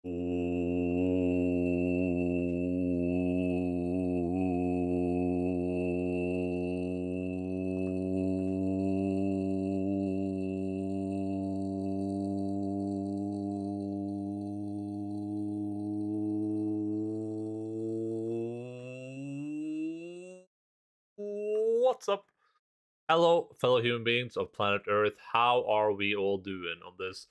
What's up? Hello, fellow human beings of planet Earth. How are we all doing on this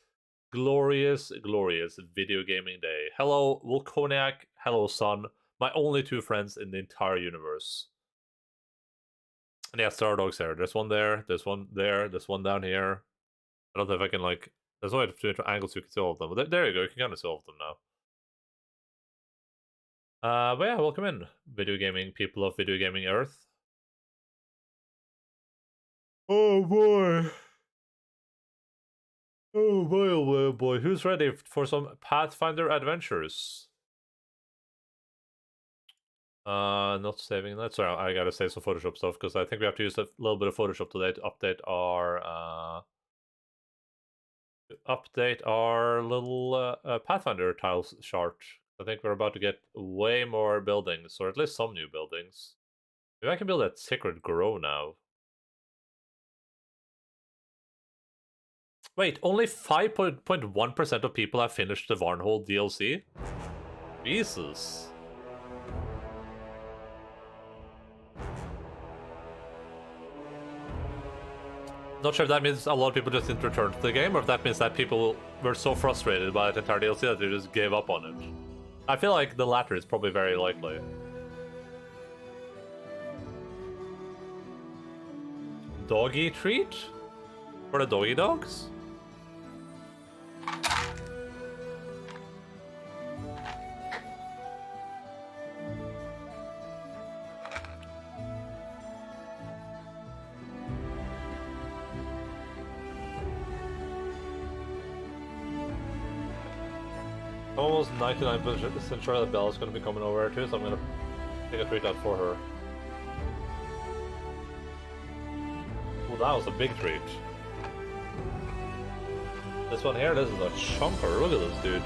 glorious, glorious video gaming day? Hello, Volconiac. Hello, Sun. My only two friends in the entire universe. And yeah, Star Dog's there. There's one there, there's one there, there's one down here. I don't know if I can, like... There's only two angles you can see all of them. But there you go, you can kind of see all of them now. But yeah, welcome in, video gaming people of video gaming Earth. Oh boy. Oh boy, oh boy, oh boy. Who's ready for some Pathfinder adventures? Not saving that. Sorry, I gotta save some Photoshop stuff because I think we have to use a little bit of Photoshop today to update our little Pathfinder tiles chart. I think we're about to get way more buildings, or at least some new buildings. Maybe I can build that Sacred Grove now. Wait, only 5.1% of people have finished the Varnhold DLC? Jesus. Not sure if that means a lot of people just didn't return to the game, or if that means that people were so frustrated by the entire DLC that they just gave up on it. I feel like the latter is probably very likely. Doggy treat? For the doggy dogs? Almost 99% sure that Bella's going to be coming over too, so I'm going to take a treat out for her. Oh, that was a big treat. This one here, this is a chunker. Look at this dude.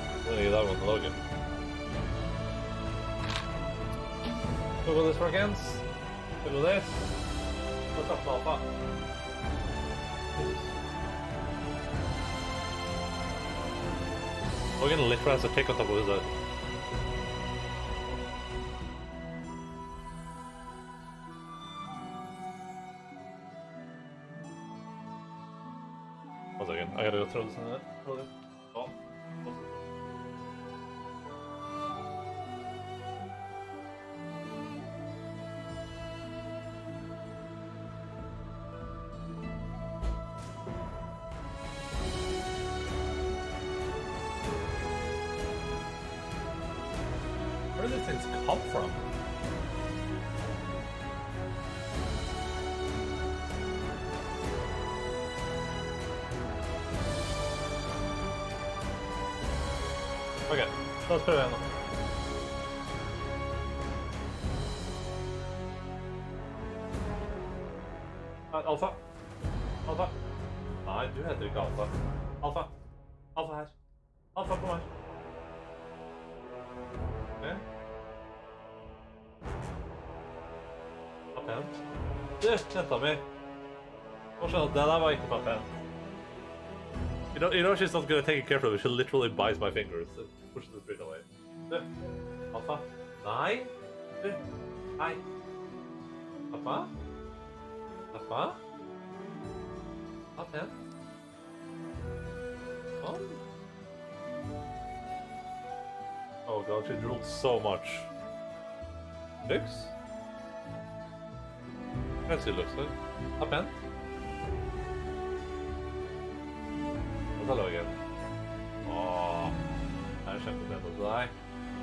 I'm going to give that one to Logan. Look at this for against. Look at this. What's up, Alpha? Logan literally has to take on top of his head. One second, I gotta go throw this in there. Oh. Where do these things come from? Okay, let's put it in. Alpha. Alpha. I do have to go Alpha. Alpha. Alpha hat. Alpha, come on. Okay. Pent. Du, vänta mig. Det där var inte pent. You know she's not gonna take it carefully. She literally bites my fingers and pushes the spirit away. Du, Alpha. Nej. Du, nej. Alpha. Alpha. Pent. Oh god, she drooled so much. Fix? Let's see what it looks like. Up end? Och hello again. Åh, här känns det ändå sådär.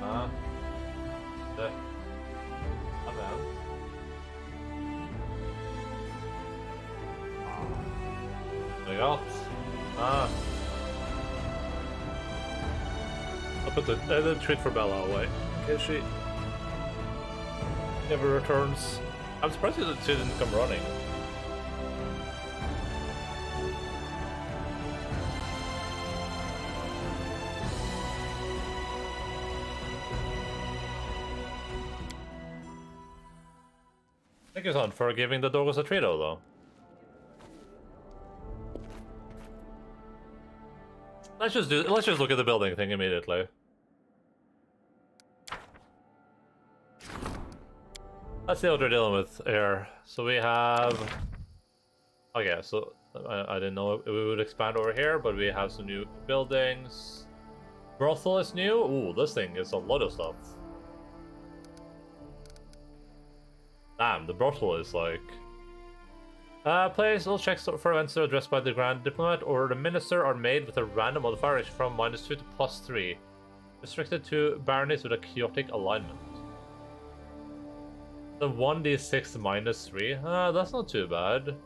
Ja. Det. Up end. Det är gott. Ah. I'll put the treat for Bella away. Okay, she never returns. I'm surprised that she didn't come running. Thank you, son, for giving the doggos a treat, though. Let's just look at the building thing immediately. Let's see what we're dealing with here. So we have... Okay, so I didn't know we would expand over here, but we have some new buildings. Brothel is new. Ooh, this thing is a lot of stuff. Damn, the brothel is like... Players will check for events that are addressed by the Grand Diplomat or the Minister are made with a random modifier from -2 to +3. Restricted to baronies with a chaotic alignment. The 1d6 -3. That's not too bad.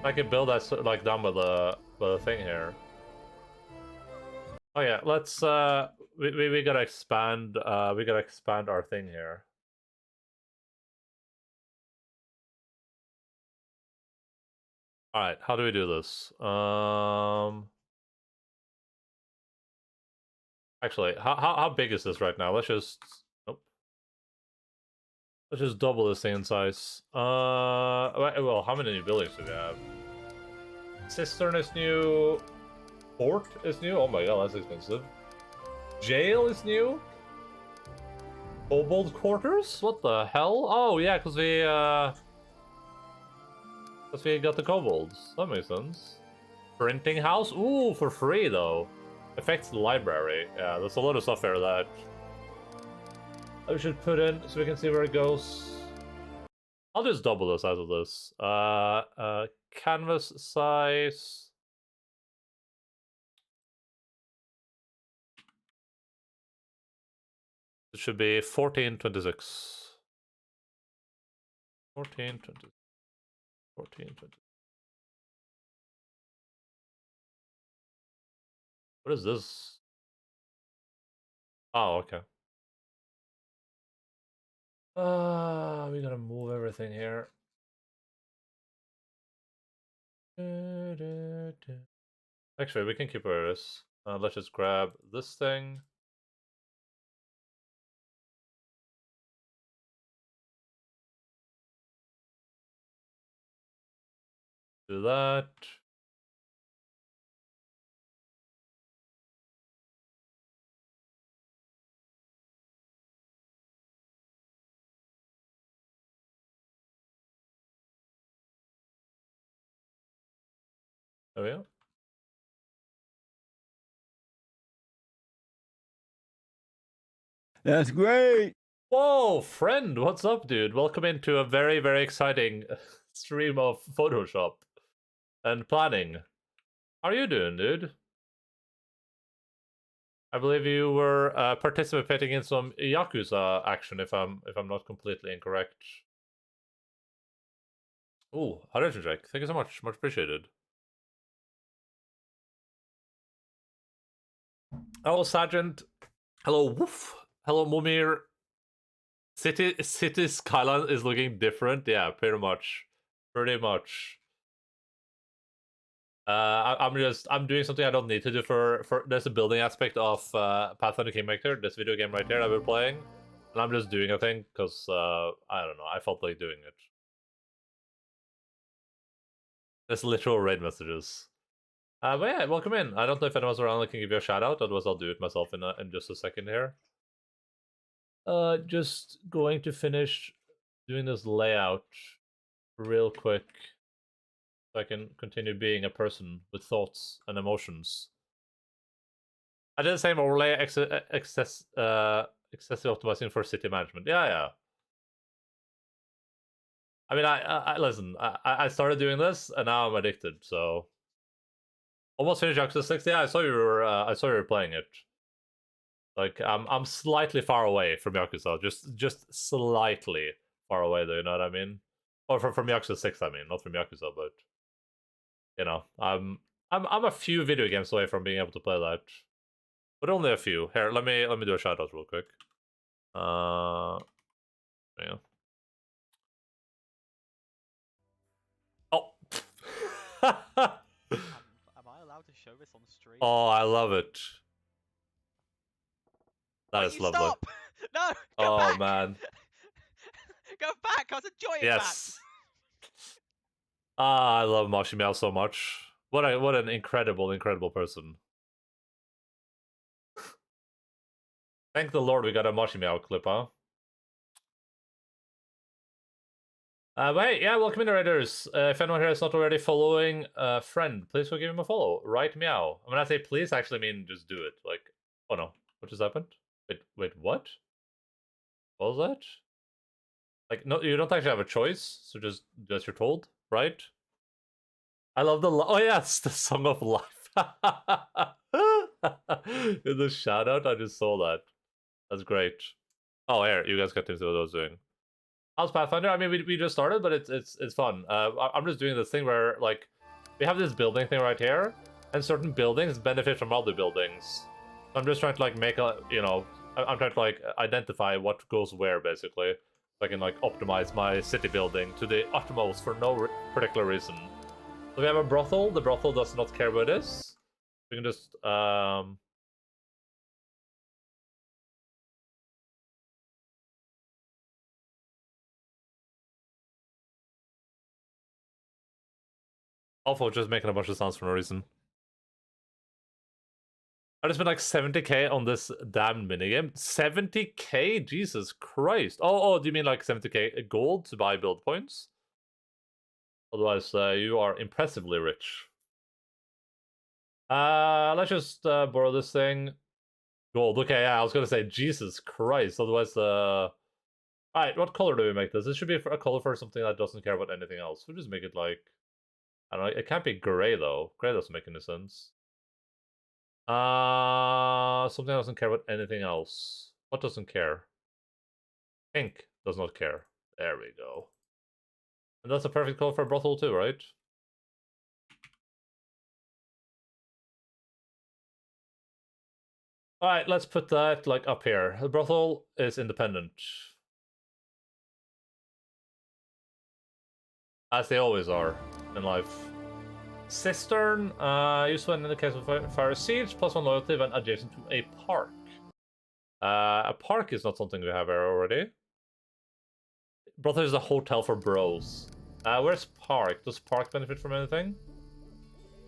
I can build that like down with the thing here. Oh yeah, let's we gotta expand our thing here. Alright, how do we do this? Actually, how big is this right now? Let's just let's just double this thing in size. Well, how many new buildings do we have? Cistern is new. Fort is new. Oh my god, that's expensive. Jail is new. Kobold quarters? What the hell? Oh yeah, because we got the kobolds. That makes sense. Printing house? Ooh, for free though. Affects the library. Yeah, there's a lot of stuff there that I should put in so we can see where it goes. I'll just double the size of this. Canvas size. It should be 1426. 1420. 1420. What is this? Oh, okay. We gotta move everything here. Actually, we can keep where it is. Let's just grab this thing. Do that. There we go. That's great. Whoa, friend, what's up, dude? Welcome into a very, very exciting stream of Photoshop and planning. How are you doing, dude? I believe you were participating in some Yakuza action, if I'm not completely incorrect. Ooh, hydration check. Thank you so much. Much appreciated. Hello, Sergeant. Hello, Woof. Hello, Mumir. City skyline is looking different. Yeah, pretty much. Pretty much. I'm doing something I don't need to do for there's a building aspect of Pathfinder Kingmaker, this video game right here that we're playing, and I'm just doing a thing because I don't know, I felt like doing it. There's literal raid messages. But yeah, welcome in. I don't know if anyone's around that can give you a shout out, otherwise I'll do it myself in just a second here. Just going to finish doing this layout real quick so I can continue being a person with thoughts and emotions. I did the same overlay excessive optimizing for city management. Yeah. I mean, I listen. I started doing this, and now I'm addicted. So almost finished Yakuza 6. Yeah, I saw you were playing it. Like I'm slightly far away from Yakuza, just slightly far away. Though, you know what I mean? Or from Yakuza 6, I mean, not from Yakuza, but you know, I'm a few video games away from being able to play that. But only a few. Here, let me do a shout out real quick. Yeah. Oh. Am I allowed to show this on stream? Oh, I love it. That is lovely. Stop! No, go Oh back! man. Go back! I was enjoying Yes. Ah, I love Moshi Meow so much. What an incredible person. Thank the Lord we got a Moshi Meow clip, huh? But hey, yeah, welcome in, Raiders. If anyone here is not already following a friend, please go give him a follow. Right meow. When I say please, I actually mean just do it. Like, oh no, what just happened? Wait, what? What was that? Like, no, you don't actually have a choice, so just you're told, right? I love the oh yes, the Song of Life. In the shout out, I just saw that. That's great. Oh, here, you guys got to see what I was doing. How's Pathfinder? I mean, we just started, but it's fun. I'm just doing this thing where like we have this building thing right here, and certain buildings benefit from other buildings. So I'm just trying to like make a I'm trying to like identify what goes where basically. So I can like optimize my city building to the utmost for no particular reason. So we have a brothel. The brothel does not care what it is. We can just also just making a bunch of sounds for no reason. I just spent like 70k on this damn minigame. 70k? Jesus Christ. Oh, do you mean like 70k gold to buy build points? Otherwise, you are impressively rich. Let's just borrow this thing. Gold. Okay, yeah, I was gonna say Jesus Christ. Otherwise, alright, what color do we make this? This should be a color for something that doesn't care about anything else. We'll just make it like, I don't know, it can't be gray though. Gray doesn't make any sense. Something that doesn't care about anything else. What doesn't care? Pink does not care. There we go. And that's a perfect color for a brothel too, right? Alright, let's put that like up here. The brothel is independent. As they always are in life. Cistern, useful in the case of fire siege, +1 loyalty when adjacent to a park. A park is not something we have here already. Brothel is a hotel for bros. Where's park? Does park benefit from anything?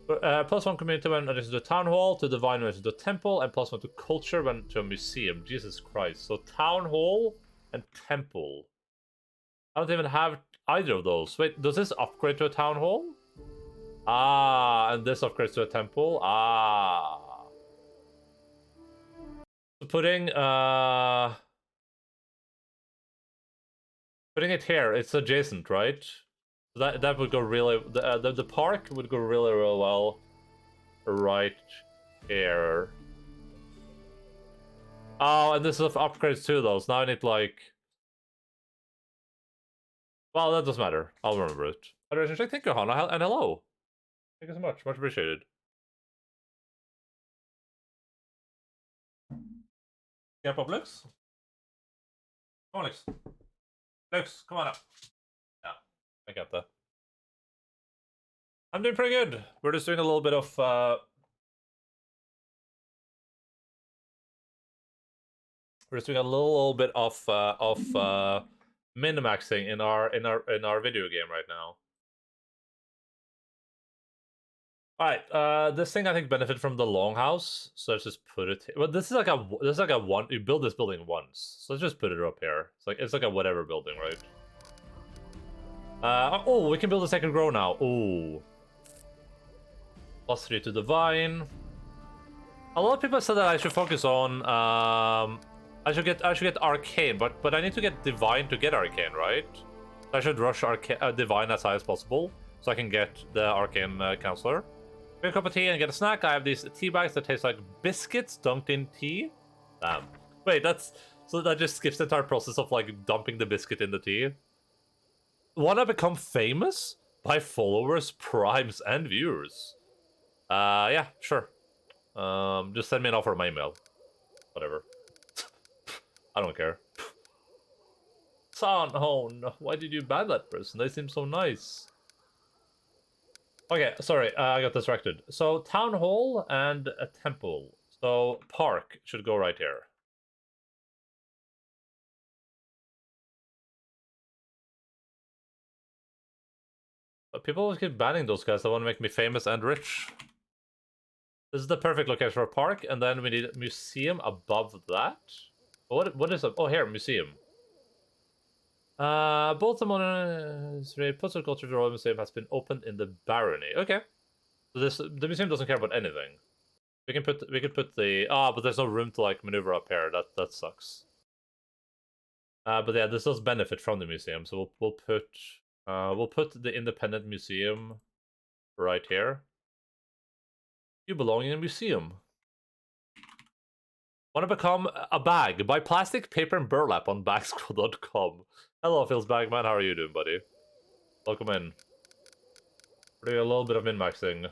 +1 community when adjacent to a town hall, to divine when adjacent to a temple, and +1 to culture when to a museum. Jesus Christ. So town hall and temple. I don't even have either of those. Wait, does this upgrade to a town hall? Ah, and this upgrades to a temple. Ah. So putting it here, it's adjacent, right? So that would go really the park would go really well right here. Oh, and this is upgrades too though. So now I need like, well, that doesn't matter. I'll remember it. Thank you, Hannah, and hello. Thank you so much. Much appreciated. Get up, Lux? Come on, Lux. Lux, come on up. Yeah, I got that. I'm doing pretty good. We're just doing a little bit of min-maxing in our video game right now. Alright, this thing I think benefit from the longhouse, so let's just put it here. Well, this is like a one, you build this building once, so let's just put it up here. It's like a whatever building, right? Oh, we can build a second grow now. Ooh. +3 to divine. A lot of people said that I should focus on I should get arcane, but I need to get divine to get arcane, right? So I should rush divine as high as possible so I can get the arcane counselor. Get a cup of tea and get a snack. I have these tea bags that taste like biscuits dunked in tea. Wait, so that just skips the entire process of like dumping the biscuit in the tea. Wanna become famous? By followers, primes, and viewers. Yeah, sure. Just send me an offer on my email. Whatever. I don't care. Son, oh no, why did you ban that person? They seem so nice. Okay, sorry, I got distracted. So, town hall and a temple. So, park should go right here. people always keep banning those guys that want to make me famous and rich. This is the perfect location for a park, and then we need a museum above that. What is it? Oh, here, museum. Both the Puzzle Culture Royal Museum has been opened in the barony. Okay. So the museum doesn't care about anything. We could put the but there's no room to like maneuver up here. That sucks. But yeah, this does benefit from the museum, so we'll put the independent museum right here. You belong in a museum. Want to become a bag? Buy plastic, paper, and burlap on bagscroll.com. Hello, Phil's Bagman. How are you doing, buddy? Welcome in. We're doing a little bit of min-maxing.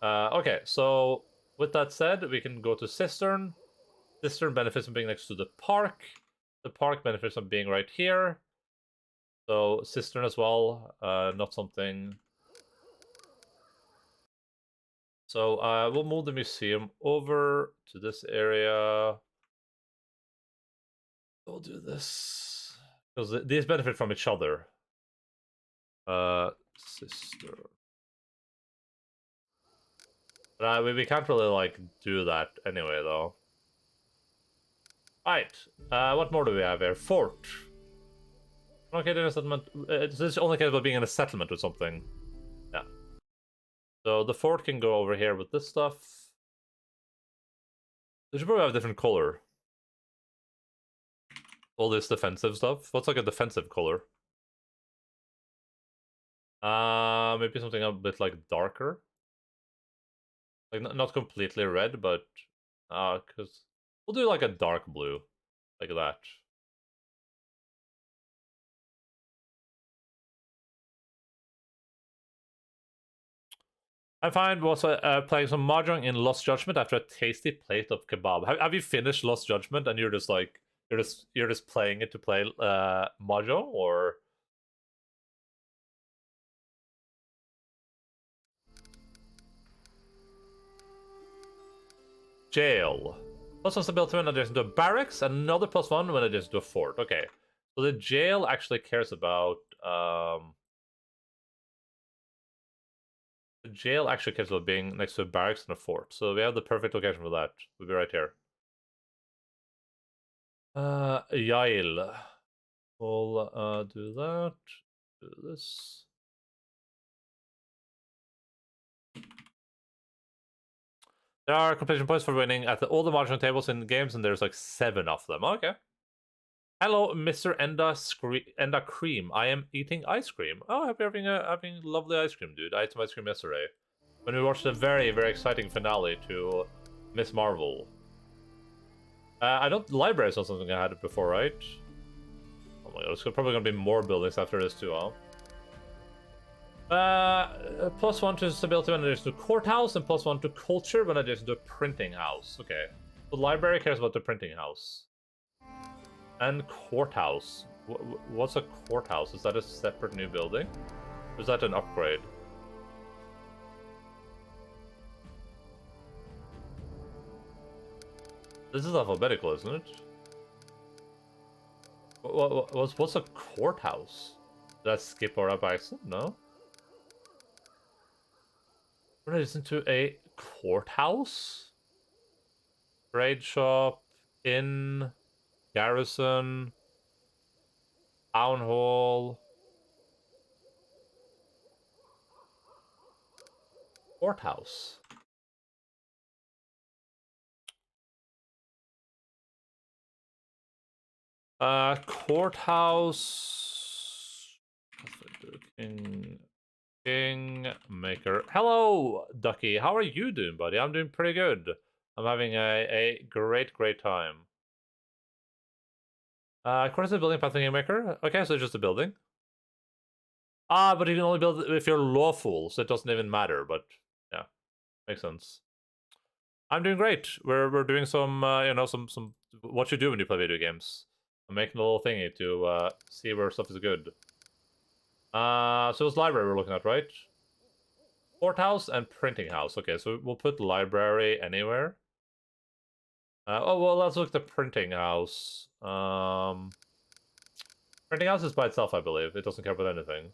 Okay, so with that said, we can go to Cistern. Cistern benefits from being next to the park. The park benefits from being right here. So Cistern as well, not something. So we'll move the museum over to this area. We'll do this because these benefit from each other. Sister. But we can't really like do that anyway, though. Alright, what more do we have here? Fort. Okay, in a settlement. This only cares about being in a settlement or something. Yeah. So the fort can go over here with this stuff. They should probably have a different color. All this defensive stuff. What's like a defensive color? Maybe something a bit like darker. Like not completely red, but because we'll do like a dark blue, like that. I find was playing some mahjong in Lost Judgment after a tasty plate of kebab. Have you finished Lost Judgment and you're just like you're just playing it to play mahjong, or? Jail. +1 stability when adjacent to a barracks, and another +1 when adjacent to a fort. Okay. So the jail actually cares about the jail actually cares about being next to a barracks and a fort. So we have the perfect location for that. We'll be right here. Yael. We'll do that. Do this. There are completion points for winning at all the mahjong tables in games, and there's like 7 of them. Okay. Hello, Mr. Enda Cream. I am eating ice cream. Oh, happy having lovely ice cream, dude. I ate some ice cream yesterday when we watched a very, very exciting finale to Miss Marvel. I don't. Libraries not something I had before, right? Oh my god, there's probably gonna be more buildings after this too, huh? +1 to stability when adjacent to courthouse, and +1 to culture when adjacent to a printing house. Okay. The library cares about the printing house. And courthouse. What's a courthouse? Is that a separate new building? Or is that an upgrade? This is alphabetical, isn't it? What's a courthouse? Did I skip or up accident? No? What is into a courthouse? Trade shop, inn, garrison, town hall, courthouse. Courthouse. Kingmaker. Hello, Ducky. How are you doing, buddy? I'm doing pretty good. I'm having a great time. According to the building path Kingmaker. Okay, so it's just a building. But you can only build it if you're lawful, so it doesn't even matter. But yeah, makes sense. I'm doing great. We're doing some some what you do when you play video games. I'm making a little thingy to see where stuff is good. So it's library we're looking at, right? Courthouse and printing house. Okay, so we'll put library anywhere. Oh, well, let's look at the printing house. Printing house is by itself, I believe. It doesn't care about anything.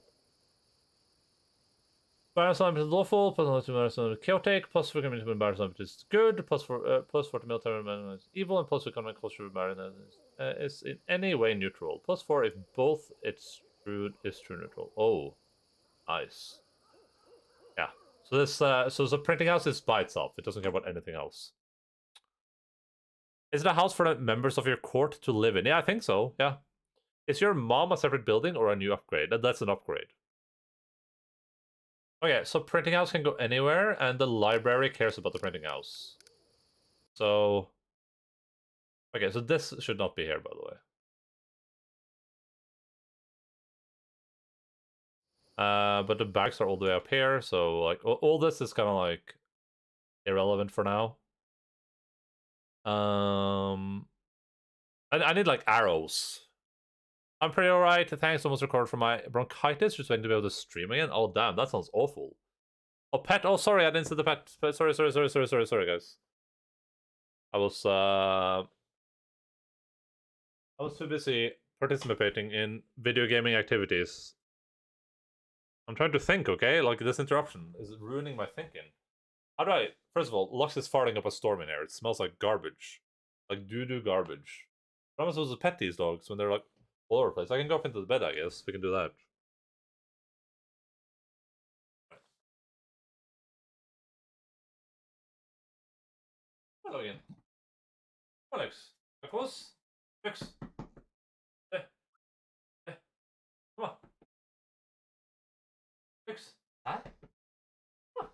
Baroslime is lawful, plus 1 Baroslime is chaotic, plus 4 community when Baroslime is good, plus 4 to military man is evil, and plus 2 economic culture Baron is in any way neutral. Plus 4 if both its true is true neutral. Oh, nice. Yeah. So this so the printing house is by itself. It doesn't care about anything else. Is it a house for the members of your court to live in? Yeah, I think so. Yeah. Is your mom a separate building or a new upgrade? That's an upgrade. Okay, so printing house can go anywhere, and the library cares about the printing house. So, okay, so this should not be here, by the way. But the bags are all the way up here, so like all this is kind of like irrelevant for now. I need like arrows. I'm pretty alright. Thanks. Almost recovered from my bronchitis. Just waiting to be able to stream again. Oh damn, that sounds awful. Oh pet. Oh sorry, I didn't see the pet. Sorry, guys. I was too busy participating in video gaming activities. I'm trying to think, okay? Like, this interruption is ruining my thinking. How do I... First of all, Lux is farting up a storm in here. It smells like garbage. Like doo-doo garbage. How am I supposed to pet these dogs when they're, like, all over the place? I can go up into the bed, I guess. We can do that. Hello again. Alex. Close. Fix. Eh. Eh. Come on. Fix. Huh? Come on.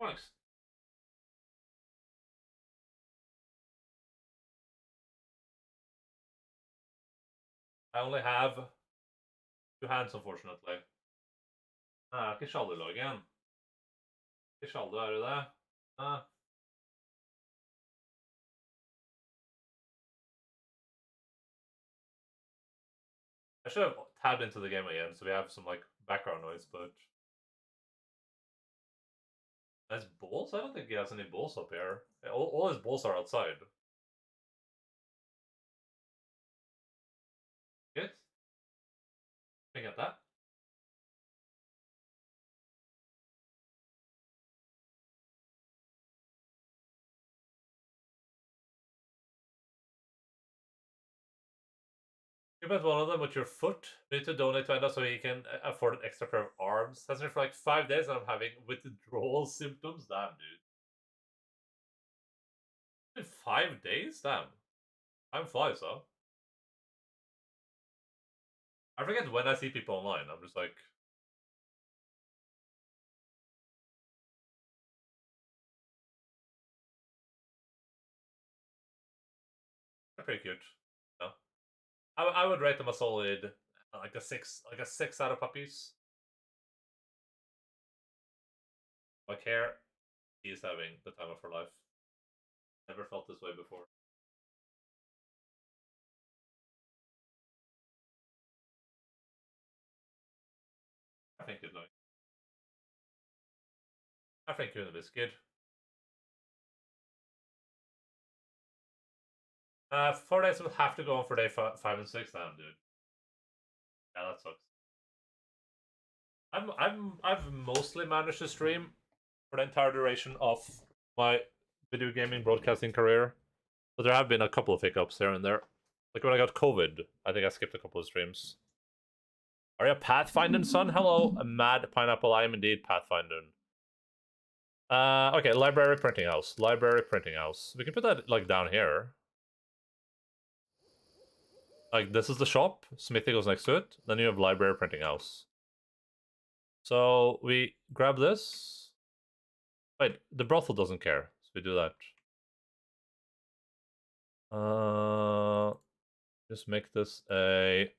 Alex. I only have 2 hands, unfortunately. Ikke skal du lage en. Ikke skal du, er du det? I should have tabbed into the game again so we have some like background noise, but has balls? I don't think he has any balls up here. All his balls are outside. Good. Can I get that? You bet one of them with your foot. You need to donate to Enda so he can afford an extra pair of arms. Has been for like 5 days and I'm having withdrawal symptoms. Damn, dude. In 5 days? Damn. Time flies, huh? I forget when I see people online. I'm just like... They're pretty cute. No? I would rate them a solid... like a 6 out of puppies. Like hair, he's having the time of her life. Never felt this way before. I think you'd like. I think you're the biscuit. 4 days will have to go on for day 5 and 6 now, dude. Yeah, that sucks. I've mostly managed to stream for the entire duration of my video gaming broadcasting career, but there have been a couple of hiccups here and there. Like when I got COVID, I think I skipped a couple of streams. Are you a Pathfinder, son? Hello, a mad pineapple. I am indeed Pathfinder. Okay, library printing house. Library printing house. We can put that like down here. Like this is the shop. Smithy goes next to it. Then you have library printing house. So we grab this. Wait, the brothel doesn't care, so we do that. Just make this a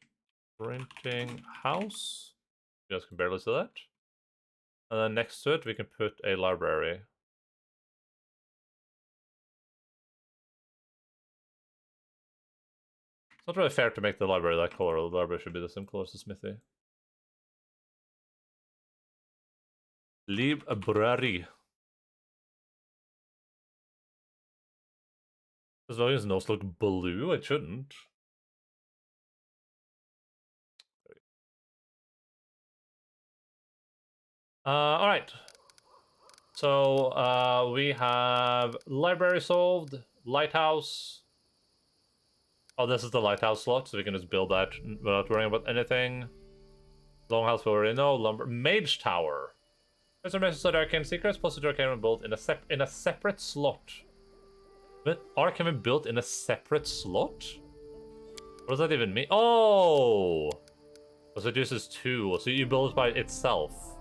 printing house. You guys can barely see that. And then next to it, we can put a library. It's not really fair to make the library that color. The library should be the same color as the smithy. Library. As long as his nose look blue, it shouldn't. All right. So we have library solved, lighthouse. Oh, this is the lighthouse slot, so we can just build that without worrying about anything. Longhouse we already know. Lumber, mage tower. There's a message that arcane secrets plus the arcane built in a separate slot. But arcane built in a separate slot? What does that even mean? Oh, so it uses two, so you build it by itself.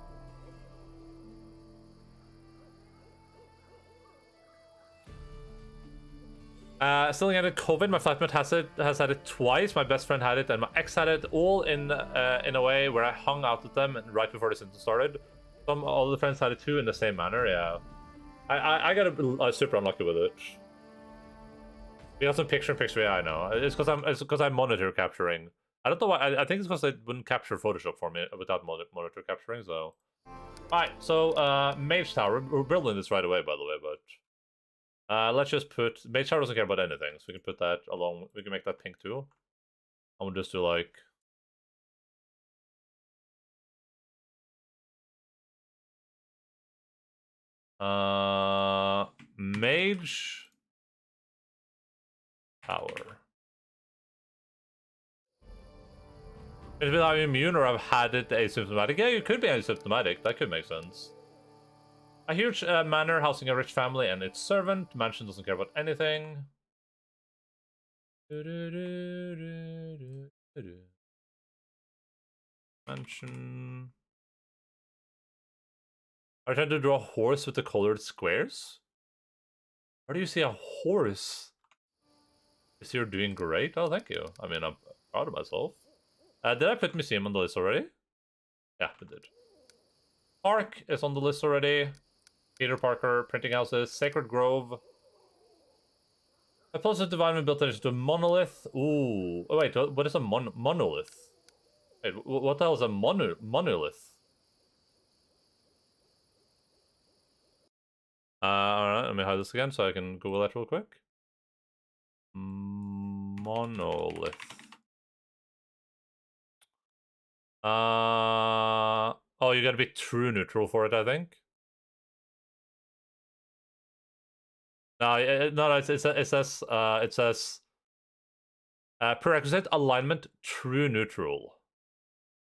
Still getting COVID. My flatmate has had it twice. My best friend had it, and my ex had it. All in a way where I hung out with them right before the symptoms started. Some other friends had it too in the same manner. Yeah, I got super unlucky with it. We got some picture. Yeah, I know. It's because I'm monitor capturing. I don't know why. I think it's because they wouldn't capture Photoshop for me without monitor capturing. So, all right. So Mage Tower. We're building this right away, by the way, but. Let's just put... Mage Tower doesn't care about anything, so we can put that along... We can make that pink too. And we'll just do like... Mage... Tower. It's been either immune or I've had it asymptomatic. Yeah, you could be asymptomatic. That could make sense. A huge manor housing a rich family and its servant. Mansion doesn't care about anything. Mansion. Are you trying to draw a horse with the colored squares? Where do you see a horse? Is you're doing great? Oh, thank you. I mean, I'm proud of myself. Did I put museum on the list already? Yeah, I did. Park is on the list already. Peter Parker, printing houses, Sacred Grove. A positive divine built into a monolith. Ooh. Oh, wait, what is a monolith? Wait, what the hell is a monolith? Alright, let me hide this again so I can Google that real quick. Monolith. Oh, you gotta be true neutral for it, I think. No, it says prerequisite alignment true neutral.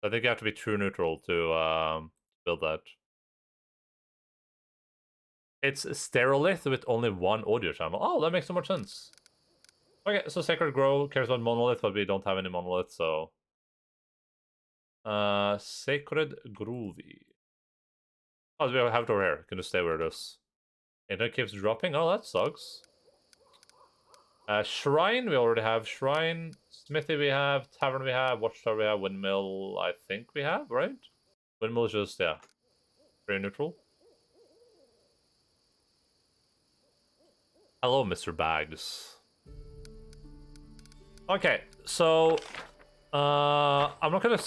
I think you have to be true neutral to build that. It's stereolith with only one audio channel. Oh, that makes so much sense. Okay, so Sacred Grove cares about monolith, but we don't have any monolith, so Sacred Groovy. Oh, we have it over here. Can just stay where it is. Internet keeps dropping. Oh, that sucks. Shrine, we already have Shrine. Smithy we have. Tavern we have. Watchtower we have. Windmill, I think we have, right? Windmill is just, yeah, very neutral. Hello, Mr. Bags. Okay, so I'm not gonna.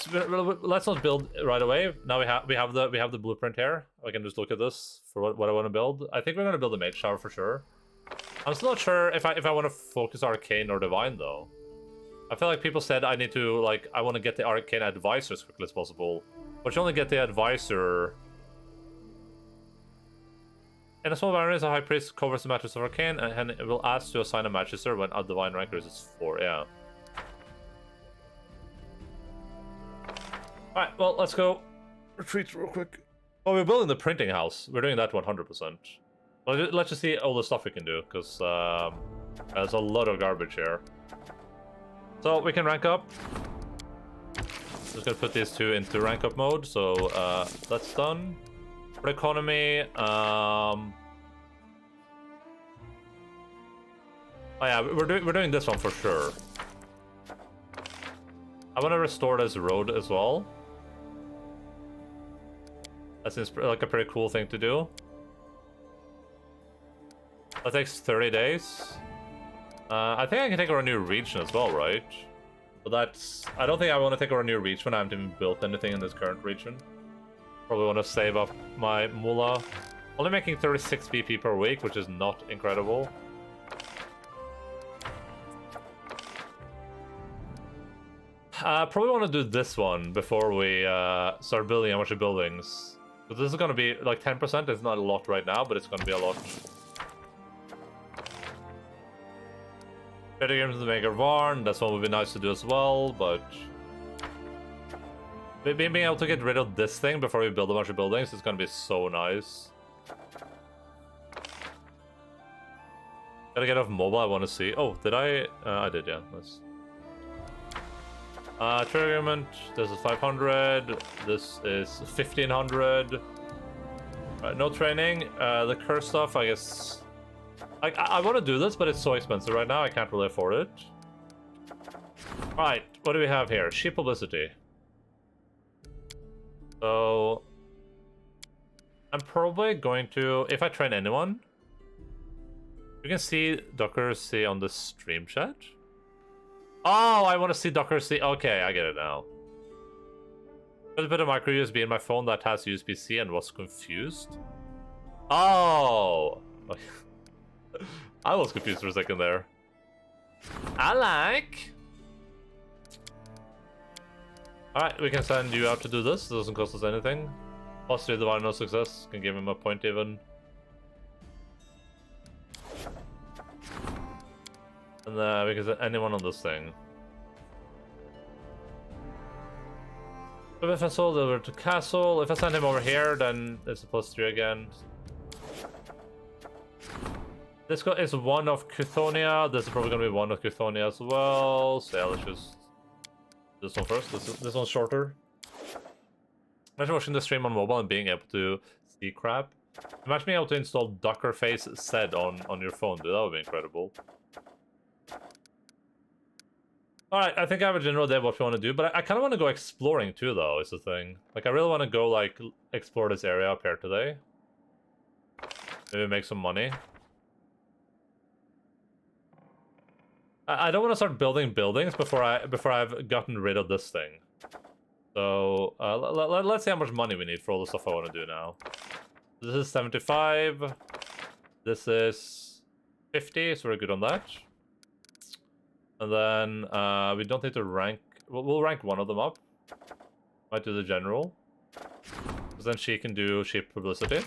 Let's not build right away. Now we have the blueprint here. I can just look at this for what I want to build. I think we're gonna build a mage tower for sure. I'm still not sure if I want to focus arcane or divine though. I feel like people said I need to I want to get the arcane advisor as quickly as possible, but you only get the advisor. In a small variance, a high priest covers the matches of arcane, and it will ask to assign a magister when a divine rank is 4. Yeah. Alright, well, let's go retreat real quick. Oh, we're building the printing house. We're doing that 100%. Let's just see all the stuff we can do, because there's a lot of garbage here. So, we can rank up. Just gonna put these two into rank up mode, so that's done. For economy, oh yeah, we're doing this one for sure. I want to restore this road as well. That seems like a pretty cool thing to do. That takes 30 days. I think I can take over a new region as well, right? But that's... I don't think I want to take over a new region when I haven't even built anything in this current region. Probably want to save up my moolah. Only making 36 BP per week, which is not incredible. Probably want to do this one before we start building a bunch of buildings. But this is gonna be like 10%. It's not a lot right now, but it's gonna be a lot. Better games to make a barn. That's one would be nice to do as well, but being able to get rid of this thing before we build a bunch of buildings is gonna be so nice. Gotta get off mobile. I want to see. Oh, did I? I did, yeah. Nice. Trade agreement. This is 500. This is 1500. No training. The curse stuff, I guess. I want to do this, but it's so expensive right now. I can't really afford it. Right. What do we have here? Sheep publicity. So I'm probably going to, if I train anyone, you can see Docker C on the stream chat. Oh, I want to see Docker C. Okay, I get it now. There's a bit of micro USB in my phone that has USB-C and was confused. Oh, I was confused for a second there. I like. Alright, we can send you out to do this. It doesn't cost us anything. Positive divine no success. Can give him a point even. And we can send anyone on this thing. If I sold over to castle, if I send him over here, then it's a +3 again. This guy is one of Cuthonia. This is probably gonna be one of Cuthonia as well. So yeah, let's just this one first. This one's shorter. Imagine watching the stream on mobile and being able to see crap. Imagine being able to install Docker face said on your phone, dude. That would be incredible. Alright, I think I have a general idea of what we want to do, but I kind of want to go exploring too, though, is the thing. Like, I really want to go, like, explore this area up here today. Maybe make some money. I don't want to start building buildings before I've gotten rid of this thing. So let's see how much money we need for all the stuff I want to do now. This is 75. This is 50, so we're good on that. And then we don't need to rank. We'll rank one of them up. Might do the general, because then she can do sheep publicity.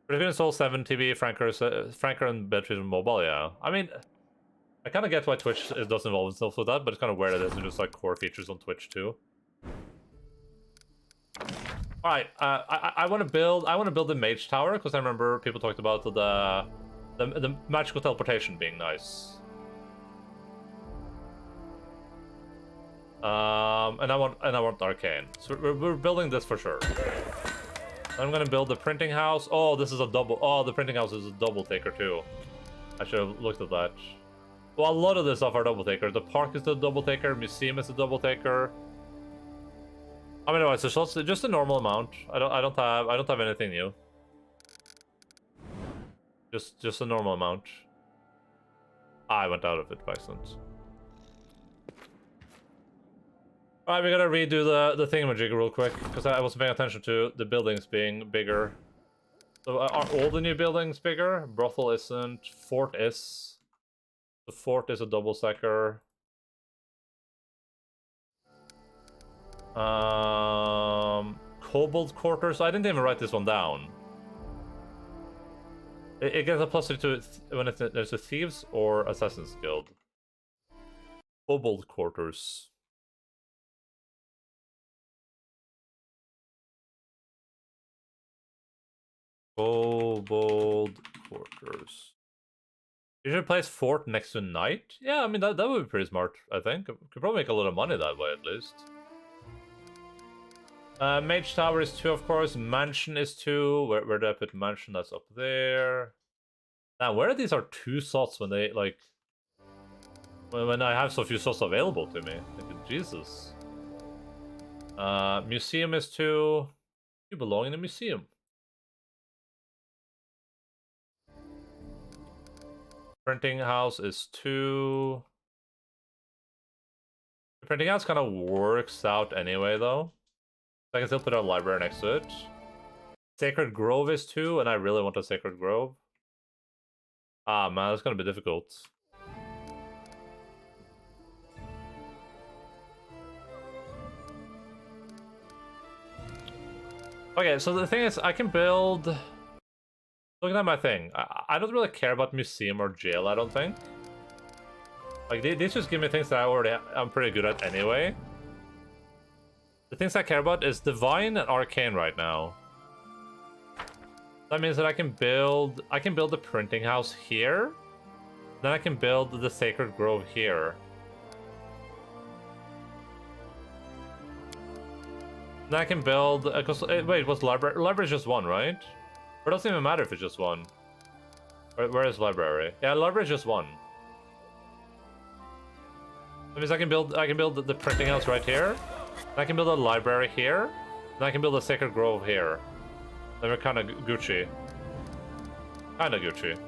But if you install 7 TV, Franker and Beatrice on mobile, yeah. I mean, I kind of get why Twitch does involve itself with that, but it's kind of weird that it isn't just like core features on Twitch too. All right, I want to build the mage tower because I remember people talked about the magical teleportation being nice. And I want arcane. So we're building this for sure. I'm gonna build the printing house. Oh, this is a double. Oh, the printing house is a double taker too. I should have looked at that. Well, a lot of this stuff are double taker. The park is the double taker. Museum is a double taker. I mean, anyway, so just a normal amount. I don't have anything new. Just a normal amount. I went out of it by accident. Alright, we gotta redo the thingamajig real quick, because I wasn't paying attention to the buildings being bigger. So are all the new buildings bigger? Brothel isn't. Fort is. The fort is a double stacker. Kobold quarters. I didn't even write this one down. It gets a +3 to it when there's a thieves or assassins guild. Kobold quarters. Kobold quarters. You should place fort next to knight. Yeah, I mean that would be pretty smart. I think could probably make a lot of money that way at least. Mage tower is 2, of course. Mansion is 2. Where did I put mansion? That's up there. Now, where these are 2 slots when they like when I have so few slots available to me? Like, Jesus. Museum is 2. You belong in a museum. Printing house is 2. The printing house kind of works out anyway, though. I can still put a library next to it. Sacred Grove is 2, and I really want a Sacred Grove. Ah, man, that's gonna be difficult. Okay, so the thing is, I can build... Looking at my thing, I don't really care about museum or jail, I don't think. Like, these just give me things that I'm pretty good at anyway. The things I care about is Divine and Arcane right now. That means that I can build the printing house here. Then I can build the Sacred Grove here. Then I can build... wait, what's library? Library is just one, right? Or it doesn't even matter if it's just one. Where is library? Yeah, library is just one. That means I can build the printing house right here. Then I can build a library here. Then I can build a Sacred Grove here. Then we're kind of Gucci. Kind of Gucci.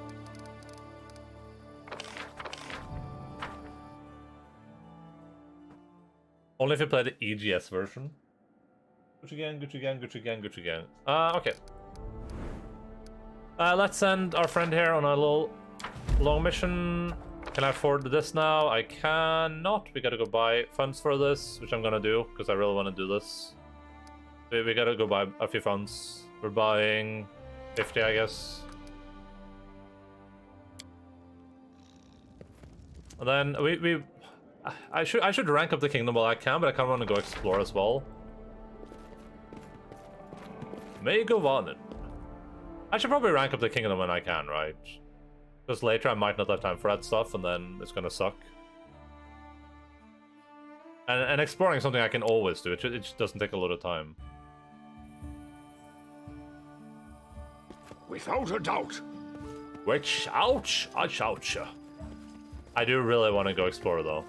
Only if you play the EGS version. Gucci gang, Gucci gang, Gucci gang, Gucci gang. Okay. Let's send our friend here on a little long mission. Can I afford this now? I cannot. We gotta go buy funds for this, which I'm gonna do, because I really want to do this. We gotta go buy a few funds. We're buying 50, I guess. And then I should rank up the kingdom while I can, but I kind of want to go explore as well. Megavanen. I should probably rank up the kingdom when I can, right? Because later I might not have time for that stuff, and then it's gonna suck. And exploring is something I can always do. It just doesn't take a lot of time. Without a doubt. Ouch! Ouch! I do really want to go explore, though.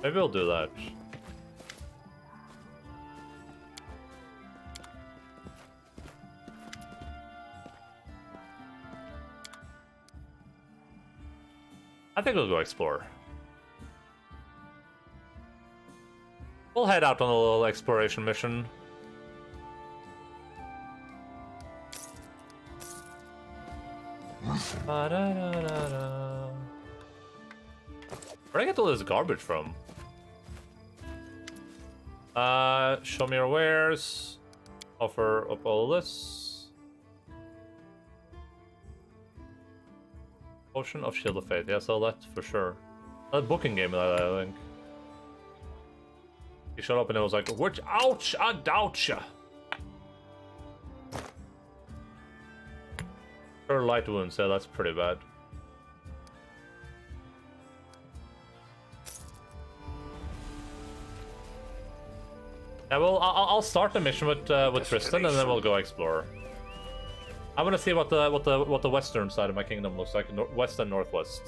Maybe we'll do that. I think we'll go explore. We'll head out on a little exploration mission. Where'd I get all this garbage from? Show me your wares. Offer up all this. Potion of Shield of Fate. Yeah, sell that for sure. That booking game, I think. He showed up and it was like, "Which? Ouch! I doubt ya." Her light wounds. Yeah, that's pretty bad. Yeah, well, I'll start the mission with Tristan, and then we'll go explore. I want to see what the western side of my kingdom looks like, west and northwest.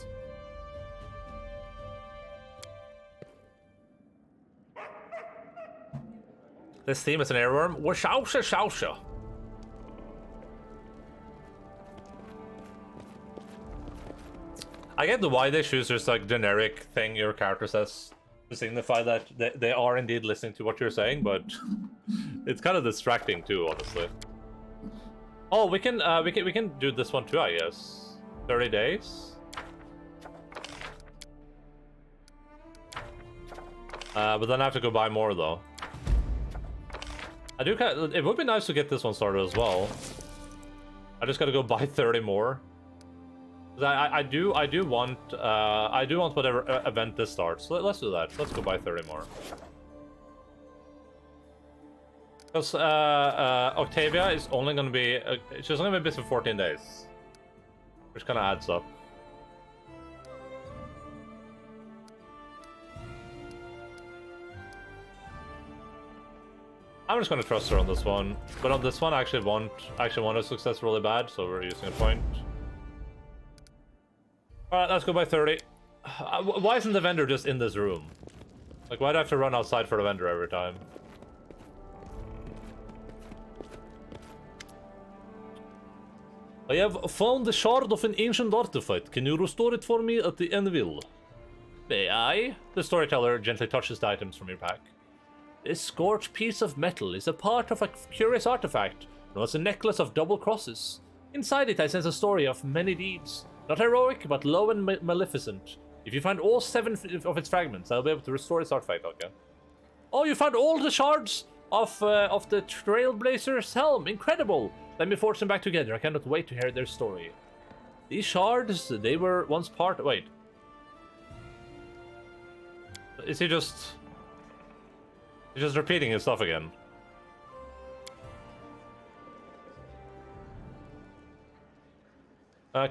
This theme is an airworm. Washausha. I get why they choose this like generic thing your character says to signify that they are indeed listening to what you're saying, but it's kind of distracting too, honestly. Oh, we can do this one too, I guess. 30 days. But then I have to go buy more though. It would be nice to get this one started as well. I just gotta go buy 30 more. I do want whatever event this starts. Let's do that. Let's go buy 30 more. Because Octavia is only going to be she's only going to be busy for 14 days, which kind of adds up. I'm just going to trust her on this one, but on this one I actually want a success really bad, so we're using a point. All right, let's go by 30. Why isn't the vendor just in this room? Like, why do I have to run outside for the vendor every time? I have found the shard of an ancient artifact. Can you restore it for me at the anvil? May I? The storyteller gently touches the items from your pack. This scorched piece of metal is a part of a curious artifact, known as a necklace of double crosses. Inside it I sense a story of many deeds. Not heroic, but low and maleficent. If you find all 7 of its fragments, I'll be able to restore its artifact, okay? Oh, you found all the shards? of the Trailblazer's helm. Incredible! Let me forge them back together. I cannot wait to hear their story. These shards, they were once part... Wait. Is he just... He's just repeating his stuff again?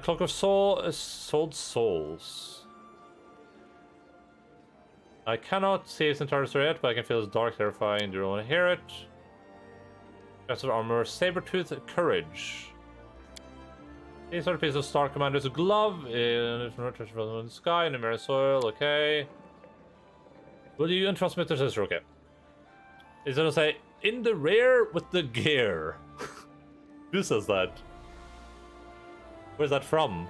Cloak of Soul... Sold Souls. I cannot see his entire story yet, but I can feel his dark, terrifying. Do you want to hear it? Chest of Armor, Sabertooth, Courage. These are the pieces of Star Commander's glove in the sky, in the mirror soil, okay. Will you entrust me to sister? Okay. He's gonna say, in the rear with the gear. Who says that? Where's that from?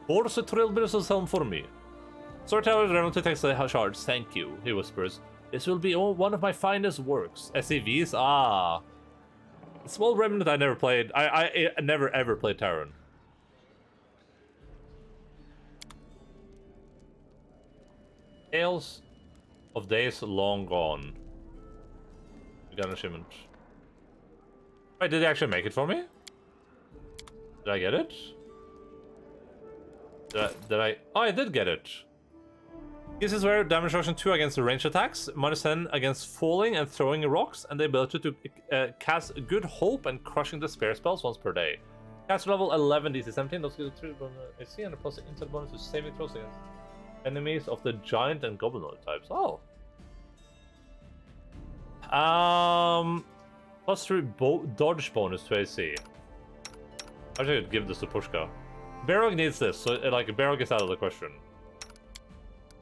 Force a Trailblazer's helm for me. Storyteller Reynolds takes the shards. Thank you, he whispers. This will be one of my finest works. SCVs? Ah. A small remnant I never played. I never ever played Terran. Tales of Days Long Gone. We got an achievement. Wait, did they actually make it for me? Did I get it? Did I? Oh, I did get it. This is where damage reduction 2 against the range attacks, -10 against falling and throwing rocks, and the ability to cast Good Hope and Crushing Despair spells once per day. Cast level 11 DC 17, those get a AC and a plus intel bonus to saving throws against enemies of the giant and goblinoid types. Oh. +3 dodge bonus to AC. I should give this to Pushka. Barog needs this, so like Barog is out of the question.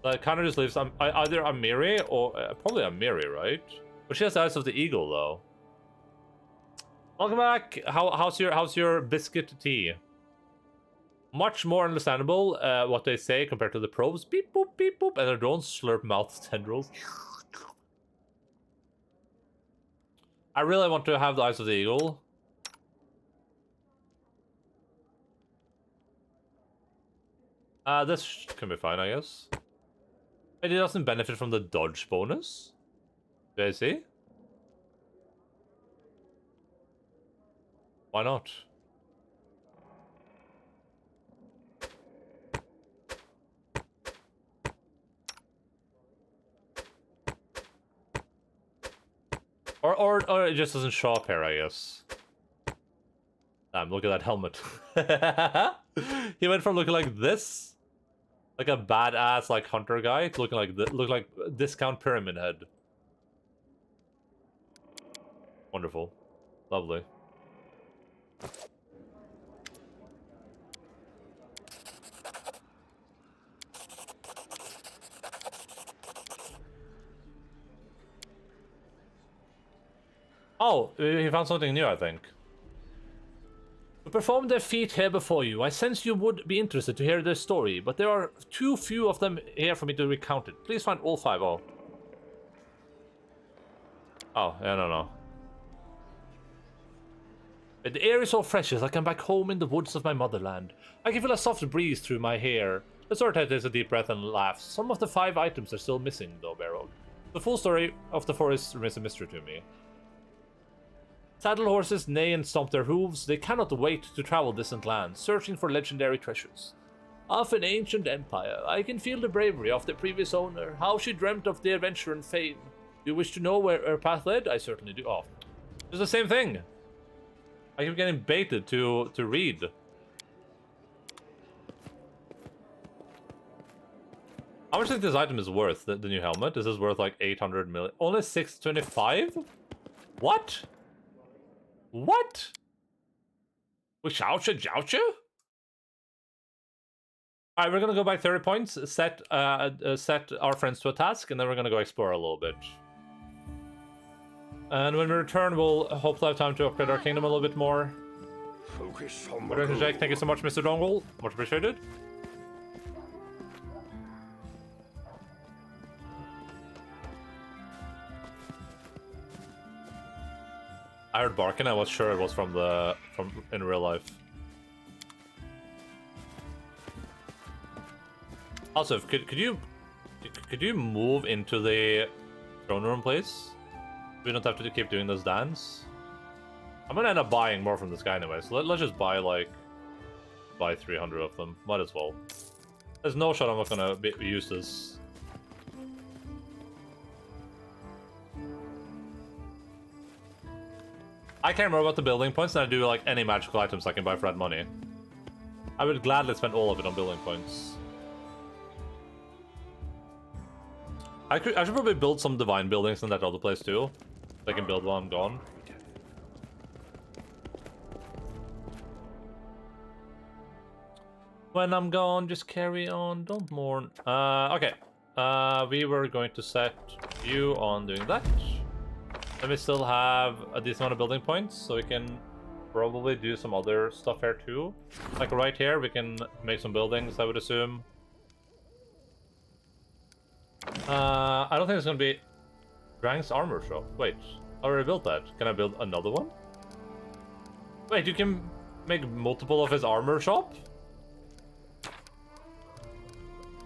Like, kind of just leaves either Amiri or probably Amiri, right? But she has the Eyes of the Eagle, though. Welcome back. How's your biscuit tea? Much more understandable what they say compared to the probes. Beep boop, and their drones slurp mouth tendrils. I really want to have the Eyes of the Eagle. This can be fine, I guess. It doesn't benefit from the dodge bonus. Do I see? Why not? Or it just doesn't show up here, I guess. Damn, look at that helmet. He went from looking like this, like a badass like hunter guy, to looking like discount pyramid head. Wonderful. Lovely. Oh, he found something new, I think. To perform their feat here before you, I sense you would be interested to hear their story, but there are too few of them here for me to recount it. Please find all 5. Oh. Oh, yeah, no. The air is so fresh as I come back home in the woods of my motherland. I can feel a soft breeze through my hair. The sword takes a deep breath and laughs. Some of the 5 items are still missing, though, Barrow. The full story of the forest remains a mystery to me. Saddle horses neigh and stomp their hooves. They cannot wait to travel distant lands, searching for legendary treasures. Of an ancient empire, I can feel the bravery of the previous owner, how she dreamt of the adventure and fame. Do you wish to know where her path led? I certainly do. Oh, it's the same thing. I keep getting baited to read. How much do you think this item is worth, the new helmet? This is worth like 800 million. Only 625? What? What? Wishoucha joucha? Alright, we're gonna go back 30 points, set our friends to a task, and then we're gonna go explore a little bit. And when we return, we'll hopefully have time to upgrade our kingdom a little bit more. Thank you so much, Mr. Dongle. Much appreciated. I heard barking. I was sure it was from in real life. Also, could you move into the throne room, please? We don't have to keep doing this dance. I'm gonna end up buying more from this guy anyway, so let's just buy, like... Buy 300 of them. Might as well. There's no shot I'm not gonna use this. I care more about the building points than I do, like, any magical items I can buy for that money. I would gladly spend all of it on building points. I should probably build some divine buildings in that other place too. I can build while I'm gone. When I'm gone, just carry on, don't mourn. Okay. We were going to set you on doing that. And we still have a decent amount of building points, so we can probably do some other stuff here too. Like right here, we can make some buildings, I would assume. I don't think it's gonna be Drang's armor shop. Wait, I already built that. Can I build another one? Wait, you can make multiple of his armor shop?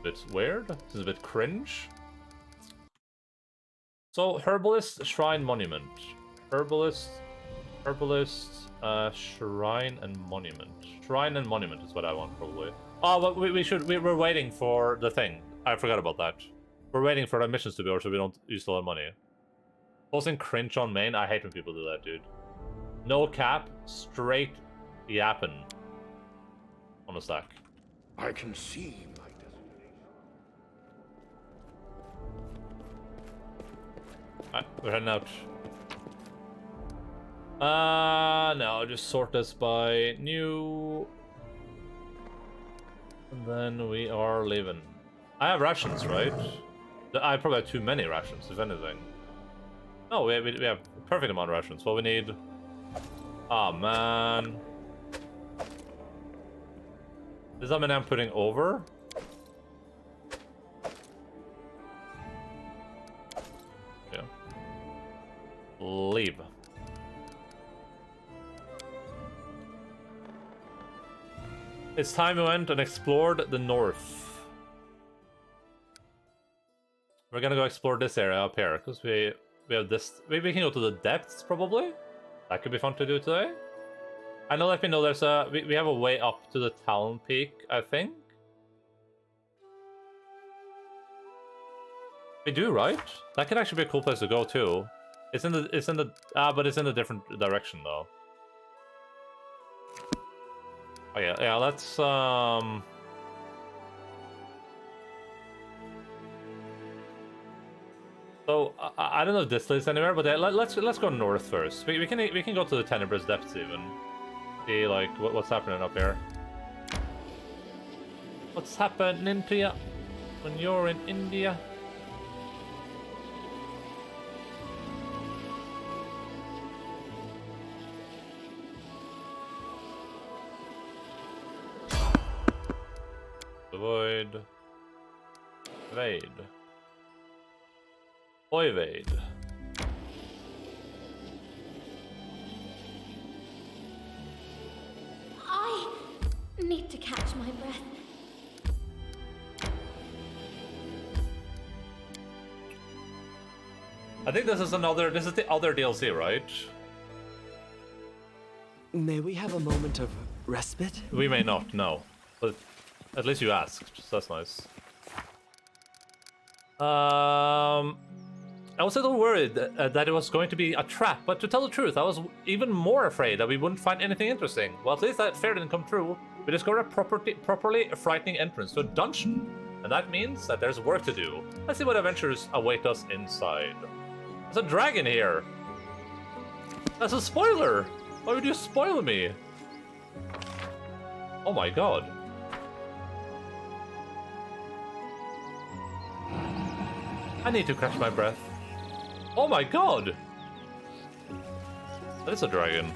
Bit weird. This is a bit cringe. So, Herbalist, Shrine, Monument. Herbalist, Shrine and Monument. Shrine and Monument is what I want, probably. Oh, but we're waiting for the thing. I forgot about that. We're waiting for the missions to be over so we don't use a lot of money. Posting cringe on main, I hate when people do that, dude. No cap, straight yapping on the stack. I can see my destination. Alright, we're heading out. No, just sort this by new. And then we are leaving. I have rations, right? I probably have too many rations, if anything. No, we have a perfect amount of rations. What we need... Oh, man. Does that mean I'm putting over? Yeah. Leave. It's time we went and explored the north. We're gonna go explore this area up here, because we have this... We can go to the depths, probably? That could be fun to do today. I know, let me know, there's a... We have a way up to the town peak, I think? We do, right? That could actually be a cool place to go, too. It's in the... but it's in a different direction, though. Oh, yeah, let's, So, I don't know if this leads anywhere, but let's go north first. We can go to the Tenebrous Depths, even. See, like, what's happening up here. What's happening to you when you're in India? Avoid. Evade. Evade. I need to catch my breath. I think this is the other DLC, right? May we have a moment of respite? We may not, no. But at least you asked, so that's nice. I was a little worried that it was going to be a trap, but to tell the truth, I was even more afraid that we wouldn't find anything interesting. Well, at least that fear didn't come true. We discovered a properly frightening entrance to a dungeon, and that means that there's work to do. Let's see what adventures await us inside. There's a dragon here! That's a spoiler! Why would you spoil me? Oh my god. I need to catch my breath. Oh my god! That is a dragon.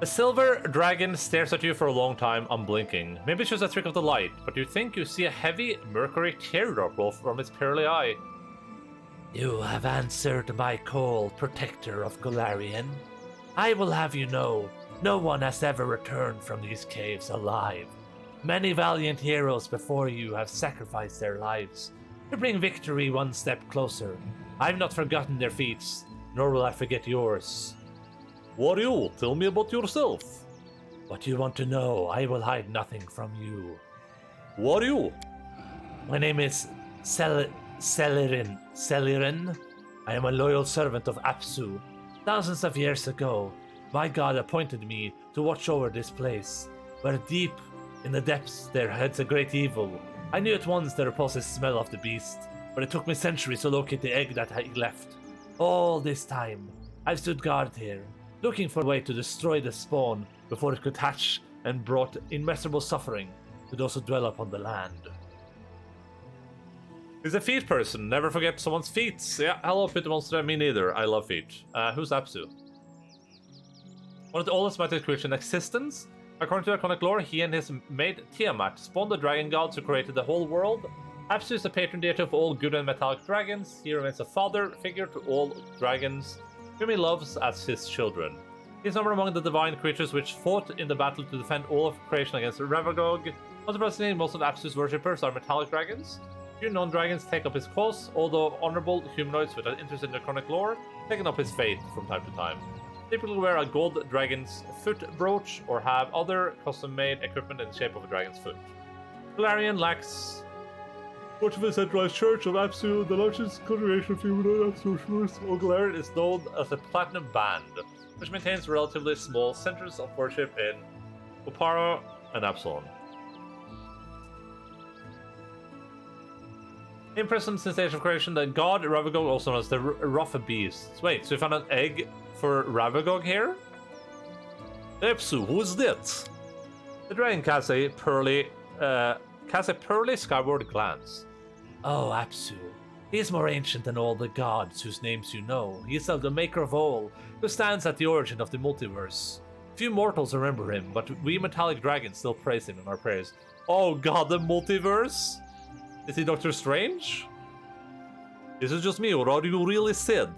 A silver dragon stares at you for a long time, unblinking. Maybe it's just a trick of the light, but you think you see a heavy mercury teardrop roll from its pearly eye. You have answered my call, protector of Golarion. I will have you know, No one has ever returned from these caves alive. Many valiant heroes before you have sacrificed their lives to bring victory one step closer. I've not forgotten their feats, nor will I forget yours. What are you? Tell me about yourself. What you want to know, I will hide nothing from you. What are you? My name is Celirin. I am a loyal servant of Apsu. Thousands of years ago, my god appointed me to watch over this place, where deep in the depths there hides a great evil. I knew at once the repulsive smell of the beast, but it took me centuries to locate the egg that he left. All this time, I've stood guard here, looking for a way to destroy the spawn before it could hatch and brought immeasurable suffering to those who dwell upon the land. He's a feet person. Never forget someone's feet. Yeah, hello, Peter Monster. Me neither. I love feet. Who's Apsu? One of the oldest magic creatures in existence. According to iconic lore, he and his mate Tiamat spawned the dragon gods who created the whole world. Apsu is the patron deity of all good and metallic dragons. He remains a father figure to all dragons, whom he loves as his children. He is numbered among the divine creatures which fought in the battle to defend all of creation against Ravagog. Unsurprisingly, most of Apsu's worshippers are metallic dragons. Few non-dragons take up his cause, although honorable humanoids with an interest in the iconic lore taken up his faith from time to time. Typically wear a gold dragon's foot brooch or have other custom-made equipment in the shape of a dragon's foot. Galarian lacks much of a centralized church of Apsu, the largest congregation of humanoid Apsu. Galarian is known as a platinum band, which maintains relatively small centers of worship in Upara and Absalon. Imprisoned since the age of creation, the god Ravagog, also known as the Rough Beast. Wait, so we found an egg for Ravagog here? Apsu, who is that? The dragon casts a pearly skyward glance. Oh, Apsu. He is more ancient than all the gods whose names you know. He is the maker of all, who stands at the origin of the multiverse. Few mortals remember him, but we metallic dragons still praise him in our prayers. Oh god, the multiverse? Is he Doctor Strange? Is it just me, or are you really Sid?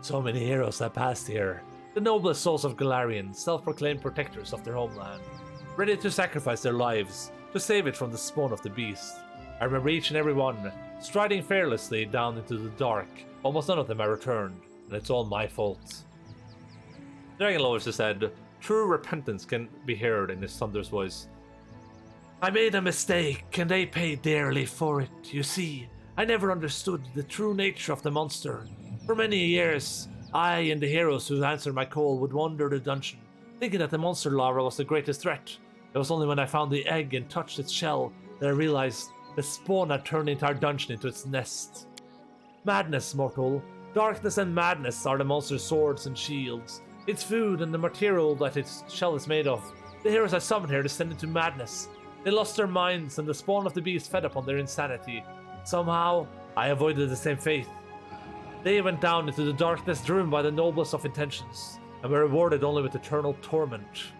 So many heroes have passed here. The noblest souls of Galarian, self-proclaimed protectors of their homeland, ready to sacrifice their lives to save it from the spawn of the beast. I remember each and every one, striding fearlessly down into the dark. Almost none of them have returned, and it's all my fault. Dragon Lord said, true repentance can be heard in his thunderous voice. I made a mistake, and they paid dearly for it. You see, I never understood the true nature of the monster. For many years, I and the heroes who answered my call would wander the dungeon, thinking that the monster larva was the greatest threat. It was only when I found the egg and touched its shell that I realized the spawn had turned the entire dungeon into its nest. Madness, mortal. Darkness and madness are the monster's swords and shields. Its food and the material that its shell is made of. The heroes I summoned here descended to madness. They lost their minds, and the spawn of the beast fed upon their insanity. Somehow, I avoided the same fate. They went down into the darkness, driven by the noblest of intentions, and were rewarded only with eternal torment.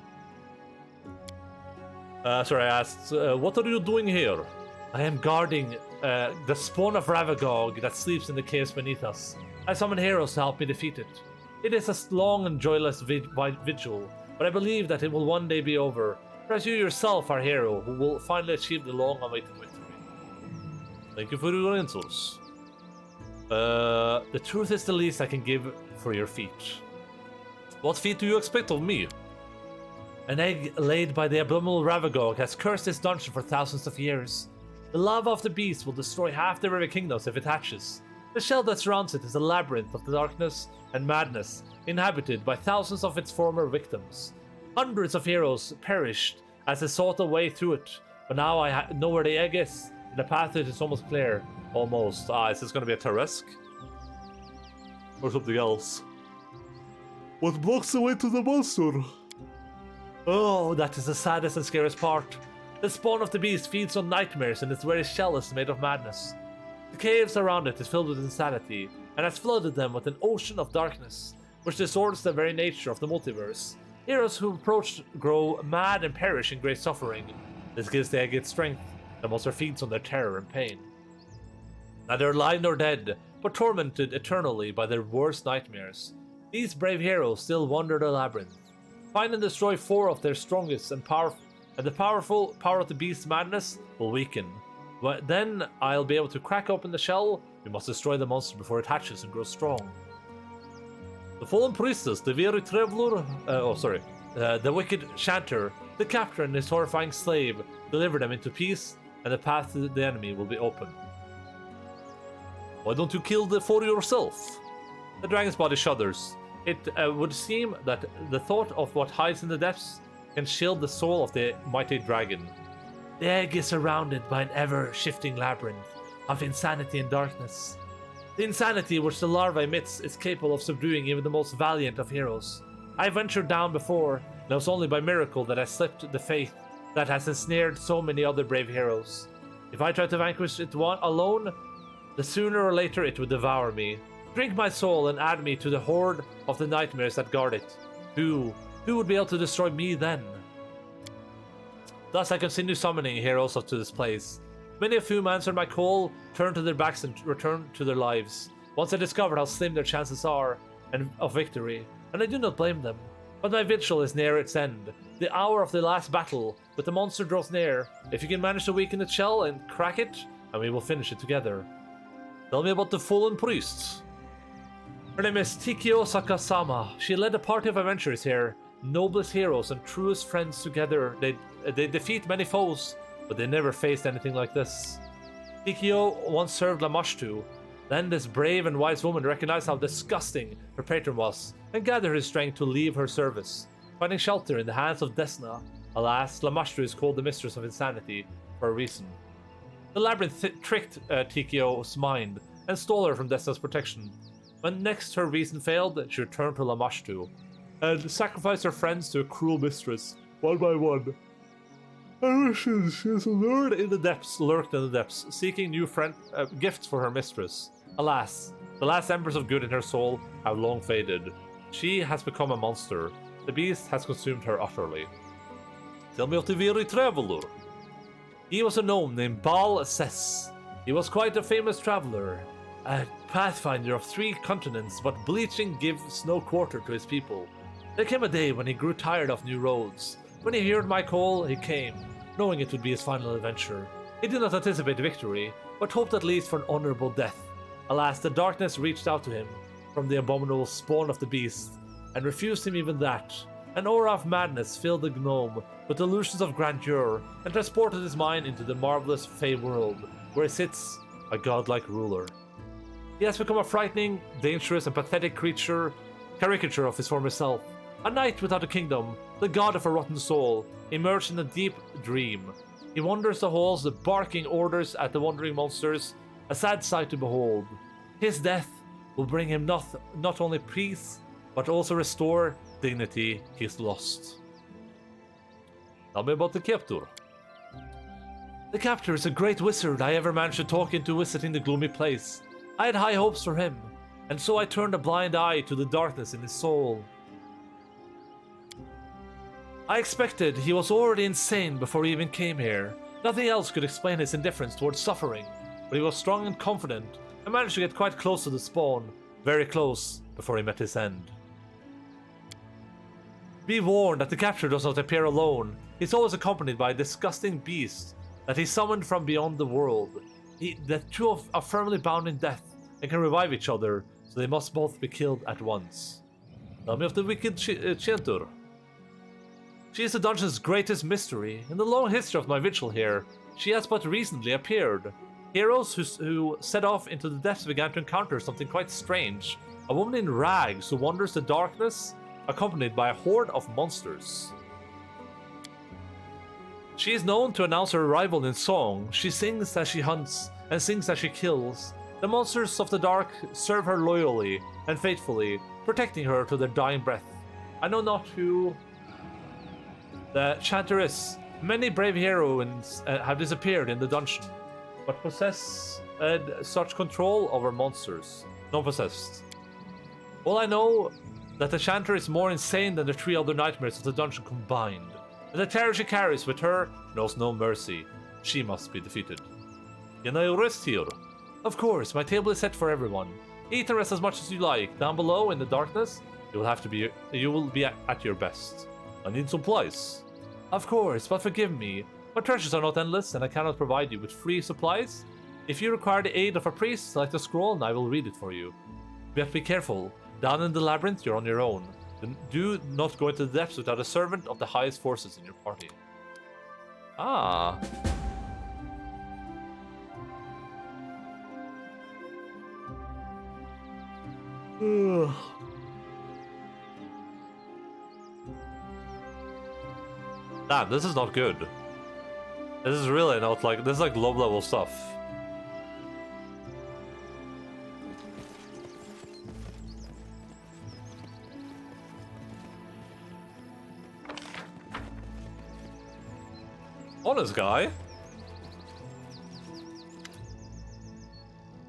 I asked, what are you doing here? I am guarding the spawn of Ravagog that sleeps in the caves beneath us. I summon heroes to help me defeat it. It is a long and joyless vigil, but I believe that it will one day be over. As you yourself are a hero who will finally achieve the long-awaited victory. Thank you for your answers. The truth is the least I can give for your feat. What feat do you expect of me? An egg laid by the abominable Ravagog has cursed this dungeon for thousands of years. The lava of the beast will destroy half the river kingdoms if it hatches. The shell that surrounds it is a labyrinth of darkness and madness, inhabited by thousands of its former victims. Hundreds of heroes perished as they sought a way through it, but now I know where the egg is, and the path to it is almost clear. Almost. Is this going to be a Taresk? Or something else? What blocks the way to the monster? Oh, that is the saddest and scariest part. The spawn of the beast feeds on nightmares, and its very shell is made of madness. The caves around it is filled with insanity, and has flooded them with an ocean of darkness, which distorts the very nature of the multiverse. Heroes who approach grow mad and perish in great suffering. This gives the egg its strength. The monster feeds on their terror and pain. Neither alive nor dead, but tormented eternally by their worst nightmares. These brave heroes still wander the labyrinth. Find and destroy 4 of their strongest and powerful, and the powerful power of the beast's madness will weaken. But then I'll be able to crack open the shell. We must destroy the monster before it hatches and grows strong. The fallen priestess, the weary traveler, the wicked chanter, the captor and his horrifying slave deliver them into peace, and the path to the enemy will be open. Why don't you kill the 4 yourself? The dragon's body shudders. It would seem that the thought of what hides in the depths can shield the soul of the mighty dragon. The egg is surrounded by an ever-shifting labyrinth of insanity and darkness. The insanity which the larva emits is capable of subduing even the most valiant of heroes. I ventured down before, and it was only by miracle that I slipped the faith that has ensnared so many other brave heroes. If I tried to vanquish it alone, the sooner or later it would devour me. Drink my soul and add me to the horde of the nightmares that guard it. Who would be able to destroy me then? Thus I continue summoning heroes up to this place. Many of whom answered my call, turned to their backs and returned to their lives. Once I discovered how slim their chances are of victory, and I do not blame them. But my vigil is near its end. The hour of the last battle with the monster draws near. If you can manage to weaken its shell and crack it, and we will finish it together. Tell me about the fallen priests. Her name is Tikio Sakasama. She led a party of adventurers here, noblest heroes and truest friends together. They defeat many foes, but they never faced anything like this. Tikio once served Lamashtu. Then this brave and wise woman recognized how disgusting her patron was, and gathered her strength to leave her service, finding shelter in the hands of Desna. Alas, Lamashtu is called the mistress of insanity for a reason. The labyrinth tricked Tikio's mind and stole her from Desna's protection. When next her reason failed, she returned to Lamashtu and sacrificed her friends to a cruel mistress, one by one. Her wishes is lurked in the depths, seeking new gifts for her mistress. Alas, the last embers of good in her soul have long faded. She has become a monster. The beast has consumed her utterly. Tell me of the weary traveler. He was a gnome named Baal Ses. He was quite a famous traveler, a Pathfinder of 3 continents, but bleaching gives no quarter to his people. There came a day when he grew tired of new roads. When he heard my call, he came, knowing it would be his final adventure. He did not anticipate victory, but hoped at least for an honorable death. Alas, the darkness reached out to him from the abominable spawn of the beast, and refused him even that. An aura of madness filled the gnome with illusions of grandeur, and transported his mind into the marvelous Fey world, where he sits, a godlike ruler. He has become a frightening, dangerous, and pathetic caricature of his former self. A knight without a kingdom, the god of a rotten soul, immersed in a deep dream. He wanders the halls, barking orders at the wandering monsters, a sad sight to behold. His death will bring him not only peace, but also restore dignity he's lost. Tell me about the captor. The captor is a great wizard I ever managed to talk into visiting the gloomy place. I had high hopes for him, and so I turned a blind eye to the darkness in his soul. I expected he was already insane before he even came here. Nothing else could explain his indifference towards suffering, but he was strong and confident, and managed to get quite close to the spawn, very close, before he met his end. Be warned that the captor does not appear alone. He's always accompanied by a disgusting beast that he summoned from beyond the world. The two are firmly bound in death and can revive each other, so they must both be killed at once. Tell me of the wicked Chantur. She is the dungeon's greatest mystery. In the long history of my vigil here, she has but recently appeared. Heroes who set off into the depths began to encounter something quite strange. A woman in rags who wanders the darkness, accompanied by a horde of monsters. She is known to announce her arrival in song. She sings as she hunts, and sings as she kills. The monsters of the dark serve her loyally and faithfully, protecting her to their dying breath. I know not who the chanter is. Many brave heroines have disappeared in the dungeon, but possess such control over monsters. Non-possessed. All I know that the chanter is more insane than the 3 other nightmares of the dungeon combined, and the terror she carries with her knows no mercy. She must be defeated. Can I rest here? Of course, my table is set for everyone. Eat and rest as much as you like. Down below in the darkness, you will be at your best. I need supplies. Of course, but forgive me. My treasures are not endless, and I cannot provide you with free supplies. If you require the aid of a priest, select a scroll and I will read it for you. But be careful. Down in the labyrinth, you're on your own. Do not go into the depths without a servant of the highest forces in your party. Ah. Ugh. Damn, this is not good. This is really not like, this is like low level stuff. Honest guy.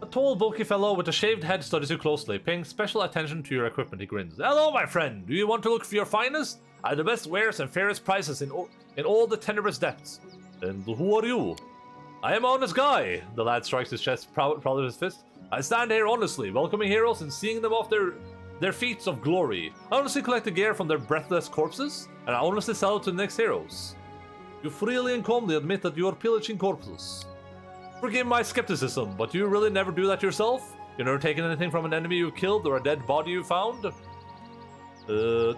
A tall, bulky fellow with a shaved head studies you closely, paying special attention to your equipment. He grins. Hello, my friend. Do you want to look for your finest? I have the best wares and fairest prices in all the tenebrous depths. And who are you? I am Honest Guy. The lad strikes his chest, proud of his fist. I stand here honestly, welcoming heroes and seeing them off their feats of glory. I honestly collect the gear from their breathless corpses, and I honestly sell it to the next heroes. You freely and calmly admit that you are pillaging corpses. Forgive my skepticism, but you really never do that yourself? You never taken anything from an enemy you killed or a dead body you found?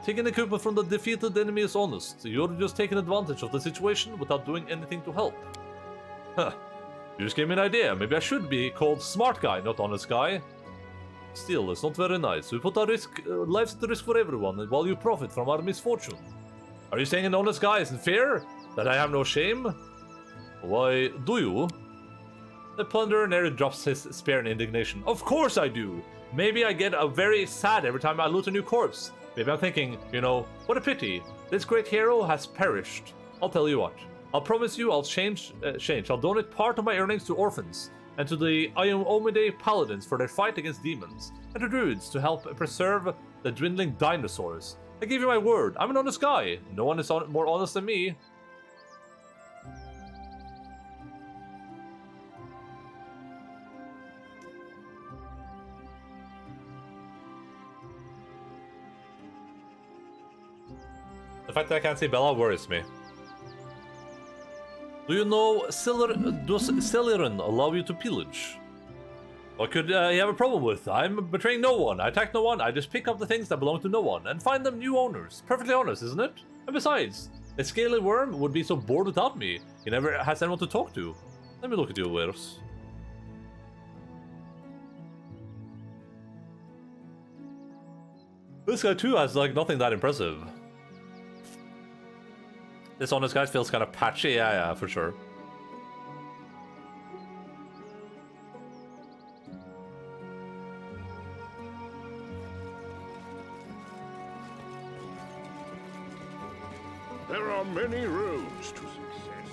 Taking equipment from the defeated enemy is honest. You're just taking advantage of the situation without doing anything to help. Huh. You just gave me an idea. Maybe I should be called Smart Guy, not Honest Guy. Still, it's not very nice. We put our lives at risk for everyone, while you profit from our misfortune. Are you saying an honest guy isn't fair? That I have no shame? Why, do you? The plunderer nearly drops his spear in indignation. Of course I do! Maybe I get very sad every time I loot a new corpse. Maybe I'm thinking, you know, what a pity. This great hero has perished. I'll tell you what. I'll promise you I'll change. I'll donate part of my earnings to orphans, and to the Iomide paladins for their fight against demons, and to druids to help preserve the dwindling dinosaurs. I give you my word, I'm an honest guy. No one is more honest than me. The fact that I can't see Bella worries me. Do you know does Celerin allow you to pillage? What could he have a problem with? I'm betraying no one. I attack no one. I just pick up the things that belong to no one and find them new owners. Perfectly honest, isn't it? And besides, a scaly worm would be so bored without me. He never has anyone to talk to. Let me look at your wares. This guy too has like nothing that impressive. This honest guy feels kind of patchy, yeah, for sure. There are many roads to success.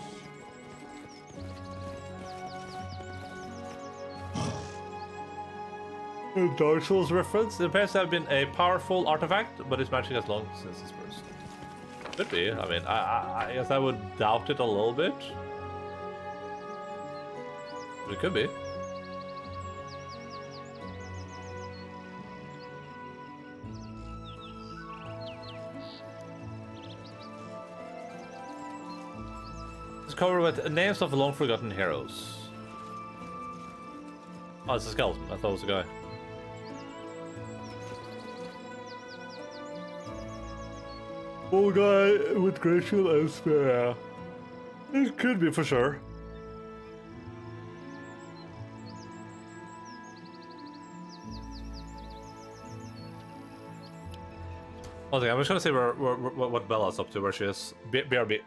A Dark Souls reference? It appears to have been a powerful artifact, but its magic has long since dispersed. Could be. I mean, I guess I would doubt it a little bit. But it could be. It's covered with names of long forgotten heroes. Oh, it's a skeleton. I thought it was a guy. Old guy with grey shield and spear. It could be for sure. One second, I'm just gonna see what Bella's up to, where she is. BRB.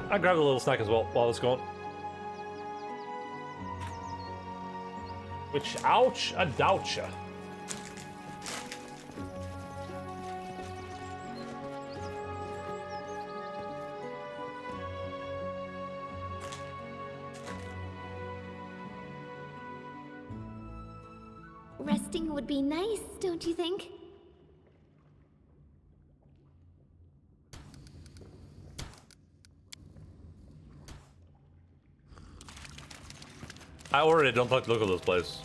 I grabbed a little snack as well while it's going. Which, ouch, a doucha. Resting would be nice, don't you think? I already don't like to look at this place.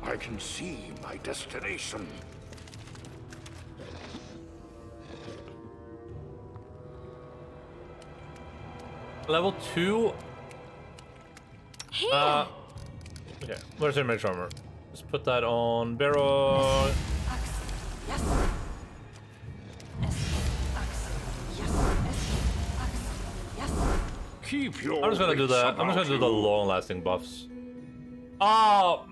I can see my destination. Level 2. Here! Okay, where's your mage armor? Let's put that on Barrow. Keep your I'm just gonna do wits that. I'm just gonna do the about you. long-lasting buffs. Oh!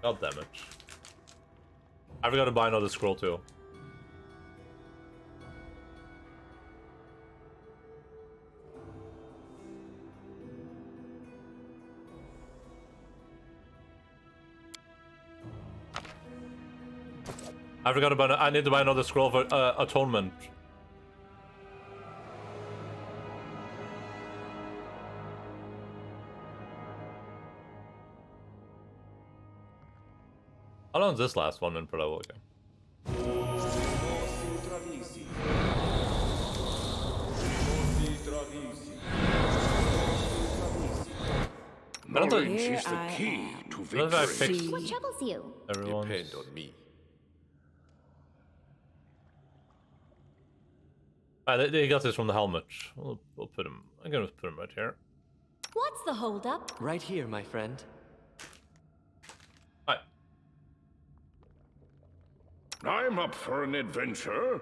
God damn it. I forgot to buy another scroll too. I forgot about. I need to buy another scroll for atonement. How long is this last one in per level? Okay. Knowledge Here is the I key am. to What if I victory. fix What troubles you? everyone? Depend on me. They got this from the helmet. We'll put him. I'm gonna put him right here. What's the holdup? Right here, my friend. Hi. I'm up for an adventure.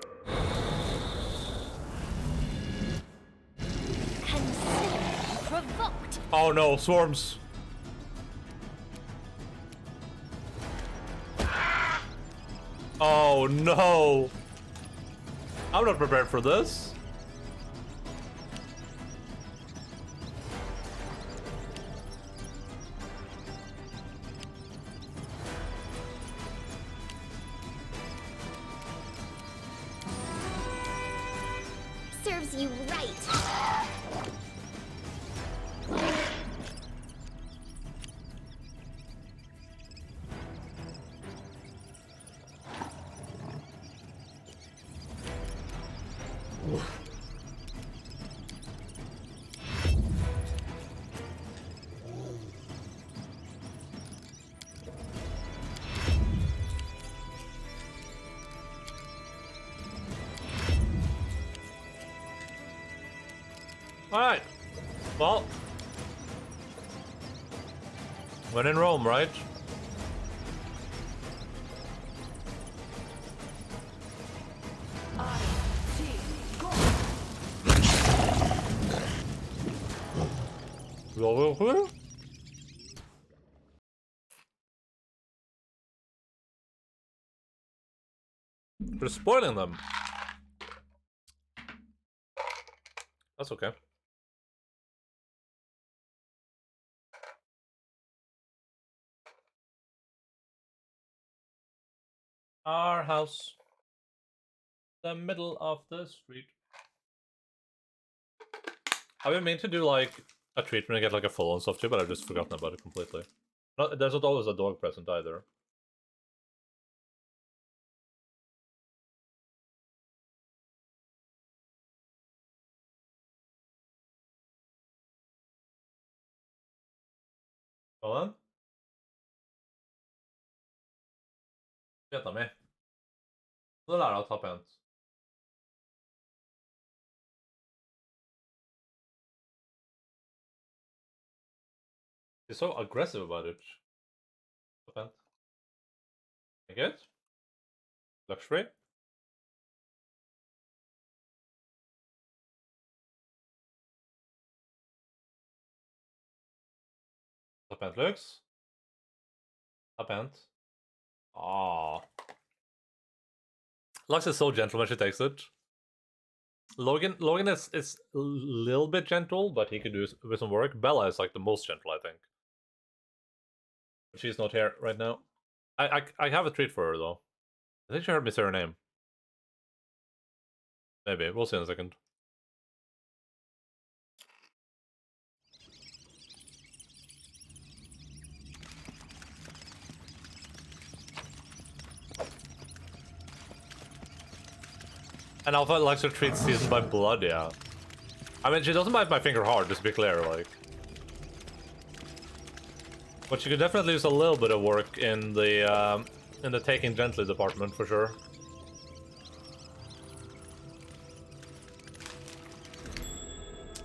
Consider provoked. Oh no, swarms. Oh no. I'm not prepared for this. Serves you right. Alright. Well. When in Rome, right? Go. We're spoiling them. That's okay. Our house. The middle of the street. I've been meaning to do like a treatment and get like a full and stuff too, but I've just forgotten about it completely. There's not always a dog present either. Hold on. Veta med. Nå lærer jeg å ta pent. He's so aggressive about it. Ta pent. Make it. Luxury. Ta pent looks. Ta pent. Ah. Lux is so gentle when she takes it. Logan is a little bit gentle, but he could do with some work. Bella is like the most gentle, I think. But she's not here right now. I have a treat for her though. I think she heard me say her name. Maybe. We'll see in a second. And Alpha likes her treat seasoned by blood, yeah. I mean, she doesn't bite my finger hard, just to be clear, like. But she could definitely use a little bit of work in the taking gently department, for sure.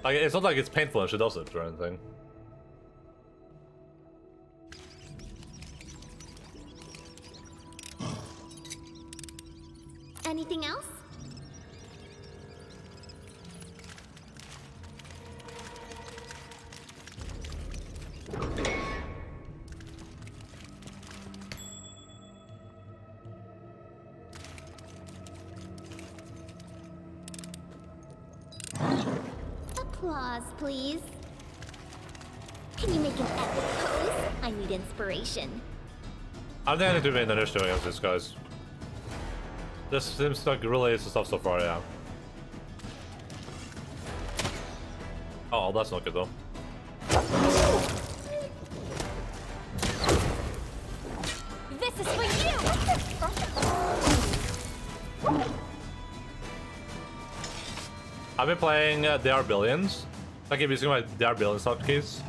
Like, it's not like it's painful when she does it or anything. Anything else? Applause, please. Can you make an epic pose? I need inspiration. I think I need to be in the initiative against these guys. This seems like really is the stuff so far, yeah. Oh, that's not good though. This is for you! I've been playing They Are Billions. I keep using my They Are Billions hotkeys.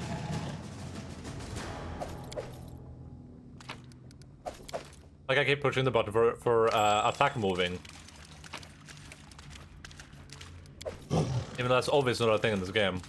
Like I keep pushing the button for attack moving. Even though that's obviously not a thing in this game.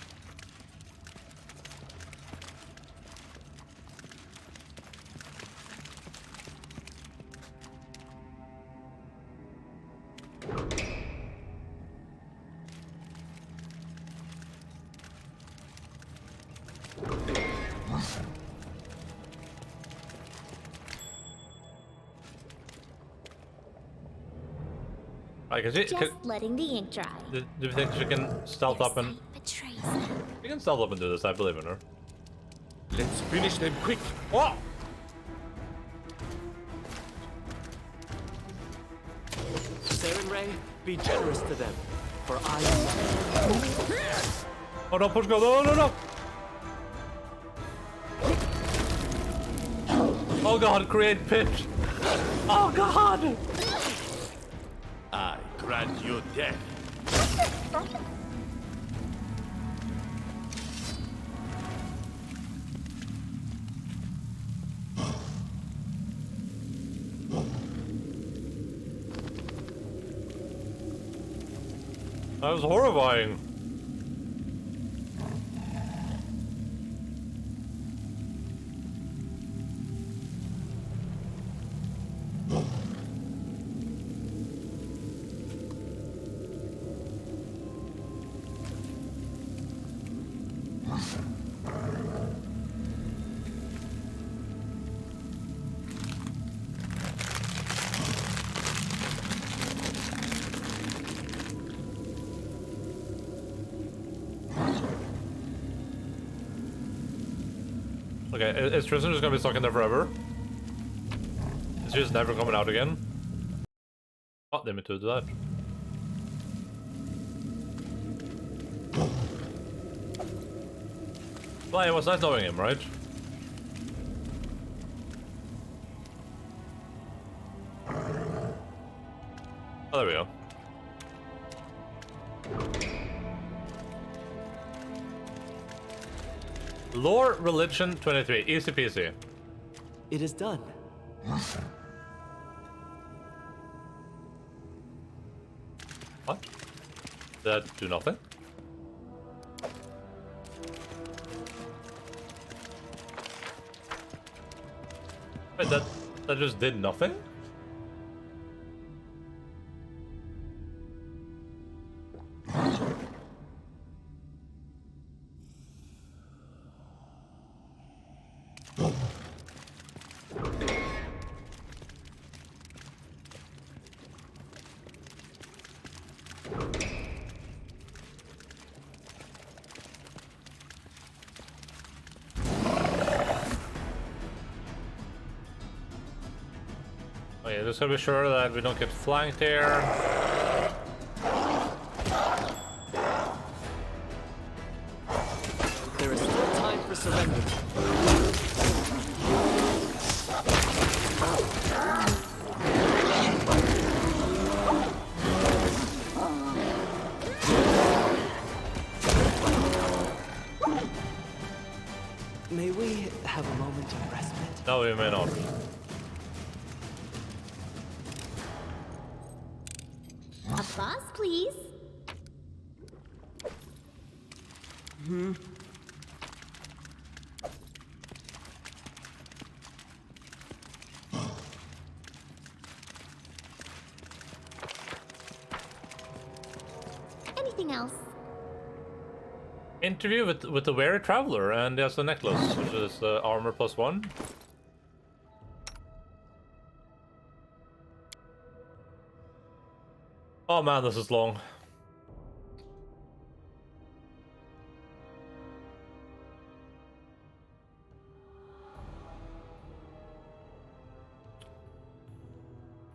Just letting the ink dry. Do you think she can stealth up and... Betrays me. She can stealth up and do this, I believe in her. Let's finish them quick. What? Saren Ray, be generous to them, for I... Oh no, push go, no, no, no! Oh god, create pitch! Oh god! I grant you death. That was horrifying. Okay, is Tristan just gonna be stuck in there forever? Is she just never coming out again? Oh, didn't mean to do that. Well, it was nice knowing him, right? Oh, there we go. Lore Religion 23, easy peasy. It is done. What? Did that do nothing? Wait, that just did nothing? Okay, just gotta be sure that we don't get flanked here. There is still time for surrender. May we have a moment of respite? No, we may not. Applause, please. Anything else? Interview with the weary traveler, and there's a necklace, which is armor +1. Oh man, this is long.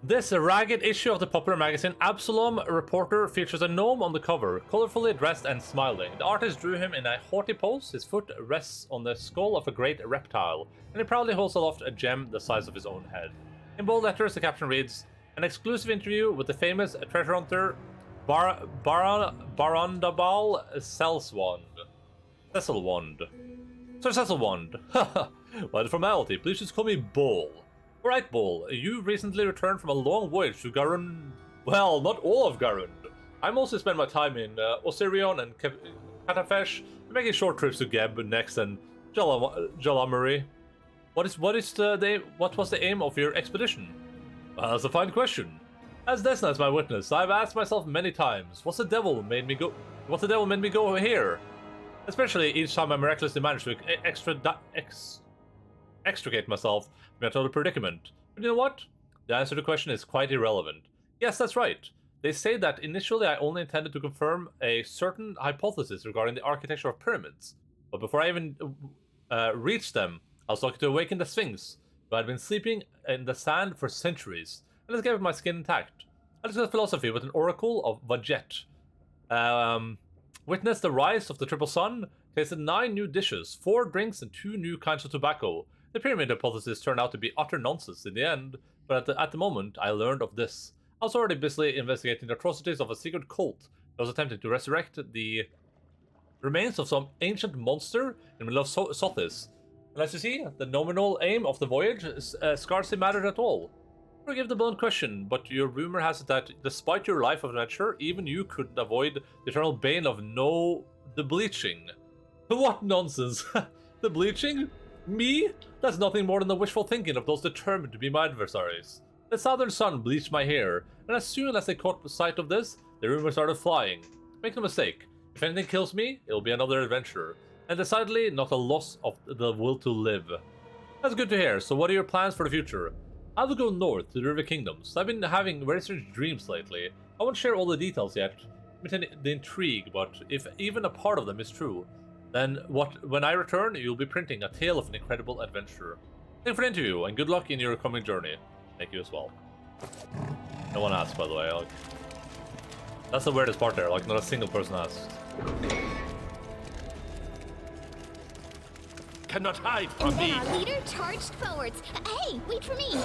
This ragged issue of the popular magazine Absalom Reporter features a gnome on the cover, colorfully dressed and smiling. The artist drew him in a haughty pose, his foot rests on the skull of a great reptile, and he proudly holds aloft a gem the size of his own head. In bold letters, the caption reads, "An exclusive interview with the famous treasure hunter Barondabal Cecilwand. Sir Cecilwand. Haha. By the formality, please just call me Bull. Alright, Bull, you recently returned from a long voyage to Garund. Well, not all of Garund. I mostly spend my time in Osirion and Katafesh, making short trips to Geb, Nex, and Jalamari. What was the aim of your expedition? Well, that's a fine question. As Desna is my witness, I've asked myself many times, what's the devil made me go here? Especially each time I miraculously managed to extricate myself from another predicament. But you know what? The answer to the question is quite irrelevant. Yes, that's right. They say that initially I only intended to confirm a certain hypothesis regarding the architecture of pyramids. But before I even reached them, I was lucky to awaken the Sphinx, who had been sleeping in the sand for centuries, and this gave my skin intact. I discussed philosophy with an oracle of Vajet. Witnessed the rise of the Triple Sun, tasted 9 new dishes, 4 drinks, and 2 new kinds of tobacco. The pyramid hypothesis turned out to be utter nonsense in the end, but at the moment I learned of this. I was already busily investigating the atrocities of a secret cult that was attempting to resurrect the remains of some ancient monster in the middle of Sothis. And as you see, the nominal aim of the voyage scarcely mattered at all. Forgive the blunt question, but your rumor has it that despite your life of adventure, even you couldn't avoid the eternal bane of the bleaching. What nonsense! The bleaching? Me? That's nothing more than the wishful thinking of those determined to be my adversaries. The southern sun bleached my hair, and as soon as they caught sight of this, the rumor started flying. Make no mistake, if anything kills me, it'll be another adventure, and decidedly not a loss of the will to live. That's good to hear, so what are your plans for the future? I will go north to the River Kingdoms. I've been having very strange dreams lately. I won't share all the details yet, the intrigue, but if even a part of them is true, then when I return, you'll be printing a tale of an incredible adventure. Thank you for the interview, and good luck in your coming journey. Thank you as well. No one asked, by the way. That's the weirdest part there, like not a single person asked. Cannot hide And from then me. our leader charged forwards. Hey, wait for me.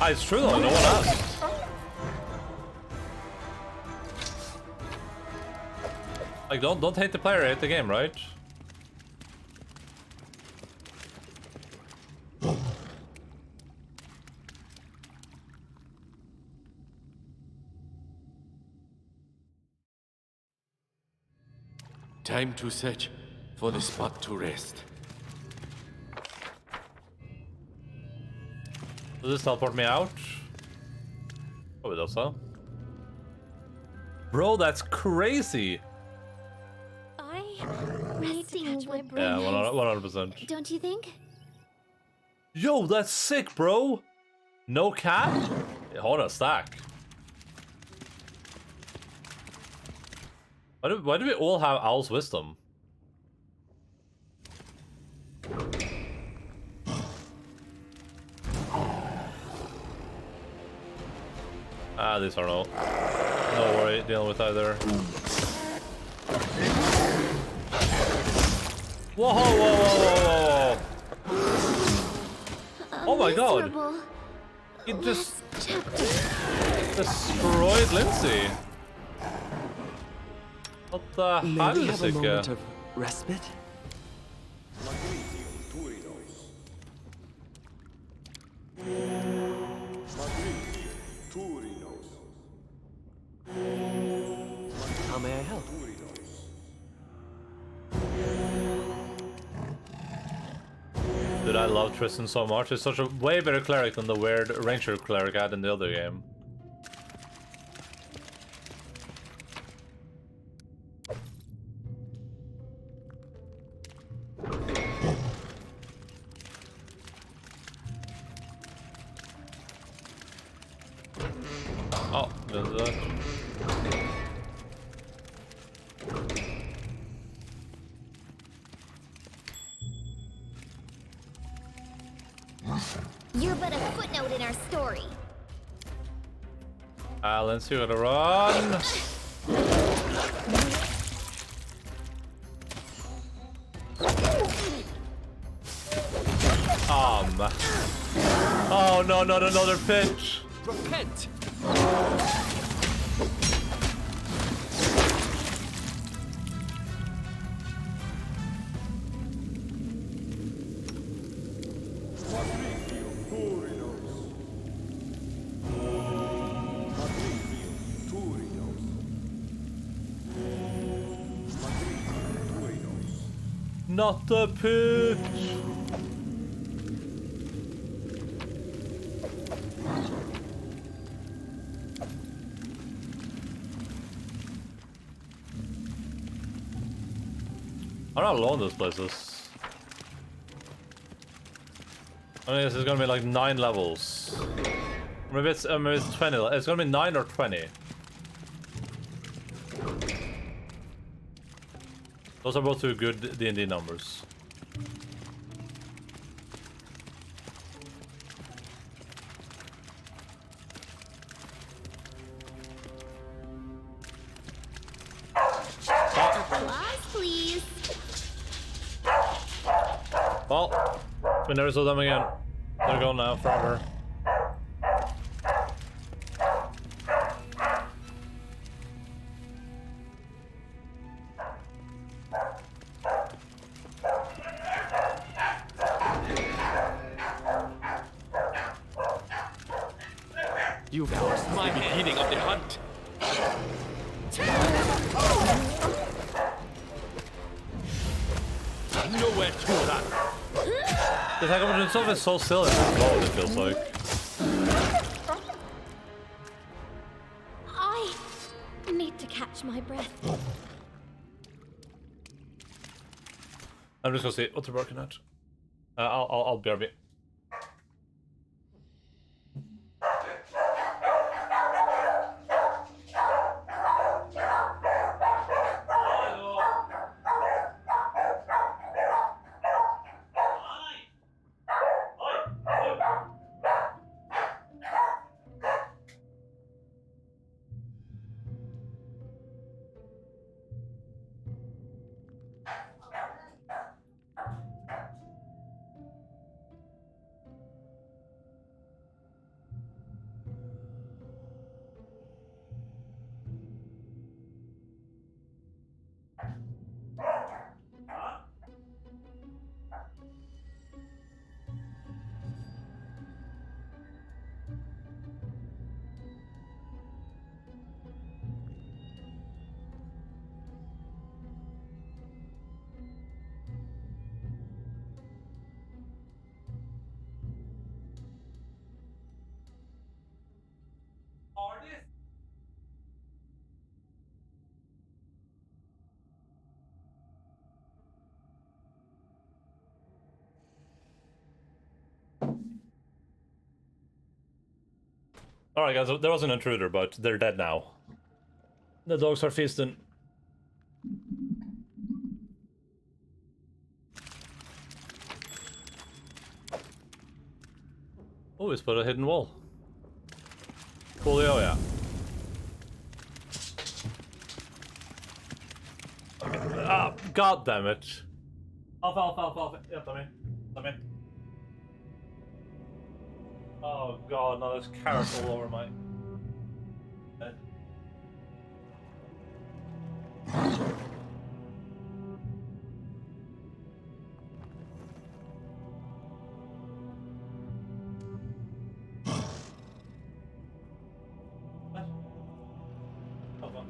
Ah, it's true though, no one asked. Like, don't hate the player, hate the game, right? Time to search for the spot to rest. Does this teleport me out? Oh, it does so. Bro, that's crazy. I need to catch my breath. Yeah, 100%. Don't you think? Yo, that's sick, bro. No cap? Yeah, hold on, a stack. Why do we all have Owl's Wisdom? Ah, these are no worry dealing with either. Whoa, whoa, whoa, whoa, whoa! Oh my god! Miserable. He just Chapter. destroyed Lindsay. What the May we have a helsike? moment of respite? How may I help? Dude, I love Tristan so much. He's such a way better cleric than the weird ranger cleric I had in the other game. Oh, there's that. You're but a footnote in our story. Lindsay, you gotta run. Oh no, not another pitch. Repent! Not the pitch. I'm not alone this place is. I mean, this is gonna be like 9 levels. Maybe it's 20. It's gonna be 9 or 20. Those are both two good D&D numbers. Applause, please. Well, we never saw them again. They're gone now forever. You've forced my The hand. beginning of the hunt. Nowhere to run. The attack of itself is so silly and slow, it feels like. I need to catch my breath. I'm just gonna see what they're working at. I'll BRB. Alright guys, there was an intruder, but they're dead now. The dogs are feasting. Oh, he's put a hidden wall. Coolio, yeah. Ah, god damn it. Alpha. Yeah, Tommy. Oh god, now there's carrots all over my head. What? Oh, what?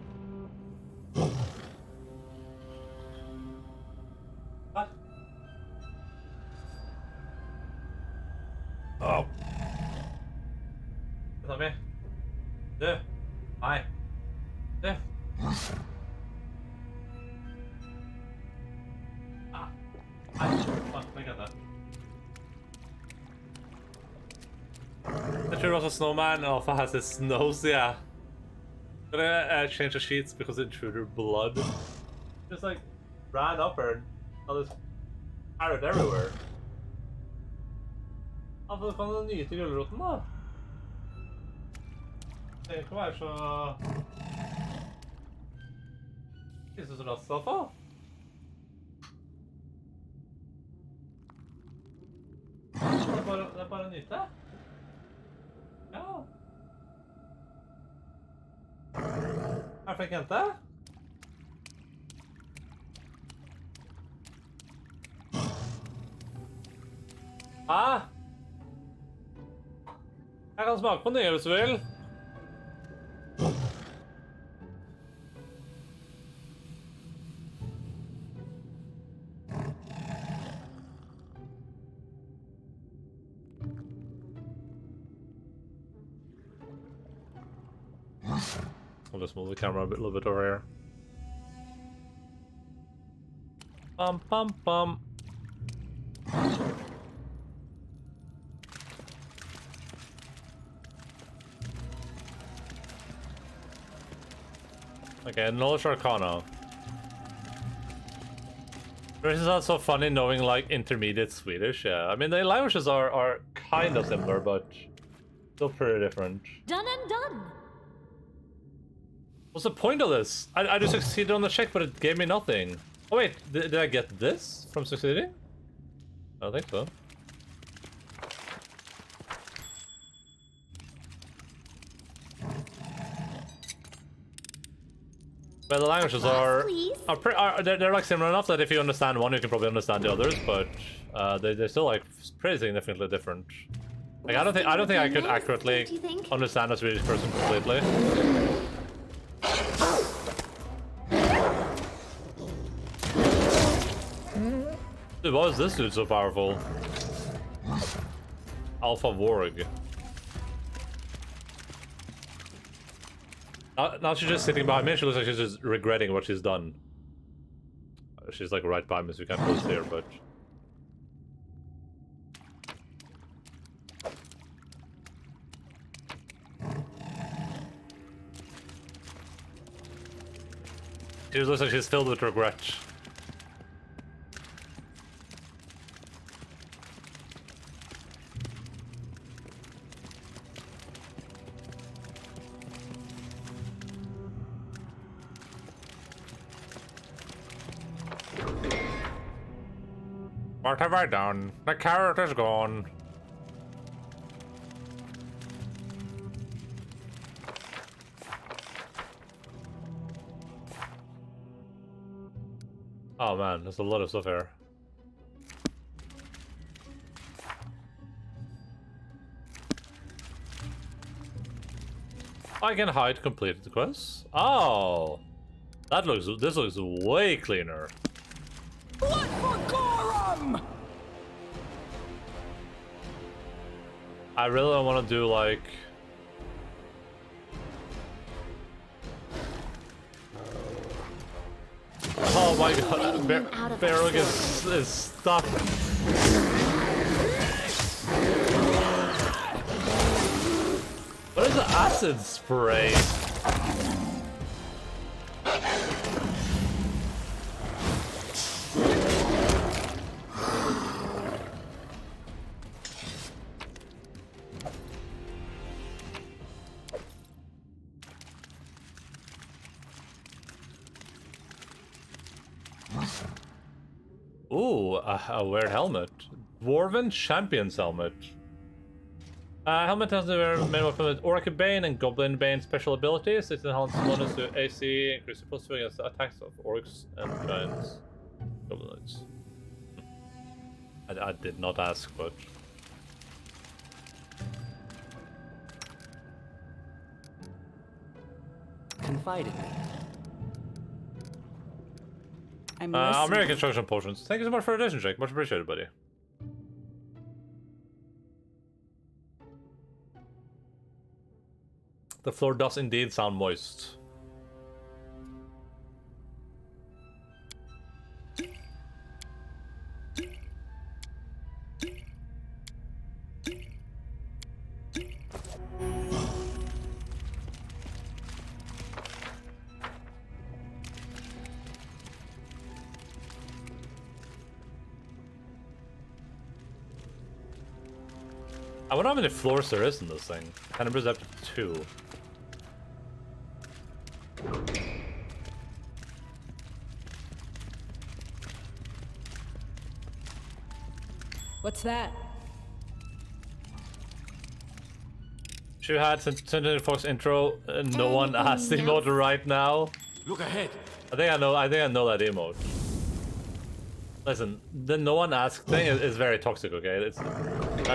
What? Oh. Tommy. Yeah. Hi. Yeah. Ah. Fuck, look at that. The intruder was a snowman, Alpha has his nose, yeah. Gonna change the sheets because the intruder blood just like ran up her and all this carrot everywhere. Alpha, kan du nyte gulroten da? Det kan ikke være så... Ikke så raskt, Alfa. Det er bare å nyte. Ja. Er det flink jente? Ah! Jeg kan smake på nye hvis du vil. I'll just move the camera a little bit over here. Bum. Okay, knowledge arcana. This is not so funny knowing like intermediate Swedish, yeah. I mean the languages are kind of similar, but still pretty different. Done and done. What's the point of this? I just succeeded on the check, but it gave me nothing. Oh wait, did I get this from succeeding? I don't think so. Well, the languages they're like similar enough that if you understand one, you can probably understand the others, but they're still like pretty significantly different. Like I don't think I could accurately understand a Swedish person completely. Dude, why is this dude so powerful? Alpha Warg. Now she's just sitting behind me. She looks like she's just regretting what she's done. She's like right behind me, so we can't really see her, but... She just looks like she's filled with regret. What have I done? The carrot is gone. Oh man, there's a lot of stuff here. I can hide completed quests. Oh, this looks way cleaner. What for Gorum? I really don't want to do like... Oh my god, Barrog is stuck. What What is the acid spray? Ooh, a weird helmet. Dwarven Champion's helmet. Helmet has the main weapon with Orca Bane and Goblin Bane special abilities. It enhances bonus to AC, increases plus 2 against the attacks of orcs and giants. Goblins. I did not ask, but... Confide in me. I'm listening. American Construction Potions. Thank you so much for the addition, Jake. Much appreciated, buddy. The floor does indeed sound moist. I wonder how many floors there is in this thing. Kind of brings up to 2. What's that? She had since Fox intro. No one asked the emote right now. Look ahead. I think I know that emote. Listen, the no one asked thing is very toxic. Okay,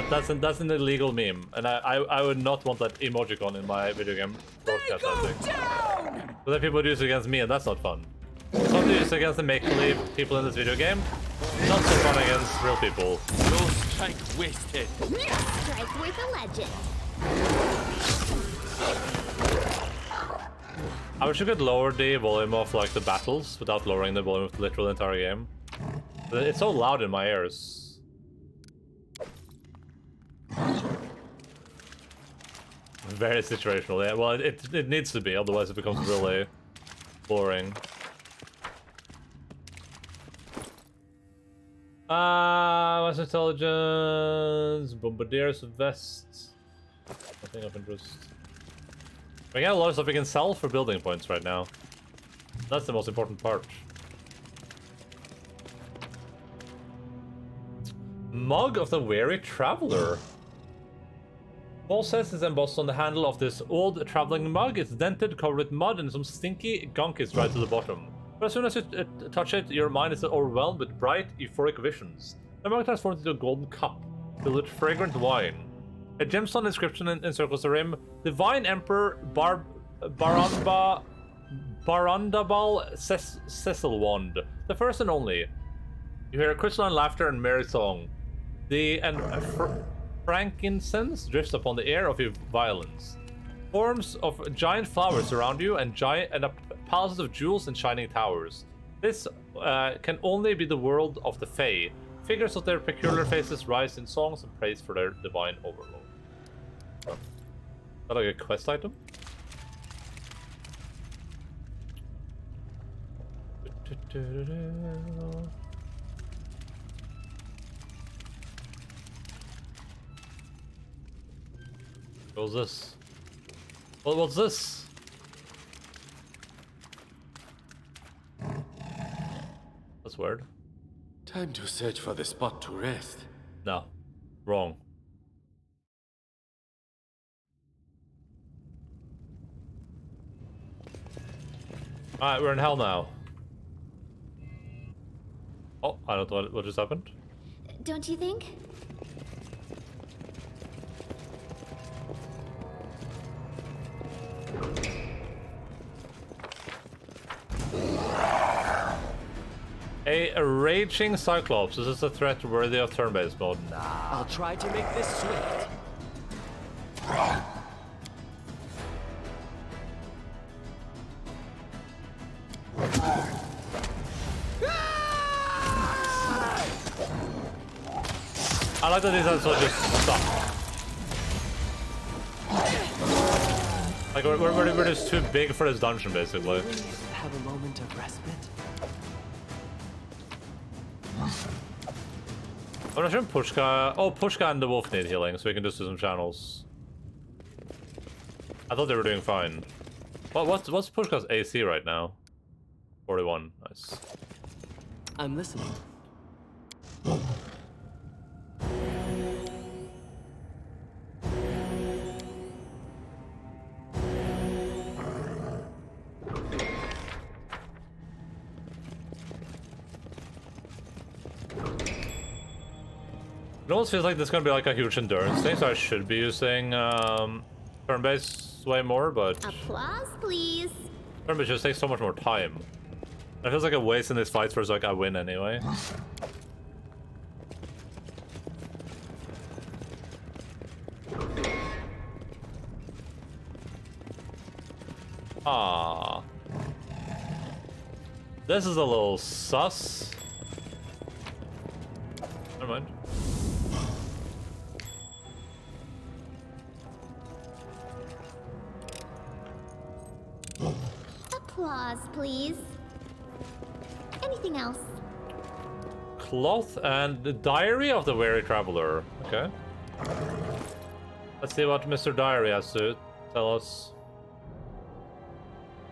that's an illegal meme, and I would not want that emojicon in my video game broadcast. I think. But then people use it against me, and that's not fun. Fun to use against the make-believe people in this video game. Not so fun against real people. No strength wasted. Strike with a legend. I wish you could lower the volume of like the battles without lowering the volume of the literal entire game. It's so loud in my ears. Very situational, yeah. Well, it needs to be, otherwise it becomes really boring. What's intelligence? Bombardiers, vests. Nothing of interest. We got a lot of stuff we can sell for building points right now. That's the most important part. Mug of the Weary Traveler. Paul says it's embossed on the handle of this old traveling mug. It's dented, covered with mud, and some stinky gunk is right to the bottom. But as soon as you touch it, your mind is overwhelmed with bright, euphoric visions. The mug transforms into a golden cup, filled with fragrant wine. A gemstone inscription encircles the rim. Divine Emperor Barandabal Cecil Wand, the first and only. You hear crystalline laughter and merry song. Frankincense drifts upon the air of your violence. Forms of giant flowers surround you, and palaces of jewels and shining towers. This can only be the world of the Fae. Figures of their peculiar faces rise in songs and praise for their divine overlord. Oh. Is that like a quest item? What's this? What's this? That's weird. Time to search for the spot to rest. No. Wrong. Alright, we're in hell now. Oh, I don't know what just happened. Don't you think? A raging Cyclops. Is this a threat worthy of turn-based mode? Nah. I'll try to make this swift. I like that these are so just stuck. Like, we're just too big for this dungeon, basically. Please have a moment of respite. I'm not sure Pushka... Oh, Pushka and the wolf need healing, so we can just do some channels. I thought they were doing fine. What's Pushka's AC right now? 41. Nice. I'm listening. It almost feels like this is gonna be like a huge endurance thing, so I should be using turn-based way more, but Applause, please. turn-based just takes so much more time. It feels like a waste in these fights where it's like I win anyway. Ah, this is a little sus. Never mind. Applause, please. Anything else? Cloth and the Diary of the Weary Traveler. Okay. Let's see what Mr. Diary has to tell us.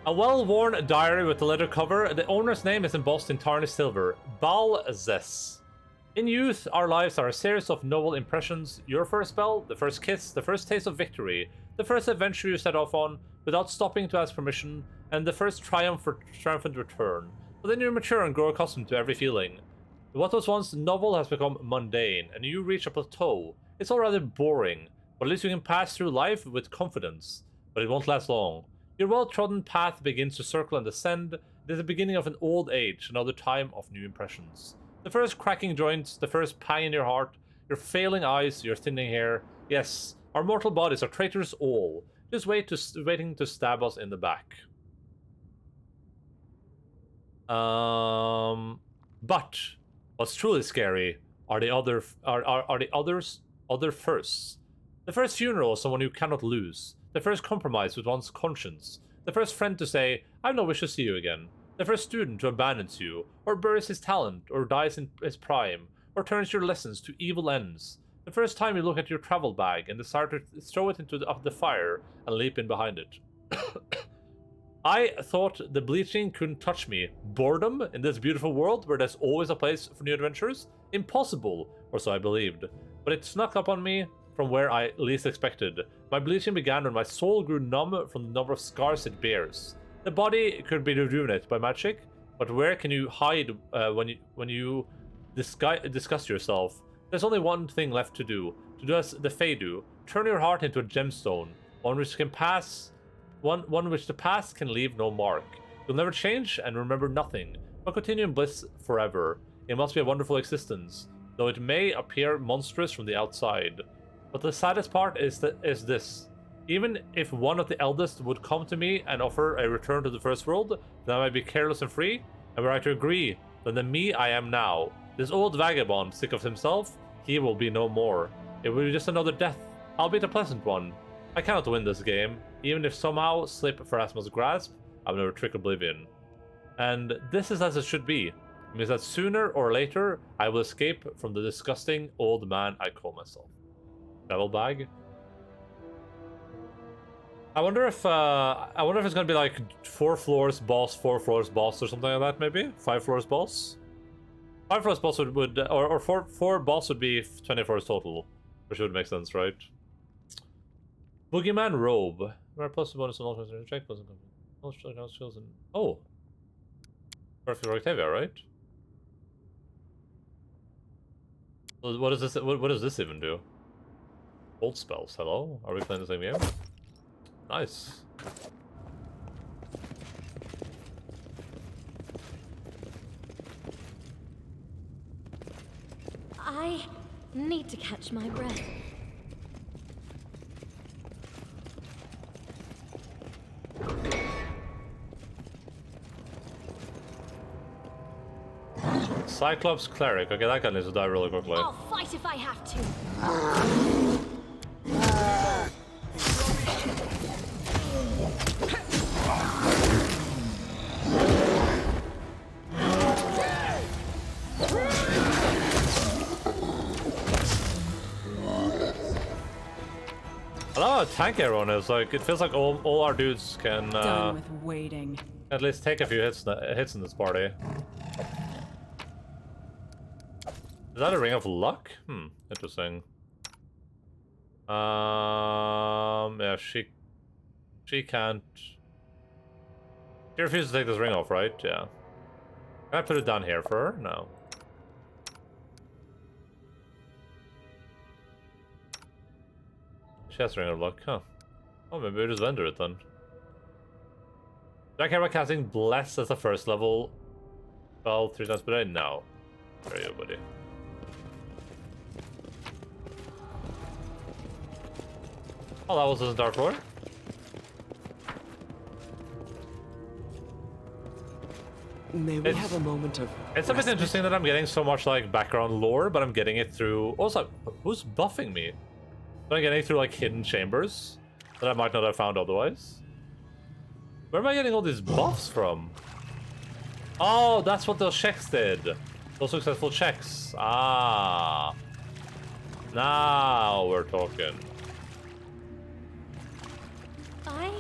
A well-worn diary with a leather cover. The owner's name is embossed in tarnished silver. Balzes. In youth, our lives are a series of novel impressions. Your first spell, the first kiss, the first taste of victory, the first adventure you set off on without stopping to ask permission, and the first triumphant return. But then you mature and grow accustomed to every feeling. What was once novel has become mundane, and you reach a plateau. It's all rather boring, but at least you can pass through life with confidence. But it won't last long. Your well-trodden path begins to circle and descend. It is the beginning of an old age, another time of new impressions. The first cracking joints, the first pang in your heart, your failing eyes, your thinning hair. Yes, our mortal bodies are traitors all, just waiting to stab us in the back. But what's truly scary are the other firsts. The first funeral of someone you cannot lose. The first compromise with one's conscience. The first friend to say, "I have no wish to see you again." The first student who abandons you, or buries his talent, or dies in his prime, or turns your lessons to evil ends. The first time you look at your travel bag and decide to throw it into the fire and leap in behind it. I thought the bleaching couldn't touch me. Boredom in this beautiful world where there's always a place for new adventures? Impossible, or so I believed. But it snuck up on me from where I least expected. My bleaching began when my soul grew numb from the number of scars it bears. The body could be rejuvenated by magic, but where can you hide when you disgust yourself? There's only one thing left to do as the Fae do. Turn your heart into a gemstone, one which the past can leave no mark. You'll never change and remember nothing, but continue in bliss forever. It must be a wonderful existence, though it may appear monstrous from the outside. But the saddest part is this. Even if one of the eldest would come to me and offer a return to the first world, then I might be careless and free, and were I to agree, then the me I am now, this old vagabond sick of himself, he will be no more. It will be just another death, albeit a pleasant one. I cannot win this game, even if somehow slip Pharasma's grasp, I will never trick oblivion. And this is as it should be. It means that sooner or later, I will escape from the disgusting old man I call myself. Travel bag. I wonder if it's gonna be like 4 floors boss, 4 floors boss, or something like that. Maybe 5 floors boss. 5 floors boss would or 4 boss would be 20 floors total, which would make sense, right? Boogeyman robe. Where plus bonus on all check plus skills and oh, perfect for Octavia, right? What is this? What does this even do? Old spells. Hello, are we playing the same game? Nice. I need to catch my breath. Cyclops cleric. Okay, that guy needs to die really quickly. I'll fight if I have to. Oh, tank everyone is like it feels like all our dudes can Done with waiting. at least take a few hits in this party. Is that a ring of luck? Interesting. Yeah, she can't. She refuses to take this ring off, right? Yeah. Can I put it down here for her? No. She has ring of luck, huh? Oh, maybe we just vendor it then. Do I care about casting Bless as a first level spell 3 times per day? No. There you go, buddy. Oh, that was in Dark Lord? May we have a moment of It's a bit respite? interesting that I'm getting so much like background lore, but I'm getting it through. Also, who's buffing me? But I'm getting it through like hidden chambers that I might not have found otherwise. Where am I getting all these buffs from? Oh, that's what those checks did. Those successful checks. Ah. Now we're talking. I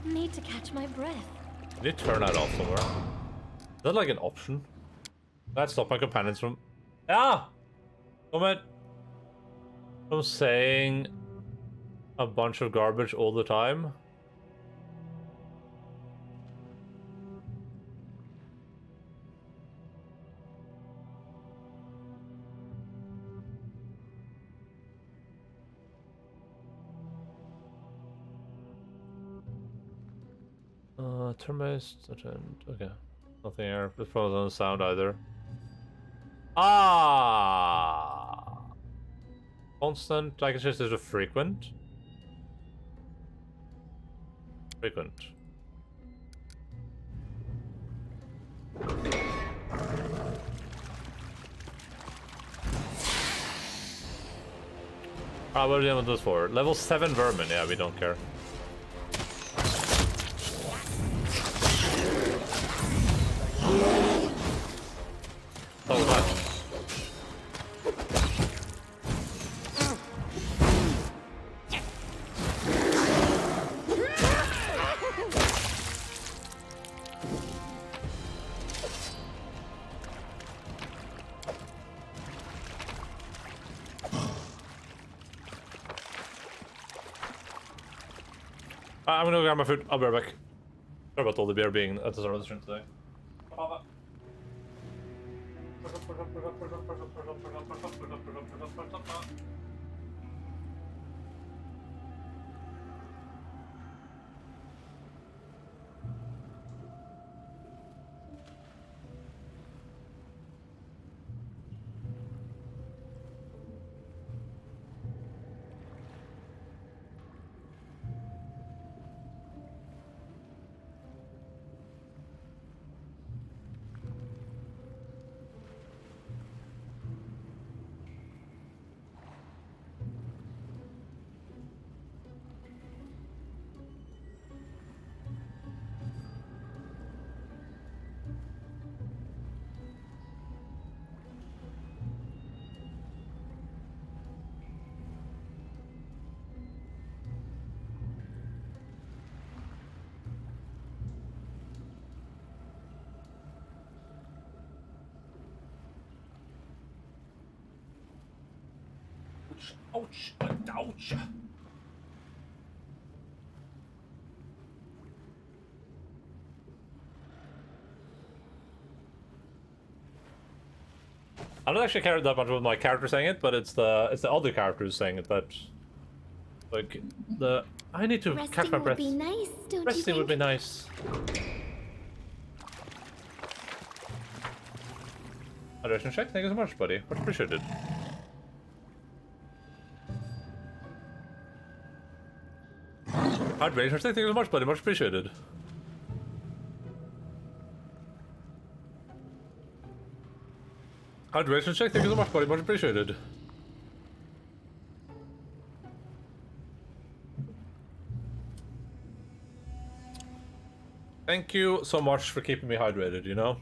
need to catch my breath. Can you turn that off somewhere? Is that like an option? That stop my companions from... Ah! Comment! From saying a bunch of garbage all the time. Turn-based attend. Okay. Nothing here. This probably doesn't sound either. Ah! Constant. I guess just there's a frequent. Frequent. Ah, what are we doing with this for? Level 7 vermin. Yeah, we don't care. Oh, that. I'm gonna go grab my food. I'll be right back. Sorry about all the beer being at the start of the stream today. Ouch! Ouch! I don't actually care that much about my character saying it, but it's the other characters saying it that like the I need to catch my Resting would breath. be nice, don't you Resting think? would be nice. Hydration check, thank you so much, buddy. Much appreciated. Hydration check, thank you so much, buddy. Much appreciated. Hydration check, thank you so much, buddy. Much appreciated. Thank you so much for keeping me hydrated, you know?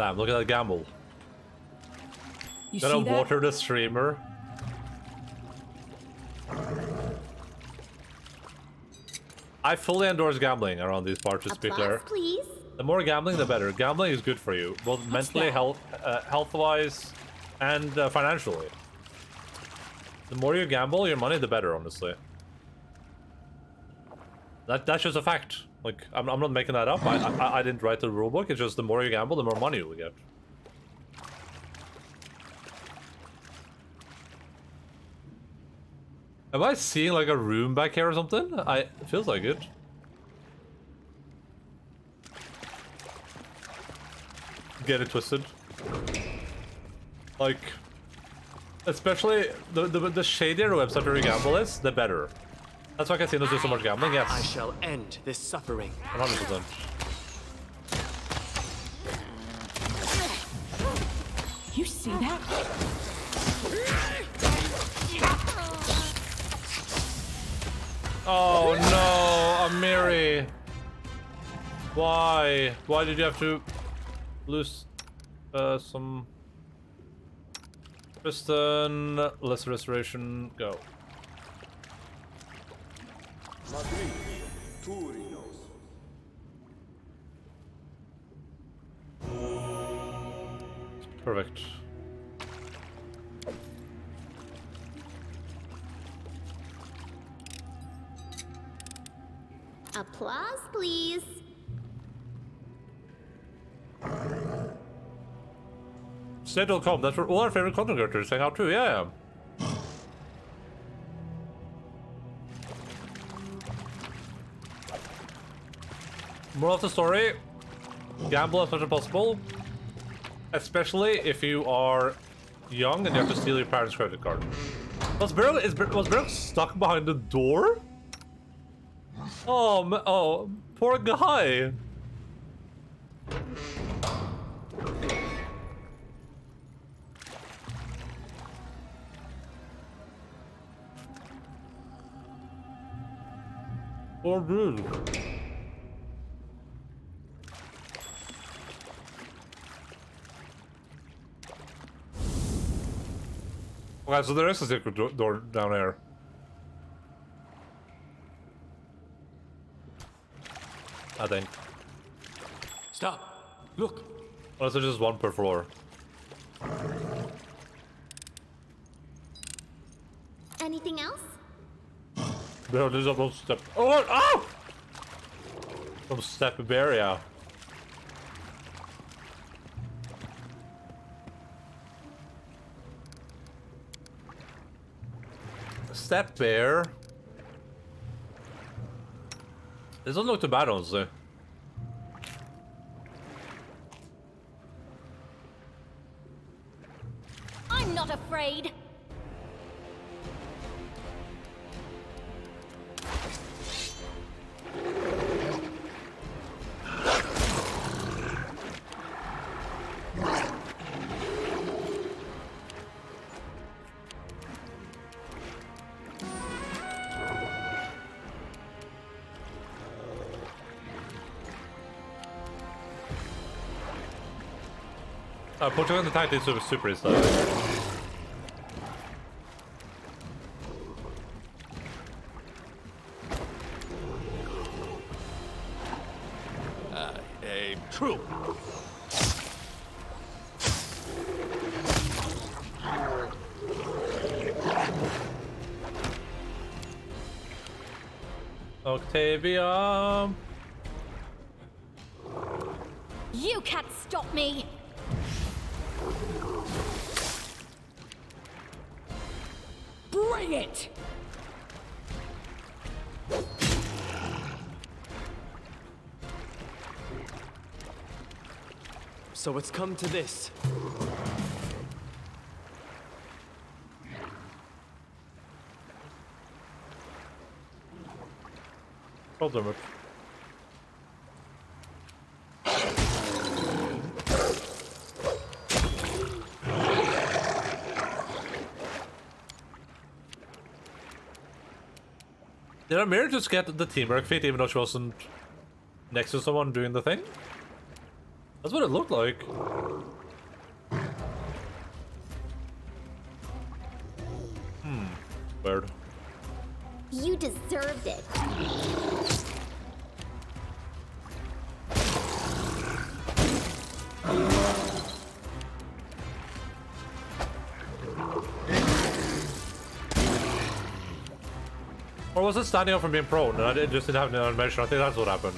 Damn, look at that gamble. You Gotta see that? water the streamer. I fully endorse gambling around these parts, just to be clear. Applause, please. The more gambling, the better. Gambling is good for you, both mentally, that? health-wise, and financially. The more you gamble your money, the better, honestly. That's just a fact. Like, I'm not making that up. I didn't write the rulebook. It's just the more you gamble, the more money you will get. Am I seeing like a room back here or something? It feels like it. Get it twisted. Like, especially the shadier the website where you gamble is, the better. That's why casinos do so much gambling. Yes, I shall end this suffering. 100%. You see that? Oh no, Amiri. Why? Why did you have to lose some piston? Less restoration. Go. Perfect. Applause, please. Stay.com, that's where all our favorite content creators hang out too, yeah. Moral of the story, gamble as much as possible. Especially if you are young and you have to steal your parents' credit card. Was Brooke stuck behind the door? Oh, oh, poor guy. Poor dude. Okay, so there is a secret door down there. I think. Stop! Look! Unless there's just one per floor. Anything else? Bro, there's a little step. Oh, what? Oh! Some step bear, yeah. Step bear. This doesn't look too bad, honestly. I'm not afraid. Putting on the tank is super easy. True! Octavia. You can't stop me. Bring it! So it's come to this. Well done. Did Amir just get the teamwork feat even though she wasn't next to someone doing the thing? That's what it looked like. Weird. You deserved it. Or was it standing up from being prone? And it just didn't have an animation. I think that's what happened.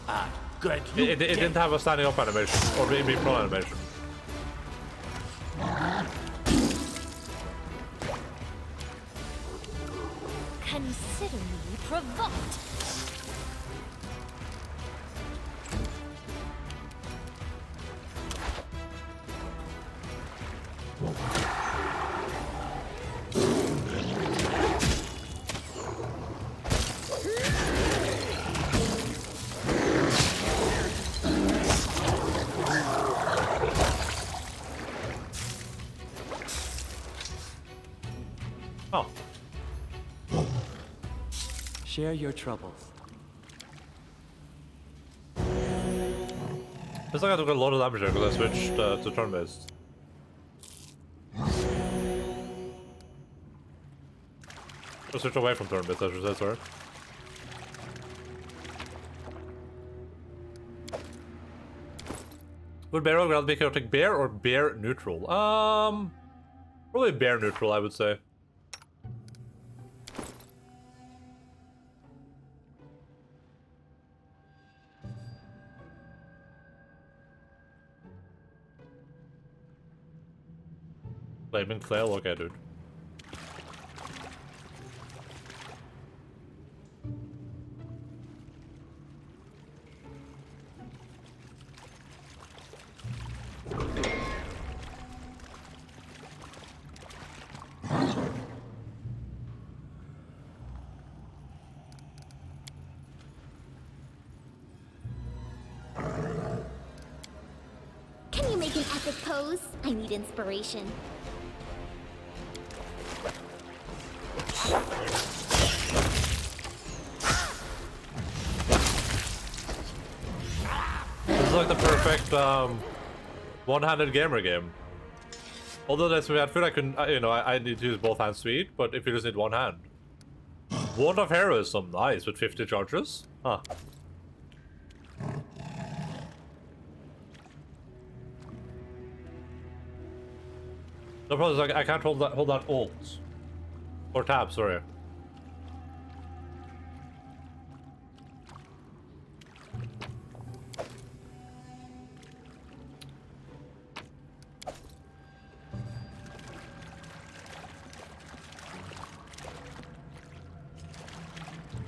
Ah, good. It didn't have a standing up animation or being prone animation. Consider me provoked. Oh. Share your troubles. Looks like I took a lot of damage there because I switched to turn-based. Or switch away from turn-based, I should say, sorry. Would bear or be chaotic bear or bear neutral? Probably bear neutral, I would say. Flaming flail? Okay, dude. Can you make an epic pose? I need inspiration. This is like the perfect one-handed gamer game. Although that's we had food, I couldn't. You know, I need to use both hands to eat, but if you just need one hand. Wand of Heroism, nice, with 50 charges. Huh. No problem, like I can't hold that alt. Or tab, sorry.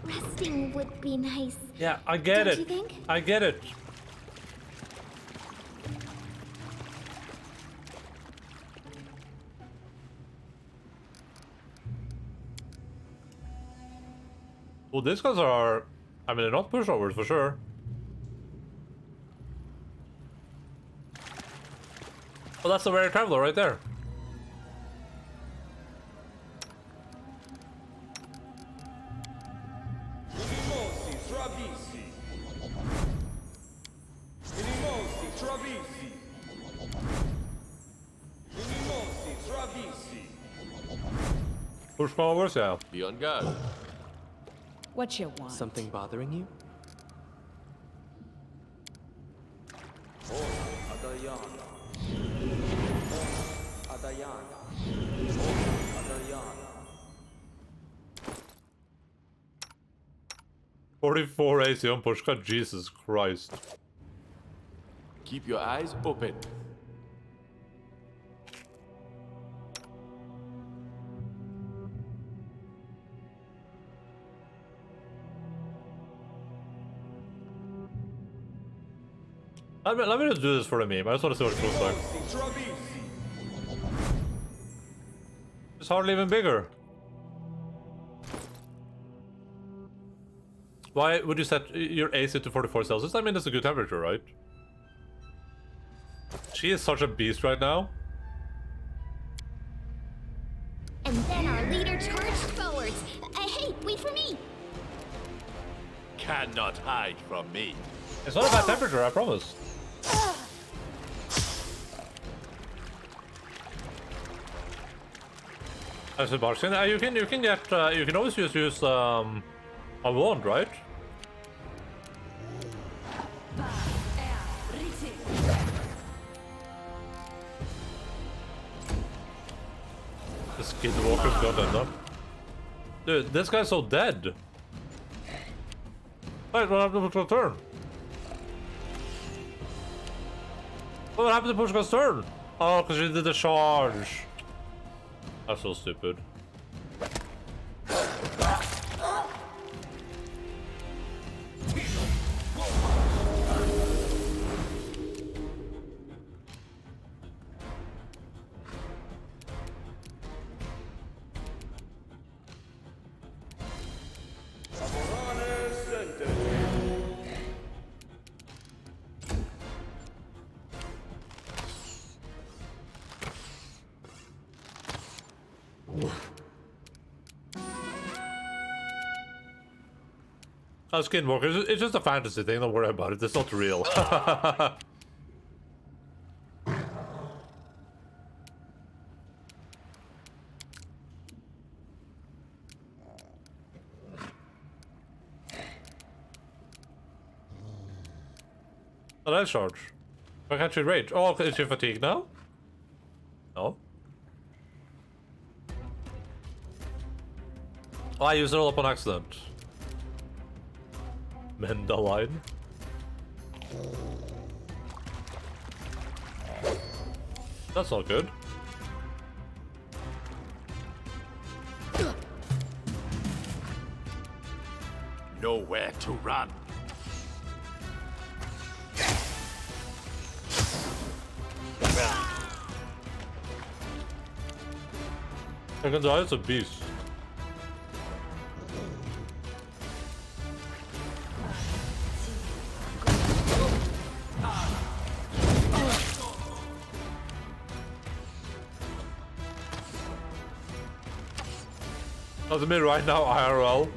Resting would be nice. Yeah, I get Don't it. you think? I get it. Well, these guys are... I mean, they're not pushovers for sure. Well, that's the rare traveler right there. Push powers, yeah. Be on guard. What you want? Something bothering you? Adayana. 44 AC on Pushka, Jesus Christ. Keep your eyes open. Let me just do this for the meme. I just want to see what it looks like. It's hardly even bigger. Why would you set your AC to 44 Celsius? I mean, that's a good temperature, right? She is such a beast right now. And then our leader charged forward. Hey, wait for me! Cannot hide from me. It's not a bad temperature, I promise. As a boxing, you can get you can always use a wand, right? The skinwalker's got that up. Dude, this guy's so dead. Wait, what happened to Pushka's turn? What happened to Pushka's turn? Oh, because she did the charge. That's so stupid. Skinwalker, it's just a fantasy thing, don't worry about it, it's not real. Oh, that's charge. Why can't you rage? Oh, is you fatigued now? No? Oh, I used it all up on accident. Endaline. That's not good. Nowhere to run. I can die, it's a beast. That's me right now, IRL.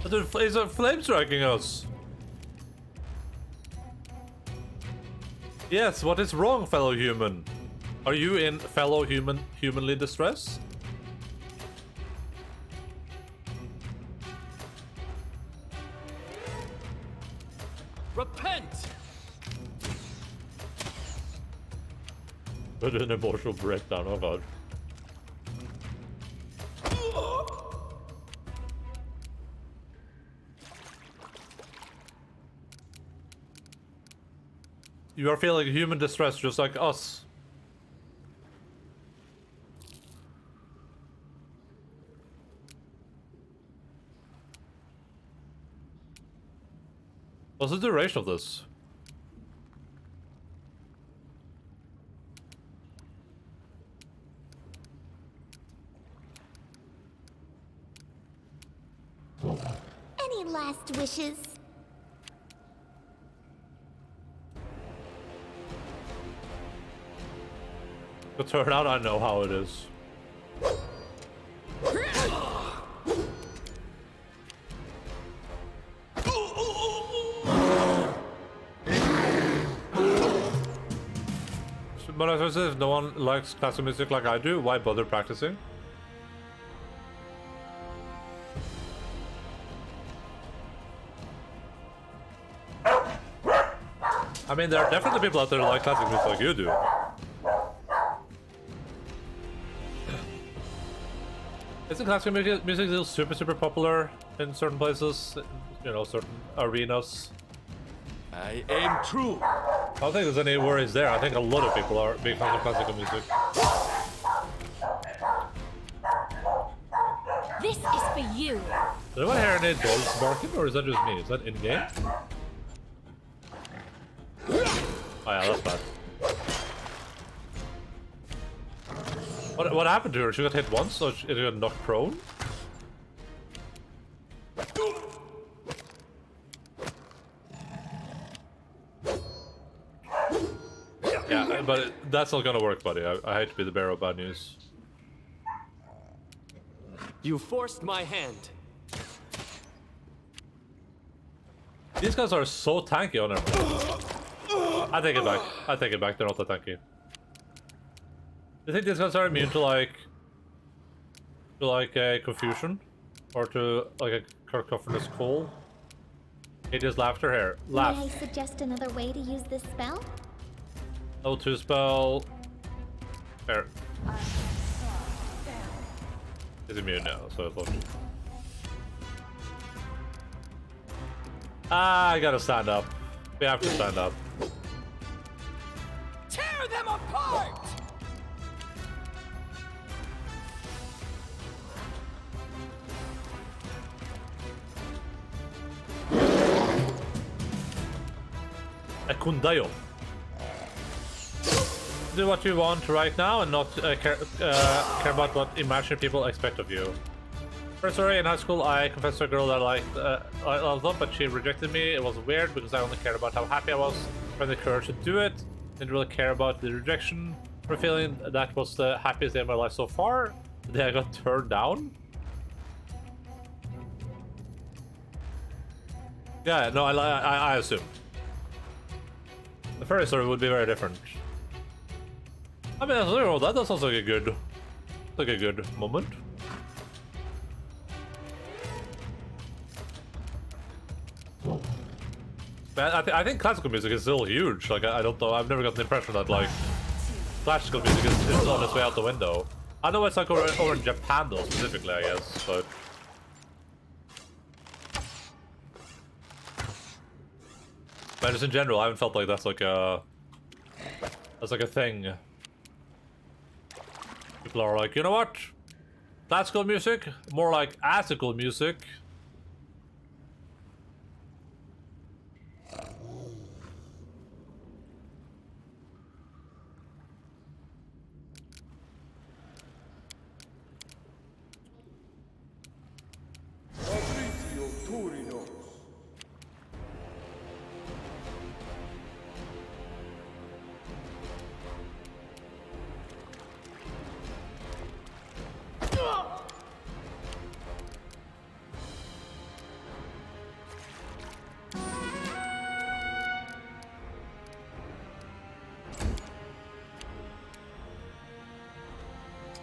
Dude, he's flame striking us. Yes, what is wrong, fellow human? Are you in fellow humanly distress? Repent! But an emotional breakdown, oh god. You are feeling human distress just like us. What's the duration of this? Any last wishes? The turnout, I know how it is. But as I said, if no one likes classical music like I do, why bother practicing? I mean, there are definitely people out there who like classical music like you do. Isn't classical music still super popular in certain places? You know, certain arenas? I aim true. I don't think there's any worries there. I think a lot of people are big fans of classical music. This is for you. Did anyone hear any dogs barking, or is that just me? Is that in-game? Oh yeah, that's bad. What happened to her? She got hit once, so she got knocked prone? Yeah, but that's not gonna work, buddy. I hate to be the bearer of bad news. You forced my hand. These guys are so tanky on them. I take it back. I take it back. They're not that tanky. Do you think these guys are immune to a confusion? Or to like a cacophonous call? He just laughter here. Laugh. May I suggest another way to use this spell? O2 spell. Fair. He's immune now, so I thought. I gotta stand up. We have to stand up. Tear them apart! Kundayo. Do what you want right now and not care about what imaginary people expect of you. First story, in high school, I confessed to a girl that I loved, but she rejected me. It was weird because I only cared about how happy I was, had the courage to do it. Didn't really care about the rejection. For feeling that was the happiest day of my life so far. The day I got turned down. Yeah, no, I assume. The fairy story would be very different. I mean, that sounds like a good moment. Man, I think classical music is still huge. Like, I don't know. I've never got the impression that like classical music is on its way out the window. I know it's like over in Japan though, specifically, I guess, but. But just in general, I haven't felt like that's like a thing. People are like, you know what? Classical music, more like classical music.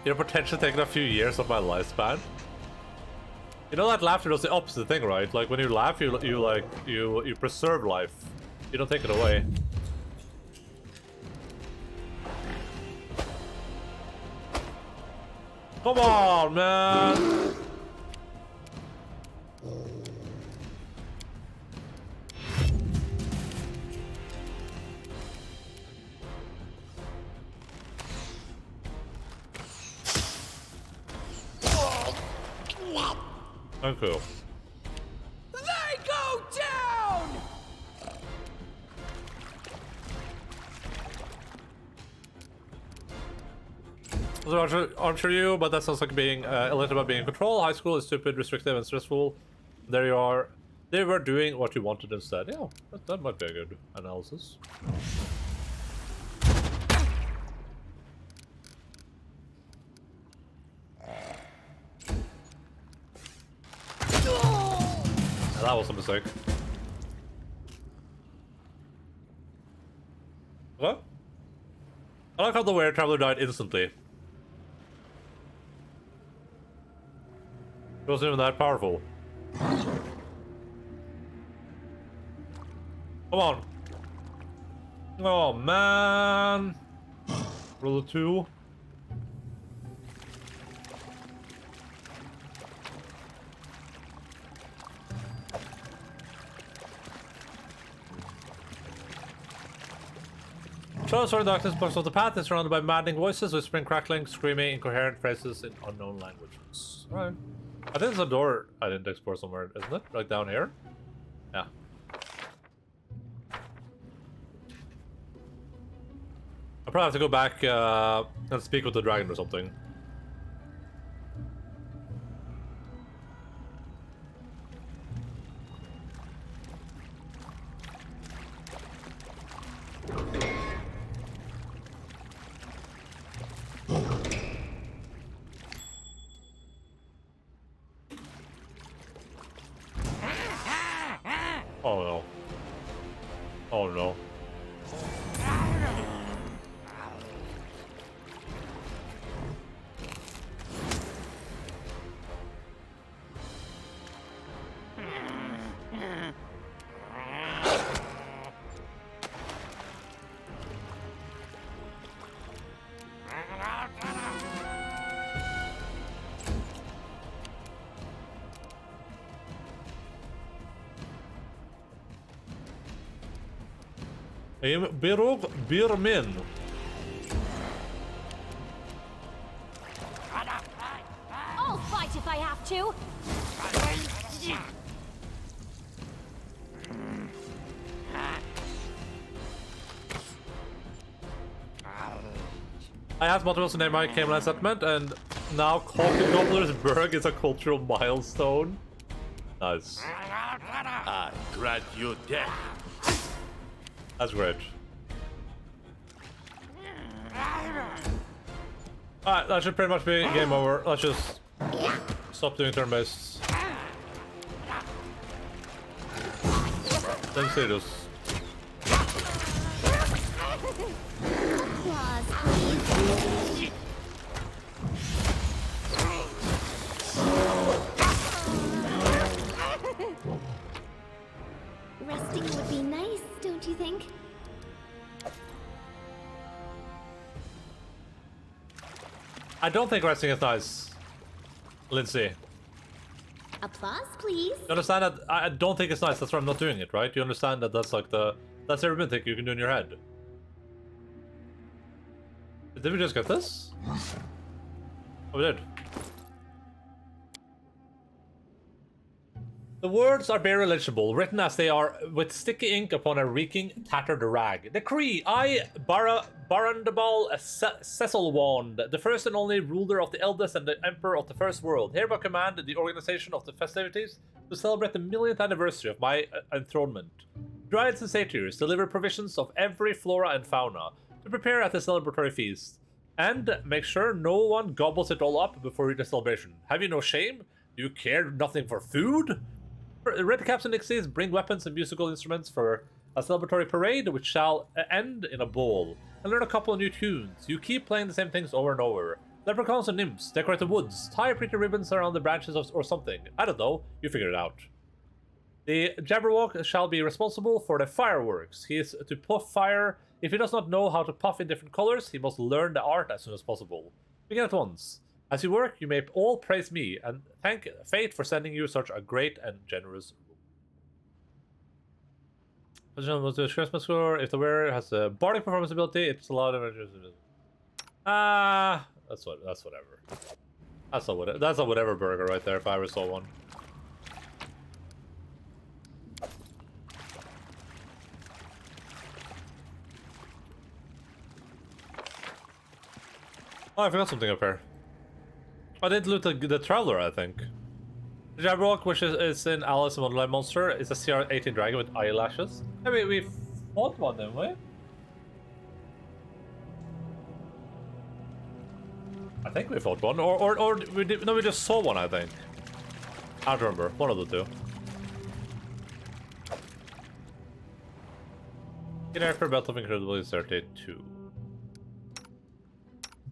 You're potentially taking a few years of my lifespan. You know that laughter does the opposite thing, right? Like when you laugh, you preserve life. You don't take it away. Come on, man. Thank you. They go down! So I'm sure you, but that sounds like being a little about being in control. High school is stupid, restrictive, and stressful. There you are. They were doing what you wanted instead. Yeah, that might be a good analysis. That was a mistake. What? I like how the Were Traveler died instantly. It wasn't even that powerful. Come on. Oh man. Roll 2. Shadows are darkness blocks off the path and surrounded by maddening voices, whispering, crackling, screaming, incoherent phrases in unknown languages. Alright. I think there's a door I didn't explore somewhere, isn't it? Like down here? Yeah. I'll probably have to go back and speak with the dragon or something. Oh no. Oh no. Birog Birmin. I'll fight if I have to. I asked multiple to name my Cameline settlement, and now Gobbler's Berg is a cultural milestone. Nice. I grant you death. That's great. Alright, that should pretty much be game over. Let's just stop doing turn-based. Then serious. Applause, please. Resting would be nice, don't you think? I don't think resting is nice, Lindsay. Applause, please. You understand that? I don't think it's nice. That's why I'm not doing it, right? You understand that that's like that's every thing you can do in your head. Did we just get this? Oh, we did. The words are barely legible, written as they are with sticky ink upon a reeking, tattered rag. Decree, I, Barandabal Cecilwand, the first and only ruler of the eldest and the emperor of the first world, hereby command the organization of the festivities to celebrate the millionth anniversary of my enthronement. Druids and satyrs deliver provisions of every flora and fauna to prepare at the celebratory feast, and make sure no one gobbles it all up before the celebration. Have you no shame? Do you care nothing for food? Red caps and nixies bring weapons and musical instruments for a celebratory parade which shall end in a bowl, and learn a couple of new tunes. You keep playing the same things over and over. Leprechauns and nymphs decorate the woods, tie pretty ribbons around the branches or something. I don't know, you figure it out. The Jabberwock shall be responsible for the fireworks. He is to puff fire. If he does not know how to puff in different colors, he must learn the art as soon as possible. Begin at once. As you work, you may all praise me, and thank fate for sending you such a great and generous rule. The Christmas score. If the wearer has a bardic performance ability, it's a lot of that's whatever. That's a whatever burger right there if I ever saw one. Oh, I forgot something up here. I did loot the Traveler, I think. The Jabberwock, which is in Alice in Wonderland Monster, is a CR-18 dragon with eyelashes. I mean, we fought one, didn't we? I think we fought one, or we did. No, we just saw one. I think. I don't remember. One of the two. In air for Battle of Incredible 32.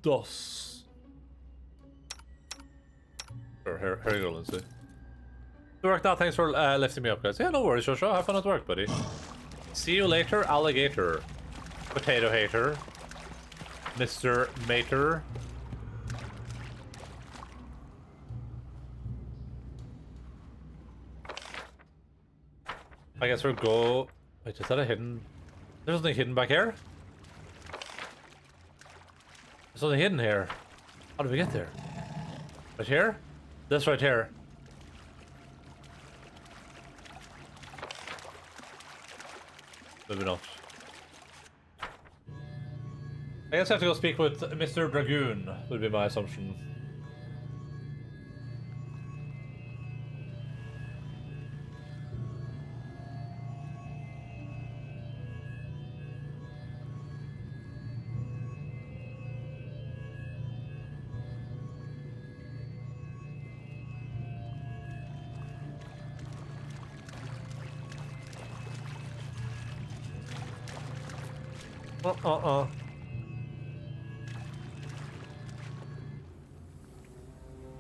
DOS. Sure, here you go, Lindsay. It worked out. Thanks for lifting me up, guys. Yeah, no worries, Joshua. Have fun at work, buddy. See you later, alligator. Potato hater. Mr. Mater. I guess we'll go... Wait, is that a hidden... There's something hidden back here? There's something hidden here. How did we get there? Right here? This right here. Maybe not. I guess I have to go speak with Mr. Dragoon, would be my assumption.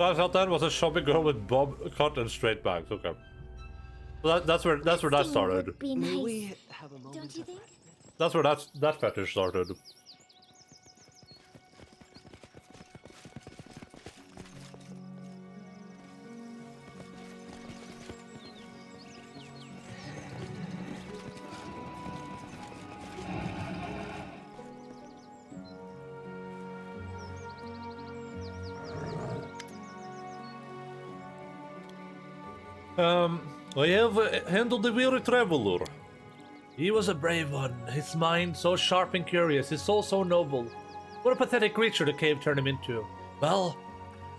I thought that was a shopping girl with bob cut and straight bags. Okay, so that's where that started. Would be May nice, we have a moment don't you of think? That's where that fetish started. I have handled the weary traveler. He was a brave one, his mind so sharp and curious, his soul so noble. What a pathetic creature the cave turned him into. Well,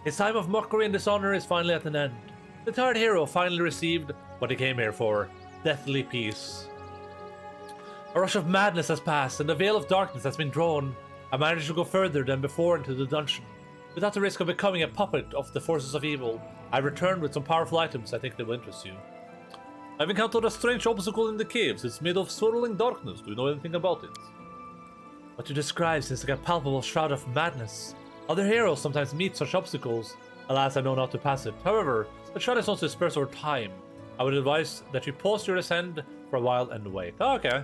his time of mockery and dishonor is finally at an end. The tired hero finally received what he came here for, deathly peace. A rush of madness has passed, and the veil of darkness has been drawn. I managed to go further than before into the dungeon. Without the risk of becoming a puppet of the forces of evil, I returned with some powerful items I think that will interest you. I've encountered a strange obstacle in the caves. It's made of swirling darkness. Do you know anything about it? What you describe seems like a palpable shroud of madness. Other heroes sometimes meet such obstacles. Alas, I know not to pass it. However, the shroud is not to disperse over time. I would advise that you pause your ascent for a while and wait. Oh, okay.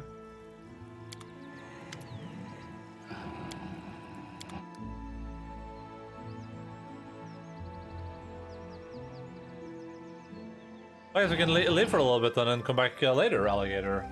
I guess we can live for a little bit and then come back later, alligator.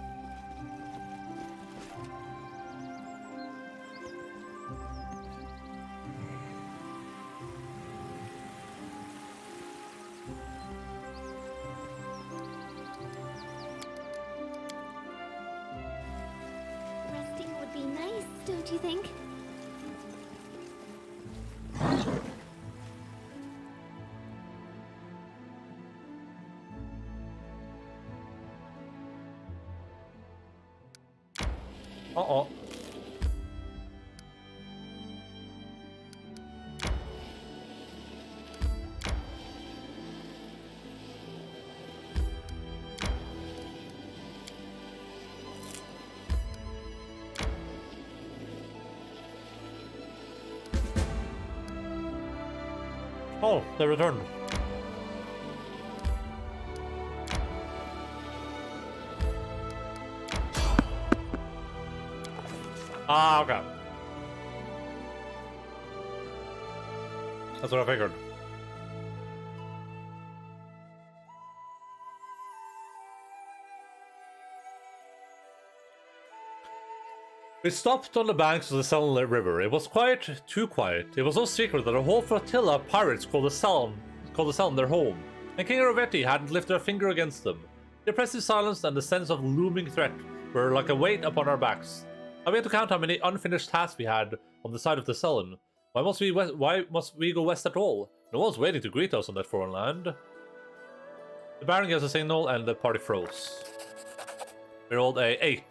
Resting would be nice, don't you think? Uh-oh. Oh, they returned. Ah, okay. That's what I figured. We stopped on the banks of the Endaline River. It was quiet, too quiet. It was no secret that a whole flotilla of pirates called the Salon their home, and King Rovetti hadn't lifted a finger against them. The oppressive silence and the sense of looming threat were like a weight upon our backs. I began to count how many unfinished tasks we had on the side of the Salon. Why must we go west at all? No one's waiting to greet us on that foreign land. The Baron gives a signal and the party froze. We rolled a 8.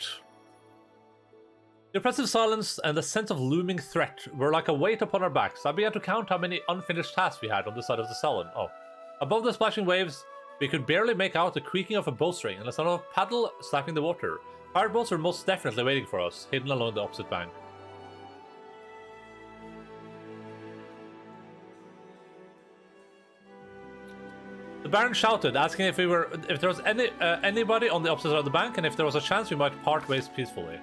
The oppressive silence and the sense of looming threat were like a weight upon our backs. I began to count how many unfinished tasks we had on the side of the Salon. Oh. Above the splashing waves, we could barely make out the creaking of a bowstring and the sound of a paddle slapping the water. Pirate boats were most definitely waiting for us, hidden along the opposite bank. The Baron shouted, asking if there was anybody on the opposite side of the bank, and if there was a chance we might part ways peacefully.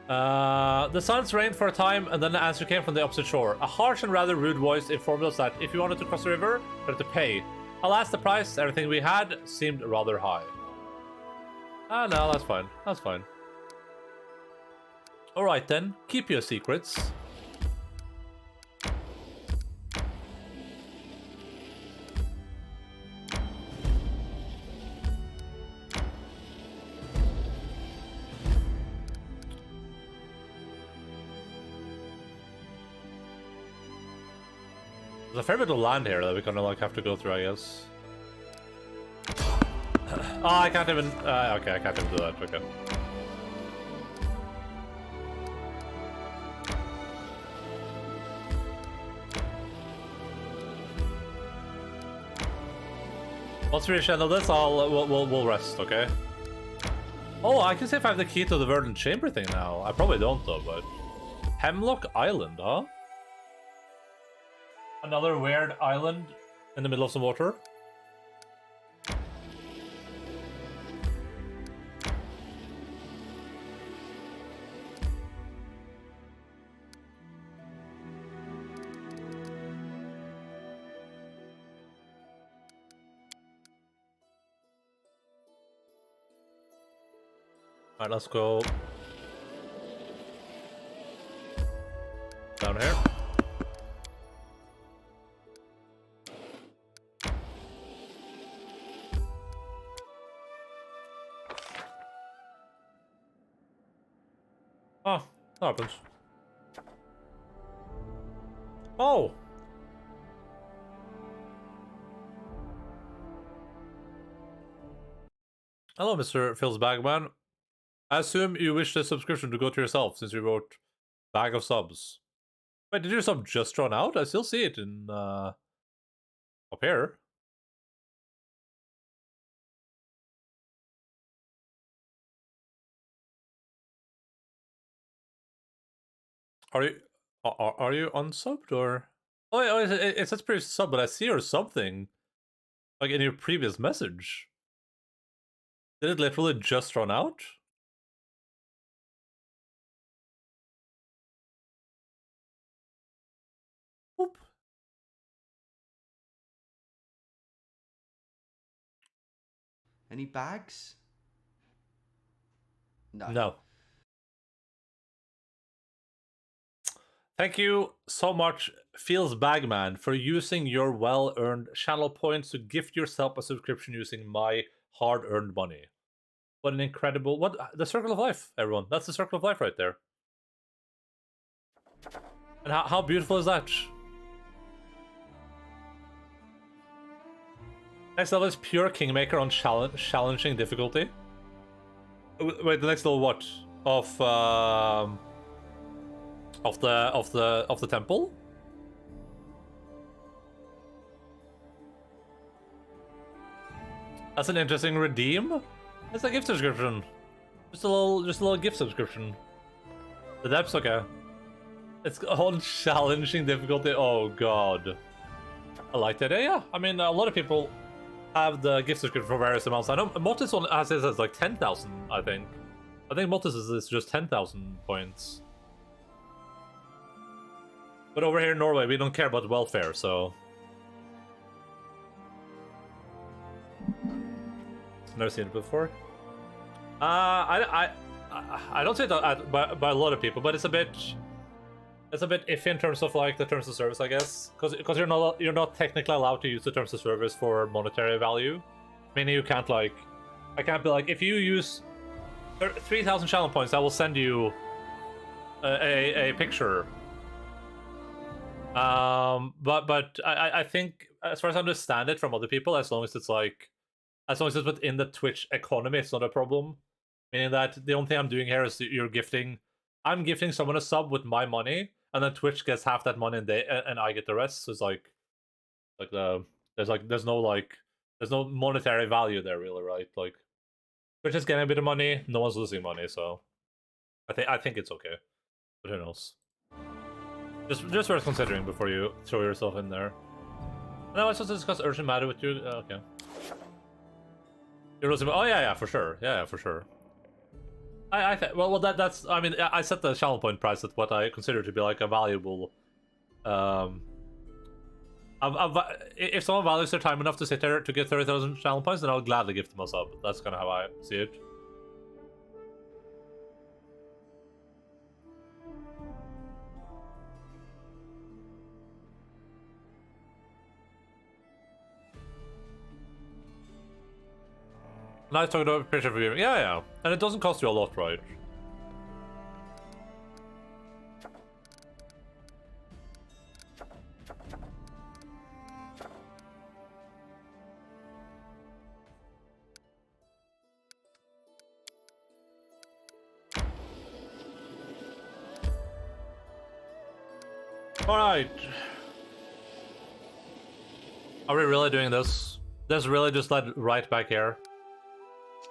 The silence reigned for a time, and then the answer came from the opposite shore. A harsh and rather rude voice informed us that if we wanted to cross the river, we had to pay. Alas, the price, everything we had, seemed rather high. Ah, no, that's fine. That's fine. Alright then, keep your secrets. There's a fair bit of land here that we kind of like have to go through, I guess. Oh, I can't even... okay, I can't even do that. Okay. Once we reach the end of this, we'll rest, okay? Oh, I can see if I have the key to the Verdant Chamber thing now. I probably don't, though, but... Hemlock Island, huh? Another weird island in the middle of some water. Alright, let's go down here. Oh, that happens. Oh! Hello, Mr. Phil's Bagman. I assume you wish the subscription to go to yourself since you wrote bag of subs. Wait, did your sub just run out? I still see it in up here. Are you unsubbed or? Oh, yeah, it says previous sub, but I see your sub thing like in your previous message. Did it literally just run out? Oop. Any bags? No. No. Thank you so much, Feels Bagman, for using your well-earned channel points to gift yourself a subscription using my hard-earned money. What an incredible... What? The Circle of Life, everyone. That's the Circle of Life right there. And how beautiful is that? Next level is pure Kingmaker on challenging difficulty. Wait, the next level what? Of the temple? That's an interesting redeem. It's a gift subscription. Just a little gift subscription. The depth's okay. It's on challenging difficulty. Oh god. I like that. Yeah, I mean a lot of people have the gift subscription for various amounts. I know Motus one has it as like 10,000, I think. I think Motus is just 10,000 points. But over here in Norway, we don't care about welfare, so... Never seen it before. I don't say that by a lot of people, but it's a bit iffy in terms of like the terms of service, I guess, because you're not technically allowed to use the terms of service for monetary value. Meaning you can't like, I can't be like, if you use 3,000 channel points, I will send you a picture. But I think, as far as I understand it from other people, as long as it's within the Twitch economy, it's not a problem. Meaning that the only thing I'm doing here is I'm gifting someone a sub with my money, and then Twitch gets half that money and I get the rest. So it's there's no monetary value there really, right? Like Twitch is getting a bit of money, no one's losing money, so I think it's okay. But who knows? Just worth considering before you throw yourself in there. No, I supposed to discuss urgent matter with you. Okay. You're losing. Oh yeah, for sure. Yeah, for sure. Well, that's. I mean, I set the channel point price at what I consider to be like a valuable. If someone values their time enough to sit there to get 30,000 channel points, then I'll gladly give them a sub. That's kind of how I see it. Nice talking about picture for viewing. Yeah. And it doesn't cost you a lot, right? Alright. Are we really doing this? This really just led right back here.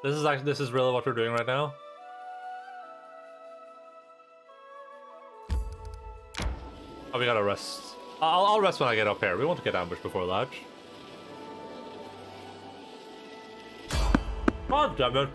This is really what we're doing right now. Oh, we gotta rest. I'll rest when I get up here. We want to get ambushed before that. God damn it.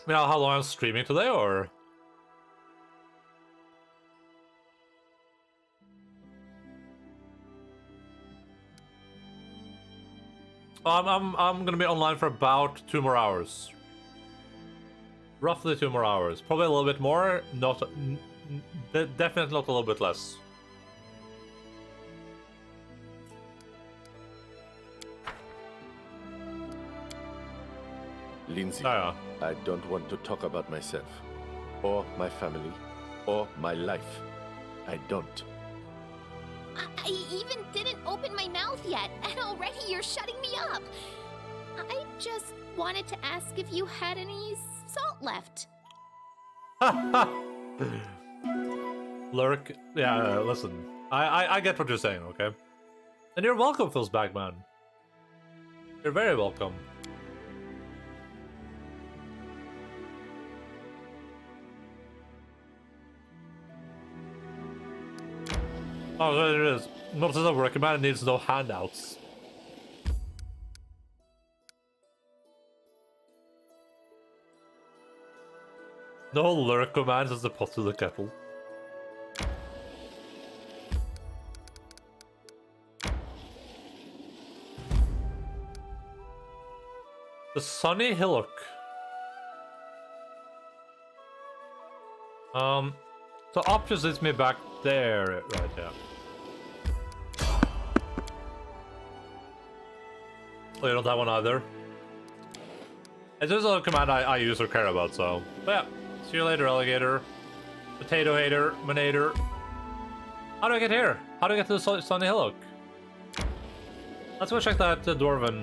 You know how long I'm streaming today, or? I'm gonna be online for about 2 more hours. Roughly 2 more hours. Probably a little bit more. Definitely not a little bit less. Lindsay, Ah, I don't want to talk about myself, or my family, or my life. I don't. I even didn't open my mouth yet, and already you're shutting me up. I just wanted to ask if you had any salt left. yeah. Lurk. Yeah, listen. I get what you're saying, okay? And you're welcome, Phil's Bagman. You're very welcome. Oh, there it is. Not as a recommend needs no handouts. No lurk commands as the pot to the kettle. The sunny hillock. So opposites me back there, right there. Oh, you don't have one either? It's just a command I use or care about, so. But yeah. See you later, alligator. Potato hater, manator. How do I get here? How do I get to the sunny hillock? Let's go check that dwarven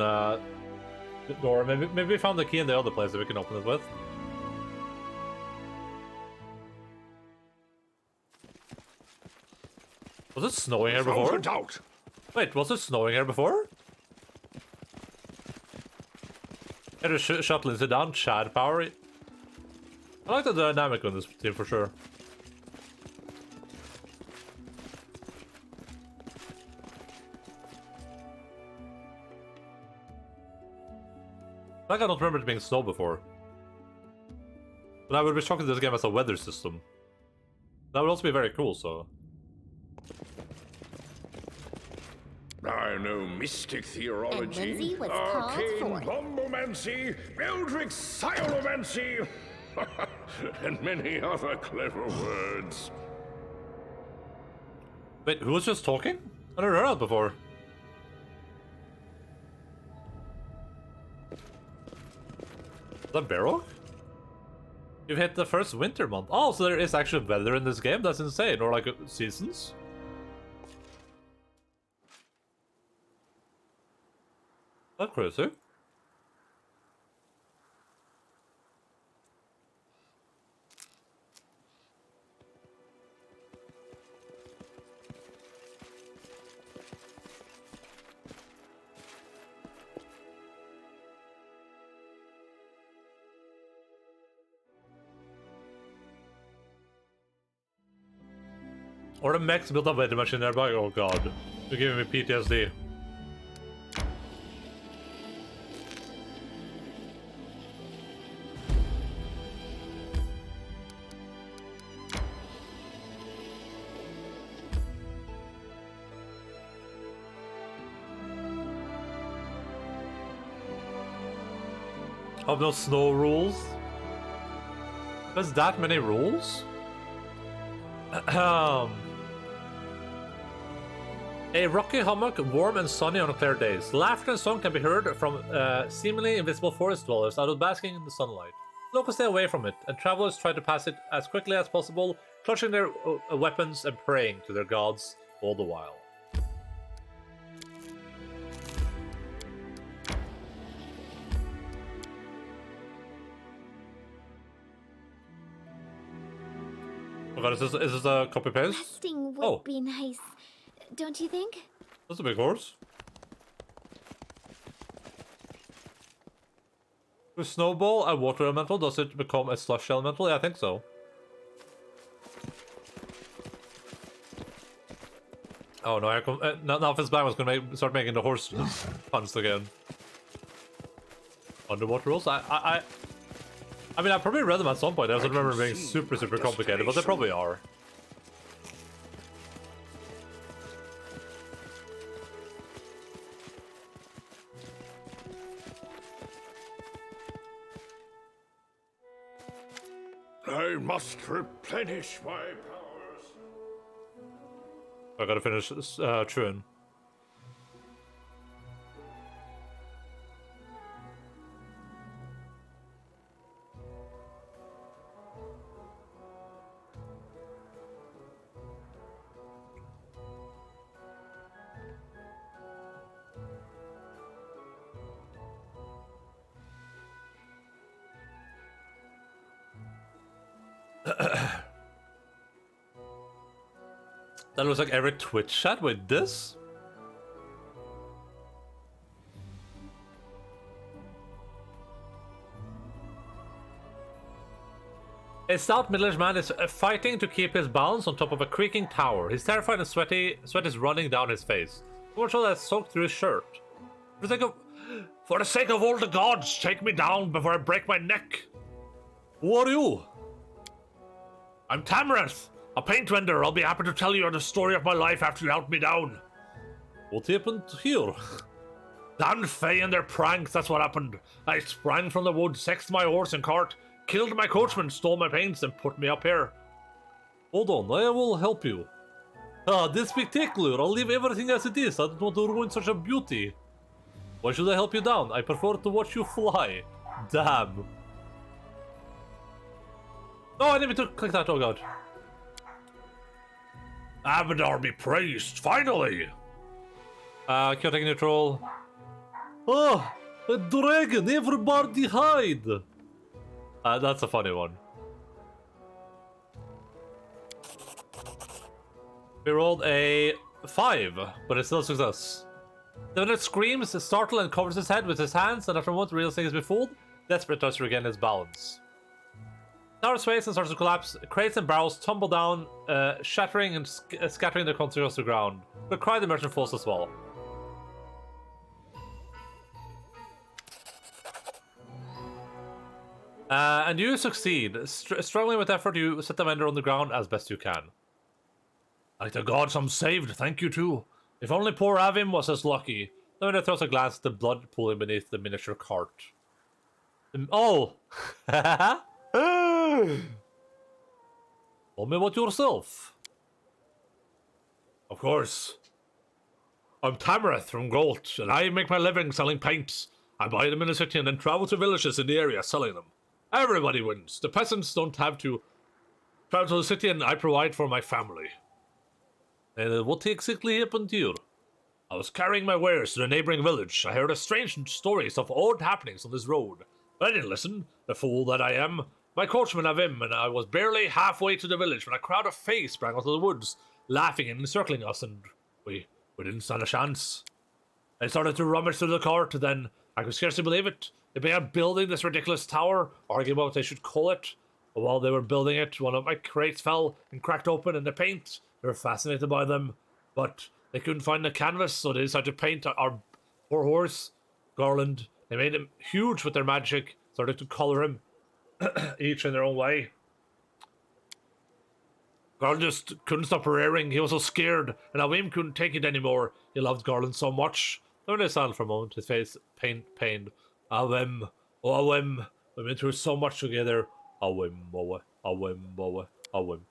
door. Maybe we found the key in the other place that we can open it with. Was it snowing here before? Doubt. Wait, was it snowing here before? Better shut Lindsay down, Chad power. I like the dynamic on this team for sure. Like I don't remember it being snow before. But I would be shocked if this game has a weather system. That would also be very cool, so. I know mystic theology, And Lindsay was called arcane for. bombomancy, eldritch sciomancy, and many other clever words. Wait, who was just talking? I never heard that before. Is that Barrock? You've hit the first winter month. Oh, so there is actually weather in this game? That's insane. Or like seasons? That's crazy. Or the mechs built up vending machine nearby. Oh god. You're giving me PTSD. Of those snow rules? There's that many rules? A rocky hummock, warm and sunny on clear days. Laughter and song can be heard from seemingly invisible forest dwellers out of basking in the sunlight. Locals stay away from it, and travelers try to pass it as quickly as possible, clutching their weapons and praying to their gods all the while. Oh god, is this a copy paste? Resting would Oh. be nice, don't you think? That's a big horse. With Snowball a water elemental, does it become a slush elemental? Yeah, I think so. Oh no, here come, now Fizzbang gonna start making the horse puns again. Underwater rules? I mean, I probably read them at some point. I don't remember them being super complicated, but they probably are. must replenish my powers. I gotta finish this tune. That looks like every Twitch chat with this. A stout middle-aged man is fighting to keep his balance on top of a creaking tower. He's terrified and sweaty. Sweat is running down his face. So much so that it's soaked through his shirt. For the sake of all the gods, take me down before I break my neck. Who are you? I'm Tamarath, a paint vendor. I'll be happy to tell you the story of my life after you help me down. What happened here? Dan Faye and their pranks, that's what happened. I sprang from the woods, sexed my horse and cart, killed my coachman, stole my paints, and put me up here. Hold on, I will help you. Ah, this spectacular. I'll leave everything as it is. I don't want to ruin such a beauty. Why should I help you down? I prefer to watch you fly. Damn. Oh, I didn't mean to click that. Oh god. Abadar be praised, finally! Chaotic neutral. Oh, a dragon, everybody hide! That's a funny one. We rolled a 5, but it's still a success. The vendor screams, startled, and covers his head with his hands, and after a moment realizing he's been fooled, desperate tries to regain his balance. Tower sways and starts to collapse. Crates and barrels tumble down, shattering and scattering their contents across the ground. The cry the merchant falls as well. And you succeed. Struggling with effort, you set the vendor on the ground as best you can. Like the gods, I'm saved. Thank you too. If only poor Avim was as lucky. The vendor throws a glance at the blood pooling beneath the miniature cart. Oh! Tell me about yourself. Of course. I'm Tamarath from Golt, and I make my living selling paints. I buy them in the city and then travel to villages in the area selling them. Everybody wins. The peasants don't have to travel to the city, and I provide for my family. And what exactly happened here? I was carrying my wares to the neighboring village. I heard a strange stories of odd happenings on this road. But I didn't listen, the fool that I am. My coachman Avim and I was barely halfway to the village when a crowd of fays sprang out of the woods, laughing and encircling us, and we didn't stand a chance. I started to rummage through the cart, then I could scarcely believe it. They began building this ridiculous tower, arguing about what they should call it. But while they were building it, one of my crates fell and cracked open, and the paint, they were fascinated by them. But they couldn't find the canvas, so they decided to paint our poor horse, Garland. They made him huge with their magic, started to color him, each in their own way. Garland just couldn't stop rearing. He was so scared, and Awim couldn't take it anymore. He loved Garland so much. Then they silent for a moment, his face pained. Awim, oh Awim, we've been through so much together. Awim, oh Awim, oh Awim.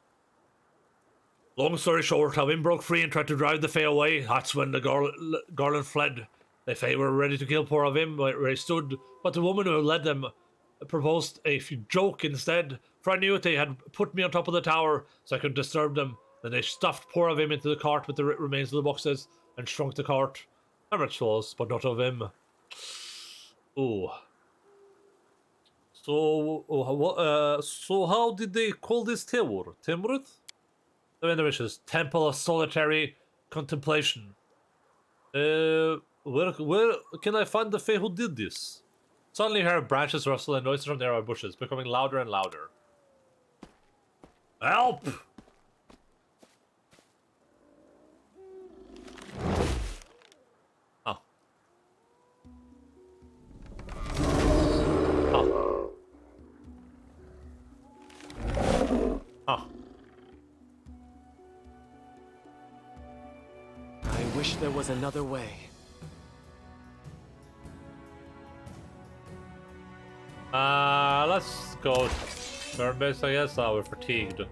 Long story short, Awim broke free and tried to drive the Fae away. That's when the Garland fled. The Fae were ready to kill poor Avim where he stood, but the woman who led them proposed a joke instead, for I knew they had put me on top of the tower so I couldn't disturb them. Then they stuffed poor Avim into the cart with the remains of the boxes and shrunk the cart. I'm rich was, but not Avim. Oh. So how did they call this tower? Timruth? The vendor wishes. Temple of Solitary Contemplation. Where can I find the Fae who did this? Suddenly you hear branches rustle and noises from nearby bushes, becoming louder and louder. Help! Oh. Oh. Oh. I wish there was another way. Let's go Turn-based, I guess. Oh, we're fatigued.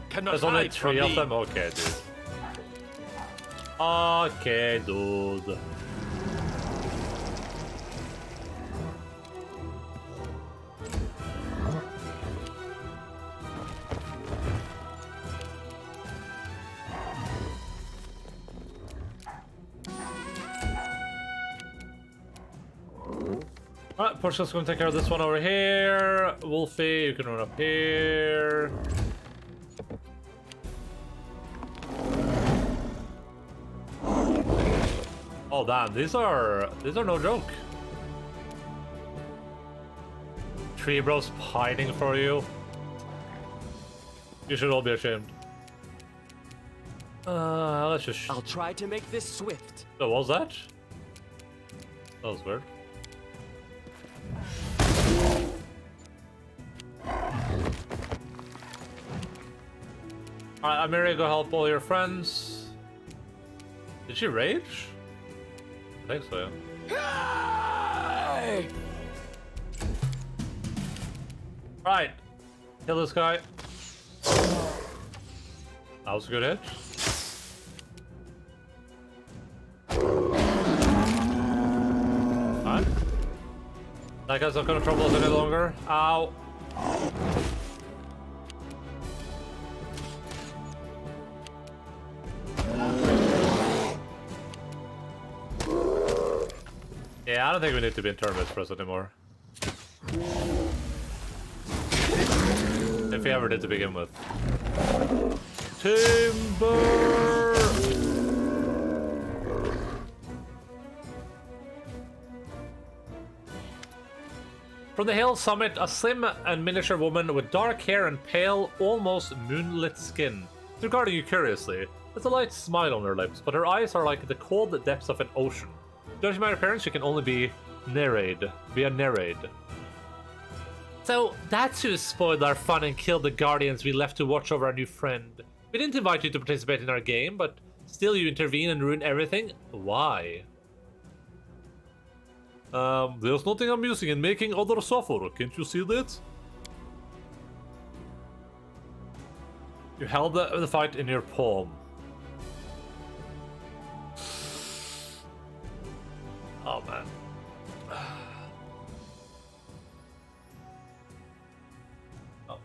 Cannot There's only hide 3 from of me. them? Okay, dude. Okay, dude. Alright, Portia's gonna take care of this one over here. Wolfie, you can run up here. Oh damn, these are no joke. Tree bros pining for you. You should all be ashamed. Let's just. I'll try to make this swift. Oh, what was that? That was weird. Alright, Amiri, go help all your friends. Did she rage? I think so, yeah. Hey! Right. Kill this guy. That was a good hit. Alright. That guy's not gonna trouble us any longer. Ow. Yeah, I don't think we need to be in tournaments for us anymore. If we ever did to begin with. Timber! From the hill summit, a slim and miniature woman with dark hair and pale, almost moonlit skin is regarding you curiously. There's a light smile on her lips, but her eyes are like the cold depths of an ocean. Judging by her appearance, she can only be narrated. So, that's who spoiled our fun and killed the guardians we left to watch over our new friend. We didn't invite you to participate in our game, but still you intervene and ruin everything? Why? There's nothing amusing in making others suffer, can't you see that? You held the fight in your palm. Oh man. Oh.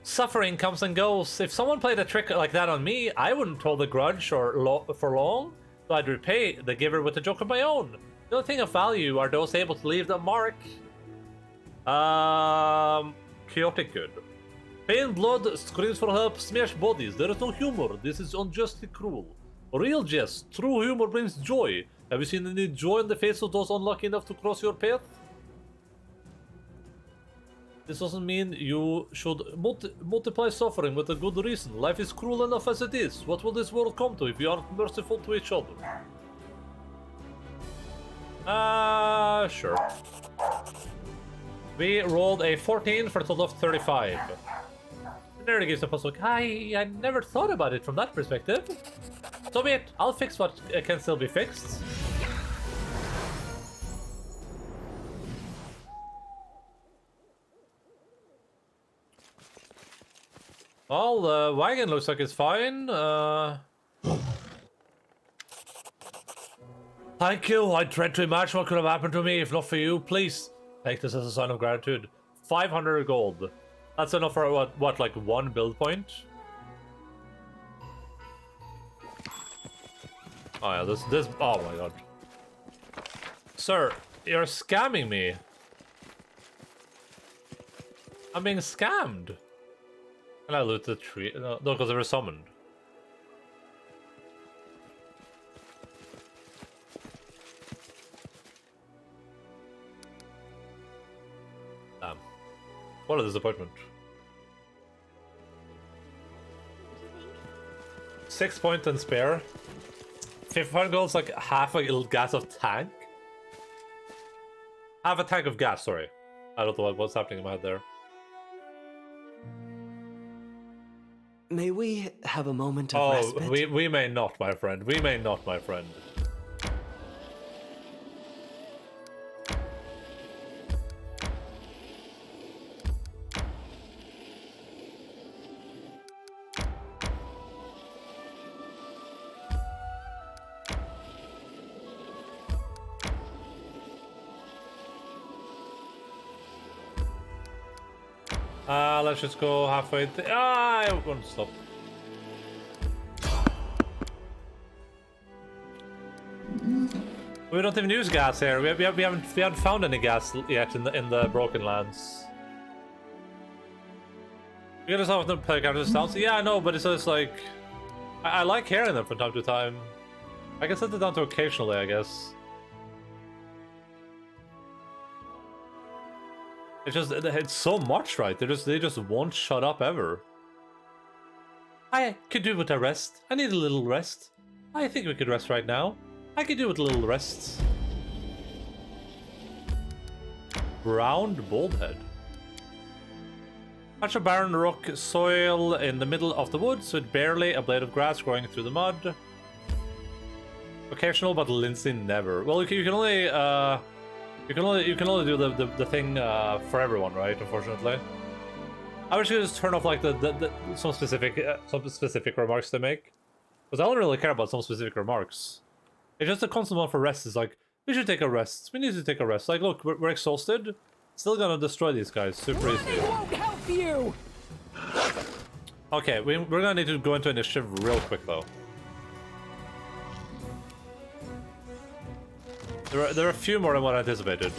Suffering comes and goes. If someone played a trick like that on me, I wouldn't hold a grudge or for long. So I'd repay the giver with a joke of my own. The only thing of value are those able to leave the mark. Chaotic good. Pain, blood, screams for help, smashed bodies. There is no humor. This is unjustly cruel. Real jest. True humor brings joy. Have you seen any joy in the face of those unlucky enough to cross your path? This doesn't mean you should multiply suffering with a good reason. Life is cruel enough as it is. What will this world come to if we aren't merciful to each other? Sure. We rolled a 14 for a total of 35. Nearly gives a puzzle. I never thought about it from that perspective. So be it. I'll fix what can still be fixed. Well, the wagon looks like it's fine. Thank you. I dread to imagine what could have happened to me if not for you. Please take this as a sign of gratitude. 500 gold. That's enough for what, like 1 build point? Oh yeah, this. Oh my god. Sir, you're scamming me. I'm being scammed. Can I loot the tree? No, because they were summoned. Damn. What a disappointment. 6 point and spare. 55 gold's like half a little gas of tank. Half a tank of gas, sorry. I don't know what's happening in my head there. May we have a moment of Oh, respite? we may not, my friend. We may not, my friend. Let's just go halfway. I won't stop. We don't even use gas here. We haven't found any gas yet in the Broken Lands. You get yourself the play counter sounds. Yeah, I know, but it's just like I like hearing them from time to time. I can set it down to occasionally, I guess. It's so much, right? They just won't shut up ever. I could do with a rest. I need a little rest. I think we could rest right now. I could do with a little rest. Browned Boldhead. Patch of barren rock soil in the middle of the woods with barely a blade of grass growing through the mud. Occasional, but Lindsay never. Well, you can only do the thing for everyone, right? Unfortunately, I wish you could just turn off like some specific remarks they make, because I don't really care about some specific remarks. It's just a constant one for rest. Is like, we should take a rest. We need to take a rest. Like, look, we're exhausted. Still gonna destroy these guys super easily. Won't help you. Okay, we're gonna need to go into initiative real quick though. There are a few more than what I anticipated.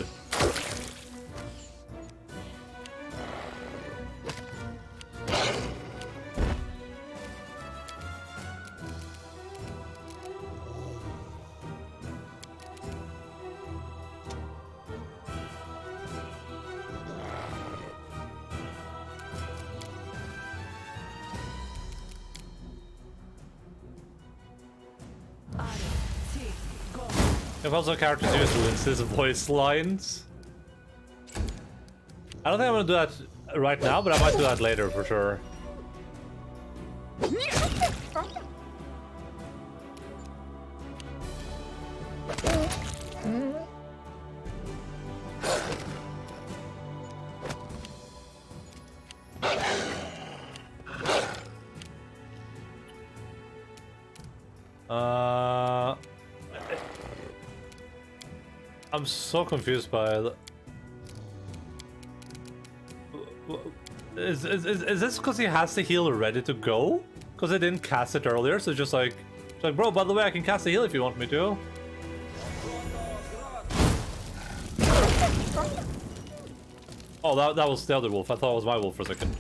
If also characters use Lindsay's voice lines. I don't think I'm gonna do that right now, but I might do that later for sure. I'm so confused by the... Is this because he has the heal ready to go? Because I didn't cast it earlier, so it's like, bro, by the way, I can cast the heal if you want me to. Oh, that was the other wolf. I thought it was my wolf for a second.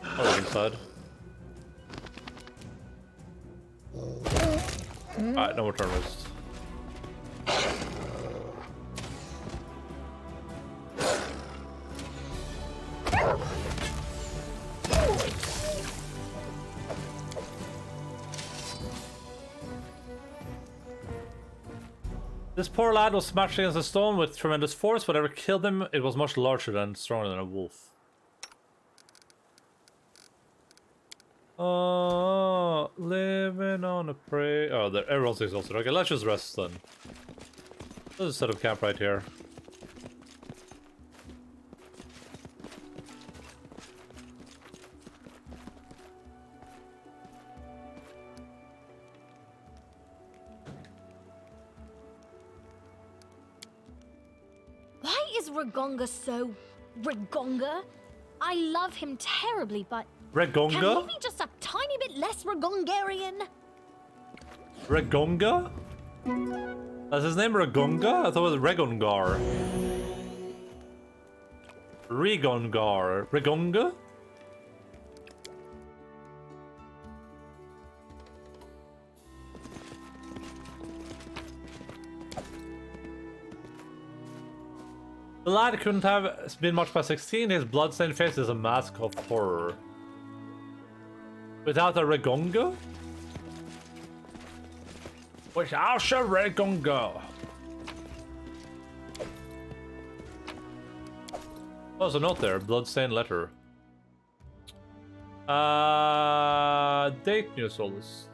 Other inside. Alright, no more turn rest. This poor lad was smashed against a stone with tremendous force. Whatever killed him, it was much larger and stronger than a wolf. Oh, living on a prey. Oh, everyone's exhausted. Okay, let's just rest then. Let's just set up camp right here. Ragonga so... Ragonga? I love him terribly, but... Ragonga? Can he be just a tiny bit less Ragongarian? Ragonga? Is his name Ragonga? I thought it was Regongar. Regongar. Ragonga? The lad couldn't have been much past 16. His bloodstained face is a mask of horror. Without a Ragonga? Without a Ragonga. Oh, there's a note there. Bloodstained letter. Date news Solus.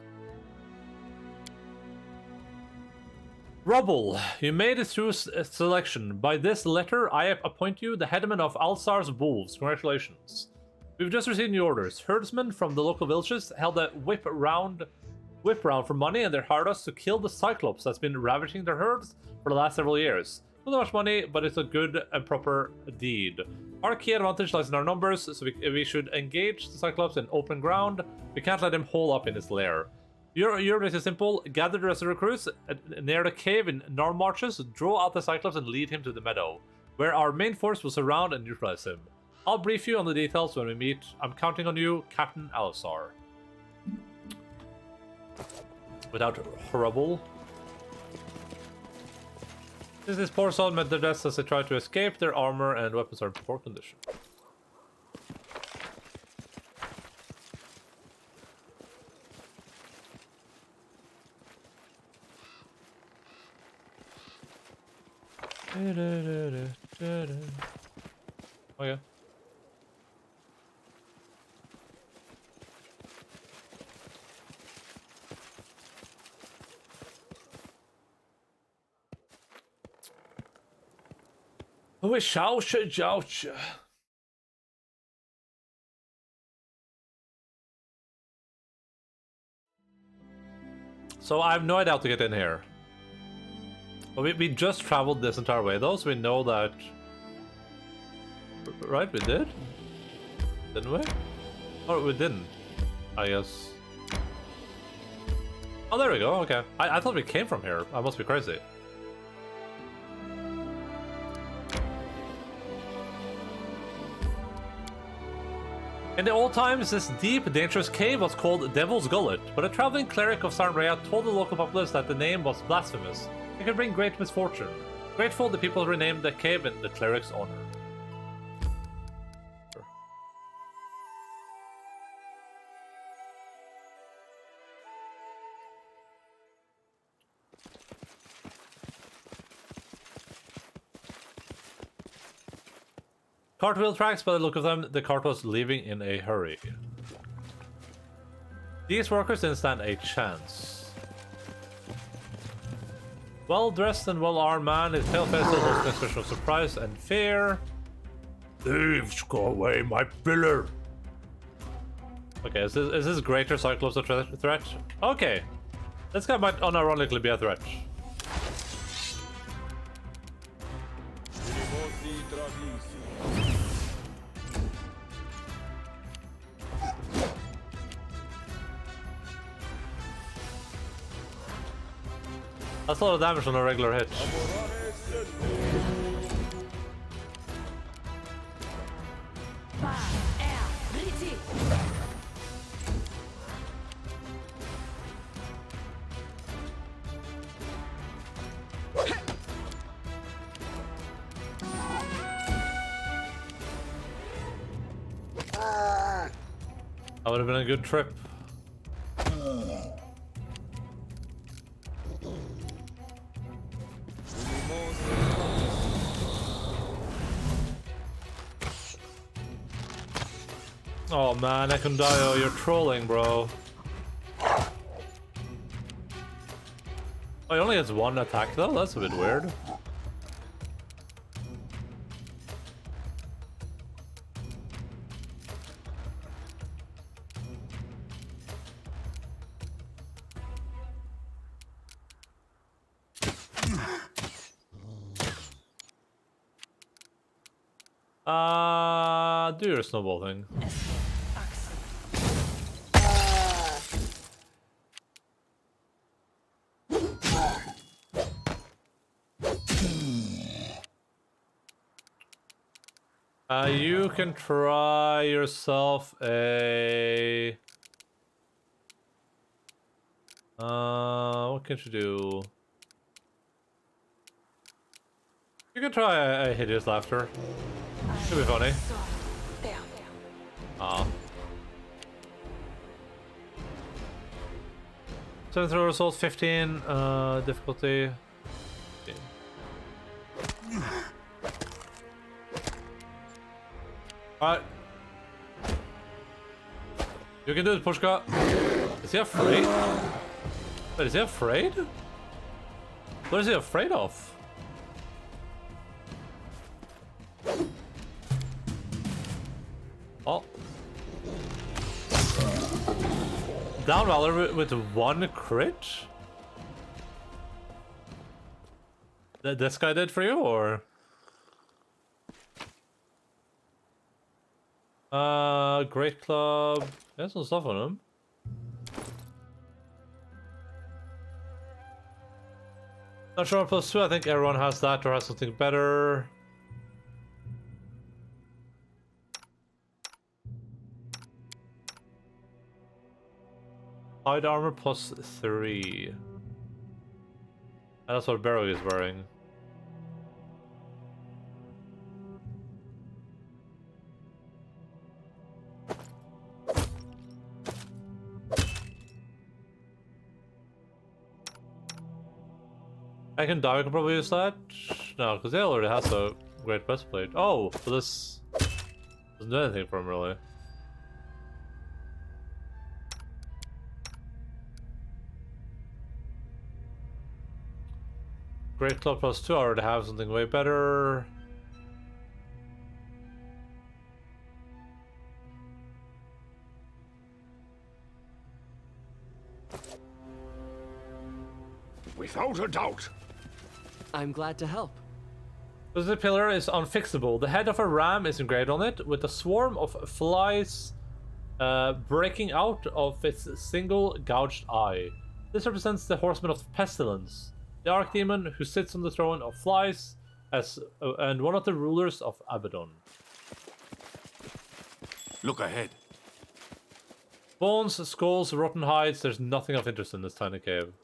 Rubble, you made it through selection. By this letter, I appoint you the headman of Alzar's Wolves. Congratulations. We've just received new orders. Herdsmen from the local villages held a whip round for money, and they hired us to kill the Cyclops that's been ravaging their herds for the last several years. Not much money, but it's a good and proper deed. Our key advantage lies in our numbers, so we should engage the Cyclops in open ground. We can't let him hole up in his lair. Your bit is simple. Gather the rest of the recruits near the cave in Norm Marches, draw out the Cyclops and lead him to the meadow, where our main force will surround and neutralize him. I'll brief you on the details when we meet. I'm counting on you, Captain Alzar. Without Rubble. Since this poor soul met their deaths as they tried to escape, their armor and weapons are in poor condition. Oh yeah. Oh, ouch. So I have no idea how to get in here. Well, we just traveled this entire way though, so we know that... Right, we did? Didn't we? Or we didn't, I guess. Oh, there we go, okay. I thought we came from here. I must be crazy. In the old times, this deep, dangerous cave was called Devil's Gullet, but a traveling cleric of Sarnrea told the local populace that the name was blasphemous. It could bring great misfortune. Grateful, the people renamed the cave in the cleric's honor. Cartwheel tracks, by the look of them, the cart was leaving in a hurry. These workers didn't stand a chance. Well-dressed and well-armed man, his pale face still holds an expression of surprise and fear. Thieves, go away, my pillar! Okay, is this greater Cyclops a threat? Okay. This guy might unironically be a threat. That's a lot of damage on a regular hit. That would have been a good trip. Oh man, Ekundayo, you're trolling, bro. Oh, he only has one attack though? That's a bit weird. Do your snowball thing. You can try yourself a... what can you do? You can try a hideous laughter. Could be funny. Aw. 7 throw results, 15, difficulty. 15. Alright. You can do it, Pushka. Is he afraid? Wait, is he afraid? What is he afraid of? Oh. Down Valor with 1 crit? This guy did for you, or? Great Club. There's some stuff on him. Not sure +2, I think everyone has that or has something better. Hide armor +3. And that's what Barrow is wearing. I can probably use that? No, because he already has a great breastplate. Oh, but this doesn't do anything for him, really. Great Club +2, I already have something way better. Without a doubt. I'm glad to help. The pillar is unfixable. The head of a ram is engraved on it, with a swarm of flies breaking out of its single gouged eye. This represents the horseman of pestilence, the archdemon who sits on the throne of flies, and one of the rulers of Abaddon. Look ahead. Bones, skulls, rotten hides. There's nothing of interest in this tiny cave.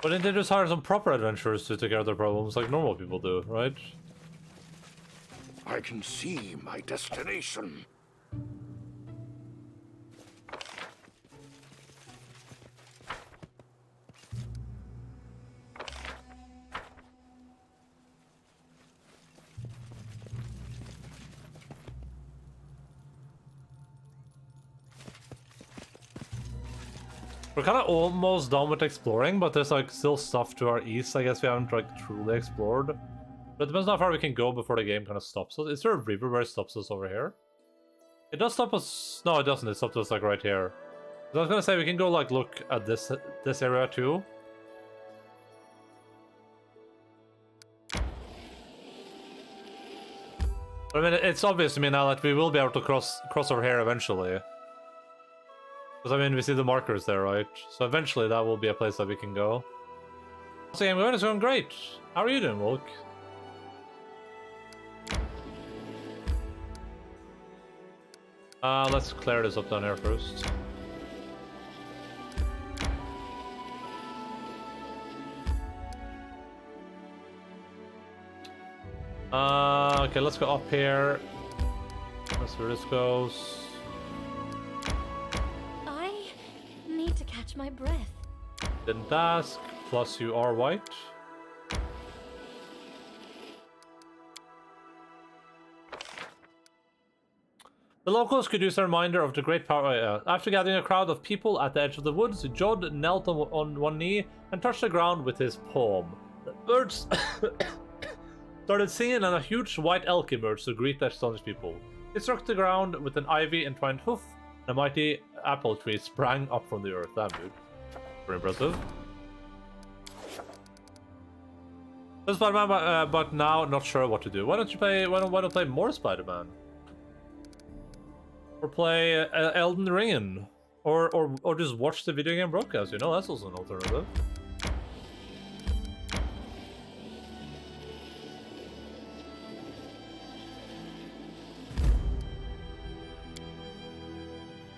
But then they just hire some proper adventurers to take care of their problems like normal people do, right? I can see my destination. We're kind of almost done with exploring, but there's like still stuff to our east I guess we haven't like truly explored. But it depends on how far we can go before the game kind of stops us. Is there a river where it stops us over here? It does stop us. No, it doesn't. It stops us like right here. So I was gonna say we can go like look at this area too. But I mean, it's obvious to me now that we will be able to cross over here eventually. Because I mean, we see the markers there, right? So eventually that will be a place that we can go. So game going is going great. How are you doing, Wolk? Let's clear this up down here first. Okay, let's go up here. That's where this goes. I need to catch my breath. Didn't ask. Plus you are white. The locals could use a reminder of the great power. After gathering a crowd of people at the edge of the woods, Jod knelt on one knee and touched the ground with his palm. The birds started singing, and a huge white elk emerged to greet the astonished people. It struck the ground with an ivy-entwined hoof, and a mighty apple tree sprang up from the earth. Damn, dude. Very impressive. Spider-Man, but now not sure what to do. Why don't you play? Why don't play more Spider-Man? Or play Elden Ring, or just watch the video game broadcast. You know, that's also an alternative.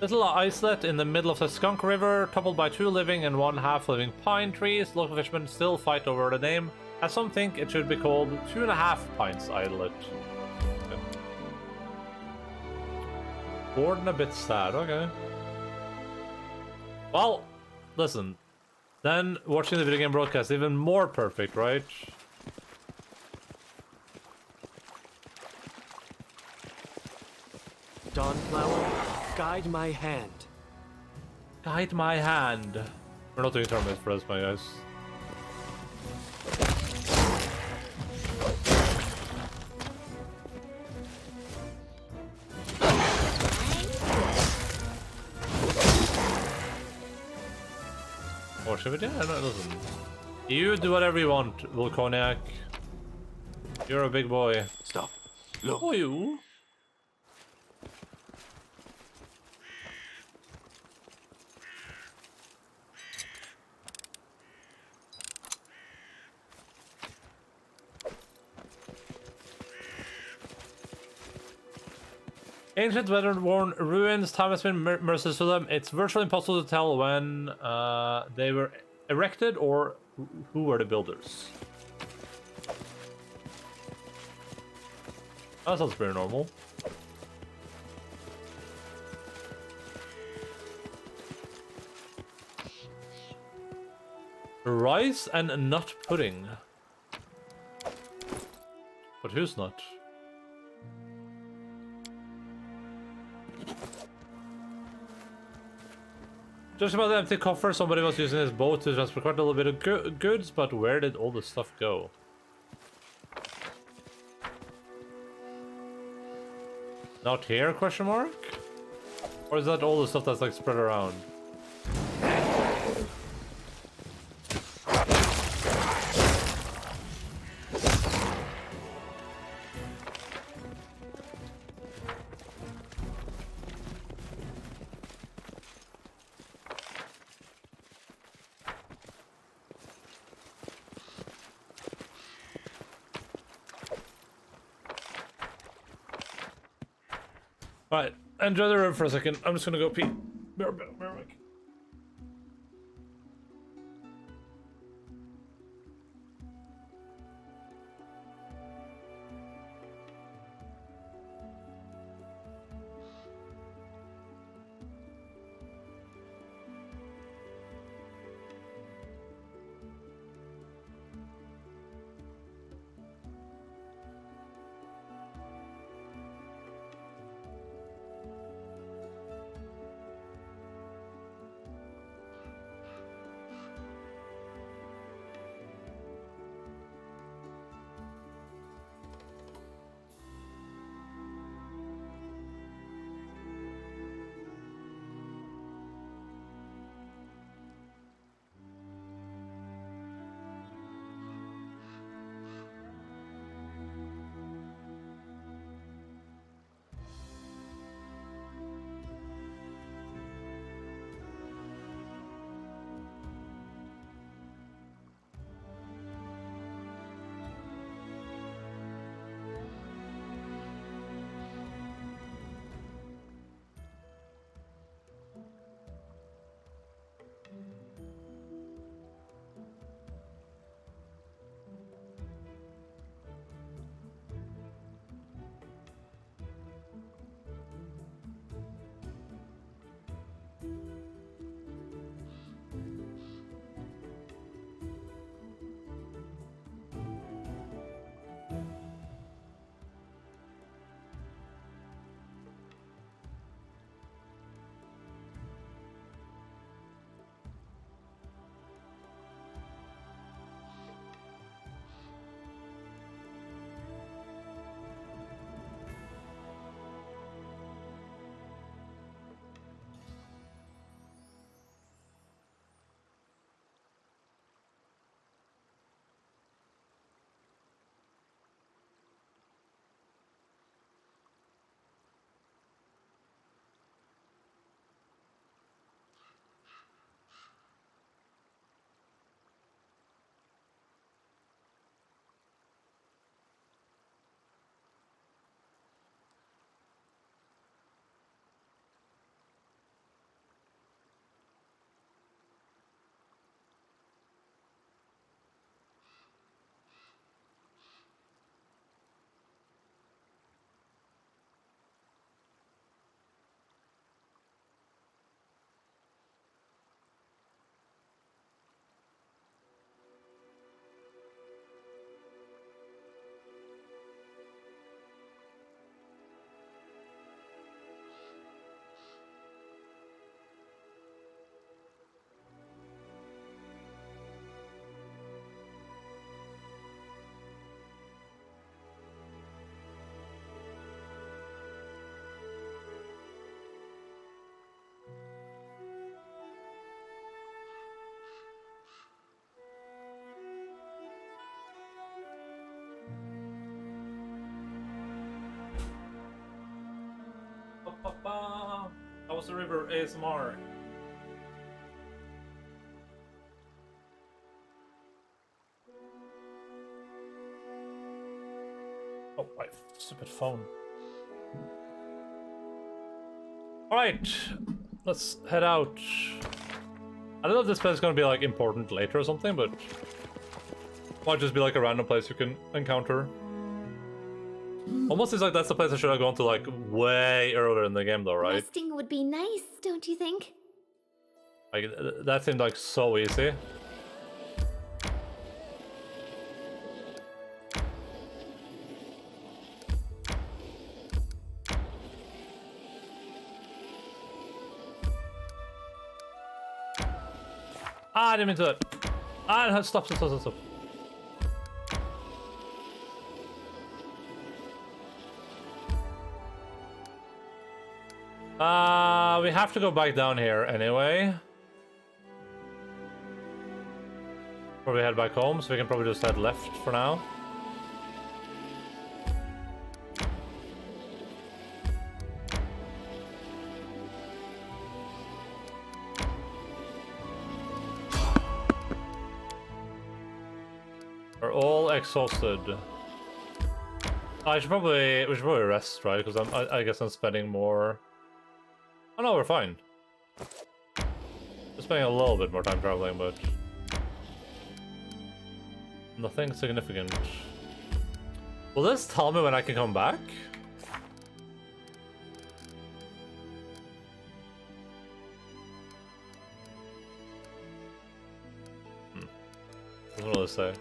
Little islet in the middle of the Skunk River, toppled by 2 living and 1 half-living pine trees. Local fishermen still fight over the name, as some think it should be called 2.5 Pines Islet. Okay. Bored and a bit sad, okay. Well, listen. Then watching the video game broadcast even more perfect, right? Dawnflower, guide my hand. Guide my hand. We're not doing tournaments for us, my guys. Or should we do? No, listen. You do whatever you want, Volconiac. You're a big boy. Stop. Look. Oh, you? Ancient weather-worn ruins, time has been merciless to them. It's virtually impossible to tell when they were erected or who were the builders. That sounds pretty normal. Rice and nut pudding. But who's not? Just about the empty coffer, somebody was using his boat to transport quite a little bit of goods, but where did all the stuff go? Not here, question mark? Or is that all the stuff that's like spread around? Alright, enjoy the room for a second. I'm just gonna go pee. Be right back. the river ASMR. Oh, my stupid phone. Alright, let's head out. I don't know if this place is gonna be like important later or something, but might just be like a random place you can encounter. Almost seems like that's the place I should have gone to like way earlier in the game though, right? Resting would be nice, don't you think? Like, that seemed like so easy. Ah, I didn't mean to do it. Ah, stop. We have to go back down here anyway. Probably head back home, so we can probably just head left for now. We're all exhausted. We should probably rest, right? Because I guess I'm spending more. Oh no, we're fine. Just spending a little bit more time traveling, but nothing significant. Will this tell me when I can come back? Doesn't really say.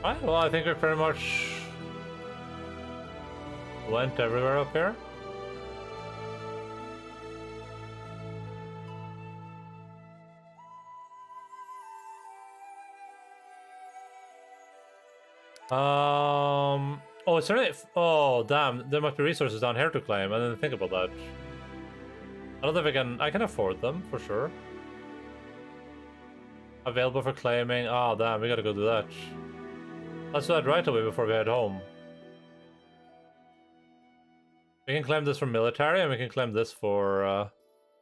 Alright, well, I think we pretty much went everywhere up here. Oh, is there any... Oh, damn, there might be resources down here to claim. I didn't think about that. I don't think I can afford them, for sure. Available for claiming. Oh, damn, we gotta go do that. Let's do that right away before we head home. We can claim this for military, and we can claim this for...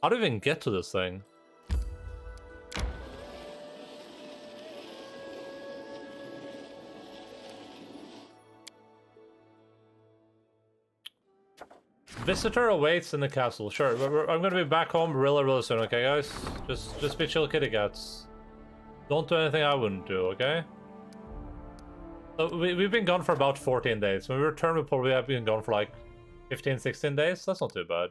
How do we even get to this thing? Visitor awaits in the castle. Sure, I'm gonna be back home really soon, okay, guys? Just be chill kitty cats. Don't do anything I wouldn't do, okay? So we've been gone for about 14 days. When we return, we'll probably have been gone for like 15, 16 days. That's not too bad.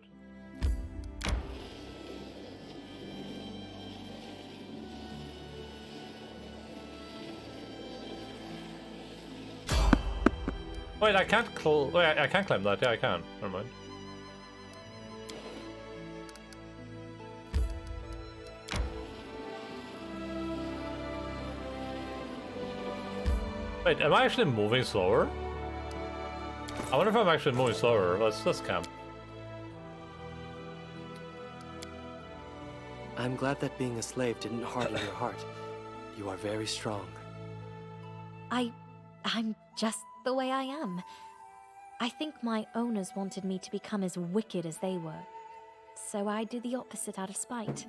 Wait, I can't wait, I can't claim that. Yeah, I can. Never mind. Wait, am I actually moving slower? I wonder if I'm actually moving slower. Let's camp. I'm glad that being a slave didn't harden your heart. You are very strong. I'm just the way I am. I think my owners wanted me to become as wicked as they were. So I did the opposite out of spite.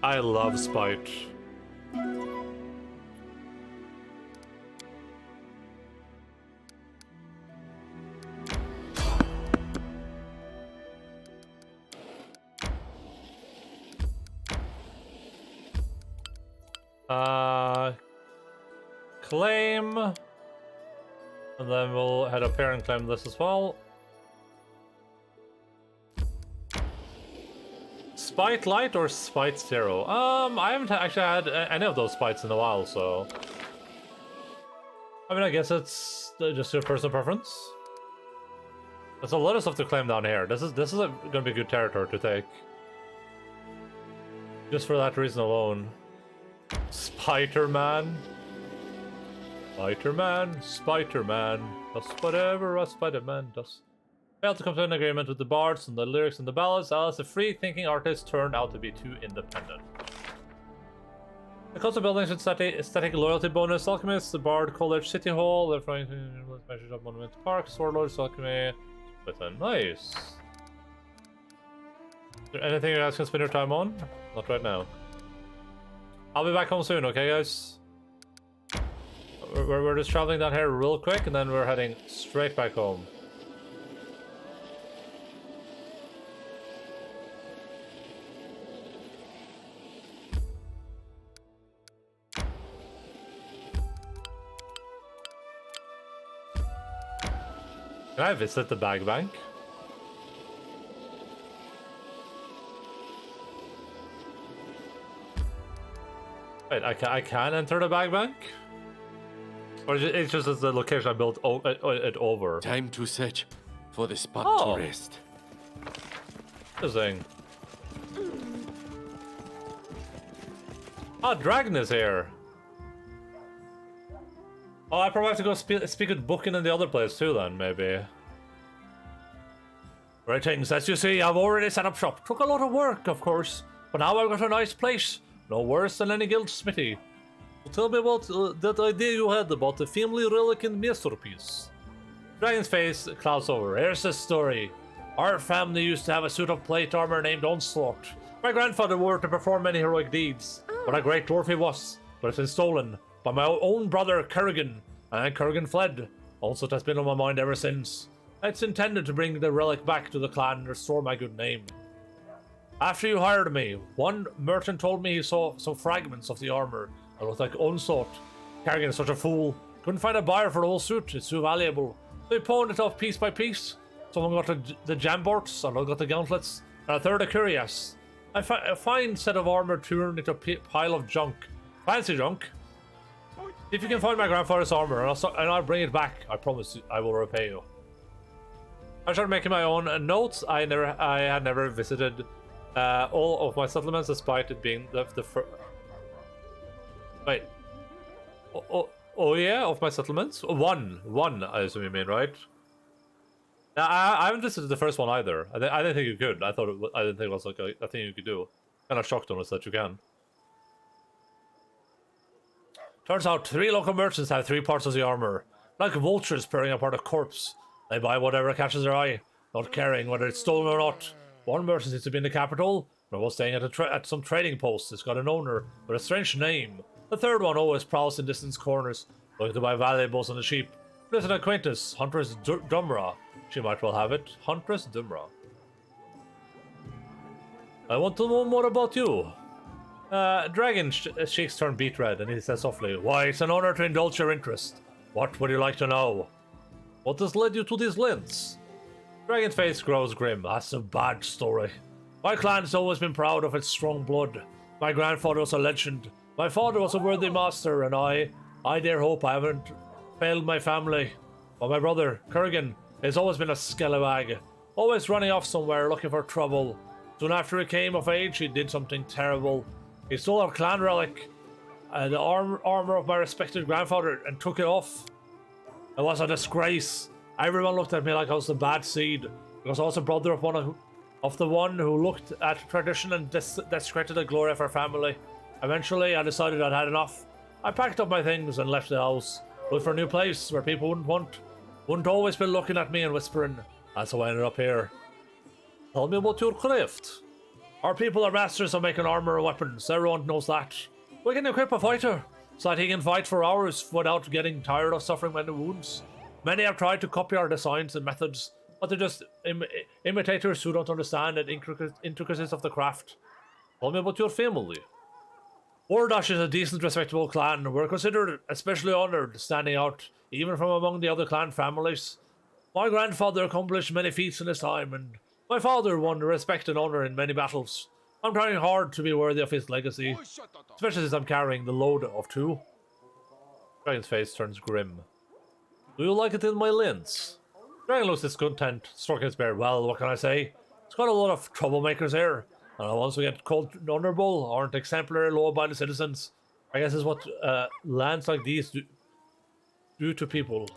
I love spite. Claim, and then we'll head up here and claim this as well. Spite light or spite zero? I haven't actually had any of those spites in a while, so I mean, I guess it's just your personal preference. There's a lot of stuff to claim down here. This is gonna be good territory to take, just for that reason alone. Spider-Man. Spider-Man, Spider-Man, does whatever a Spider-Man does. Failed to come to an agreement with the bards and the lyrics and the ballads, as the free-thinking artist turned out to be too independent. The cost of buildings with static loyalty bonus. Alchemist, the Bard College City Hall, the Flying Measures of Monument Park, Swordlords, Alchemy. With a nice. Is there anything you guys can spend your time on? Not right now. I'll be back home soon, okay, guys? We're just traveling down here real quick, and then we're heading straight back home. Can I visit the bag bank? Wait, I can enter the bag bank? Or is it's just the location I built it over? Time to search for the spot Oh. to rest. Interesting. Oh, Dragon is here. Oh, I probably have to go speak with Bookin in the other place too then, maybe. Greetings, as you see, I've already set up shop. Took a lot of work, of course, but now I've got a nice place. No worse than any guild smithy. So tell me about that idea you had about the family relic and masterpiece. Dragon's face clouds over. Here's the story. Our family used to have a suit of plate armor named Onslaught. My grandfather wore it to perform many heroic deeds. What a great dwarf he was, but it's been stolen by my own brother Kurgan, and Kurgan fled. Also, it has been on my mind ever since. It's intended to bring the relic back to the clan and restore my good name. After you hired me, one merchant told me he saw some fragments of the armor that looked like Onslaught. Kurgan is such a fool. Couldn't find a buyer for the whole suit, it's too valuable. So he pawned it off piece by piece. Someone got the jamborts, another got the gauntlets, and a third a cuirass. A fine set of armor turned into a pile of junk. Fancy junk. If you can find my grandfather's armor, and I'll bring it back, I promise you, I will repay you. I started making my own notes. I had never visited all of my settlements, despite it being the first. Wait. Oh yeah, of my settlements. One. I assume you mean, right? Now, I haven't visited the first one either. I didn't think you could. I didn't think it was like a thing you could do. Kind of shocked on us that you can. Turns out 3 local merchants have 3 parts of the armor, like vultures peering apart a corpse. They buy whatever catches their eye, not caring whether it's stolen or not. One merchant seems to be in the capital, but was staying at some trading post. It's got an owner with a strange name. The third one always prowls in distant corners, looking to buy valuables on the cheap. There's an acquaintance, Huntress Dumra. She might well have it. Huntress Dumra. I want to know more about you. Dragon's cheeks turn beet red, and he says softly, "Why, it's an honor to indulge your interest. What would you like to know? What has led you to these lands?" Dragon's face grows grim. That's a bad story. My clan has always been proud of its strong blood. My grandfather was a legend. My father was a worthy master, and I dare hope I haven't failed my family. But my brother, Kurgan, has always been a scallywag, always running off somewhere looking for trouble. Soon after he came of age, he did something terrible. He stole our clan relic, the armor of my respected grandfather, and took it off. It was a disgrace. Everyone looked at me like I was the bad seed, because I was a brother of the one who looked at tradition and discredited the glory of our family. Eventually, I decided I'd had enough. I packed up my things and left the house, looked for a new place where people wouldn't always be looking at me and whispering. That's how I ended up here. Tell me about your craft. Our people are masters of making armor and weapons. Everyone knows that. We can equip a fighter so that he can fight for hours without getting tired of suffering many wounds. Many have tried to copy our designs and methods, but they're just imitators who don't understand the intricacies of the craft. Tell me about your family. Wardash is a decent, respectable clan. We're considered especially honored, standing out even from among the other clan families. My grandfather accomplished many feats in his time, and my father won respect and honor in many battles. I'm trying hard to be worthy of his legacy, especially since I'm carrying the load of 2. Dragon's face turns grim. Do you like it in my lens? Dragon looks discontent, stroking his beard. Well, what can I say? It's got a lot of troublemakers here, and the ones who get called honorable aren't exemplary law-abiding citizens. I guess is what lands like these do to people.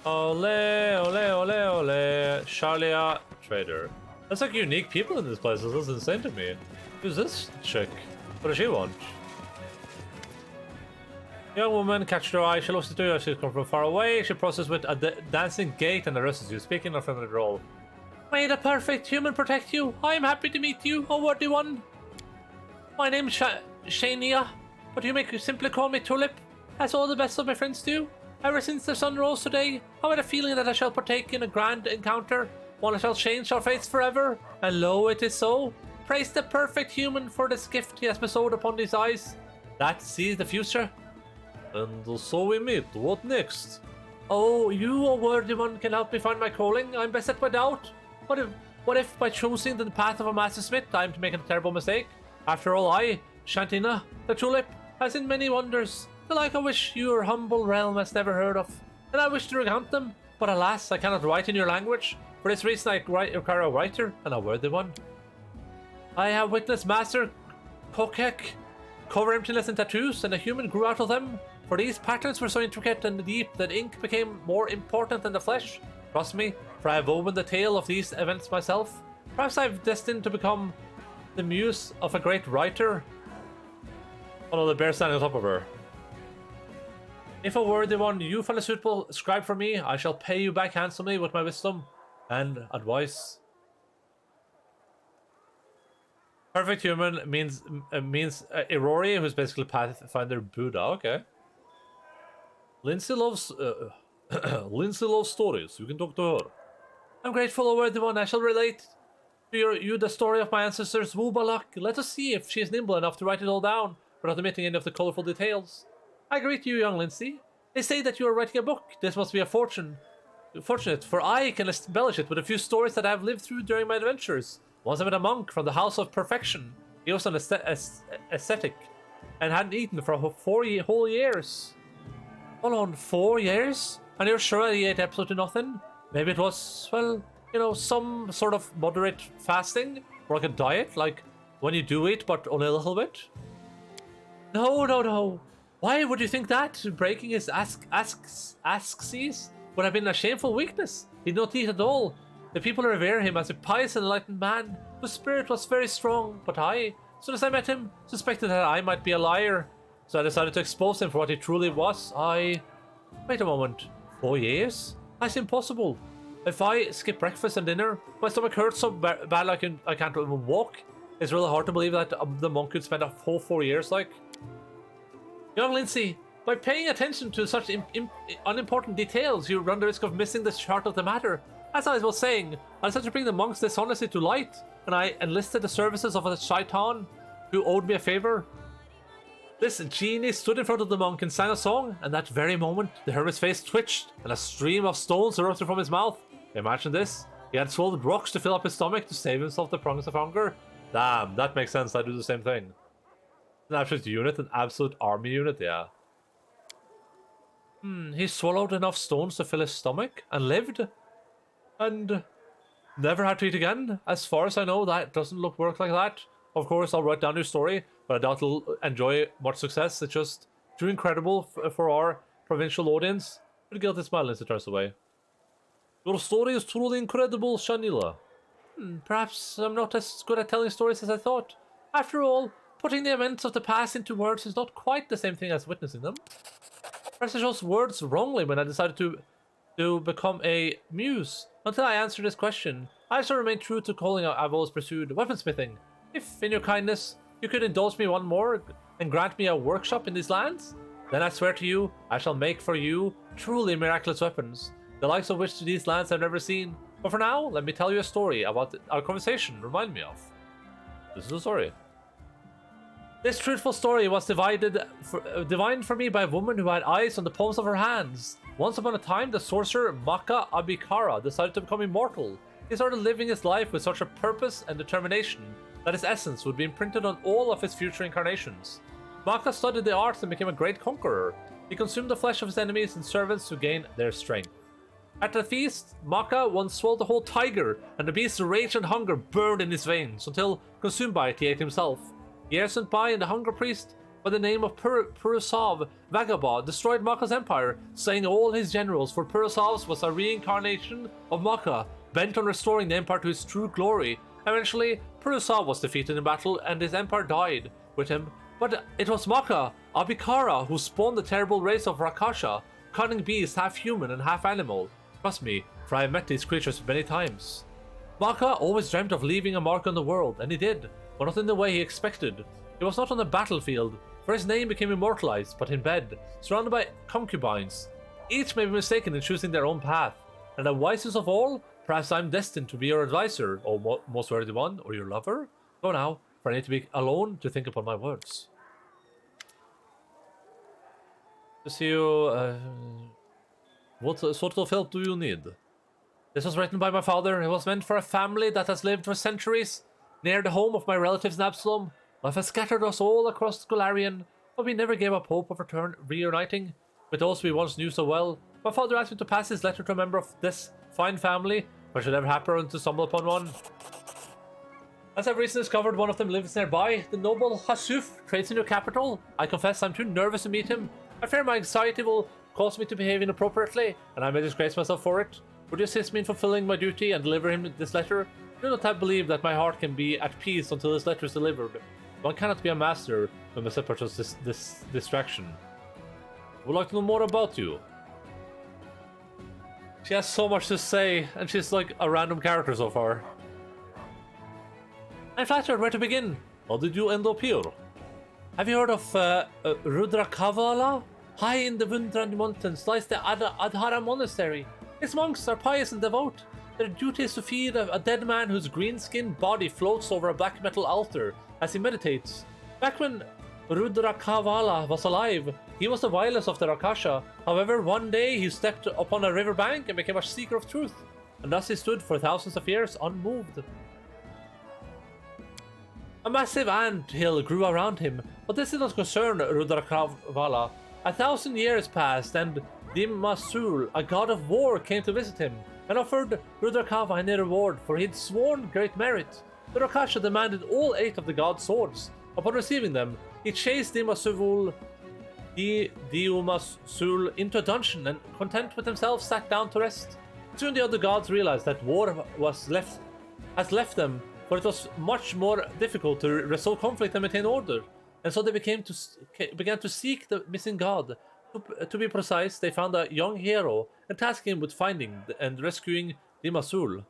Ole, ole, ole, ole. Shalia Trader. That's like unique people in this place. This is insane to me. Who's this chick? What does she want? Young woman catches her eye. She looks at you as she comes from far away. She processes with a dancing gait and arrests you, speaking of feminine role. May the perfect human protect you. I am happy to meet you, O worthy one. My name is Shania, but you may simply call me Tulip, as all the best of my friends do. Ever since the sun rose today, I had a feeling that I shall partake in a grand encounter, one that shall change our fates forever, and lo, it is so. Praise the perfect human for this gift he has bestowed upon these eyes, that sees the future. And so we meet. What next? Oh, you, O worthy one, can help me find my calling. I'm beset by doubt. What if by choosing the path of a master smith, I am to make a terrible mistake? After all, I, Shantina, the tulip, has in many wonders, the like of which your humble realm has never heard of, and I wish to recount them, but alas, I cannot write in your language. For this reason, I require a writer, and a worthy one. I have witnessed Master Kokek cover emptiness in tattoos, and a human grew out of them. For these patterns were so intricate and deep that ink became more important than the flesh. Trust me, for I have woven the tale of these events myself. Perhaps I am destined to become the muse of a great writer. Oh no, the bear standing on top of her. If a worthy one you find a suitable scribe for me, I shall pay you back handsomely with my wisdom and advice. Perfect human means Irori, who's basically Pathfinder Buddha. Okay. Lindsay loves Lindsay loves stories. You can talk to her. I'm grateful, O worthy one. I shall relate to you the story of my ancestors Wubalak. Let us see if she is nimble enough to write it all down without omitting any of the colorful details. I greet you, young Lindsay. They say that you are writing a book. This must be a fortunate, for I can embellish it with a few stories that I have lived through during my adventures. Once I met a monk from the House of Perfection. He was an ascetic and hadn't eaten for 4 whole years. Hold on, 4 years? And you're sure he ate absolutely nothing? Maybe it was, well, you know, some sort of moderate fasting, or like a diet, like when you do eat, but only a little bit? No. Why would you think that? Breaking his asks would have been a shameful weakness. He did not eat at all. The people revere him as a pious and enlightened man, whose spirit was very strong, but I, as soon as I met him, suspected that I might be a liar. So I decided to expose him for what he truly was. Wait a moment. 4 years? That's impossible. If I skip breakfast and dinner, my stomach hurts so bad I can't even walk. It's really hard to believe that the monk could spend a whole 4 years like. Young Lindsay, by paying attention to such unimportant details, you run the risk of missing the heart of the matter. As I was saying, I decided to bring the monk's dishonesty to light, and I enlisted the services of a shaitan who owed me a favor. This genie stood in front of the monk and sang a song, and that very moment, the hermit's face twitched, and a stream of stones erupted from his mouth. Imagine this. He had swallowed rocks to fill up his stomach to save himself the pangs of hunger. Damn, that makes sense. I do the same thing. An absolute unit, an absolute army unit, yeah. He swallowed enough stones to fill his stomach and lived. And never had to eat again. As far as I know, that doesn't work like that. Of course, I'll write down your story, but I doubt it'll enjoy much success. It's just too incredible for our provincial audience. With a guilty smile, Lindsay turns away. Your story is truly incredible, Shanila. Perhaps I'm not as good at telling stories as I thought. After all, putting the events of the past into words is not quite the same thing as witnessing them. Perhaps I chose words wrongly when I decided to become a muse. Until I answer this question, I shall remain true to calling I've always pursued, weaponsmithing. If, in your kindness, you could indulge me one more and grant me a workshop in these lands, then I swear to you, I shall make for you truly miraculous weapons, the likes of which these lands have never seen. But for now, let me tell you a story about our conversation remind me of. This is a story. This truthful story was divined for me by a woman who had eyes on the palms of her hands. Once upon a time, the sorcerer Maka Abikara decided to become immortal. He started living his life with such a purpose and determination that his essence would be imprinted on all of his future incarnations. Maka studied the arts and became a great conqueror. He consumed the flesh of his enemies and servants to gain their strength. At the feast, Maka once swallowed a whole tiger, and the beast's rage and hunger burned in his veins until, consumed by it, he ate himself. Years went by, and the hunger priest by the name of Purusov Vagabond destroyed Maka's empire, slaying all his generals, for Purusov was a reincarnation of Maka, bent on restoring the empire to its true glory. Eventually, Purusov was defeated in battle and his empire died with him, but it was Maka, Abhikara, who spawned the terrible race of Rakasha, cunning beast half human and half animal. Trust me, for I have met these creatures many times. Maka always dreamt of leaving a mark on the world, and he did, but not in the way he expected. It was not on the battlefield, for his name became immortalized, but in bed, surrounded by concubines. Each may be mistaken in choosing their own path, and the wisest of all, perhaps I'm destined to be your advisor, or most worthy one, or your lover? Go now, for I need to be alone to think upon my words. To see you, what sort of help do you need? This was written by my father. It was meant for a family that has lived for centuries near the home of my relatives in Absalom. Life has scattered us all across Golarion, but we never gave up hope of reuniting with those we once knew so well. My father asked me to pass his letter to a member of this fine family, if I should ever happen to stumble upon one. As I've recently discovered, one of them lives nearby. The noble Hasuf trades in your capital. I confess I'm too nervous to meet him. I fear my anxiety will cause me to behave inappropriately, and I may disgrace myself for it. Would you assist me in fulfilling my duty and deliver him this letter? I do not have believed that my heart can be at peace until this letter is delivered. One cannot be a master when the separate this distraction. I would like to know more about you. She has so much to say, and she's like a random character so far. I'm flattered. Where to begin? How did you end up here? Have you heard of Rudra Kavala? High in the Vundrand mountains lies the Adhara monastery. Its monks are pious and devout. Their duty is to feed a dead man whose green-skinned body floats over a black metal altar as he meditates. Back when Rudra Kavala was alive, he was the vilest of the Rakasha. However, one day he stepped upon a river bank and became a seeker of truth, and thus he stood for thousands of years unmoved. A massive ant hill grew around him, but this did not concern Rudra Kavala. 1,000 years passed, and Dimasul, a god of war, came to visit him and offered Rudrakava any reward, for he had sworn great merit. The Rakasha demanded all 8 of the god's swords. Upon receiving them, he chased Dimasul into a dungeon and, content with himself, sat down to rest. Soon the other gods realized that war has left them, for it was much more difficult to resolve conflict and maintain order, and so they began to seek the missing god. To be precise, they found a young hero and tasked him with finding and rescuing Dimasul.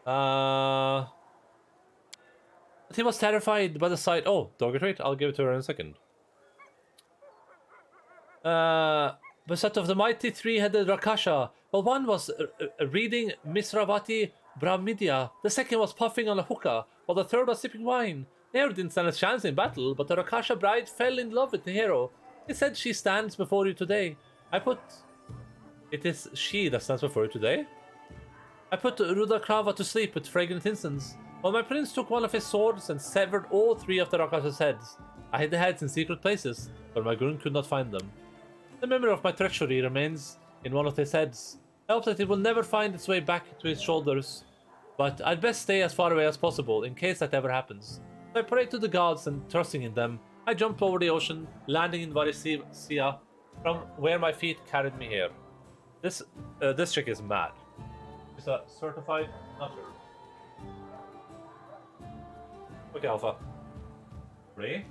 But he was terrified by the sight. Oh, dog retreat. I'll give it to her in a second. Beset of the mighty three-headed Rakasha. Well, one was reading Misravati Brahmidya, the second was puffing on a hookah, while the third was sipping wine. The hero didn't stand a chance in battle, but the Rakasha bride fell in love with the hero. He said she stands before you today. It is she that stands before you today? I put Rudrakrava to sleep with fragrant incense, while my prince took one of his swords and severed all 3 of the Rakasha's heads. I hid the heads in secret places, but my groom could not find them. The memory of my treachery remains in one of his heads. I hope that it will never find its way back to his shoulders, but I'd best stay as far away as possible in case that ever happens. So I prayed to the gods, and trusting in them, I jumped over the ocean, landing in Varissia, from where my feet carried me here. This chick is mad. She's a certified nutter. Okay, Alpha. Ready?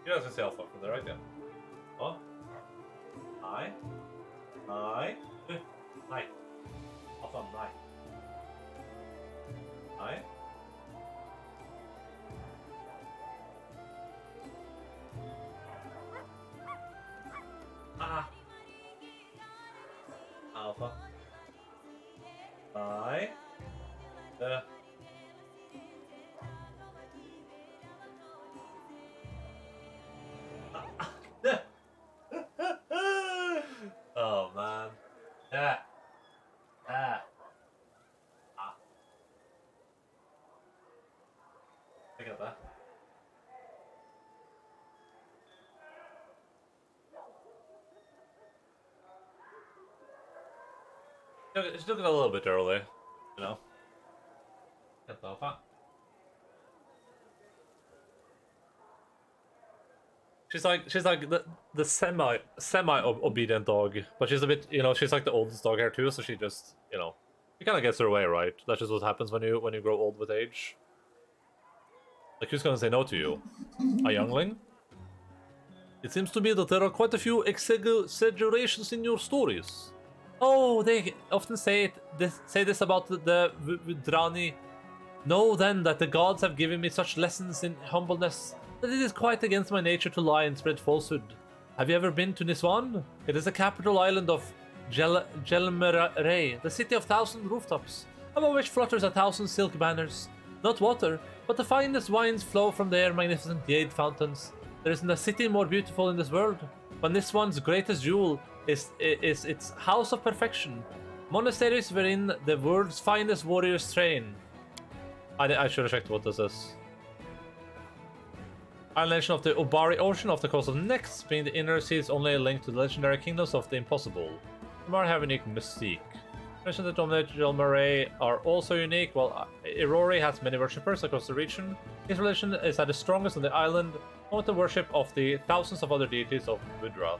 You guys can say Alpha from there, right? Yeah. Oh. Hi. Hi. Hi. Alpha, hi. Hi. Ah. Alpha. Hi. Oh man. Yeah. Ah. Ah. I got that. It's looking a little bit early, you know. Vänta, vad fan? She's like the semi obedient dog, but she's a bit, you know, she's like the oldest dog here too, so she just, you know, she kind of gets her way, right? That's just what happens when you grow old with age. Like, who's gonna say no to you? A youngling? It seems to me that there are quite a few exaggerations in your stories. Oh, they often say this about the Vidrani. Know then that the gods have given me such lessons in humbleness that it is quite against my nature to lie and spread falsehood. Have you ever been to Niswan? It is the capital island of Gelmeray, the city of 1,000 rooftops, above which flutters 1,000 silk banners. Not water, but the finest wines flow from their magnificent jade fountains. There isn't a city more beautiful in this world, but Niswan's greatest jewel is its house of perfection. Monasteries wherein the world's finest warriors train. I should have checked what this is. Island nation of the Obari Ocean off the coast of Nex, being the inner sea is only a link to the legendary kingdoms of the impossible. Some are have unique mystique. Nations that dominate Gelmaray are also unique, while Irori has many worshippers across the region. His religion is at the strongest on the island, and with the worship of the thousands of other deities of Vidra.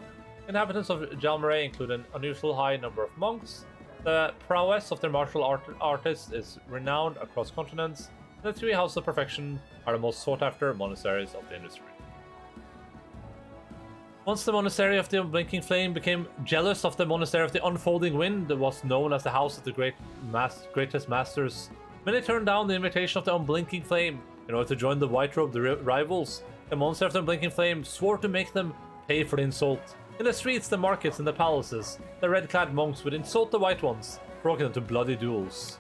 Inhabitants of Gelmaray include an unusual high number of monks. The prowess of their martial artists is renowned across continents, and the three Houses of Perfection are the most sought-after monasteries of the industry. Once the Monastery of the Unblinking Flame became jealous of the Monastery of the Unfolding Wind, that was known as the House of the Greatest Masters, many turned down the invitation of the Unblinking Flame in order to join the white-robed rivals. The Monastery of the Unblinking Flame swore to make them pay for the insult. In the streets, the markets, and the palaces, the red-clad monks would insult the white ones, provoking them to bloody duels.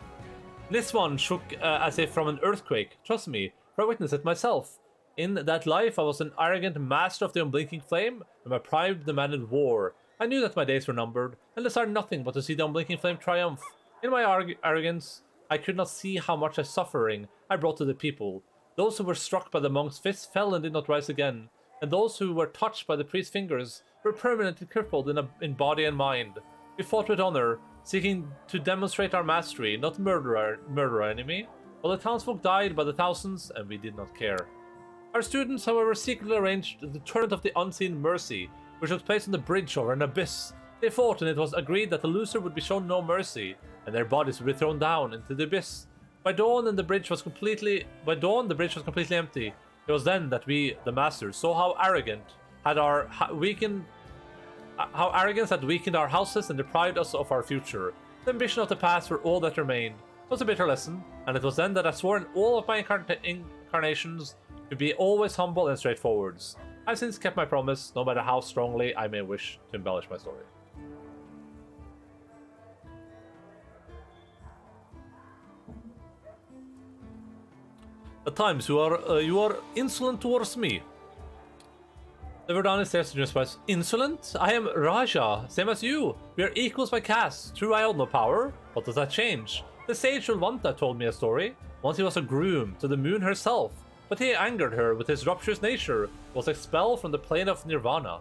This one shook as if from an earthquake. Trust me, for I witnessed it myself. In that life, I was an arrogant master of the Unblinking Flame, and my pride demanded war. I knew that my days were numbered, and desired nothing but to see the Unblinking Flame triumph. In my arrogance, I could not see how much suffering I brought to the people. Those who were struck by the monk's fist fell and did not rise again, and those who were touched by the priest's fingers were permanently crippled in body and mind. We fought with honor, seeking to demonstrate our mastery, not murder our enemy. While the townsfolk died by the thousands, and we did not care. Our students, however, secretly arranged the Tournament of the Unseen Mercy, which took place on the bridge over an abyss. They fought, and it was agreed that the loser would be shown no mercy, and their bodies would be thrown down into the abyss. By dawn, the bridge was completely empty. It was then that we, the masters, saw how arrogance had weakened our houses and deprived us of our future. The ambition of the past were all that remained. It was a bitter lesson, and it was then that I swore in all of my incarnations to be always humble and straightforward. I've since kept my promise, no matter how strongly I may wish to embellish my story. At times you are insolent towards me. The Verdani stares to Spice. Insolent? I am Raja, same as you. We are equals by caste. True, I hold no power. What does that change? The sage Ulvanta told me a story. Once he was a groom to the moon herself, but he angered her with his rapturous nature, was expelled from the plane of Nirvana.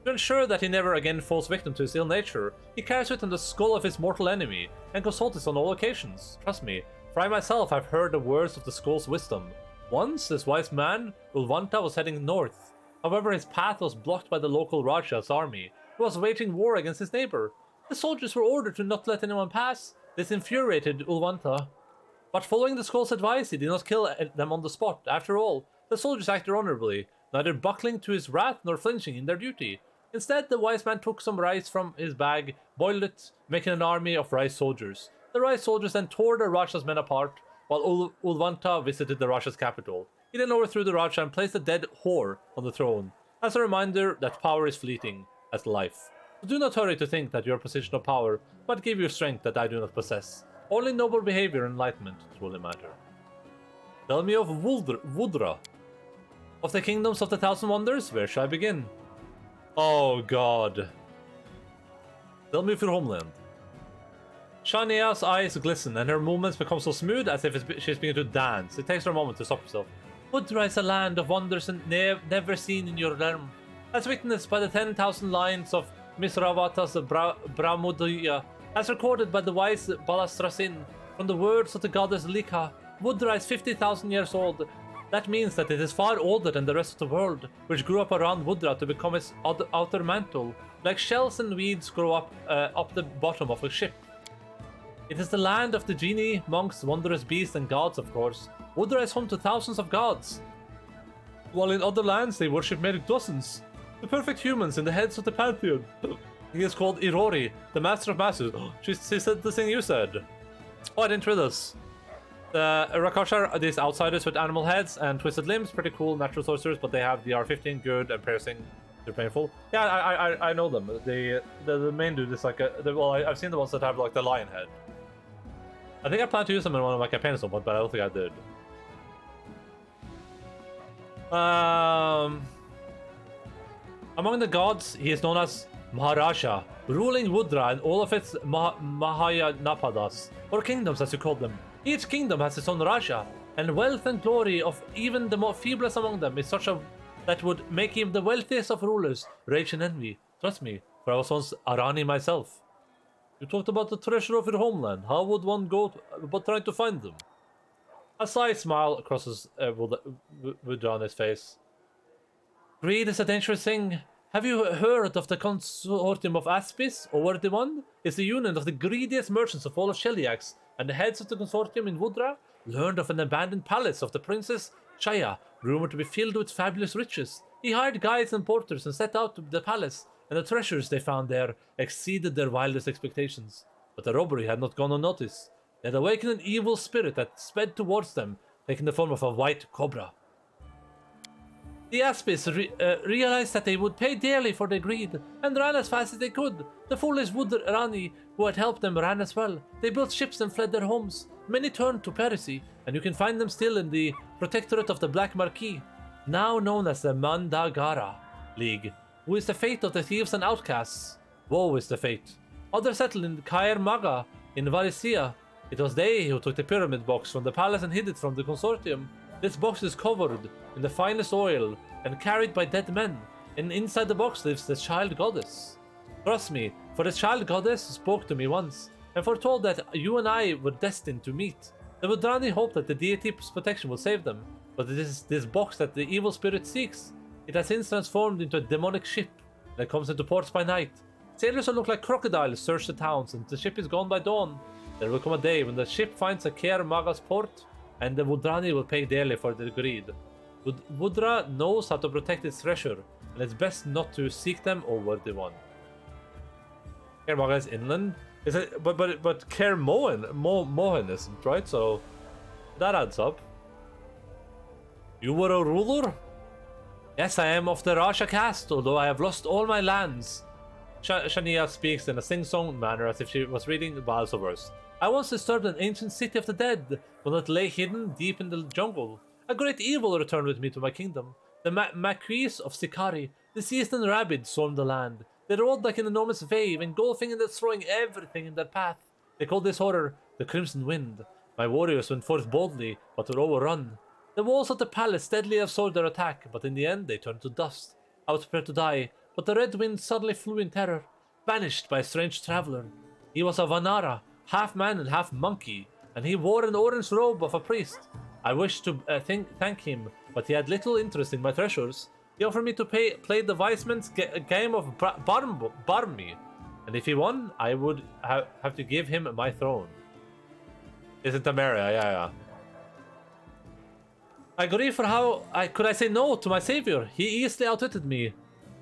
To ensure that he never again falls victim to his ill nature, he carries with him the skull of his mortal enemy, and consults it on all occasions. Trust me, for I myself have heard the words of the skull's wisdom. Once, this wise man, Ulvanta, was heading north. However, his path was blocked by the local Raja's army, who was waging war against his neighbor. The soldiers were ordered to not let anyone pass. This infuriated Ulvanta. But following the skull's advice, he did not kill them on the spot. After all, the soldiers acted honorably, neither buckling to his wrath nor flinching in their duty. Instead, the wise man took some rice from his bag, boiled it, making an army of rice soldiers. The rice soldiers then tore the Raja's men apart, while Ulvanta visited the Raja's capital. He then overthrew the Raja and placed the dead whore on the throne, as a reminder that power is fleeting, as life. So do not hurry to think that your position of power might give you strength that I do not possess. Only noble behavior and enlightenment truly matter. Tell me of Wudra. Of the kingdoms of the thousand wonders, where shall I begin? Oh god. Tell me of your homeland. Shania's eyes glisten and her movements become so smooth as if she's beginning to dance. It takes her a moment to stop herself. Wudra is a land of wonders and never seen in your realm, as witnessed by the 10,000 lines of Misravata's Brahmodaya, as recorded by the wise Balastrasin from the words of the goddess Lika. Woodra is 50,000 years old. That means that it is far older than the rest of the world, which grew up around Woodra to become its outer mantle, like shells and weeds grow up the bottom of a ship. It is the land of the genie, monks, wondrous beasts, and gods, of course. Woodra is home to thousands of gods, while in other lands they worship mere dozens. The perfect humans in the heads of the pantheon. He is called Irori, the master of masters. She said the thing you said. Oh, I didn't realize. The Rakashar are these outsiders with animal heads and twisted limbs. Pretty cool natural sorcerers, but they have the R15, good, and piercing. They're painful. Yeah, I know them. The main dude is like I've seen the ones that have like the lion head. I think I plan to use them in one of my campaigns at some point, but I don't think I did. Among the gods, he is known as Maharaja, ruling Woodra and all of its Mahayanapadas, or kingdoms as you call them. Each kingdom has its own Raja, and wealth and glory of even the more feeblest among them is such a that would make him the wealthiest of rulers, rage and envy. Trust me, for I was once Arani myself. You talked about the treasure of your homeland. How would one go about trying to find them? A sly smile crosses Woodra's face. Greed is a dangerous thing. Have you heard of the consortium of Aspis, or Worthy One? It's the union of the greediest merchants of all of Sheliax, and the heads of the consortium in Woodra learned of an abandoned palace of the princess Shaya, rumored to be filled with fabulous riches. He hired guides and porters and set out to the palace, and the treasures they found there exceeded their wildest expectations. But the robbery had not gone unnoticed. They had awakened an evil spirit that sped towards them, taking the form of a white cobra. The Aspis realized that they would pay dearly for their greed, and ran as fast as they could. The foolish Woodrani who had helped them ran as well. They built ships and fled their homes. Many turned to piracy, and you can find them still in the Protectorate of the Black Marquis, now known as the Mandagara League, who is the fate of the thieves and outcasts. Woe is the fate. Others settled in Kair Maga in Varisia. It was they who took the pyramid box from the palace and hid it from the consortium. This box is covered in the finest oil and carried by dead men, and inside the box lives the child goddess. Trust me, for the child goddess spoke to me once, and foretold that you and I were destined to meet. The Woodrani hoped that the deity's protection will save them, but it is this box that the evil spirit seeks. It has since transformed into a demonic ship, and it comes into ports by night. Sailors who look like crocodiles search the towns, and the ship is gone by dawn. There will come a day when the ship finds a Kair Maga's port, and the Woodrani will pay dearly for their greed. Woodra knows how to protect its treasure, and it's best not to seek them or Worthy One. Kair Maga is inland. Is it? But Kair Mohan isn't, right? So that adds up. You were a ruler? Yes, I am of the Raja caste, although I have lost all my lands. Shania speaks in a sing-song manner as if she was reading the Bibles of Verse. I once disturbed an ancient city of the dead, one that lay hidden deep in the jungle. A great evil returned with me to my kingdom. The Marquis of Sikari, diseased and rabid, swarmed the land. They rolled like an enormous wave, engulfing and destroying everything in their path. They called this horror the Crimson Wind. My warriors went forth boldly, but were overrun. The walls of the palace steadily absorbed their attack, but in the end they turned to dust. I was prepared to die, but the Red Wind suddenly flew in terror, banished by a strange traveler. He was a Vanara, half man and half monkey, and he wore an orange robe of a priest. I wished to thank him, but he had little interest in my treasures. He offered me to play the Viceman's game of Barmy, and if he won, I would have to give him my throne. Isn't Tamaria? Yeah. I grieve for how could I say no to my savior. He easily outwitted me,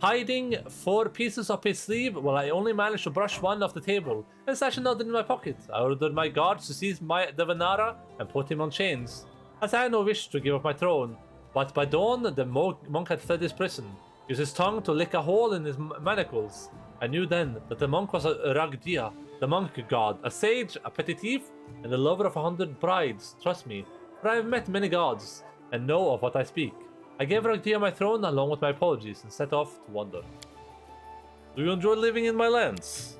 hiding 4 pieces up his sleeve while I only managed to brush one off the table and stash another in my pocket. I ordered my guards to seize the Vanara and put him on chains, as I had no wish to give up my throne. But by dawn, the monk had fled his prison, used his tongue to lick a hole in his manacles. I knew then that the monk was a Ragdia, the monk god, a sage, a petty thief, and the lover of 100 brides. Trust me, for I have met many gods, and know of what I speak. I gave Ragdia my throne along with my apologies, and set off to wander. Do you enjoy living in my lands?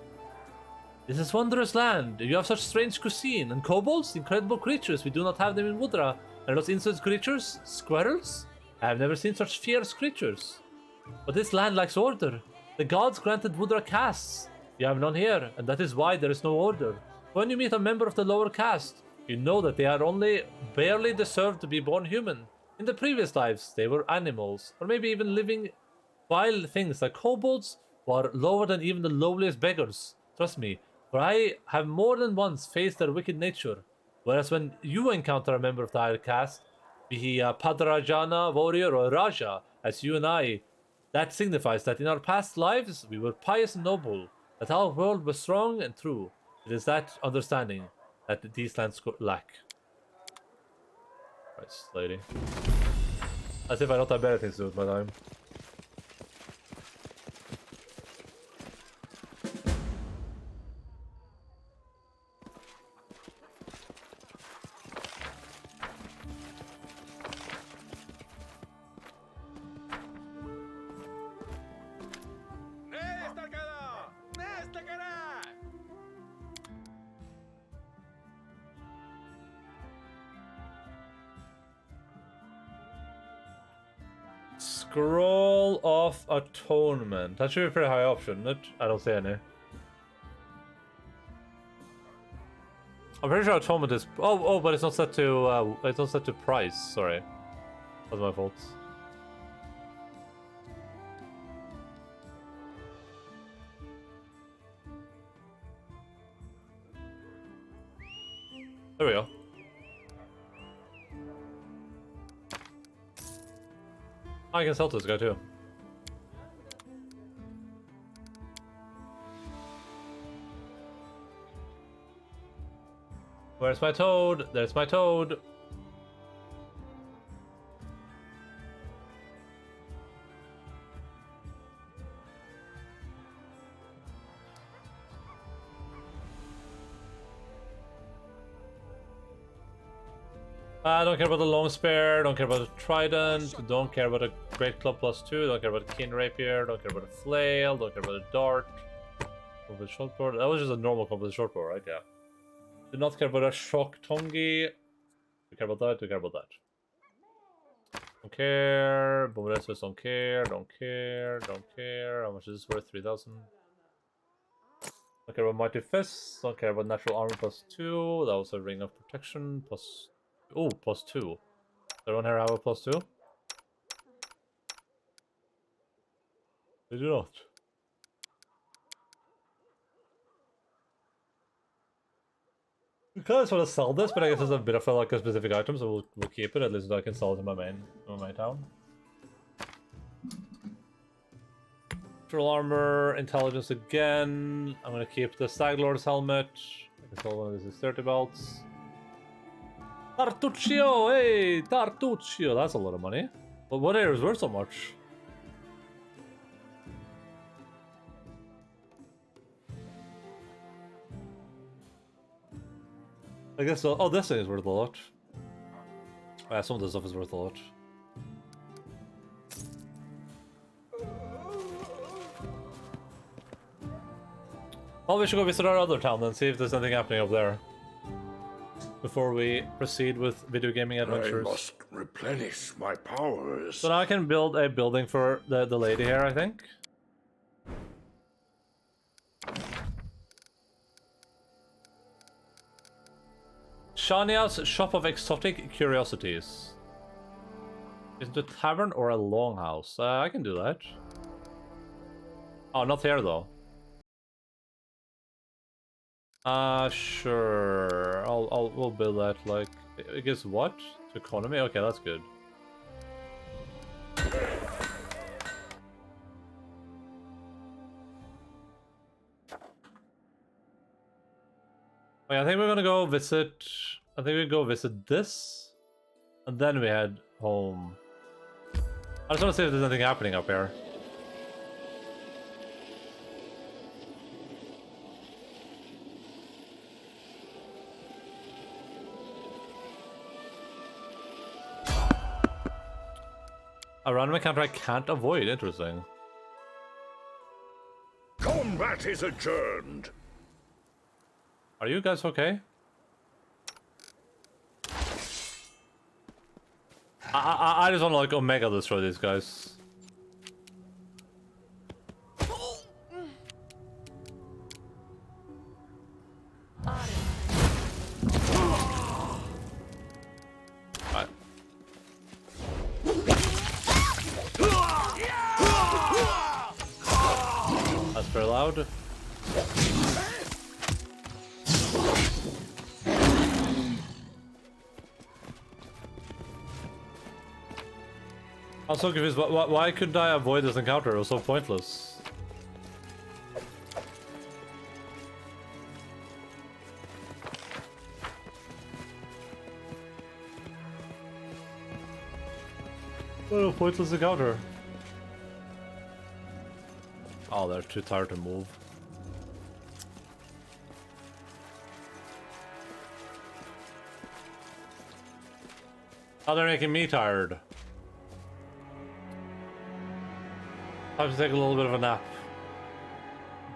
This is wondrous land. You have such strange cuisine, and kobolds, incredible creatures. We do not have them in Woodra. And those insect creatures? Squirrels? I have never seen such fierce creatures. But this land lacks order. The gods granted Woodra castes. You have none here, and that is why there is no order. When you meet a member of the lower caste, you know that they had only barely deserved to be born human. In the previous lives, they were animals, or maybe even living vile things like kobolds, who are lower than even the lowliest beggars. Trust me, for I have more than once faced their wicked nature. Whereas when you encounter a member of the higher caste, be he a Padrajana warrior or a Raja, as you and I, that signifies that in our past lives we were pious and noble, that our world was strong and true. It is that understanding that these lands lack. Christ, lady. As if I don't have better things to do with my time. Scroll of Atonement. That should be a pretty high up, shouldn't it? I don't see any. I'm pretty sure Atonement is. Oh, but it's not set to. It's not set to price. Sorry, that's my fault. There we go. I can sell to this guy too. Where's my toad? There's my toad. I don't care about the long spear, don't care about the trident, don't care about a great club +2, don't care about a keen rapier, don't care about a flail, don't care about a dart. With a short bow. That was just a normal comp with a short bow, right? Yeah. Do not care about a shock tongi. Do care about that, do care about that. Don't care. Bomberestos don't care, don't care, don't care. How much is this worth? 3,000. Don't care about mighty fists, don't care about natural armor +2. That was a ring of protection plus. Oh, +2. Does everyone here have a +2? They do not. I kind of want to sell this, but I guess it's a bit of a specific item, so we'll keep it at least so I can sell it in my main town. Natural armor, intelligence again. I'm gonna keep the Stag Lord's helmet. I can sell one of these 30 belts. Tartuccio! Hey! Tartuccio! That's a lot of money. But what area is worth so much? I guess so. Oh, this thing is worth a lot. Yeah, some of this stuff is worth a lot. Well, we should go visit our other town then, see if there's anything happening up there. Before we proceed with video gaming adventures. I must replenish my powers. So now I can build a building for the lady here, I think. Shania's Shop of Exotic Curiosities. Is it a tavern or a longhouse? I can do that. Oh, not here though. Sure. We'll build that like. I guess what? Economy? Okay, that's good. Okay, I think we're gonna go visit. I think we go visit this, and then we head home. I just want to see if there's anything happening up here. A random encounter I can't avoid. Interesting. Combat is adjourned. Are you guys okay? I just want to like Omega destroy these guys. allowed. I'm so confused. Why couldn't I avoid this encounter? It was so pointless. What a pointless encounter. Oh, they're too tired to move. Oh, they're making me tired. I have to take a little bit of a nap.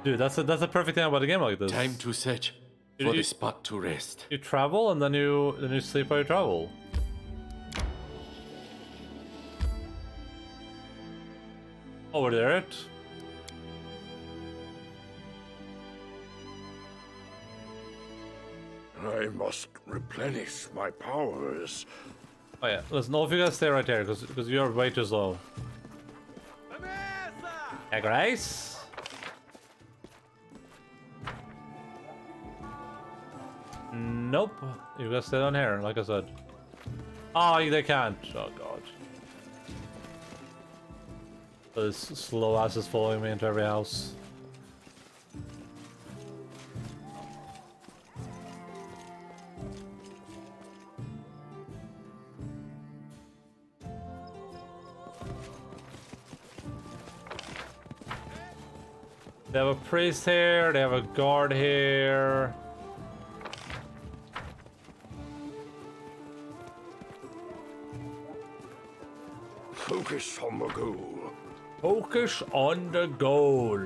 Dude, that's a perfect thing about a game like this. Time to search for the spot to rest. You travel and then you sleep while you travel. Over there it. I must replenish my powers. Oh yeah, listen, all of you guys stay right there because you're way too slow. Hey, Grace. Nope. You guys stay down here, like I said. Oh, they can't. Oh god. This slow ass is following me into every house. They have a priest here, they have a guard here. Focus on the goal. Focus on the goal.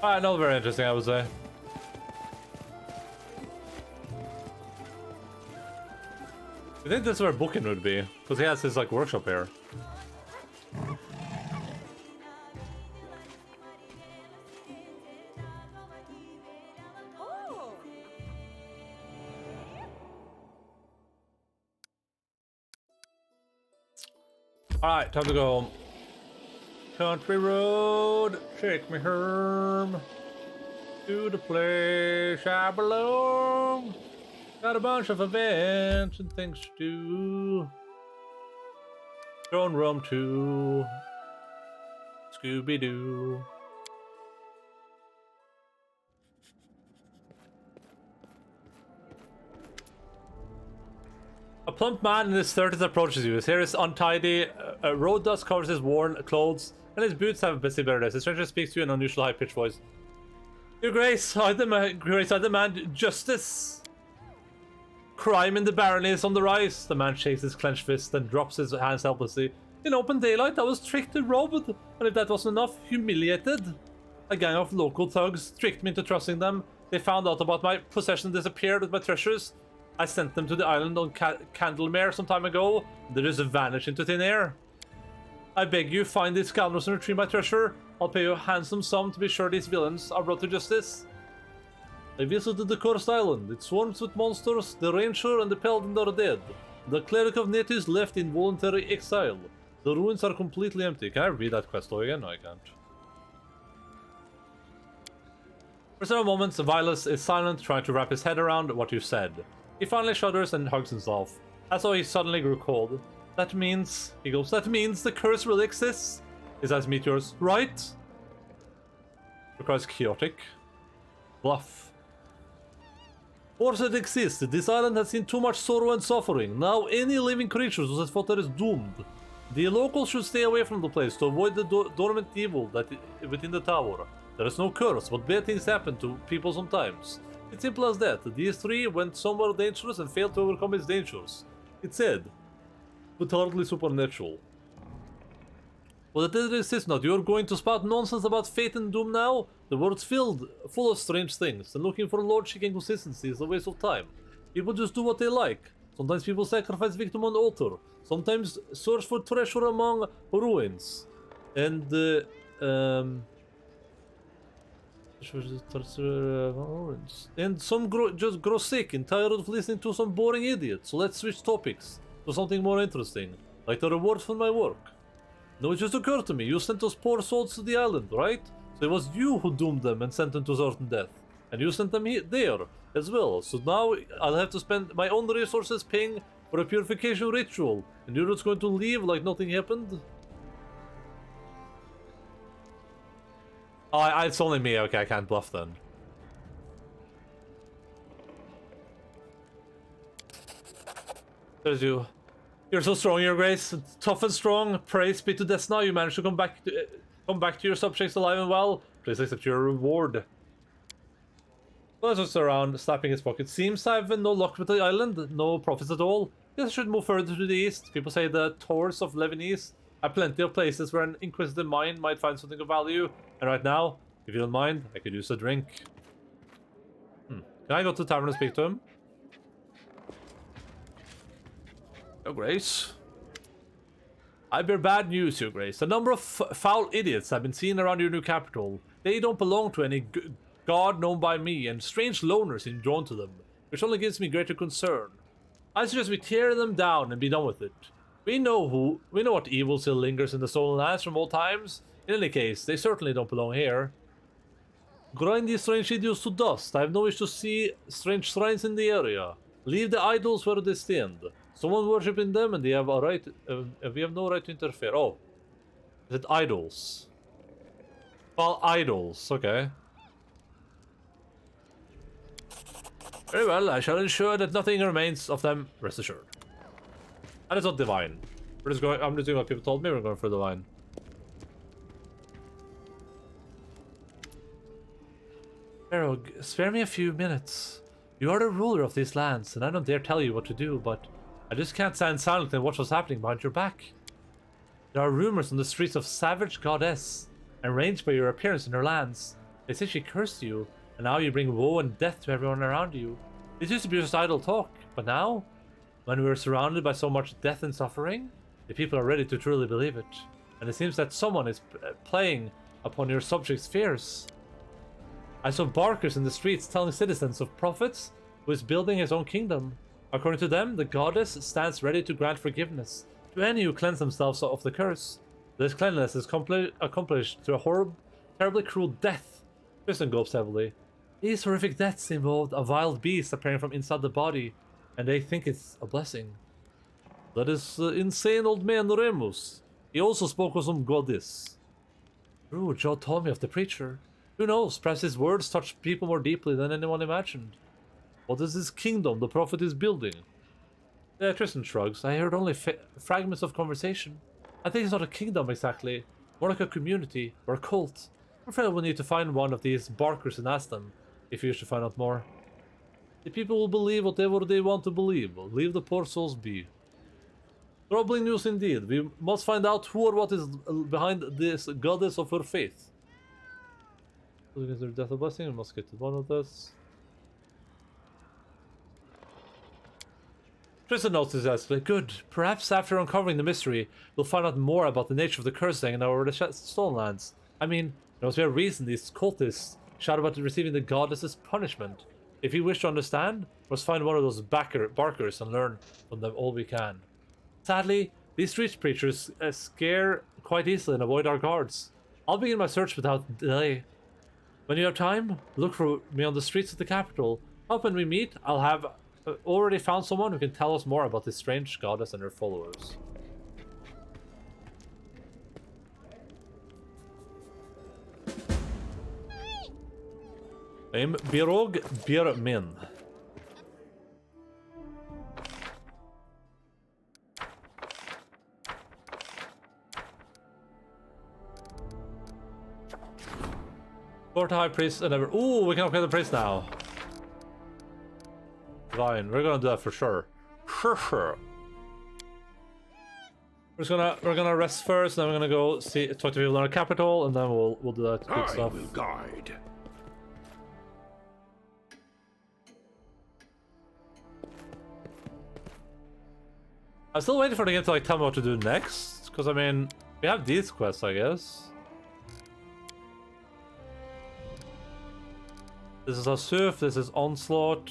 Not very interesting, I would say. I think that's where Bookin would be, because he has his like workshop here. Alright, time to go home. Country road, take me home to the place I belong. Got a bunch of events and things to do. Throwing rum too. Scooby-Doo. A plump man in his 30s approaches you. His hair is untidy, road dust covers his worn clothes, and his boots have busy bitterness. The stranger speaks to you in an unusual high-pitched voice. Your Grace, I demand justice. Crime in the barony is on the rise. The man shakes his clenched fist and drops his hands helplessly. In open daylight, I was tricked and robbed, and if that wasn't enough, humiliated. A gang of local thugs tricked me into trusting them. They found out about my possession, disappeared with my treasures. I sent them to the island on Candlemere some time ago. They just vanished into thin air. I beg you, find these scoundrels and retrieve my treasure. I'll pay you a handsome sum to be sure these villains are brought to justice. I visited the cursed island. It swarms with monsters. The ranger and the paladin are dead. The cleric of natives left in voluntary exile. The ruins are completely empty. Can I read that quest log again? No, I can't. For several moments, Vilas is silent, trying to wrap his head around what you said. He finally shudders and hugs himself. That's how he suddenly grew cold. That means, he goes, that means the curse really exists. Is as meteors, right? Requires chaotic. Bluff. Force it exists. This island has seen too much sorrow and suffering. Now any living creature who sets foot there is doomed. The locals should stay away from the place to avoid the dormant evil that within the tower. There is no curse, but bad things happen to people sometimes. It's simple as that. These three went somewhere dangerous and failed to overcome its dangers. It's sad, but hardly supernatural. Well, it did exist not. You're going to spout nonsense about fate and doom now? The world's full of strange things, and looking for logic and consistency is a waste of time. People just do what they like. Sometimes people sacrifice victim on the altar. Sometimes search for treasure among ruins. And, and some just grow sick and tired of listening to some boring idiot. So let's switch topics to something more interesting. like the reward for my work. No, it just occurred to me, you sent those poor souls to the island, right? So it was you who doomed them and sent them to certain death. And you sent them there as well. So now I'll have to spend my own resources paying for a purification ritual. And you're just going to leave like nothing happened? Oh, it's only me. Okay, I can't bluff then. There's you. You're so strong, Your Grace. Tough and strong. Praise be to Desna. You managed to come back to your subjects alive and well. Please accept your reward. Lazarus around, slapping his pocket. Seems I've no luck with the island. No profits at all. Guess I should move further to the east. People say the towers of Lebanese have plenty of places where an inquisitive mind might find something of value. And right now, if you don't mind, I could use a drink. Can I go to the tavern and speak to him? Your Grace. I bear bad news, Your Grace. A number of foul idiots have been seen around your new capital. They don't belong to any god known by me, and strange loners seem drawn to them, which only gives me greater concern. I suggest we tear them down and be done with it. We know what evil still lingers in the stolen lands from old times. In any case, they certainly don't belong here. Grind these strange idiots to dust. I have no wish to see strange shrines in the area. Leave the idols where they stand. Someone worshipping them, and they have a right. We have no right to interfere. Oh, is it idols? Well, idols. Okay. Very well. I shall ensure that nothing remains of them. Rest assured. And it's not divine. We're just going. I'm just doing what people told me. We're going for divine. Pharaoh, spare me a few minutes. You are the ruler of these lands, and I don't dare tell you what to do, but I just can't stand silently and watch what's happening behind your back. There are rumors on the streets of savage goddess, enraged by your appearance in her lands. They say she cursed you, and now you bring woe and death to everyone around you. This used to be just idle talk, but now, when we are surrounded by so much death and suffering, the people are ready to truly believe it. And it seems that someone is playing upon your subjects' fears. I saw barkers in the streets telling citizens of prophets who is building his own kingdom. According to them, the goddess stands ready to grant forgiveness to any who cleanse themselves of the curse. This cleanliness is accomplished through a terribly cruel death. Tristan gulps heavily. These horrific deaths involved a wild beast appearing from inside the body, and they think it's a blessing. That is insane old man Remus. He also spoke of some goddess. True, Joe told me of the preacher. Who knows, perhaps his words touched people more deeply than anyone imagined. What is this kingdom the prophet is building? Tristan shrugs. I heard only fragments of conversation. I think it's not a kingdom exactly, more like a community or a cult. I'm afraid we'll need to find one of these barkers and ask them if you wish to find out more. The people will believe whatever they want to believe. Leave the poor souls be. Troubling news indeed. We must find out who or what is behind this goddess of her faith. Against their death of blessing, we must get to one of this. Tristan notes this escalate. Good. Perhaps after uncovering the mystery, we'll find out more about the nature of the cursing and our stolen lands. I mean, there must be a reason these cultists shout about receiving the goddess's punishment. If you wish to understand, we must find one of those barkers and learn from them all we can. Sadly, these street preachers scare quite easily and avoid our guards. I'll begin my search without delay. When you have time, look for me on the streets of the capital. Hope when we meet, I'll have already found someone who can tell us more about this strange goddess and her followers. I'm Birog Birmin. Court High Priest and ever. Ooh, we can upgrade the priest now. Fine, we're gonna do that for sure. Sure. We're gonna rest first, then we're gonna go talk to people in our capital, and then we'll do that good stuff. I will guide. I'm still waiting for the game to tell me what to do next, because I mean, we have these quests, I guess. This is Asuf, this is Onslaught.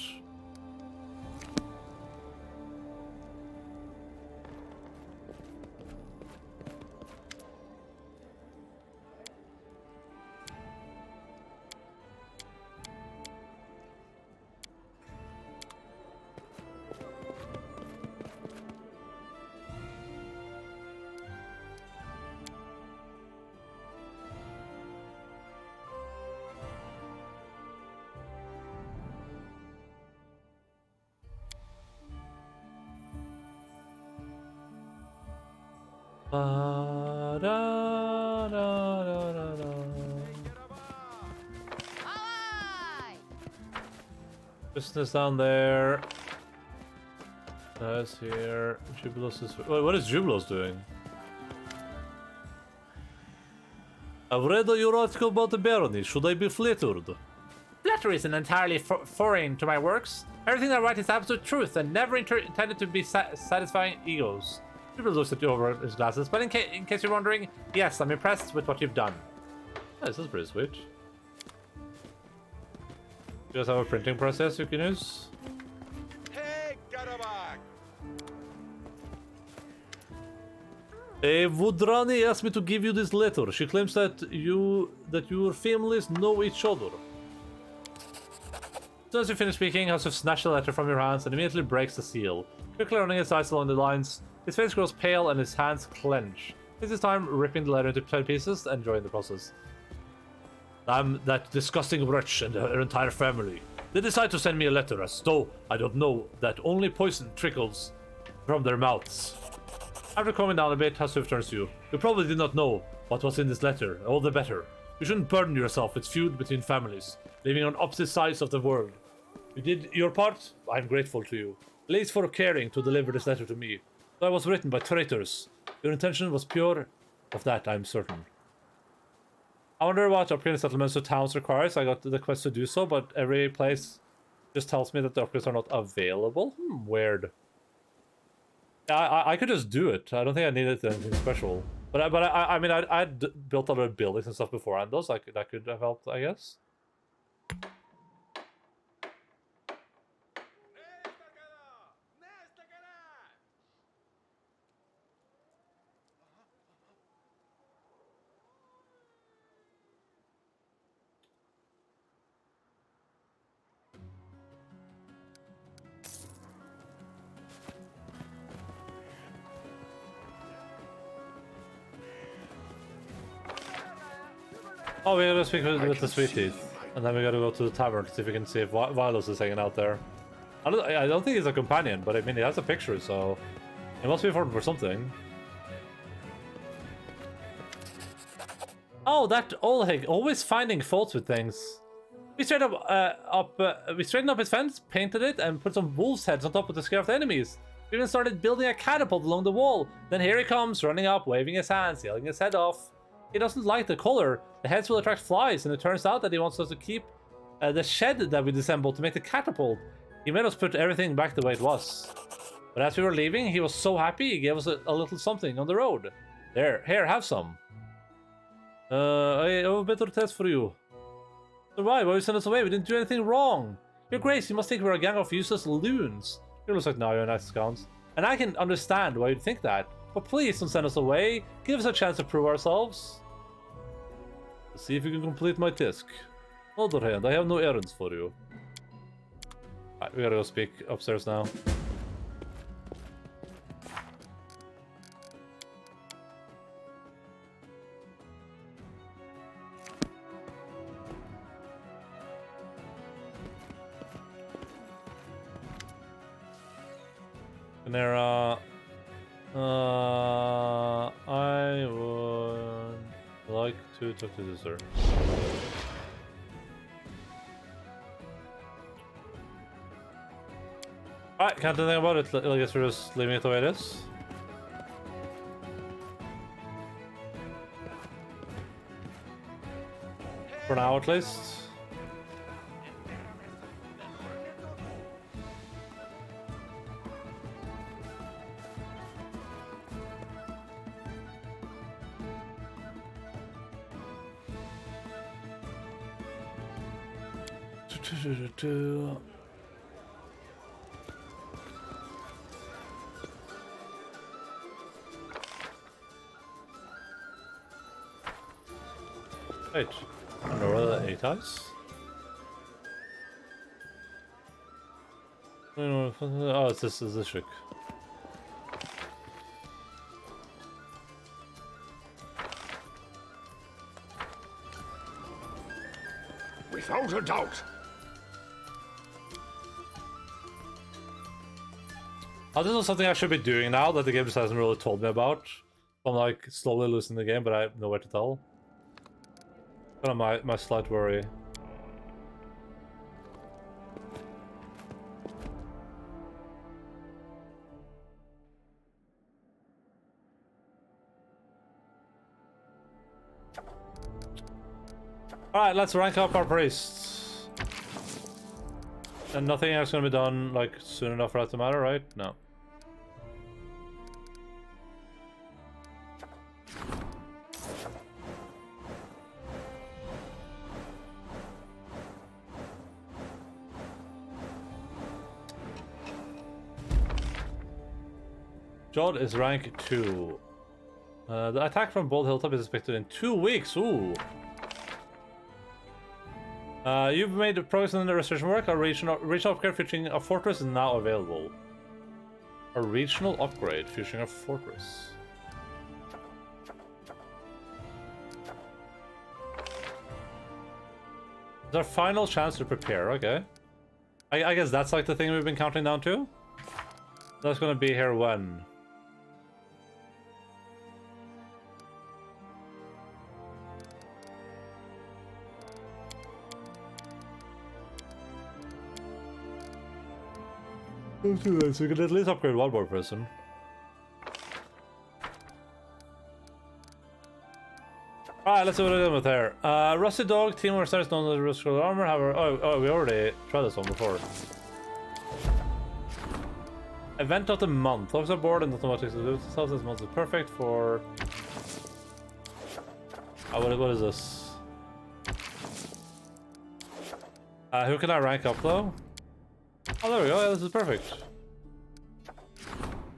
Ba-da-da-da-da-da. Aye! Business down there. Nice here. Jubilos is. Wait, what is Jubilos doing? I've read your article about the barony. Should I be flattered? Flattery isn't entirely foreign to my works. Everything I write is absolute truth and never intended to be satisfying egos. Jubilos looks at you over his glasses, but in case you're wondering, yes, I'm impressed with what you've done. Oh, this is pretty sweet. You guys have a printing process you can use? Vudrani asked me to give you this letter. She claims that your families know each other. As soon as you finish speaking, Hasuf snatches the letter from your hands and immediately breaks the seal. Quickly running his eyes along the lines, his face grows pale and his hands clench. This is time ripping the letter into 10 pieces and enjoying the process. Damn that disgusting wretch and her entire family. They decide to send me a letter as though I don't know that only poison trickles from their mouths. After calming down a bit, Hasuf turns to you. You probably did not know what was in this letter, all the better. You shouldn't burden yourself with feud between families, living on opposite sides of the world. You did your part, I'm grateful to you. At least for caring to deliver this letter to me. Though I was written by traitors, your intention was pure, of that I'm certain. I wonder what upgrading settlements to towns requires. I got the quest to do so, but every place just tells me that the upgrades are not available. Weird. I could just do it. I don't think I needed anything special. But I mean, I'd built other buildings and stuff beforehand, though, so that could have helped, I guess. Oh, we gotta speak with the sweet teeth, and then we gotta go to the tavern to see if we can see if Vilos is hanging out there. I don't think he's a companion, but I mean he has a picture, so it must be important for something. Oh, that Olheg, always finding faults with things. We straightened up his fence, painted it, and put some wolves' heads on top of to scare off the enemies. We even started building a catapult along the wall. Then here he comes, running up, waving his hands, yelling his head off. He doesn't like the color. The heads will attract flies, and it turns out that he wants us to keep the shed that we disassembled to make the catapult. He made us put everything back the way it was. But as we were leaving, he was so happy he gave us a little something on the road. There, here, have some. I have a better test for you. So why you send us away? We didn't do anything wrong. Your Grace, you must think we're a gang of useless loons. He looks like, no, you're nice scouts. And I can understand why you'd think that. But please don't send us away. Give us a chance to prove ourselves. Let's see if you can complete my task. On the other hand, I have no errands for you. Alright, we gotta go speak upstairs now. Panera. I would like to talk to the sir. Alright, can't do anything about it. I guess we're just leaving it the way it is. For now, at least. Wait, Nora 8 eyes? Oh, it's this trick. Without a doubt. Oh, this is something I should be doing now that the game just hasn't really told me about. I'm like slowly losing the game, but I have no way to tell. Kind of my slight worry. Alright, let's rank up our priests. And nothing else gonna be done like soon enough for that to matter, right? No. Jod is rank 2. The attack from Bold Hilltop is expected in 2 weeks. Ooh. You've made progress in the restoration work. A regional upgrade featuring a fortress is now available. A regional upgrade featuring a fortress. It's our final chance to prepare, okay. I guess that's like the thing we've been counting down to. That's gonna be here when? Let's do this. We could at least upgrade one more person. Alright, let's see what we're doing with here. Rusty Dog, Team of Stars, known as the Rusty Armor. Oh, we already tried this one before. Event of the month. Officer board and automatic themselves this month is perfect for. What is this? Who can I rank up though? Oh, there we go. Yeah, this is perfect.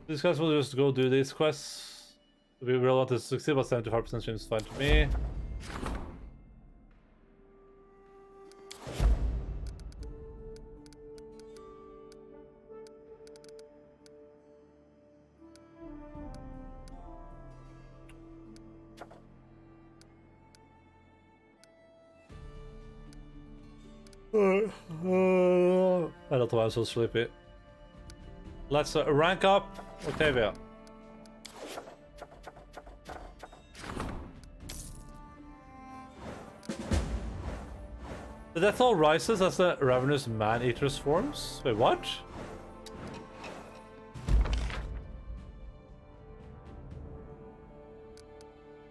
These guys will just go do these quests. We really want to succeed, but 75% seems fine to me. I don't know why I'm so sleepy. Let's rank up Octavia. The Death Toll rises as the ravenous man-eater swarms. Wait, what?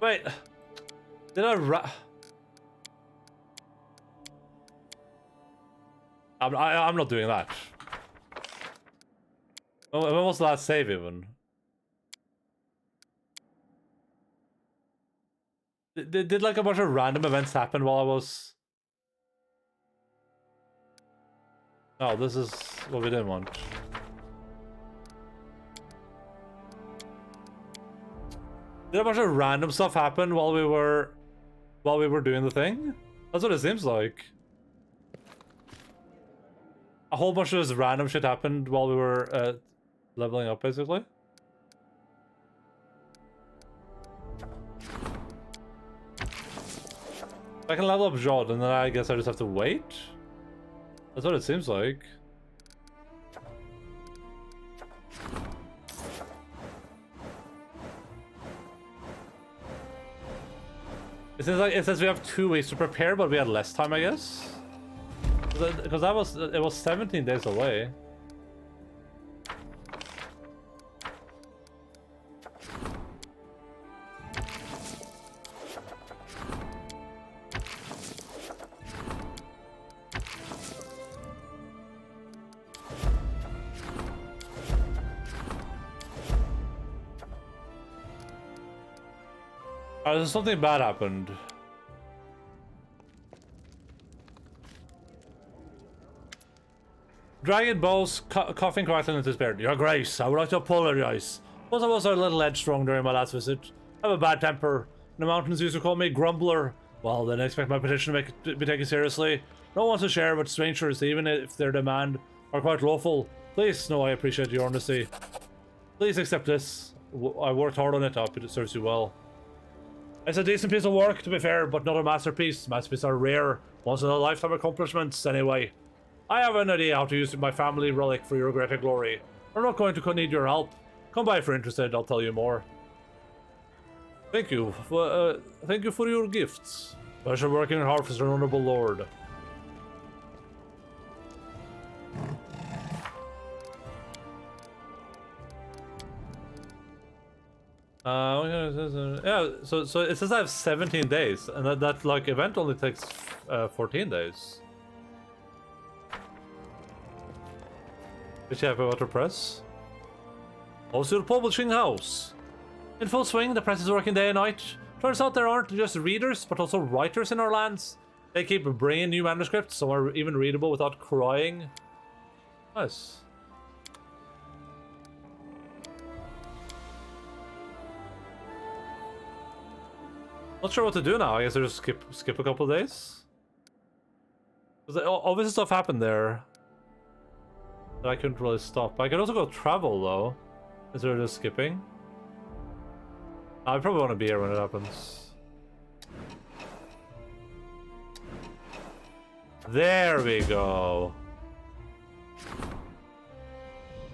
Wait, did I'm not doing that. When was the last save even? Did like a bunch of random events happen while I was... No, this is what we didn't want. Did a bunch of random stuff happen while we were doing the thing? That's what it seems like. A whole bunch of this random shit happened while we were leveling up, basically. I can level up Jod, and then I guess I just have to wait? That's what it seems like. It says we have 2 weeks to prepare, but we had less time, I guess. Because it was 17 days away. Something bad happened. Dragon Balls coughing quietly into his beard. Your Grace, I would like to apologize. Once I was a little headstrong during my last visit. I have a bad temper. The mountains used to call me Grumbler. Well, then I expect my petition to be taken seriously. No one wants to share with strangers, even if their demand are quite lawful. Please know I appreciate your honesty. Please accept this. I worked hard on it. I hope it serves you well. It's a decent piece of work, to be fair, but not a masterpiece. Masterpieces are rare, once-in-a-lifetime accomplishments, anyway. I have an idea how to use my family relic for your greater glory. I'm not going to need your help. Come by if you're interested, I'll tell you more. Thank you. Thank you for your gifts. Pleasure working hard for the honorable lord. Yeah, so it says I have 17 days, and that like event only takes 14 days. Is she happy about her press? How's your publishing house? In full swing, the press is working day and night. Turns out there aren't just readers, but also writers in our lands. They keep bringing new manuscripts, some are even readable without crying. Nice. Not sure what to do now. I guess I just skip a couple of days. Because obviously stuff happened there that I couldn't really stop. I could also go travel though, instead of just skipping. I probably want to be here when it happens. There we go.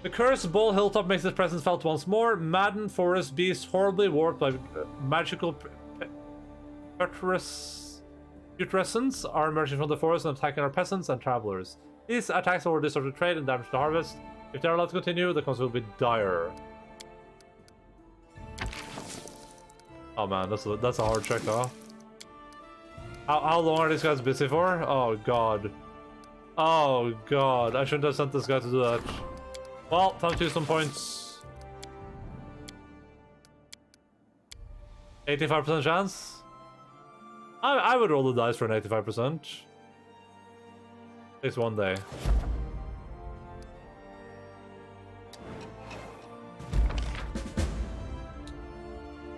The cursed Bull Hilltop makes its presence felt once more. Maddened forest beasts horribly warped by magical putrescence are emerging from the forest and attacking our peasants and travelers. These attacks will disrupt the trade and damage the harvest. If they are allowed to continue, the consequences will be dire. Oh man, that's a hard check, huh? How long are these guys busy for? Oh god. Oh god, I shouldn't have sent this guy to do that. Well, time to use some points. 85% chance? I would roll the dice for an 85%. Takes one day.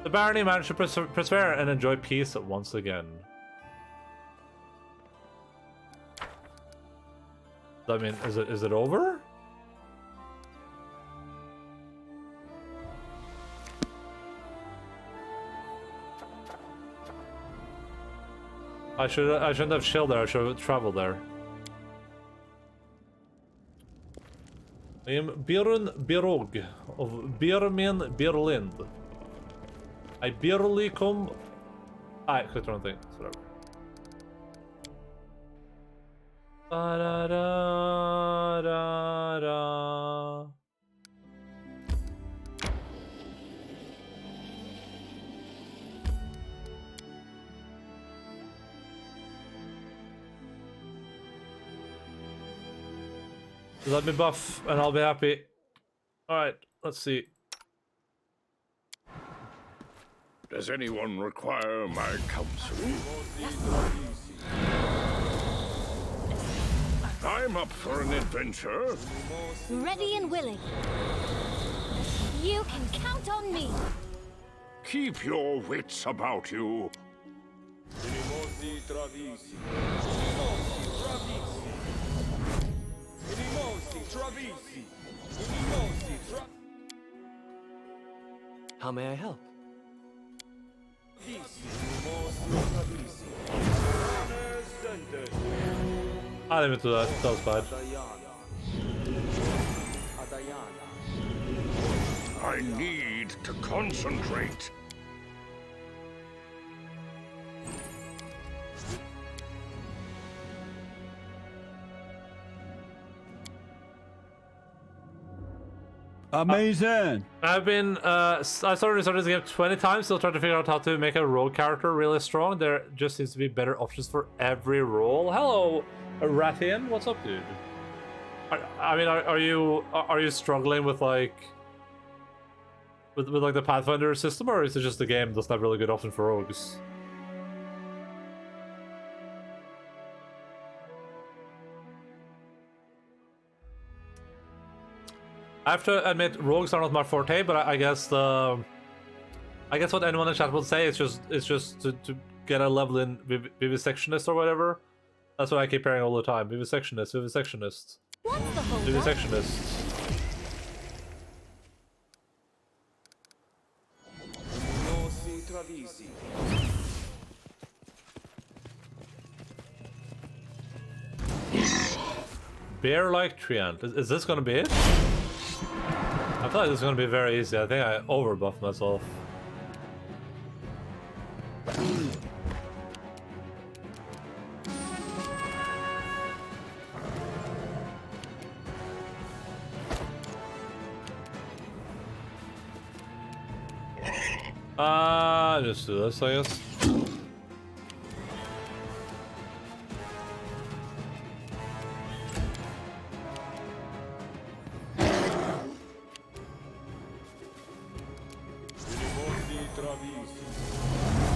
The barony managed to persevere and enjoy peace once again. I mean, is it over? I shouldn't have chilled there. I should have traveled there. I am Björn Birog of Björmen Birlind. I barely come. I clicked the wrong thing. Whatever. Da da da da da. Let me buff and I'll be happy. Alright, let's see. Does anyone require my counsel? I'm up for an adventure. Ready and willing. You can count on me. Keep your wits about you. How may I help? I didn't even do that. That was bad. I need to concentrate. Amazing! I've been, I started this game 20 times, still trying to figure out how to make a rogue character really strong. There just seems to be better options for every role. Hello, Rathian, what's up, dude? I mean, are you struggling with like, with like the Pathfinder system, or is it just the game doesn't have really good options for rogues? I have to admit, rogues are not my forte, but I guess what anyone in chat will say is just to get a level in vivisectionist or whatever. That's what I keep hearing all the time. Vivisectionist, vivisectionist, What's the hold up? vivisectionist. Bear-like treant. Is this gonna be it? I thought this was gonna be very easy. I think I overbuffed myself. Just do this, I guess.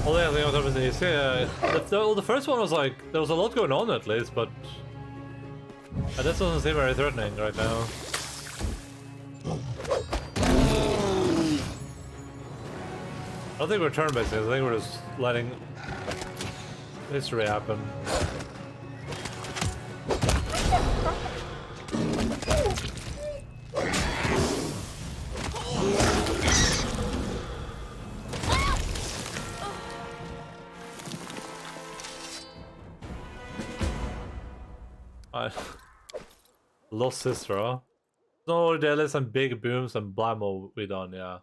Well, yeah, I think what happens is, the first one was like, there was a lot going on at least, but this doesn't seem very threatening right now. I don't think we're turn-based, I think we're just letting history happen. Lost sister, huh? No, dailies and big booms and blammo we done, yeah.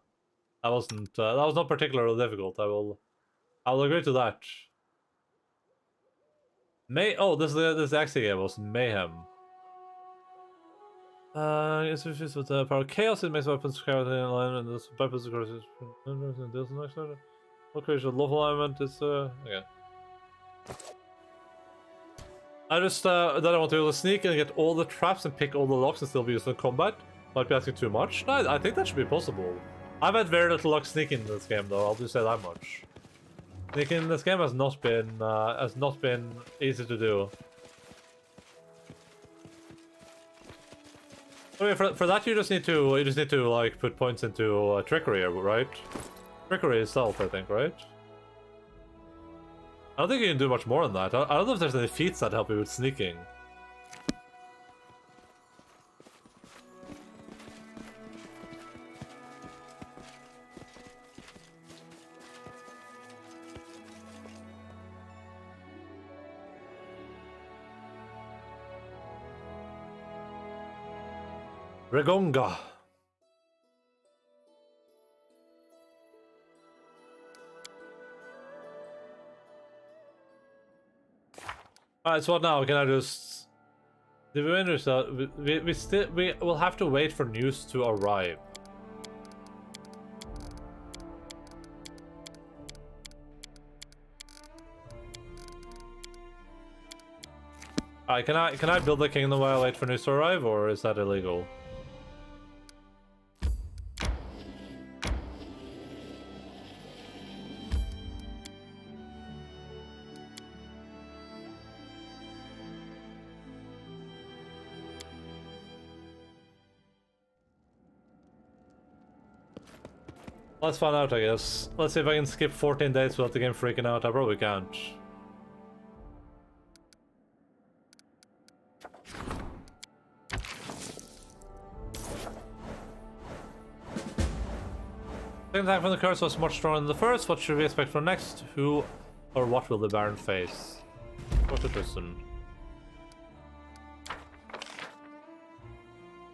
That wasn't that was not particularly difficult. I'll agree to that. This actually game was mayhem. It's issues with the power of chaos. It makes weapons carry in alignment, and this weapons of course is what creation love alignment is okay. I just then I want to be able to sneak and get all the traps and pick all the locks and still be used in combat. Might be asking too much. No, I think that should be possible. I've had very little luck sneaking in this game though, I'll just say that much. Sneaking in this game has not been easy to do. Okay, for that you just need to like put points into trickery, right? Trickery is stealth, I think, right? I don't think you can do much more than that. I don't know if there's any feats that help you with sneaking. Regonga. Alright, so what now? Can I just... Did we understand? We will have to wait for news to arrive. Alright, can I build the kingdom while I wait for news to arrive, or is that illegal? Let's find out, I guess. Let's see if I can skip 14 days without the game freaking out. I probably can't. Second attack from the curse was much stronger than the first. What should we expect from next? Who or what will the Baron face? What a person.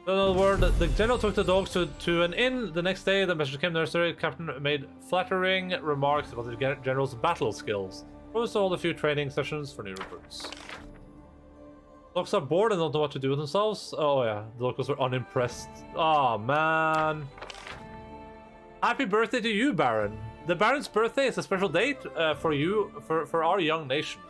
In other words, the general took the dogs to an inn. The next day, the message came nursery. The captain made flattering remarks about the general's battle skills. Promised to hold a few training sessions for new recruits. Dogs are bored and don't know what to do with themselves. Oh yeah, the locals were unimpressed. Oh man. Happy birthday to you, Baron. The Baron's birthday is a special date for our young nation.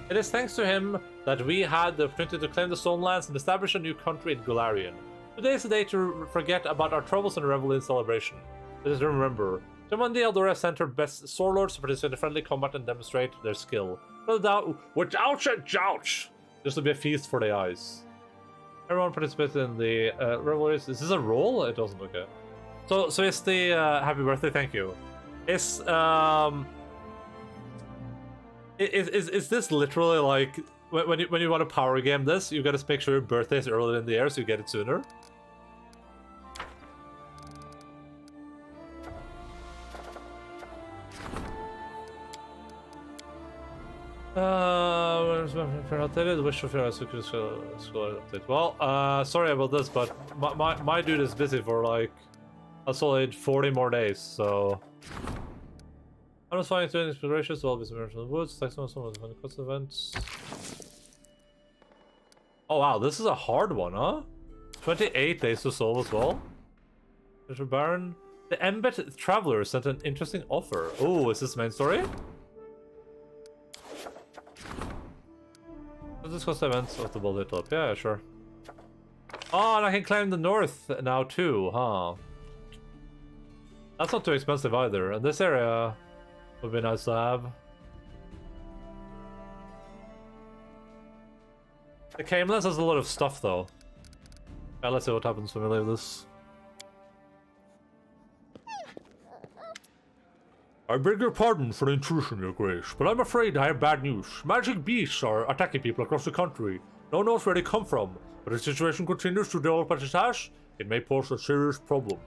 It is thanks to him that we had the opportunity to claim the Stone Lands and establish a new country in Golarion. Today is the day to forget about our troubles and revel in celebration. Let us remember, Jamandi Eldora sent her best sword lords to participate in friendly combat and demonstrate their skill. Without and jouch! This will be a feast for the eyes. Everyone participates in the revelries. Is this a roll? It doesn't look it. So it's the happy birthday, thank you. Is this literally like when you want to power game this, you gotta make sure your birthday is earlier in the year so you get it sooner? Well, sorry about this, but my dude is busy for like a solid 40 more days, so I'm just finding two inspirations, so I'll be submerged in the woods, text on some of the quest events. Oh wow, this is a hard one, huh? 28 days to solve as well. There's a Baron. The Embed Traveler sent an interesting offer. Oh, is this the main story? Let's discuss the events of the Bold Up. Yeah, sure. Oh, and I can climb the north now too, huh? That's not too expensive either. And this area would be nice to have. The Cameless has a lot of stuff though. Yeah, let's see what happens when we leave this. I beg your pardon for the intrusion, Your Grace, but I'm afraid I have bad news. Magic beasts are attacking people across the country. No one knows where they come from, but if the situation continues to develop as it has, it may pose a serious problem.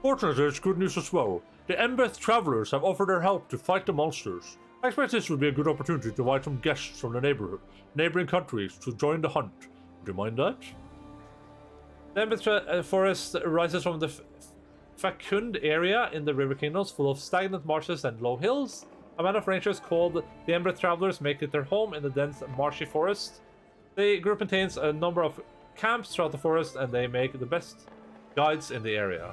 Fortunately, it's good news as well. The Embeth Travelers have offered their help to fight the monsters. I expect this would be a good opportunity to invite some guests from the neighboring countries to join the hunt. Would you mind that? The Embeth Forest rises from the Fakund area in the River Kingdoms, full of stagnant marshes and low hills. A band of rangers called the Embeth Travelers make it their home in the dense marshy forest. The group maintains a number of camps throughout the forest, and they make the best guides in the area.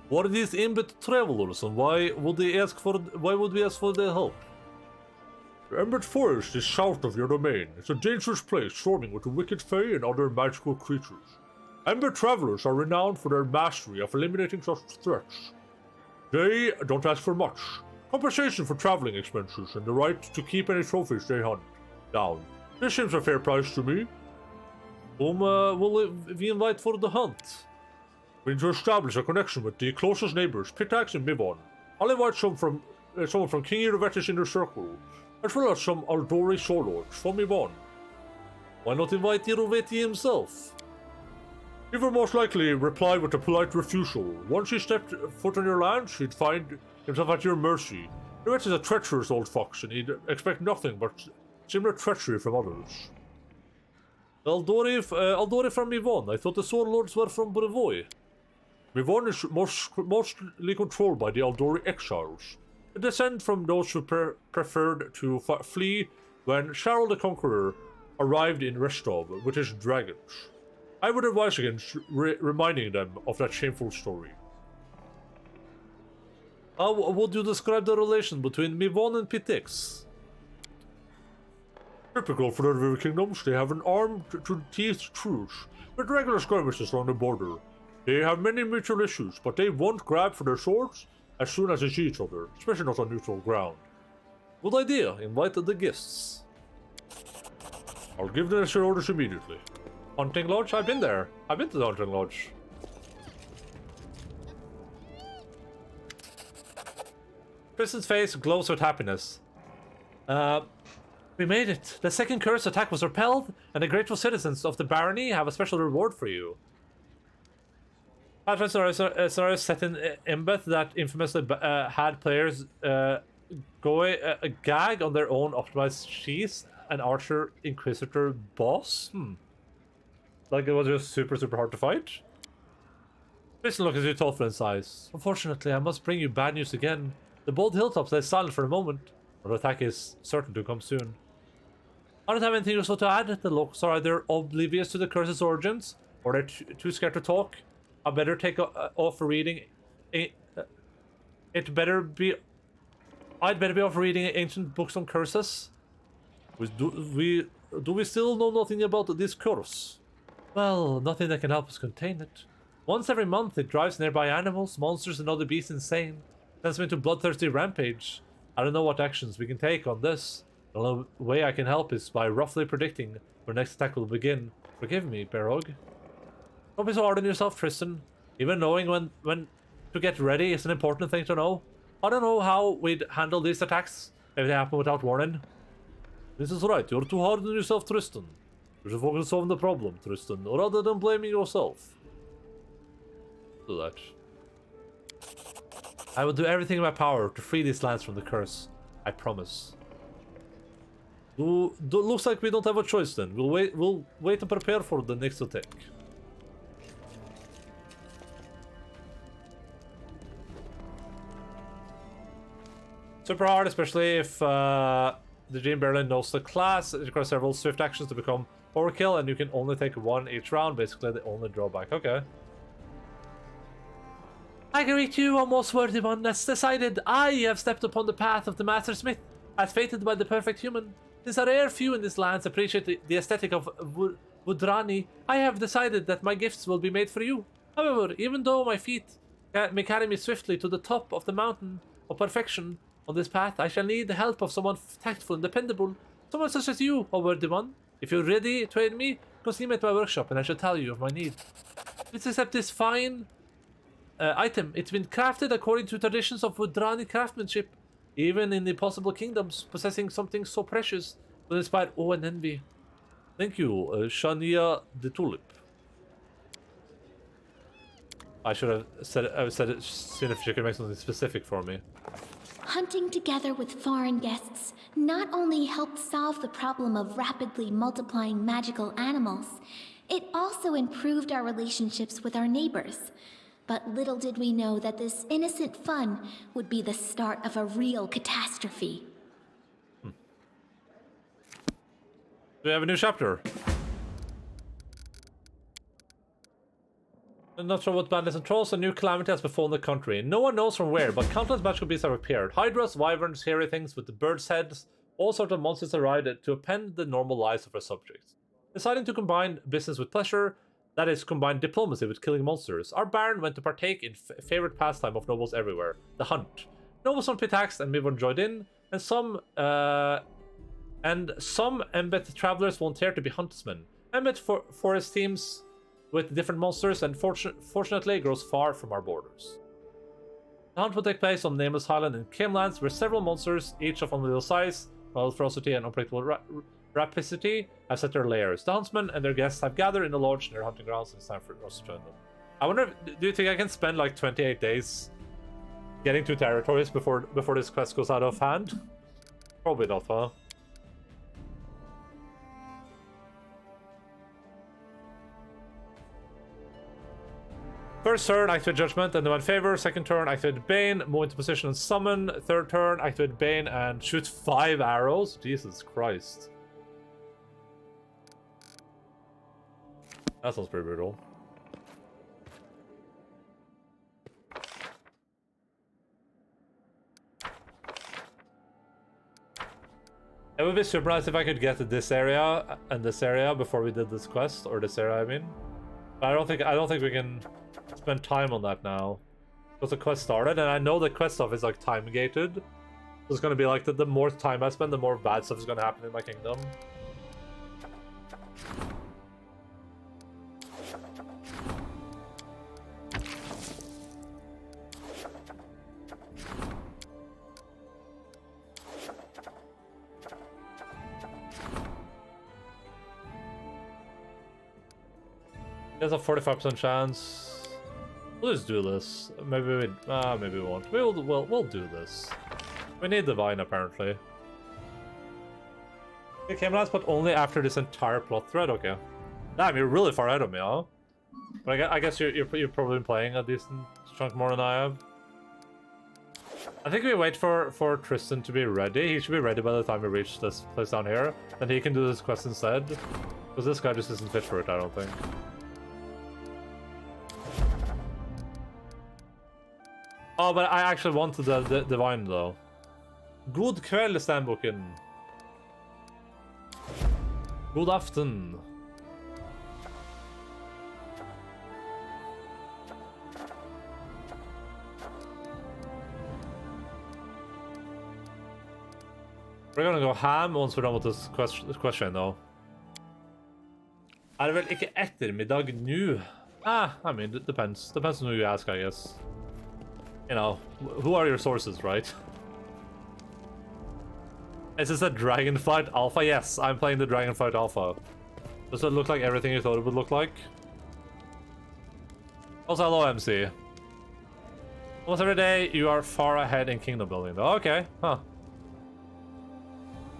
What are these Embeth Travelers, and why would we ask for their help? The Embeth Forest is south of your domain. It's a dangerous place, swarming with the wicked fae and other magical creatures. Embeth Travelers are renowned for their mastery of eliminating such threats. They don't ask for much. Compensation for traveling expenses and the right to keep any trophies they hunt down. This seems a fair price to me. Whom will we invite for the hunt? We need to establish a connection with the closest neighbors, Pitax and Mivon. I'll invite someone from King Irovetis Inner Circle, as well as some Aldori Solords from Mivon. Why not invite Iroveti himself? He will most likely reply with a polite refusal. Once he stepped foot on your lands, he'd find himself at your mercy. Irovetis is a treacherous old fox, and he'd expect nothing but similar treachery from others. Aldori from Mivon. I thought the Sword Lords were from Brevoy. Mivon is mostly controlled by the Aldori exiles. They descend from those who preferred to flee when Cheryl the Conqueror arrived in Restov with his dragons. I would advise against reminding them of that shameful story. How would you describe the relation between Mivon and Pitex? Typical for the River Kingdoms, they have an armed-to-teeth truce with regular skirmishes along the border. They have many mutual issues, but they won't grab for their swords as soon as they see each other, especially not on neutral ground. Good idea, invite the guests. I'll give the necessary orders immediately. Hunting Lodge? I've been there. I've been to the Hunting Lodge. Kristen's face glows with happiness. We made it. The second curse attack was repelled, and the grateful citizens of the barony have a special reward for you. Pathfinder scenario set in Embeth that infamously had players go a gag on their own optimized cheese and Archer Inquisitor boss. Like it was just super hard to fight. Listen, look at you thoughtful in size. Unfortunately, I must bring you bad news again. The bold hilltops lay silent for a moment, but the attack is certain to come soon. I don't have anything useful to add. The locals are either oblivious to the curse's origins, or they're too scared to talk. I'd better take off reading. I'd better be off reading ancient books on curses. Do we still know nothing about this curse? Well, nothing that can help us contain it. Once every month, it drives nearby animals, monsters, and other beasts insane. Sends them into bloodthirsty rampage. I don't know what actions we can take on this. The only way I can help is by roughly predicting where next attack will begin. Forgive me, Berog. Don't be so hard on yourself, Tristan. Even knowing when to get ready is an important thing to know. I don't know how we'd handle these attacks if they happen without warning. This is right. You're too hard on yourself, Tristan. You should focus on solving the problem, Tristan, rather than blaming yourself. Do that. I will do everything in my power to free these lands from the curse. I promise. Looks like we don't have a choice then. We'll wait and prepare for the next attack. Super hard, especially if the Gene Berlin knows the class. It requires several swift actions to become overkill, and you can only take one each round. Basically, the only drawback. Okay. I greet you, O most worthy one. As decided, I have stepped upon the path of the Master Smith, as fated by the perfect human. Since a rare few in this land appreciate the aesthetic of Vudrani, I have decided that my gifts will be made for you. However, even though my feet may carry me swiftly to the top of the mountain of perfection on this path, I shall need the help of someone tactful and dependable, someone such as you, O worthy one. If you're ready to aid me, come see me at my workshop and I shall tell you of my need. Please accept this fine item. It's been crafted according to traditions of Vudrani craftsmanship. Even in the impossible kingdoms, possessing something so precious will inspire awe and envy. Thank you, Shania the Tulip. I should have said seen if she could make something specific for me. Hunting together with foreign guests not only helped solve the problem of rapidly multiplying magical animals, it also improved our relationships with our neighbors. But little did we know that this innocent fun would be the start of a real catastrophe. Do we have a new chapter? I'm not sure what bandits and trolls, a new calamity has befallen the country. No one knows from where, but countless magical beasts have appeared. Hydras, wyverns, hairy things with the birds' heads, all sorts of monsters arrived to append the normal lives of our subjects. Deciding to combine business with pleasure, that is, combine diplomacy with killing monsters, our Baron went to partake in favorite pastime of nobles everywhere, the hunt. Nobles from Pitax and Mivon joined in, and some Embet travelers volunteered to be huntsmen. Embet forest teams with different monsters and fortunately grows far from our borders. The hunt will take place on Nameless Highland in Camelands, where several monsters, each of unbelievable size, wild ferocity, and unpredictable rapacity, have set their lairs. The huntsmen and their guests have gathered in the lodge near hunting grounds, and it's time for us to join them. I wonder if, do you think I can spend like 28 days getting to territories before this quest goes out of hand? Probably not, huh? First turn, activate Judgment and Divine Favor. Second turn, activate Bane, move into position and summon. Third turn, activate Bane and shoot 5 arrows. Jesus Christ. That sounds pretty brutal. It would be super nice if I could get to this area and this area before we did this quest, or this area, I mean. But I don't think we can spend time on that now, because the quest started, and I know the quest stuff is like time gated. So it's gonna be like the more time I spend, the more bad stuff is gonna happen in my kingdom. There's a 45% chance. We'll just do this. Maybe we won't. We'll do this. We need Divine apparently. It came last, but only after this entire plot thread. Okay. Damn, you're really far ahead of me, huh? But I guess you're probably playing a decent chunk more than I have. I think we wait for Tristan to be ready. He should be ready by the time we reach this place down here. Then he can do this quest instead. Because this guy just isn't fit for it, I don't think. Oh, but I actually wanted the Divine, though. God kväll, Stanboken. God afton. We're gonna go ham once we're done with this question, though. Er det vel ikke ettermiddag nå? I mean, it depends. Depends on who you ask, I guess. You know, who are your sources, right? Is this a Dragonflight Alpha? Yes, I'm playing the Dragonflight Alpha. Does it look like everything you thought it would look like? Also, hello, MC. Almost every day, you are far ahead in kingdom building, though. Okay, huh.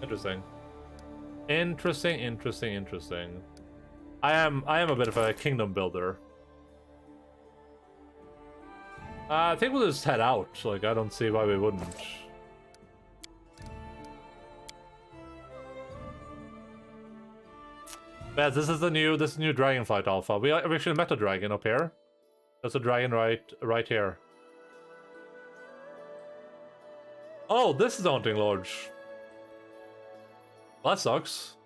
Interesting. Interesting. I am a bit of a kingdom builder. I think we'll just head out. Like, I don't see why we wouldn't. Yeah, this is the new Dragonflight Alpha. We actually met a dragon up here. There's a dragon right here. Oh, this is the Hunting Lodge. Well, that sucks.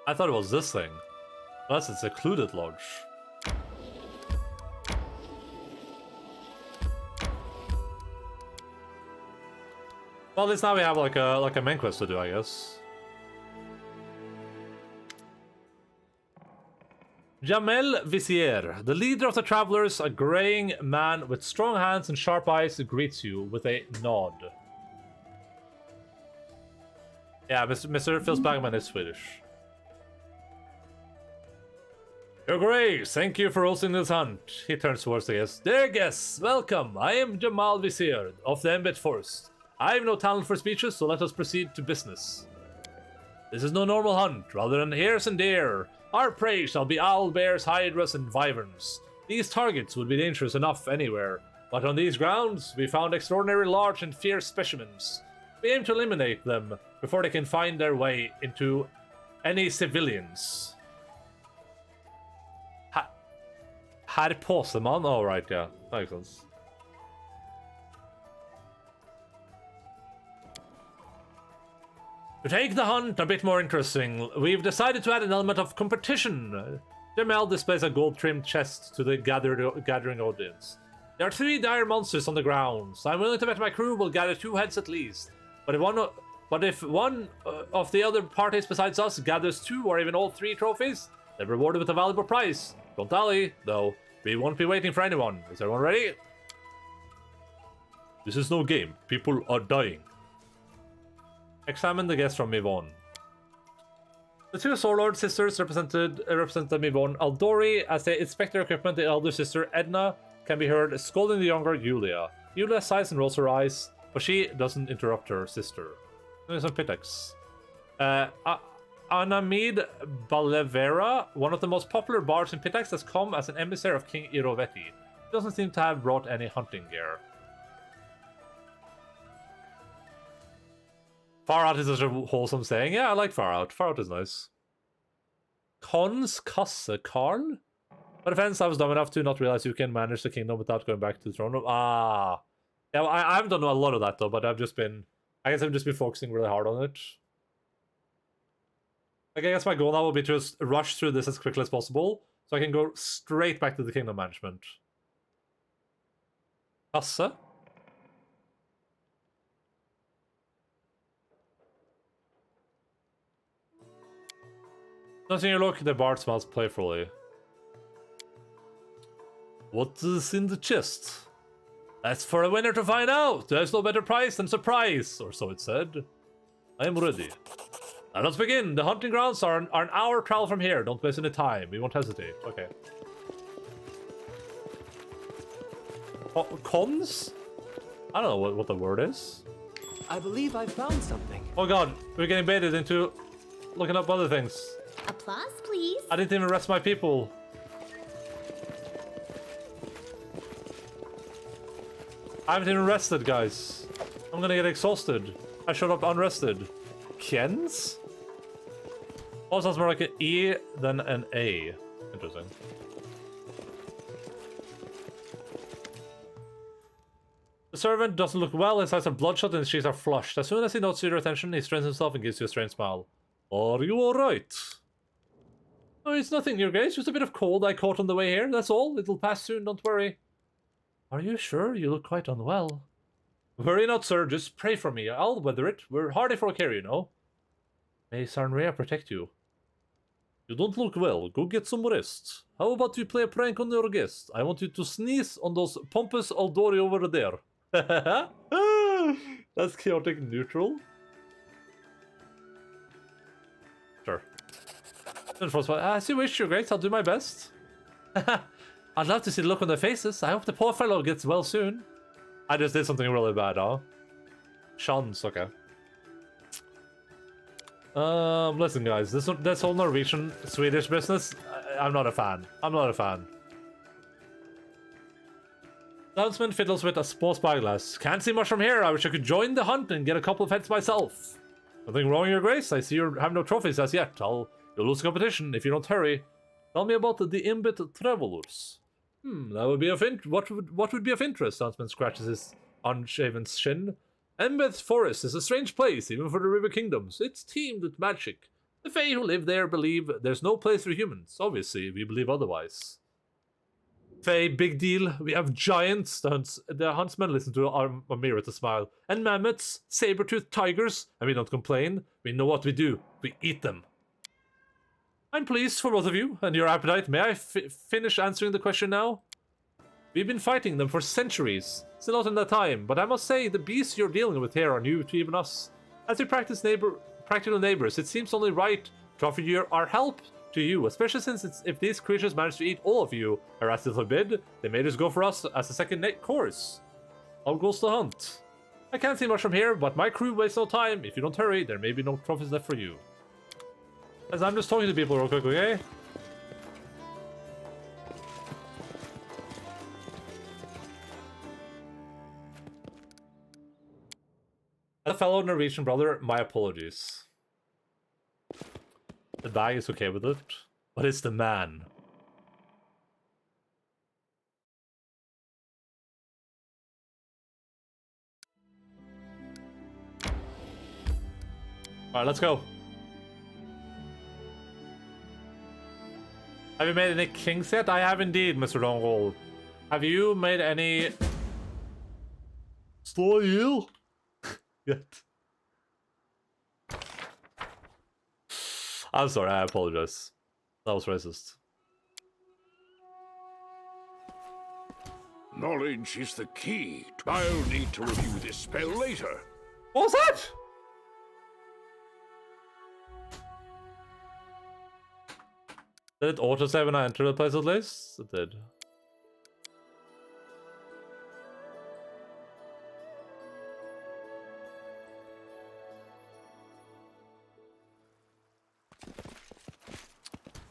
I thought it was this thing. That's a secluded lodge. Well, at least now we have like a main quest to do, I guess. Jamel Vizier, the leader of the travelers, a graying man with strong hands and sharp eyes, greets you with a nod. Yeah, Mr. Phil's Bagman is Swedish. Your Grace, thank you for hosting this hunt. He turns towards the guests. Dear guests, welcome. I am Jamal Vizier of the Embed Forest. I have no talent for speeches, so let us proceed to business. This is no normal hunt. Rather than hares and deer, our prey shall be owl, bears, hydras, and wyverns. These targets would be dangerous enough anywhere, but on these grounds, we found extraordinarily large and fierce specimens. We aim to eliminate them before they can find their way into any civilians. Herr Påseman? Oh, right, yeah. That makes sense. To take the hunt a bit more interesting, we've decided to add an element of competition. Jamel displays a gold-trimmed chest to the gathering audience. There are 3 dire monsters on the grounds. I'm willing to bet my crew will gather 2 heads at least. But if one of the other parties besides us gathers 2 or even all 3 trophies, they're rewarded with a valuable prize. Don't dally, though. We won't be waiting for anyone. Is everyone ready? This is no game. People are dying. Examine the guests from Mivon. The 2 Soulord sisters represent Mivon. Aldori, as they inspect their equipment, the elder sister Edna can be heard scolding the younger Yulia. Yulia sighs and rolls her eyes, but she doesn't interrupt her sister. There's some Pitex. Anamid Balevera, one of the most popular bards in Pitex, has come as an emissary of King Iroveti. He doesn't seem to have brought any hunting gear. Far Out is such a wholesome saying. Yeah, I like Far Out. Far Out is nice. Cons Kasse Karl? By defense, I was dumb enough to not realize you can manage the kingdom without going back to the throne room. Ah. Yeah, well, I haven't done a lot of that though, but I guess I've just been focusing really hard on it. Like, I guess my goal now will be to just rush through this as quickly as possible, so I can go straight back to the kingdom management. Kasse? Nothing you look, the bard smells playfully. What is in the chest? That's for a winner to find out! There's no better prize than surprise, or so it said. I am ready. Now let's begin. The hunting grounds are an hour travel from here. Don't waste any time. We won't hesitate. Okay. Oh, cons? I don't know what the word is. I believe I found something. Oh god, we're getting baited into looking up other things. Applause, please. I didn't even rest my people. I haven't even rested, guys. I'm gonna get exhausted. I showed up unrested. Kens? Oh, sounds more like an E than an A. Interesting. The servant doesn't look well. His eyes are bloodshot and his cheeks are flushed. As soon as he notes your attention, he straightens himself and gives you a strange smile. Are you alright? Oh, it's nothing, your grace. Just a bit of cold I caught on the way here. That's all. It'll pass soon, don't worry. Are you sure? You look quite unwell. Worry not, sir. Just pray for me. I'll weather it. We're hardy folk here, you know. May Sarnrea protect you. You don't look well. Go get some rest. How about you play a prank on your guest? I want you to sneeze on those pompous Aldori over there. That's chaotic neutral. Sure. As you wish, your grace. I'll do my best. I'd love to see the look on their faces. I hope the poor fellow gets well soon. I just did something really bad, huh? Chance, okay. Listen, guys, this whole Norwegian Swedish business, I'm not a fan. I'm not a fan. The huntsman fiddles with a small spyglass. Can't see much from here. I wish I could join the hunt and get a couple of heads myself. Nothing wrong, your grace. I see you have no trophies as yet. You'll lose the competition if you don't hurry. Tell me about the Imbit Travelers. That would be what would be of interest? Huntsman scratches his unshaven shin. Embeth Forest is a strange place, even for the River Kingdoms. It's teemed with magic. The Fae who live there believe there's no place for humans. Obviously, we believe otherwise. Fae, big deal. We have giants. The huntsmen listen to Amira to smile. And mammoths, saber-toothed tigers. And we don't complain. We know what we do. We eat them. I'm pleased for both of you and your appetite. May I finish answering the question now? We've been fighting them for centuries. Still not in that time, but I must say the beasts you're dealing with here are new to even us. As we practical neighbors, it seems only right to offer our help to you, especially since if these creatures manage to eat all of you, or as forbid, they may just go for us as a second course. All goes to hunt. I can't see much from here, but my crew wastes no time. If you don't hurry, there may be no trophies left for you. As I'm just talking to people real quick, okay? As a fellow Norwegian brother, my apologies. The bag is okay with it, but it's the man. Alright, let's go. Have you made any kings yet? I have indeed, Mr. Dongold. Have you made any... Style? Yet? I'm sorry, I apologize. That was racist. Knowledge is the key. I'll need to review this spell later. What was that? Did it auto-save when I entered the place at least? It did.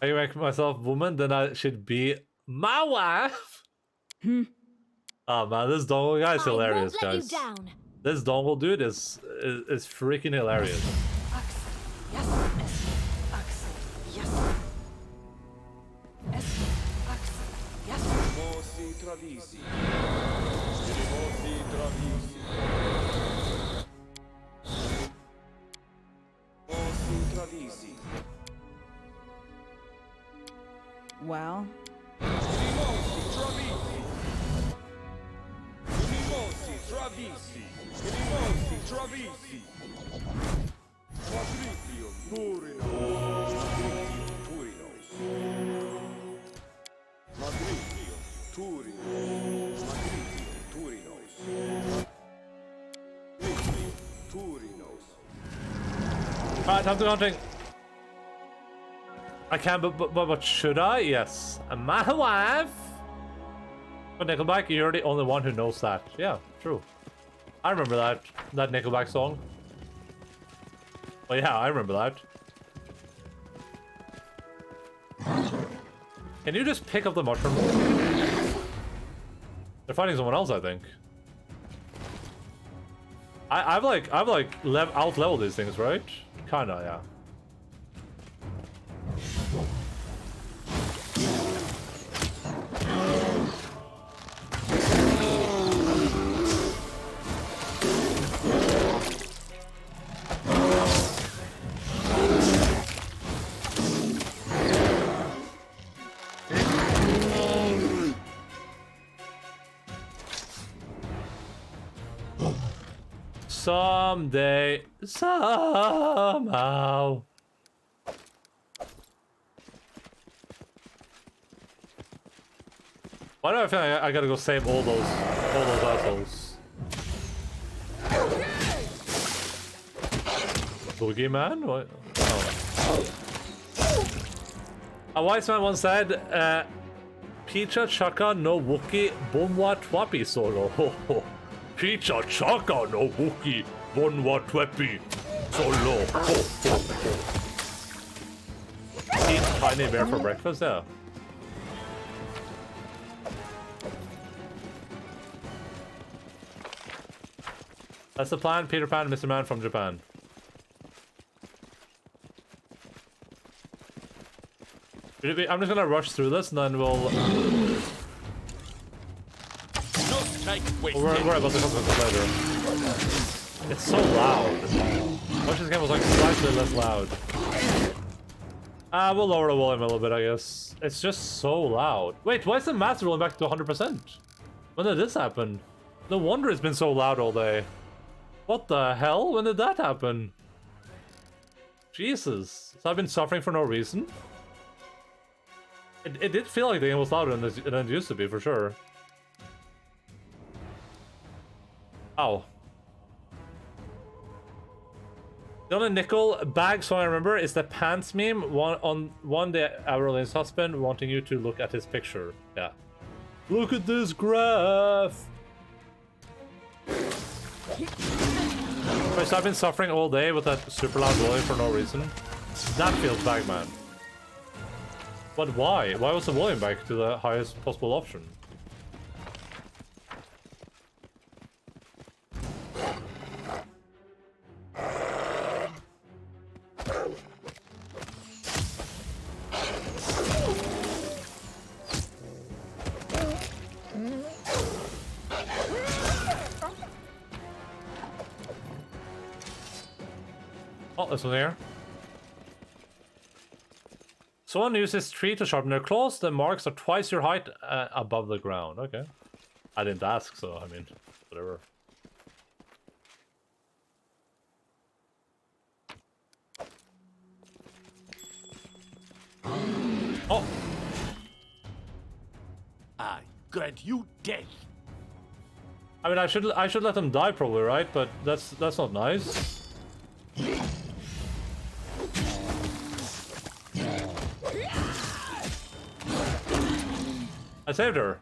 I make myself woman, then I should be my wife. Oh man, this dongle guy is hilarious, guys. This dongle dude is freaking hilarious. Well, Alright, time to go hunting. I can, but should I? Yes. And my wife. But Nickelback, you're the only one who knows that. Yeah, true. I remember that Nickelback song. Oh yeah, I remember that. Can you just pick up the mushroom? They're fighting someone else, I think. I've out-leveled these things, right? Kinda, yeah. Someday, somehow. Why do I feel like I gotta go save all those assholes? Boogeyman? What? Oh. A wise man once said, Picha chaka no Wookie bonwa twapi solo. Pizza chaka no Wookie bonwa twapi solo. Eat tiny bear for breakfast, yeah. That's the plan, Peter Pan, Mr. Man from Japan. I'm just gonna rush through this and then we'll... We're about to come to this later. It's so loud. I wish this game was like slightly less loud. We'll lower the volume a little bit, I guess. It's just so loud. Wait, why is the master rolling back to 100%? When did this happen? No wonder it's been so loud all day. What the hell? When did that happen? Jesus. So I've been suffering for no reason? It did feel like the game was louder than it used to be, for sure. Ow. The only nickel bag song I remember is the pants meme. One day Aurelian's husband wanting you to look at his picture. Yeah. Look at this graph! So I've been suffering all day with that super loud volume for no reason. That feels bad, man. But why? Why was the volume back to the highest possible option? Oh, this one here. Someone uses tree to sharpen their claws. The marks are twice your height above the ground. Okay. I didn't ask, so I mean, whatever. Oh. I grant you death. I mean, I should let them die probably, right? But that's not nice. I saved her.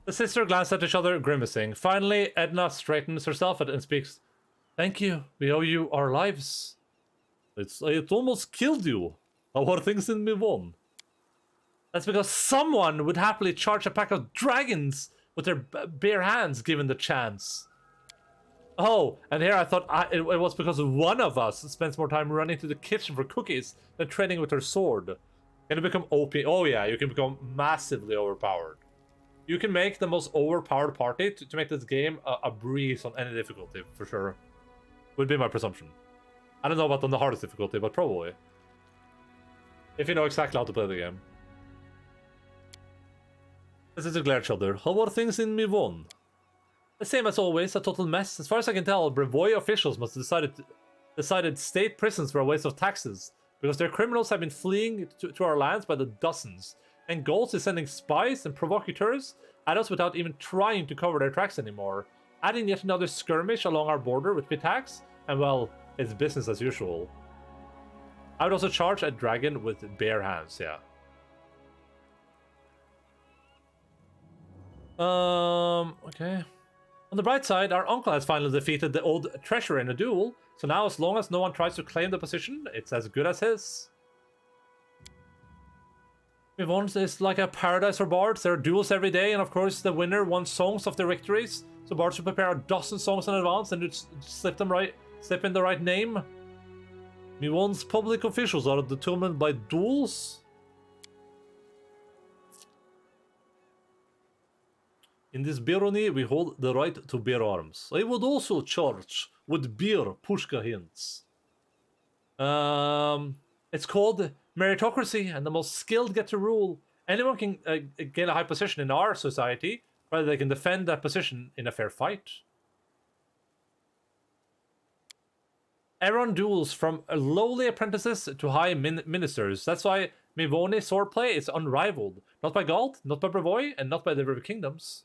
The sisters glance at each other, grimacing. Finally, Edna straightens herself and speaks. Thank you. We owe you our lives. It almost killed you. Our things in me won. That's because someone would happily charge a pack of dragons with their bare hands given the chance. Oh, and here I thought it was because one of us spends more time running to the kitchen for cookies than training with her sword. Can you become OP? Oh yeah, you can become massively overpowered. You can make the most overpowered party to make this game a breeze on any difficulty, for sure. Would be my presumption. I don't know about on the hardest difficulty, but probably. If you know exactly how to play the game. This is a glare shoulder. How are things in Mivon? The same as always, a total mess. As far as I can tell, Brevoy officials must have decided state prisons were a waste of taxes, because their criminals have been fleeing to our lands by the dozens, and Golds is sending spies and provocateurs at us without even trying to cover their tracks anymore, adding yet another skirmish along our border with Pitax, and well, it's business as usual. I would also charge a dragon with bare hands, yeah. Okay. On the bright side, our uncle has finally defeated the old treasurer in a duel, so now as long as no one tries to claim the position, it's as good as his. Mivon is like a paradise for bards. There are duels every day, and of course the winner wants songs of their victories, so bards should prepare a dozen songs in advance and just slip in the right name. Mivon's public officials are determined by duels. In this barony, we hold the right to bear arms. I would also charge with beer pushka hints. It's called meritocracy, and the most skilled get to rule. Anyone can gain a high position in our society, whether they can defend that position in a fair fight. Everyone duels from lowly apprentices to high ministers. That's why Mivoni swordplay is unrivaled. Not by Galt, not by Brevoy, and not by the River Kingdoms.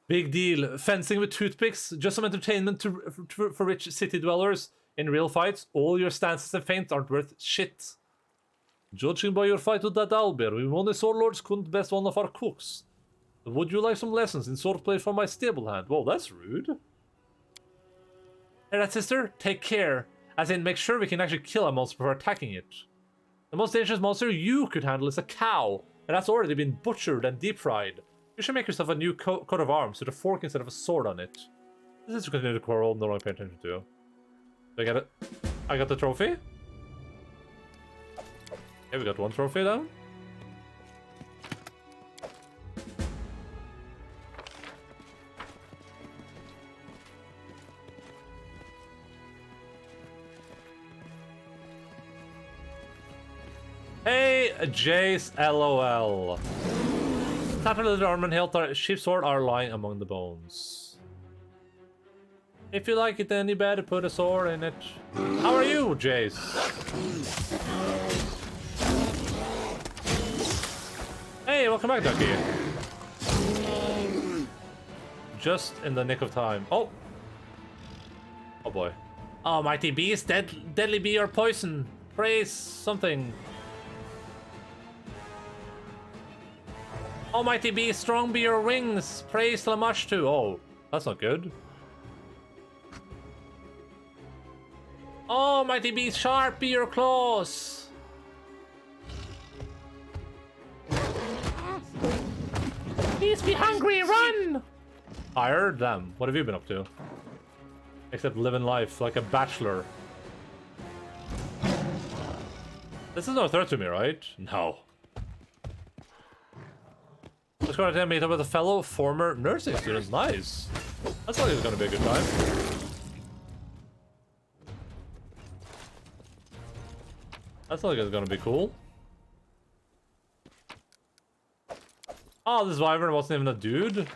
Big deal. Fencing with toothpicks. Just some entertainment for rich city dwellers. In real fights, all your stances and feints aren't worth shit. Judging by your fight with that owlbear, Mivoni swordlords couldn't best one of our cooks. Would you like some lessons in swordplay from my stable hand? Whoa, that's rude. Hey, that sister, take care. As in, make sure we can actually kill a monster before attacking it. The most dangerous monster you could handle is a cow, and that's already been butchered and deep-fried. You should make yourself a new coat of arms with a fork instead of a sword on it. This is continue to quarrel, no one pay attention to. Did I get it? I got the trophy? Okay, we got one trophy down. Hey, Jace, LOL. Tattered leather armor and hilt sheep sword are lying among the bones. If you like it any better, put a sword in it. How are you, Jace? Hey, welcome back, Ducky. Just in the nick of time. Oh! Oh boy. Oh, mighty beast, deadly be your poison. Praise something. Almighty be strong be your wings. Praise Lamashtu. Oh, that's not good. Almighty be sharp be your claws. Please be hungry, run! Tired? Damn, what have you been up to? Except living life like a bachelor. This is no threat to me, right? No. Let's go to meet up with a fellow former nursing student. Nice. That's like it's gonna be a good time. That's like it's gonna be cool. Oh, this wyvern wasn't even a dude.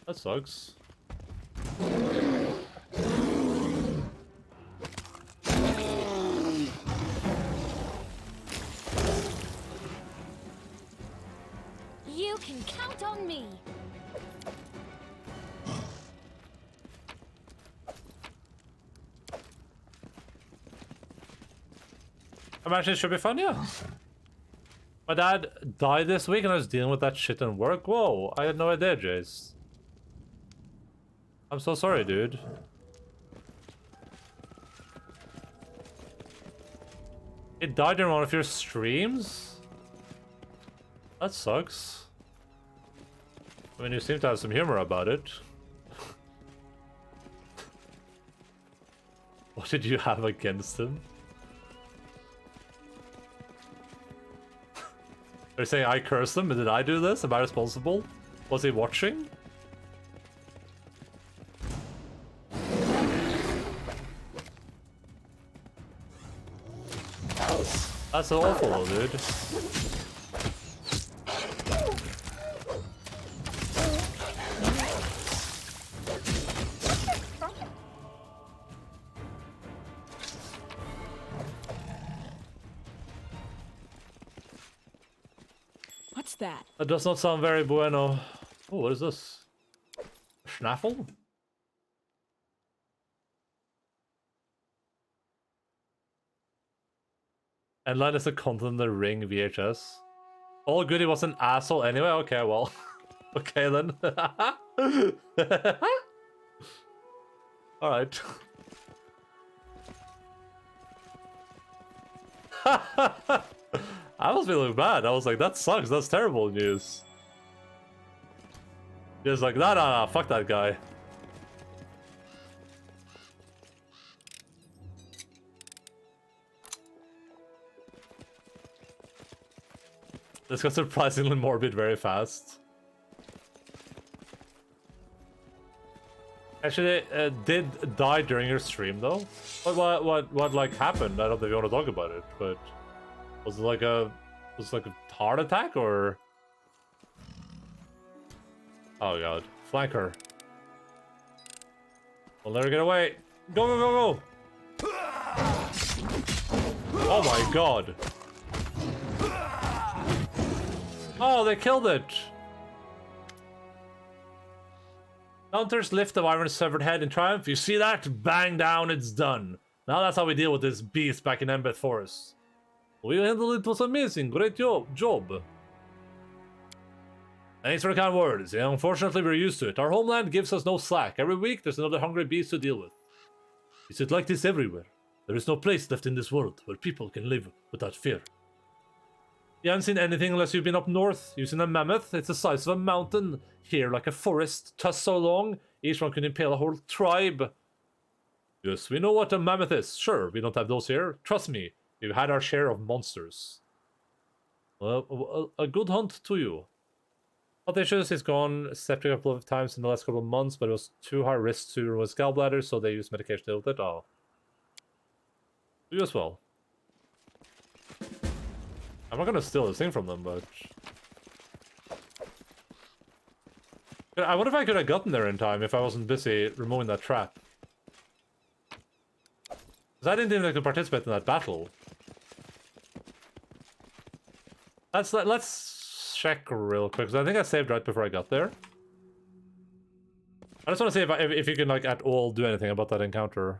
That sucks. You can count on me. Imagine it should be fun, yeah. My dad died this week and I was dealing with that shit in work. Whoa, I had no idea, Jace. I'm so sorry, dude. He died in one of your streams? That sucks. I mean, you seem to have some humor about it. What did you have against him? They're saying I cursed him, but did I do this? Am I responsible? Was he watching? That's so awful though, dude. What's that? That does not sound very bueno. Oh, what is this? Schnaffle? Endaline is the content in the Ring VHS. All Goody was an asshole anyway? Okay, well. Okay then. Alright. I was feeling bad. I was like, that sucks. That's terrible news. He was like, nah, fuck that guy. This got surprisingly morbid very fast. Actually, did die during your stream though? What like happened? I don't know if you want to talk about it, but was it like a heart attack or? Oh god, flanker! We'll never get away. Go go go go! Oh my god! Oh, they killed it! Hunters lift the wyvern's severed head in triumph. You see that? Bang down, it's done. Now that's how we deal with this beast back in Embeth Forest. We handled it was amazing. Great job. Thanks for the kind words. Yeah, unfortunately, we're used to it. Our homeland gives us no slack. Every week, there's another hungry beast to deal with. Is it like this everywhere? There is no place left in this world where people can live without fear. You haven't seen anything unless you've been up north. You've seen a mammoth. It's the size of a mountain. Here, like a forest, tusk so long, each one can impale a whole tribe. Yes, we know what a mammoth is. Sure, we don't have those here. Trust me, we've had our share of monsters. Well, a good hunt to you. Health issues is gone septic a couple of times in the last couple of months, but it was too high risk to remove gallbladder, so they used medication to deal with it. Oh. You as well. I'm not gonna steal this thing from them, but... I wonder if I could have gotten there in time if I wasn't busy removing that trap. Because I didn't even like to participate in that battle. Let's check real quick, because I think I saved right before I got there. I just want to see if you can, like, at all do anything about that encounter.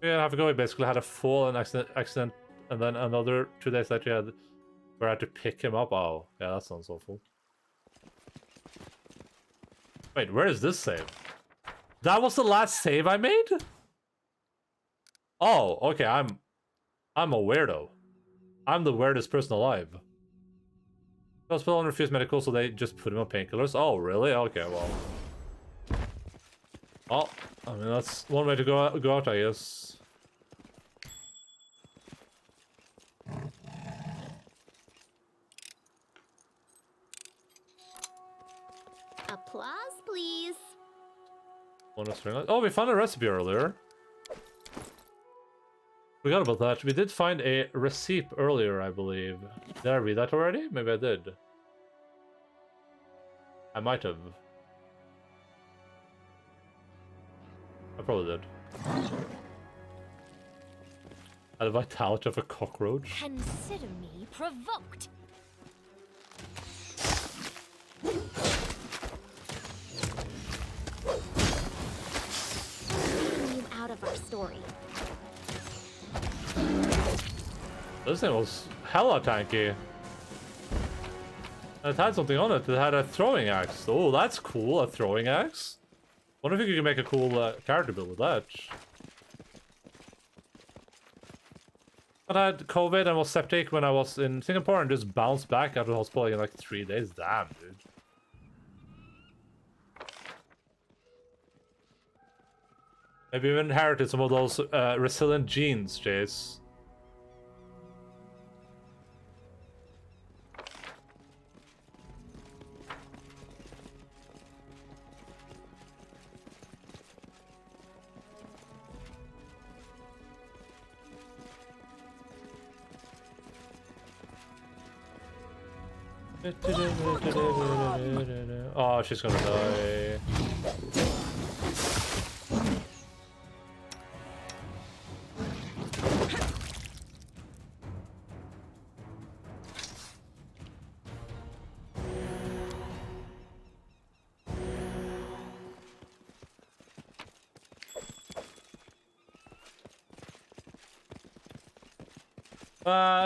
Yeah, I have to go. We basically had a fall and accident, and then another 2 days later, you had where I had to pick him up. Oh, yeah, that sounds awful. Wait, where is this save? That was the last save I made? Oh, okay, I'm a weirdo. I'm the weirdest person alive. Hospital and refused medical, so they just put him on painkillers. Oh, really? Okay, well. Oh, I mean, that's one way to go out, I guess. Applause, please. Oh, we found a recipe earlier. Forgot about that. We did find a receipt earlier, I believe. Did I read that already? Maybe I did. I might have. I probably did. Had a vitality of a cockroach. Consider me provoked. Leave you out of our story. This thing was hella tanky. It had something on it. It had a throwing axe. Oh, that's cool. A throwing axe. Wonder if you can make a cool character build with that. I had COVID and was septic when I was in Singapore and just bounced back out of the hospital in like 3 days. Damn, dude. Maybe you inherited some of those resilient genes, Jace. Oh, she's gonna die.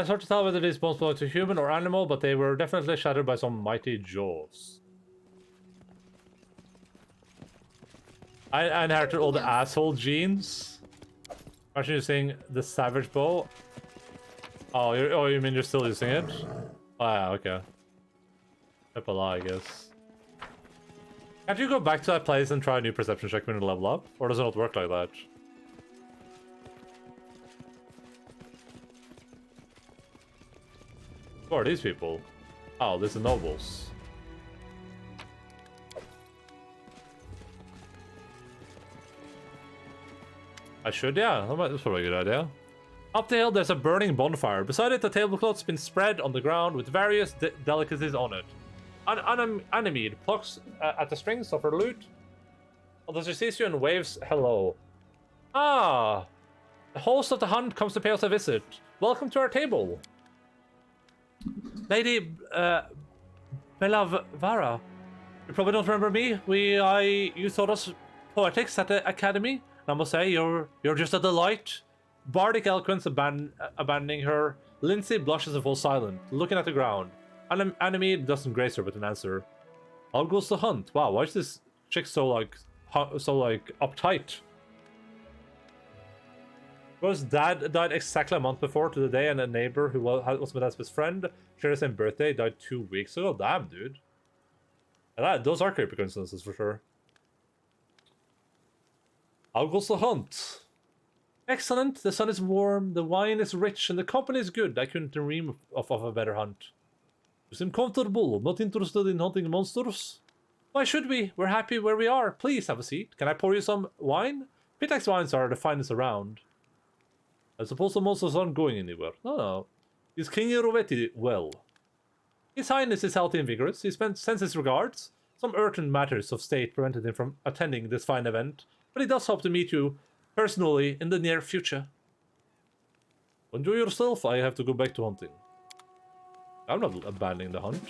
It's hard to tell whether these bones belong to human or animal, but they were definitely shattered by some mighty jaws. I inherited all the asshole genes. Aren't you using the savage bow? Oh, you mean you're still using it? Oh, yeah, okay. Epala, I guess. Can't you go back to that place and try a new perception check when you level up? Or does it not work like that? Who are these people? Oh, these are nobles. I should, yeah. That's probably a good idea. Up the hill, there's a burning bonfire. Beside it, a tablecloth's been spread on the ground with various delicacies on it. Animede plucks at the strings of her lute. Although she sees you and waves hello. Ah! The host of the hunt comes to pay us a visit. Welcome to our table. Lady Belavara, you probably don't remember me. You taught us poetics at the academy. And I must say, you're just a delight. Bardic eloquence abandoning her, Lindsay blushes and falls silent, looking at the ground. Animede doesn't grace her with an answer. Out goes the hunt. Wow, why is this chick so uptight? Rose dad died exactly a month before to the day, and a neighbor who was my dad's best friend shared the same birthday, died 2 weeks ago. Damn, dude. And those are creepy coincidences for sure. Out goes the hunt. Excellent. The sun is warm, the wine is rich, and the company is good. I couldn't dream of a better hunt. You seem comfortable, not interested in hunting monsters? Why should we? We're happy where we are. Please have a seat. Can I pour you some wine? Pitax wines are the finest around. I suppose the monsters aren't going anywhere. No. Is King Rovetti well? His Highness is healthy and vigorous. He sends his regards. Some urgent matters of state prevented him from attending this fine event, but he does hope to meet you personally in the near future. Enjoy yourself. I have to go back to hunting. I'm not abandoning the hunt.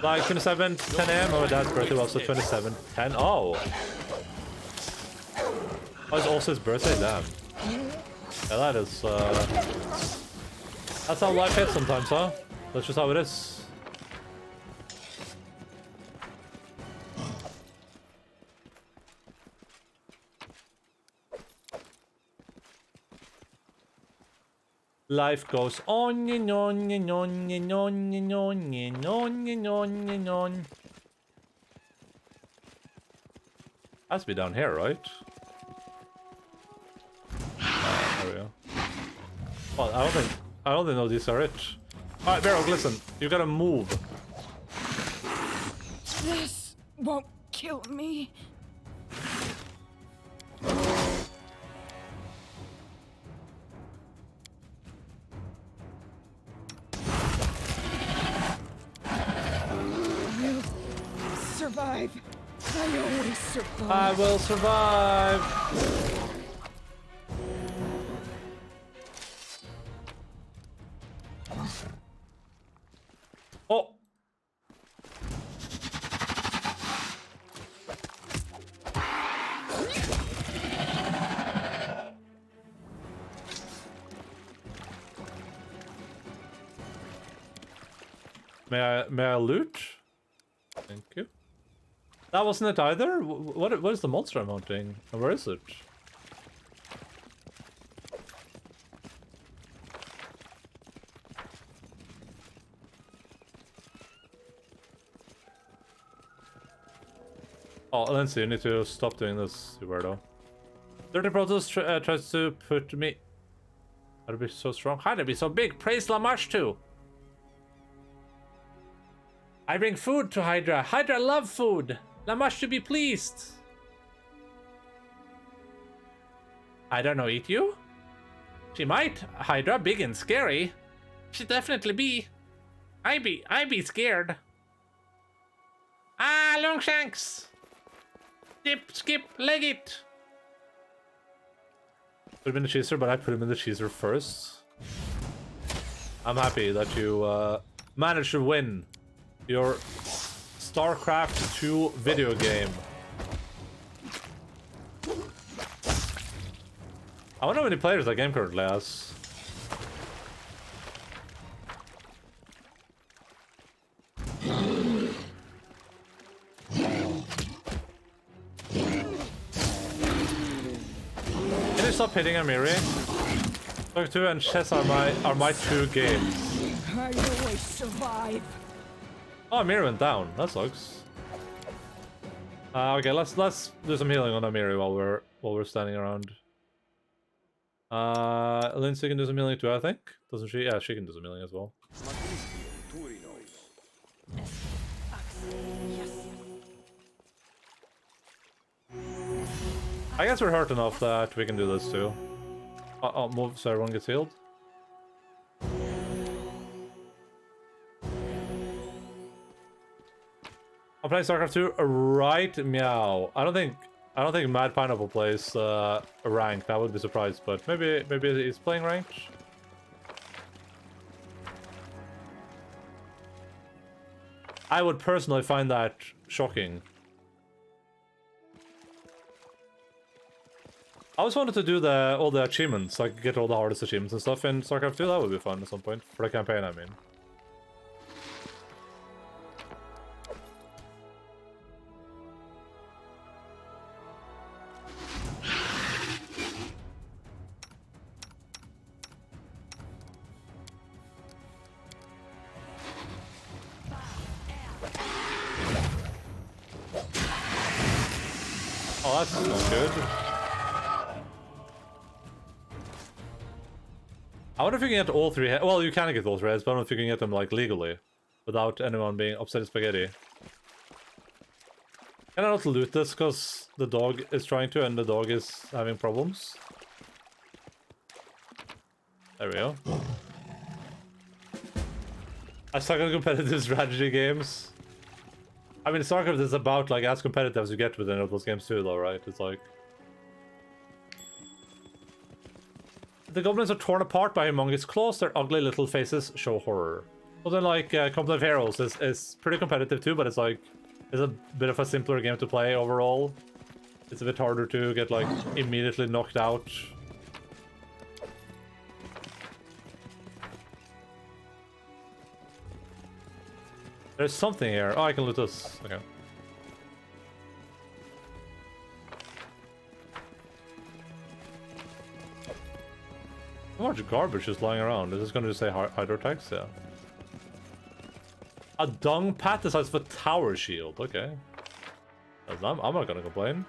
Like 27, 10 a.m. Oh, dad's birthday was the 27, 10. Oh. Oh, it's also his birthday, damn. Yeah, that is, that's how life is sometimes, huh? That's just how it is. Life goes on and on and on and on and on and on and on and on. Has to be down here, right? There we go. Well, I don't think these are it. Alright, Barrow, listen. You gotta move. This won't kill me. Survive. I always survive. I will survive. Oh. May I loot? Thank you. That wasn't it either? What is the monster I'm hunting? And where is it? Oh, Lindsay, you need to stop doing this, you weirdo. Dirty Protoss tries to put me... How to be so strong? How to be so big? Praise Lamash too! I bring food to Hydra. Hydra love food! Lamash should be pleased. I don't know, eat you? She might. Hydra, big and scary. She'd definitely be. I be scared. Ah, Longshanks! Dip, skip, leg it! Put him in the cheeser, but I put him in the cheeser first. I'm happy that you managed to win your StarCraft 2 video game. I wonder how many players that game currently has. Can you stop hitting Amiri? Talk 2 and chess are my two games. I always survive. Oh, Amiri went down. That sucks. Okay, let's do some healing on Amiri while we're standing around. Lindsay can do some healing too, I think. Doesn't she? Yeah, she can do some healing as well. I guess we're hurt enough that we can do this too. I'll move so everyone gets healed. I'm playing StarCraft 2 right meow. I don't think Mad Pineapple plays ranked. I would be surprised, but maybe he's playing ranked. I would personally find that shocking. I always wanted to do all the achievements, like get all the hardest achievements and stuff in StarCraft 2. That would be fun at some point for the campaign, I mean. That's not good. I wonder if you can get all three heads. Well, you can get all three heads, but I don't know if you can get them, like, legally. Without anyone being upset in spaghetti. Can I not loot this because the dog is trying to and the dog is having problems? There we go. I suck at competitive strategy games. I mean, StarCraft is about, like, as competitive as you get within those games too, though, right? It's like... The goblins are torn apart by humongous claws. Their ugly little faces show horror. Well, then, like, Company of Heroes is pretty competitive too, but it's like... It's a bit of a simpler game to play overall. It's a bit harder to get, like, immediately knocked out. There's something here. Oh, I can loot this. Okay. How much garbage is lying around? Is this going to say hydro attacks? Yeah. A dung pat the size of a tower shield. Okay. I'm not going to complain.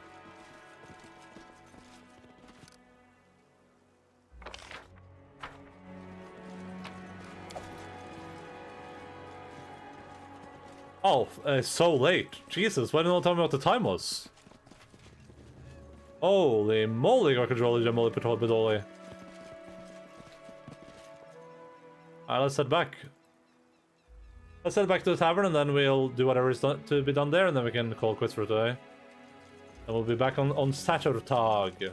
Oh, it's so late. Jesus, why didn't you tell me what the time was? Holy moly, got control of Jamoli Pedoli. Alright, let's head back. Let's head back to the tavern and then we'll do whatever is to be done there and then we can call quits for today. And we'll be back on Saturtag.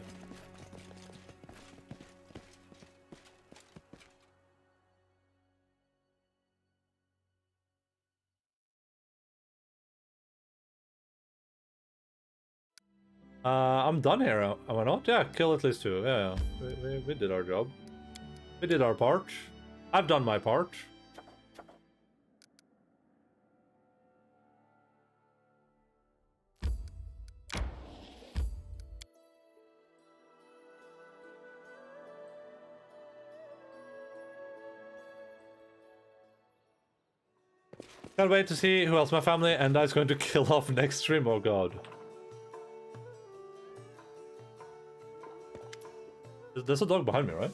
I'm done here, am I not? Yeah, kill at least 2. Yeah, we did our job. We did our part. I've done my part. Can't wait to see who else my family and I's going to kill off next stream, oh god. There's a dog behind me, right?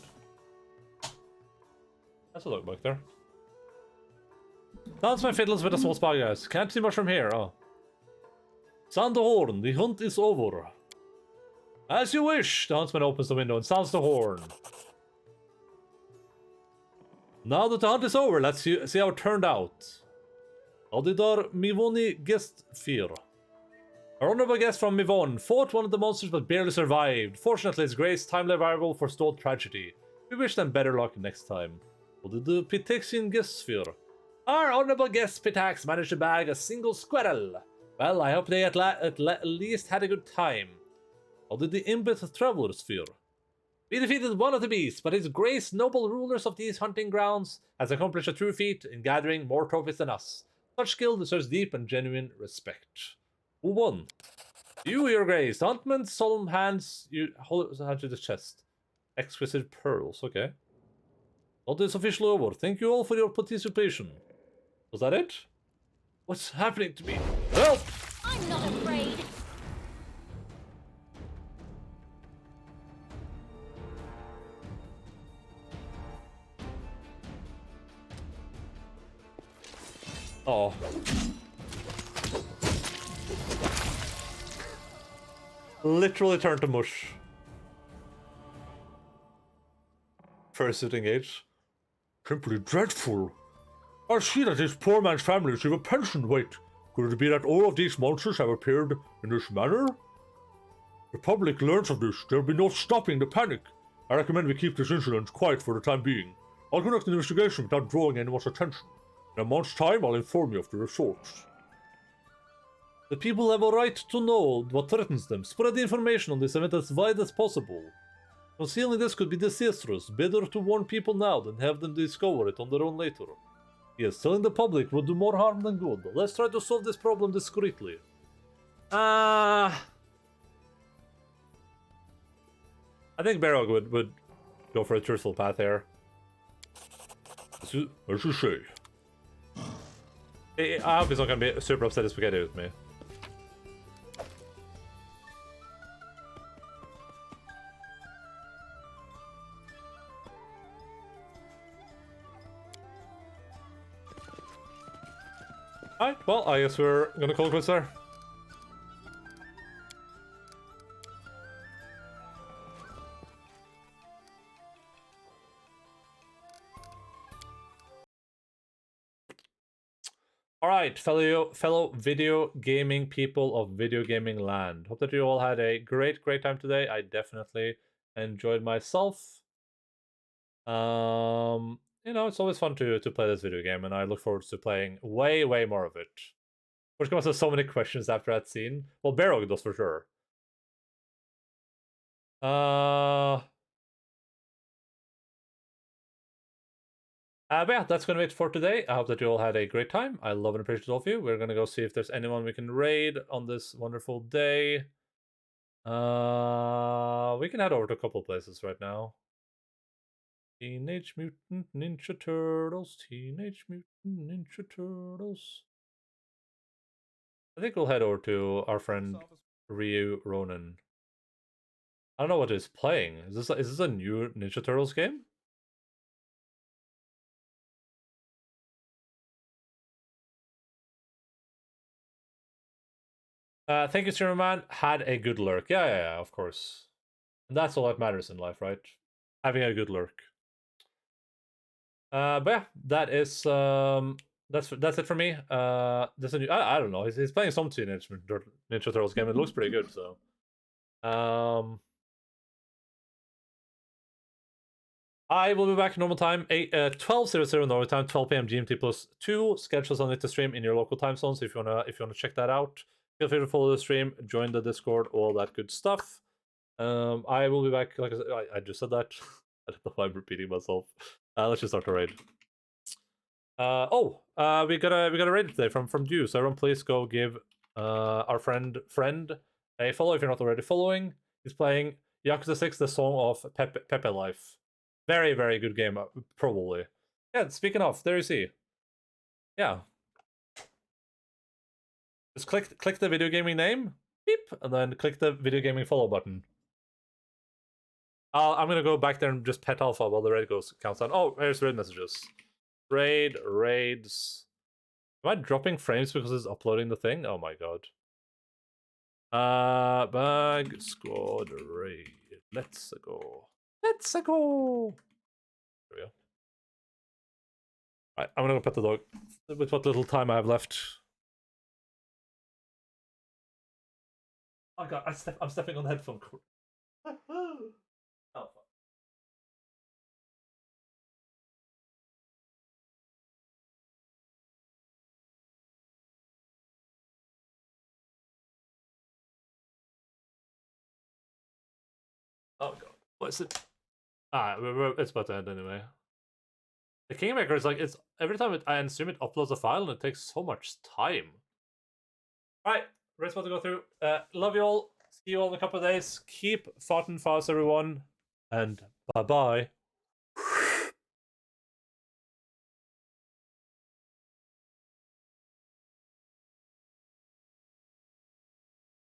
That's a dog back there. Dance my fiddles with a small spy, guys. Can't see much from here, oh. Sound the horn, the hunt is over. As you wish, the huntsman opens the window and sounds the horn. Now that the hunt is over, let's see how it turned out. Audidar Mivoni guest fear. Our honorable guest from Mivon fought one of the monsters but barely survived. Fortunately, his grace timely arrival forestalled tragedy. We wish them better luck next time. What did the Pitaxian guest fear? Our honorable guest Pitax managed to bag a single squirrel. Well, I hope they at least had a good time. How did the Imbit travelers fear? We defeated one of the beasts, but his grace, noble rulers of these hunting grounds, has accomplished a true feat in gathering more trophies than us. Such skill deserves deep and genuine respect. Who won? You, your grace. Huntman's solemn hands you hold hand to the chest. Exquisite pearls, okay. Not is officially over. Thank you all for your participation. Was that it? What's happening to me? Help! I'm not afraid. Oh. Literally turned to mush. Fursuit engaged. Simply dreadful. I see that this poor man's family receive a pension. Wait, could it be that all of these monsters have appeared in this manner? The public learns of this, there'll be no stopping the panic. I recommend we keep this incident quiet for the time being. I'll conduct an investigation without drawing anyone's attention. In a month's time, I'll inform you of the results. The people have a right to know what threatens them. Spread the information on this event as wide as possible. Concealing this could be disastrous. Better to warn people now than have them discover it on their own later. Yes, telling the public would do more harm than good. Let's try to solve this problem discreetly. I think Barrog would go for a truthful path here. As you say. I hope he's not going to be super upset as spaghetti with me. Alright, well, I guess we're gonna call it quits there. Alright, fellow video gaming people of video gaming land. Hope that you all had a great time today. I definitely enjoyed myself. You know, it's always fun to play this video game, and I look forward to playing way more of it. Which comes with so many questions after that scene. Well, Barrow does for sure. But yeah, that's gonna be it for today. I hope that you all had a great time. I love and appreciate all of you. We're gonna go see if there's anyone we can raid on this wonderful day. We can head over to a couple places right now. Teenage Mutant Ninja Turtles. Teenage Mutant Ninja Turtles. I think we'll head over to our friend Ryu Ronin. I don't know what he's playing. Is this a new Ninja Turtles game? Thank you, Streamerman. Had a good lurk. Yeah, of course. And that's all that matters in life, right? Having a good lurk. But yeah, that is that's it for me. There's a new, I don't know. He's playing some Teenage Ninja Turtles game. It looks pretty good. So, I will be back normal time, 12:00 Norway time, 12 p.m. GMT plus 2. Schedules on it to stream in your local time zones if you wanna check that out. Feel free to follow the stream, join the Discord, all that good stuff. I will be back. Like I said, I just said that. I don't know why I'm repeating myself. Let's just start the raid. We got a raid today from Dew. So everyone, please go give our friend a follow if you're not already following. He's playing Yakuza 6, the Song of Pepe Life. Very good game, probably. Yeah. Speaking of, there you see. Yeah. Just click the video gaming name, beep, and then click the video gaming follow button. I'm gonna go back there and just pet alpha while the raid counts down. Oh, here's raid messages. Raids. Am I dropping frames because it's uploading the thing? Oh my god. Bag squad raid. Let's go. There we go. Alright, I'm gonna go pet the dog with what little time I have left. Oh god, I'm stepping on the headphone cord. Oh, fuck. Oh god. What is it? It's about to end anyway. The Kingmaker is like, it's every time I assume it uploads a file and it takes so much time. Alright, race about to go through. Love you all. See you all in a couple of days. Keep fighting fast, everyone. And bye-bye.